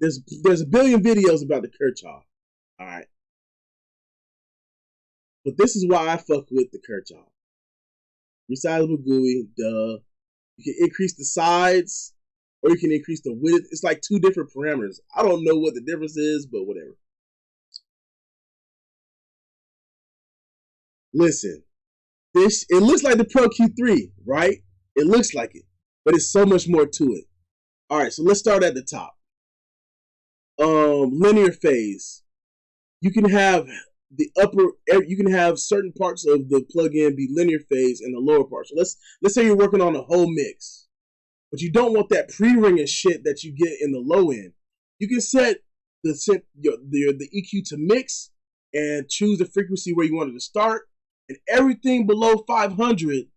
there's a billion videos about the Kirchhoff. All right. But this is why I fuck with the Kirchhoff. Resizable GUI, duh. You can increase the sides or you can increase the width. It's like two different parameters. I don't know what the difference is, but whatever. Listen, it looks like the Pro Q3, right? It looks like it, but it's so much more to it. All right, so let's start at the top. Linear phase. You can have you can have certain parts of the plugin be linear phase and the lower part. So let's say you're working on a whole mix, but you don't want that pre-ringing shit that you get in the low end. You can set the EQ to mix and choose the frequency where you want it to start, and everything below 500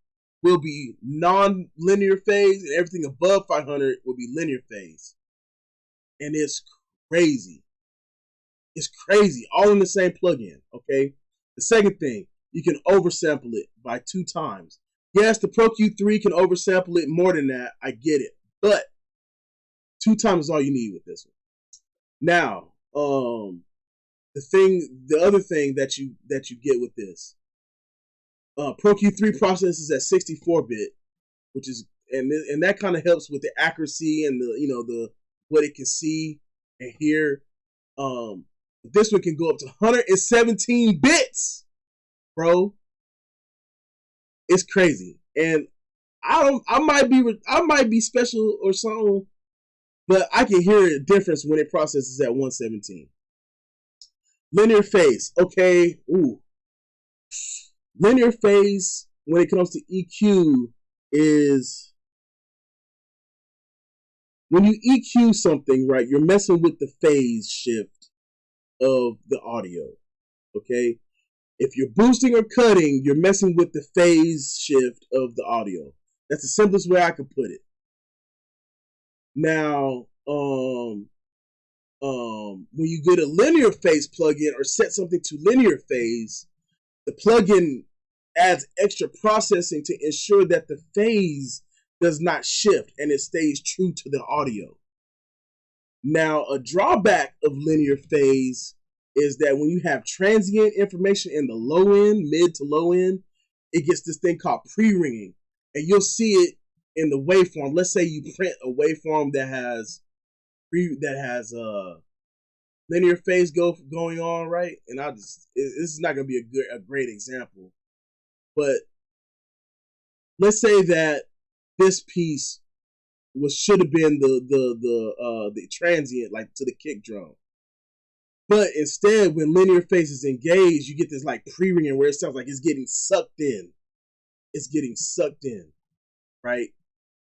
will be non-linear phase, and everything above 500 will be linear phase. And it's crazy. It's crazy. All in the same plugin, okay? The second thing, you can oversample it by 2 times. Yes, the Pro Q3 can oversample it more than that. I get it. But 2 times is all you need with this one. Now, the other thing that you get with this, Pro Q3 processes at 64-bit, which is and that kind of helps with the accuracy and the what it can see and hear. This one can go up to 117 bits, bro. It's crazy, and I might be special or something, but I can hear a difference when it processes at 117. Linear phase, okay. Ooh, linear phase when it comes to EQ is when you EQ something, right? You're messing with the phase shift of the audio, okay? If you're boosting or cutting, you're messing with the phase shift of the audio. That's the simplest way I could put it. Now, when you get a linear phase plugin or set something to linear phase, the plugin adds extra processing to ensure that the phase does not shift and it stays true to the audio. Now, a drawback of linear phase is that when you have transient information in the low end, mid to low end, it gets this thing called pre-ringing. And you'll see it in the waveform. Let's say you print a waveform that has linear phase going on, right? And this is not going to be a great example. But let's say that this piece should have been the transient, like to the kick drum. But instead, when linear phase is engaged, you get this like pre-ringing where it sounds like it's getting sucked in. It's getting sucked in, right?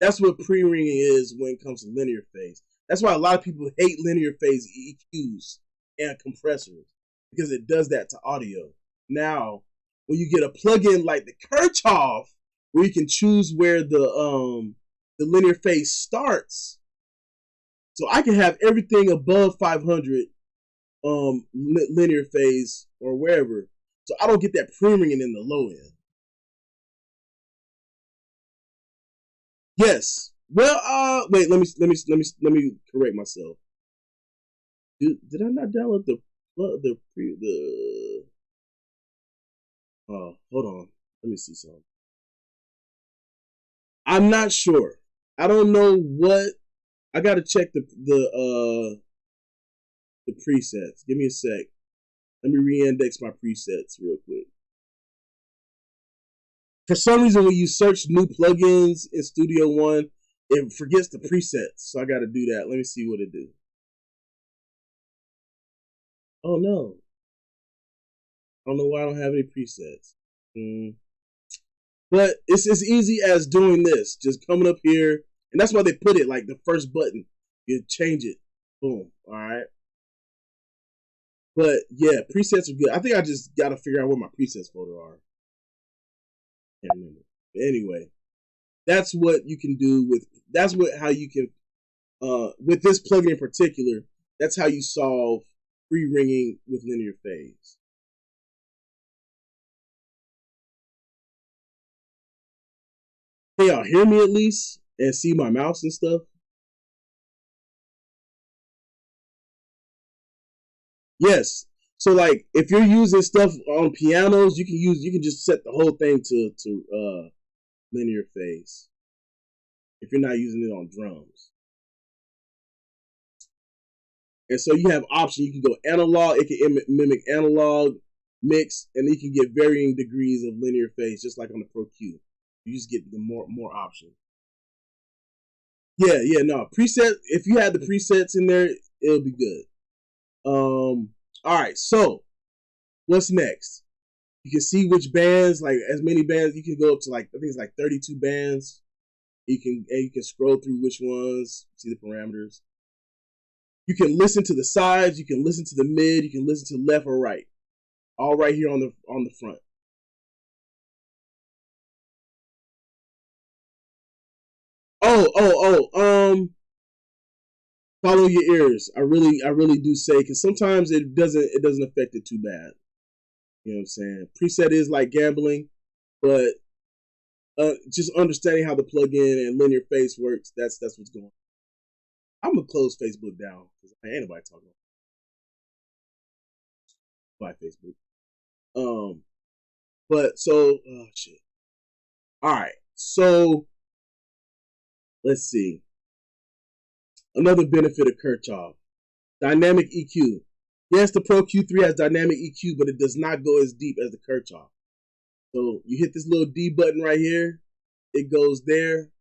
That's what pre-ringing is when it comes to linear phase. That's why a lot of people hate linear phase EQs and compressors, because it does that to audio. Now, when you get a plugin like the Kirchhoff, where you can choose where the linear phase starts, so I can have everything above 500 linear phase or wherever, so I don't get that pre-ringing in the low end. Yes. Well, wait. Let me correct myself. Did I not download the? Hold on. Let me see something. I'm not sure. I don't know what. I gotta check the presets. Give me a sec. Let me re-index my presets real quick. For some reason, when you search new plugins in Studio One, it forgets the presets. So I got to do that. Let me see what it do. Oh no. I don't know why I don't have any presets. But it's as easy as doing this. Just coming up here. And that's why they put it like the first button. You change it. Boom. All right. But yeah, presets are good. I think I just got to figure out where my presets folder are. Can't remember. But anyway, that's what you can do with. That's how you can. With this plugin in particular, that's how you solve pre-ringing with linear phase. Can y'all hear me at least and see my mouse and stuff? Yes. So like if you're using stuff on pianos, you can just set the whole thing to linear phase. If you're not using it on drums. And so you have options. You can go analog, it can mimic analog mix, and you can get varying degrees of linear phase, just like on the Pro Q. You just get the more options. Yeah, no. Preset, if you had the presets in there, it'll be good. Alright, so what's next? You can see which bands, like as many bands, you can go up to like I think it's like 32 bands. You can scroll through which ones, see the parameters. You can listen to the sides, you can listen to the mid, you can listen to left or right. All right here on the front. Follow your ears. I really do say, because sometimes it doesn't affect it too bad. You know what I'm saying? Preset is like gambling, but just understanding how the plugin and linear phase works, that's what's going on. I'm gonna close Facebook down because ain't nobody talking about Facebook. But so shit. All right, so let's see. Another benefit of Kirchhoff, dynamic EQ. Yes, the Pro Q3 has dynamic EQ, but it does not go as deep as the Kirchhoff. So you hit this little D button right here, it goes there.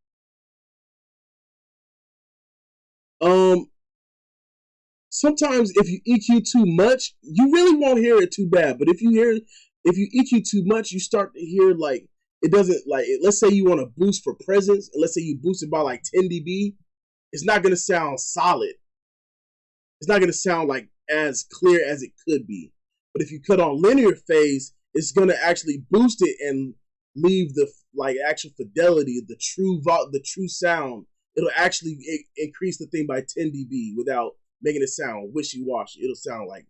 Sometimes if you EQ too much, you really won't hear it too bad. But if you EQ too much, you start to hear like it doesn't like. Let's say you want to boost for presence, and let's say you boost it by like 10 dB, it's not gonna sound solid. It's not gonna sound like as clear as it could be. But if you cut on linear phase, it's gonna actually boost it and leave the like actual fidelity, the true sound. It'll actually increase the thing by 10 dB without making it sound wishy-washy. It'll sound like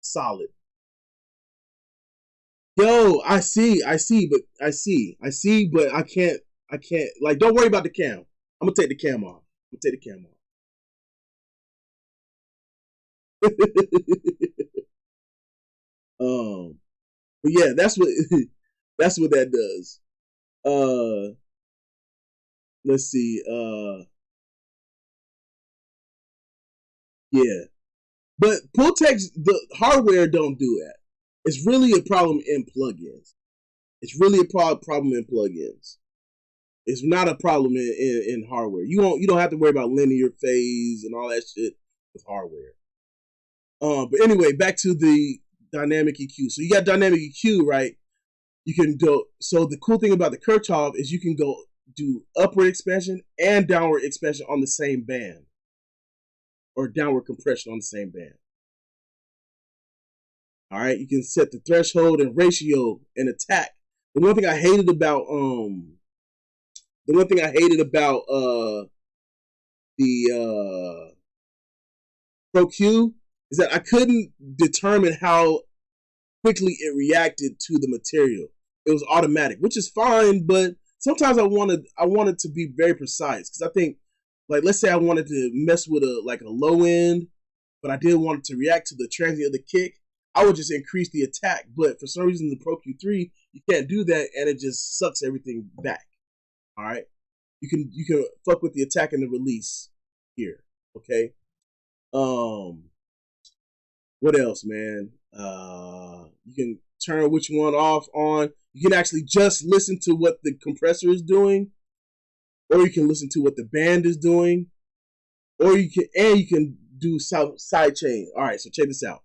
solid. Yo, I see, but I can't like don't worry about the cam. I'm gonna take the cam off. But yeah, that's what that does. Let's see. Yeah. But Pultex, the hardware don't do that. It's really a problem in plugins. It's not a problem in hardware. You don't have to worry about linear phase and all that shit with hardware. But anyway, back to the dynamic EQ. So you got dynamic EQ, right? You can go. So the cool thing about the Kirchhoff is you can go do upward expansion and downward expansion on the same band, or downward compression on the same band. All right, you can set the threshold and ratio and attack. The one thing I hated about the Pro Q is that I couldn't determine how quickly it reacted to the material. It was automatic, which is fine, but sometimes I wanted to be very precise, because I think, like, let's say I wanted to mess with a low end, but I didn't want it to react to the transient of the kick. I would just increase the attack, but for some reason the Pro Q3 you can't do that, and it just sucks everything back. All right, you can fuck with the attack and the release here. Okay. What else, man? You can turn which one off, on. You can actually just listen to what the compressor is doing, or you can listen to what the band is doing, or you can do side chain. All right, so check this out.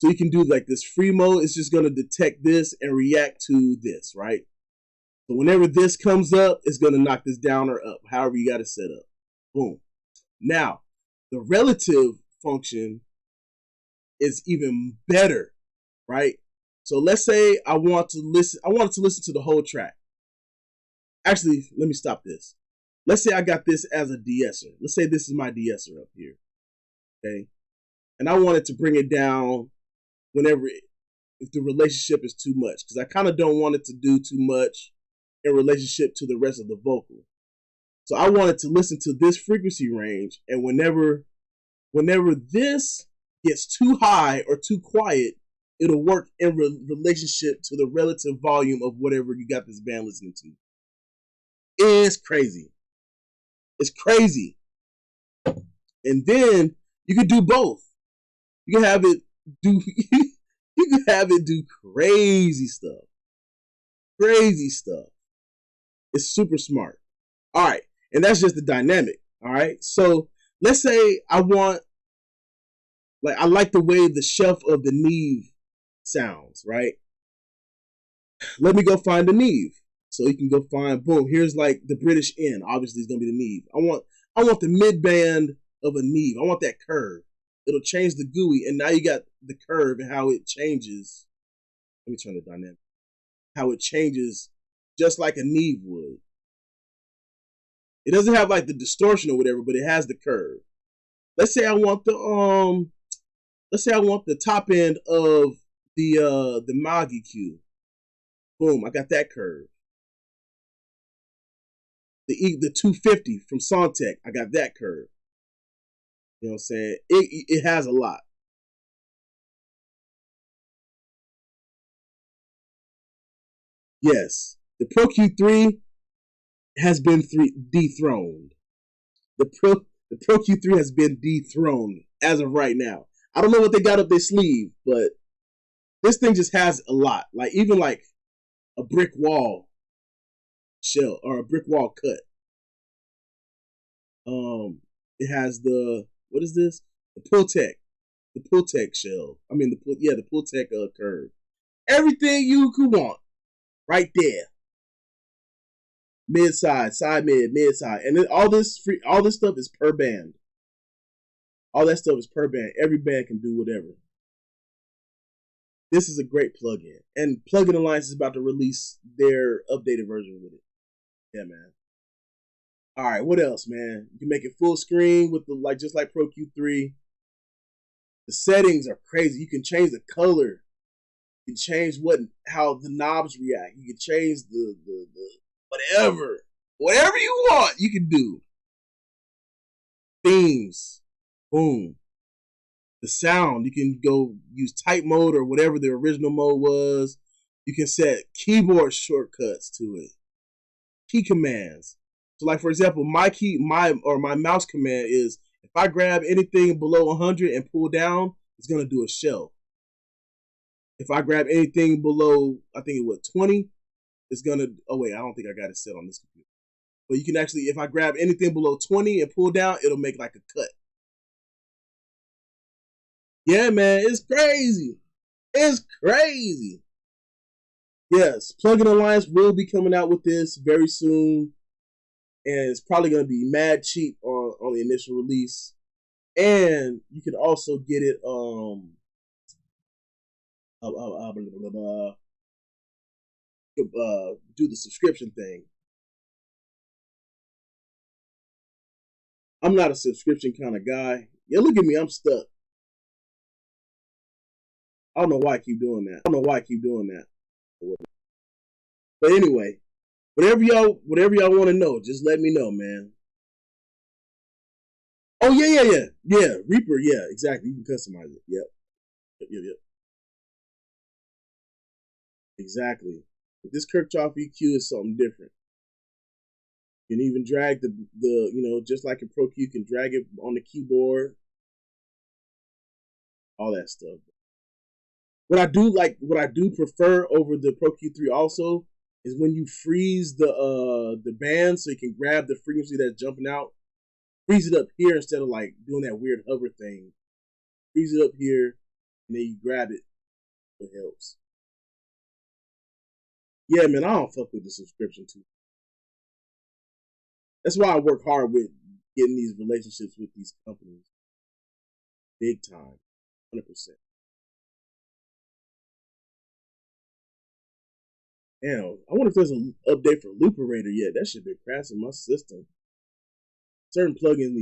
So you can do like this free mode. It's just going to detect this and react to this, right? So whenever this comes up, it's going to knock this down or up, however you got it set up. Boom. Now, the relative function is even better, right? So let's say I wanted to listen to the whole track. Actually, let me stop this. Let's say I got this as a de-esser. Let's say this is my de-esser up here. Okay. And I wanted to bring it down if the relationship is too much, because I kind of don't want it to do too much in relationship to the rest of the vocal. So I wanted to listen to this frequency range, and whenever this gets too high or too quiet, it'll work in relationship to the relative volume of whatever you got this band listening to. It's crazy. It's crazy. And then you can do both. You can have it do crazy stuff. Crazy stuff. It's super smart. All right. And that's just the dynamic. All right. So let's say I like the way the shelf of the Neve sounds, right? Let me go find the Neve. So you can go find, boom, here's like the British N. Obviously it's gonna be the Neve. I want the mid band of a Neve. I want that curve. It'll change the GUI, and now you got the curve and how it changes. Let me turn the dynamic. How it changes just like a Neve would. It doesn't have like the distortion or whatever, but it has the curve. Let's say I want the top end of the Moog EQ. Boom, I got that curve. The 250 from Soundtech, I got that curve. You know what I'm saying? It has a lot. Yes, the Pro Q3 has been dethroned. The Pro Q3 has been dethroned as of right now. I don't know what they got up their sleeve, but this thing just has a lot. Like even like a brick wall shell or a brick wall cut. It has what is this? The Pultec shell. I mean the Pultec curve. Everything you could want, right there. Mid side, side mid, mid side, and then all this stuff is per band. All that stuff is per band. Every band can do whatever. This is a great plugin, and Plugin Alliance is about to release their updated version with it. Yeah, man. All right, what else, man? You can make it full screen with just like Pro Q3. The settings are crazy. You can change the color. You can change how the knobs react. You can change the whatever you want. You can do themes. Boom. The sound, you can go use type mode or whatever the original mode was. You can set keyboard shortcuts to it. Key commands. So like for example, my mouse command is if I grab anything below 100 and pull down, it's gonna do a shelf. If I grab anything below, I think it was 20, it's gonna. Oh wait, I don't think I got it set on this computer. But you can actually, if I grab anything below 20 and pull down, it'll make like a cut. Yeah, man, it's crazy. It's crazy. Yes, Plugin Alliance will be coming out with this very soon, and it's probably going to be mad cheap on the initial release. And you can also get it do the subscription thing. I'm not a subscription kind of guy. Yeah, look at me, I'm stuck. I don't know why I keep doing that. But anyway, whatever y'all want to know, just let me know, man. Oh yeah. Reaper, yeah, exactly. You can customize it. Yep. Exactly. But this Kirchhoff EQ is something different. You can even drag the just like in Pro Q, you can drag it on the keyboard. All that stuff. What I do prefer over the Pro Q3 also is when you freeze the band so you can grab the frequency that's jumping out. Freeze it up here instead of like doing that weird hover thing. Freeze it up here and then you grab it. It helps. Yeah, man, I don't fuck with the subscription too. That's why I work hard with getting these relationships with these companies. Big time. 100%. Damn, I wonder if there's an update for Looperator yet. That should be crashing my system. Certain plugins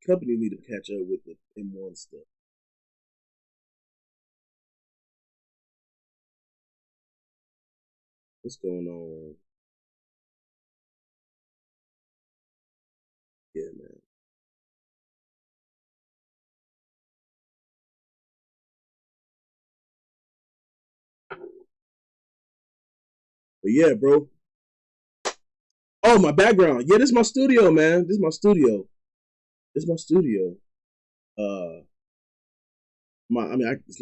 companies need to catch up with the M1 stuff. What's going on? Yeah, man. But yeah, bro. Oh, my background. Yeah, this is my studio, man. It's not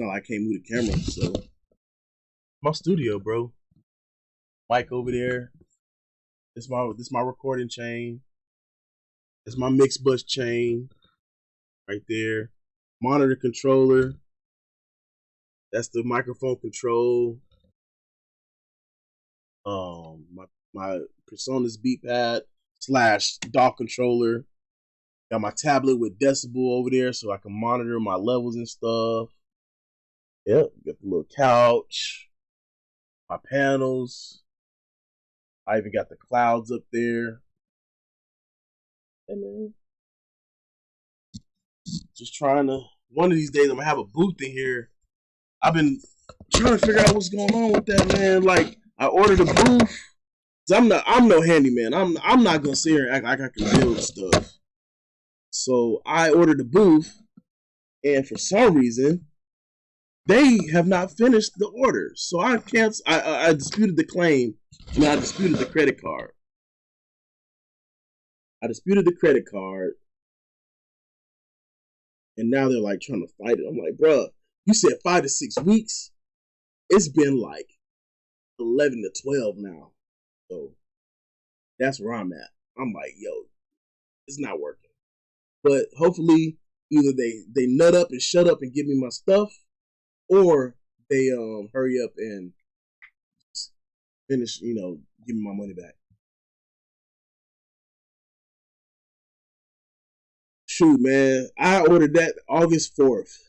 like I can't move the camera, so my studio, bro. Mic over there. This my recording chain. It's my mix bus chain right there. Monitor controller. That's the microphone control. My Presonus beat pad / DAW controller. Got my tablet with Decibel over there so I can monitor my levels and stuff. Yep, got the little couch. My panels. I even got the clouds up there. Hey, man. Just trying to. One of these days, I'm gonna have a booth in here. I've been trying to figure out what's going on with that, man. Like, I ordered a booth. I'm no handyman. I'm not gonna sit here and act like I can build stuff. So I ordered a booth, and for some reason, they have not finished the order. So I disputed the claim, and I disputed the credit card. And now they're like trying to fight it. I'm like, bruh, you said 5 to 6 weeks. It's been like 11 to 12 now. So that's where I'm at. I'm like, yo, it's not working. But hopefully either they nut up and shut up and give me my stuff, or they hurry up and finish, give me my money back. Shoot, man, I ordered that August 4th.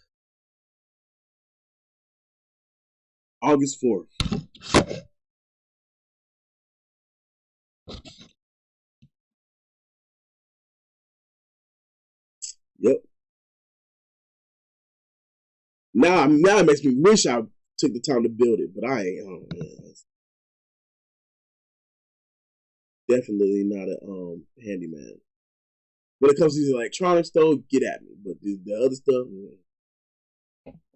Yep. Now it makes me wish I took the time to build it, but I ain't. Oh, man. Definitely not a handyman. When it comes to these electronics, though, get at me. But the other stuff,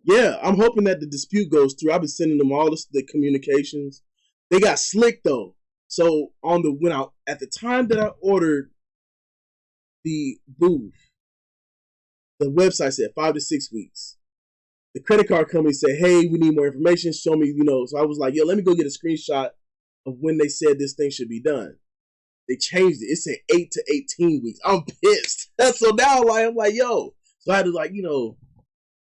yeah, I'm hoping that the dispute goes through. I've been sending them all the communications. They got slick though. So at the time that I ordered the booth, the website said 5 to 6 weeks. The credit card company said, "Hey, we need more information. Show me, So I was like, "Yo, let me go get a screenshot of when they said this thing should be done." They changed it. It said 8 to 18 weeks. I'm pissed. So now I'm like, yo. So I had to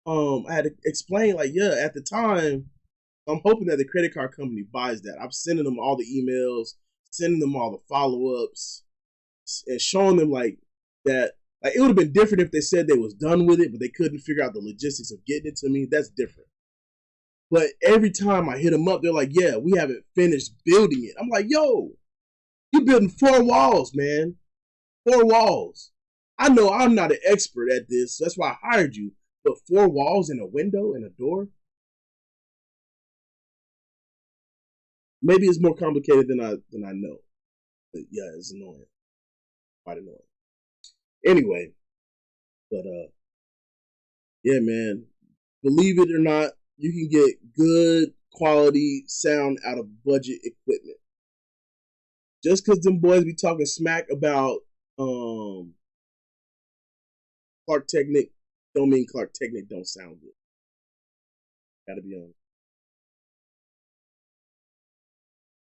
I had to explain like, yeah, at the time, I'm hoping that the credit card company buys that. I'm sending them all the emails, sending them all the follow-ups, and showing them like that. Like, it would have been different if they said they was done with it, but they couldn't figure out the logistics of getting it to me. That's different. But every time I hit them up, they're like, yeah, we haven't finished building it. I'm like, yo, you building 4 walls, man. 4 walls. I know I'm not an expert at this, so that's why I hired you. But 4 walls and a window and a door? Maybe it's more complicated than I know. But yeah, it's annoying. Quite annoying. Anyway, but yeah, man. Believe it or not, you can get good quality sound out of budget equipment. Just because them boys be talking smack about Clark Technic, don't mean Clark Technic don't sound good. Gotta be honest.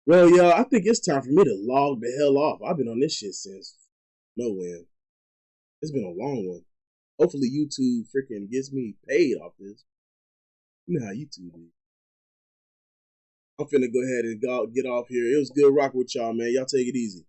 Well, y'all, I think it's time for me to log the hell off. I've been on this shit since no when. It's been a long one. Hopefully YouTube freaking gets me paid off this. You know how YouTube is. I'm finna go ahead and get off here. It was good rocking with y'all, man. Y'all take it easy.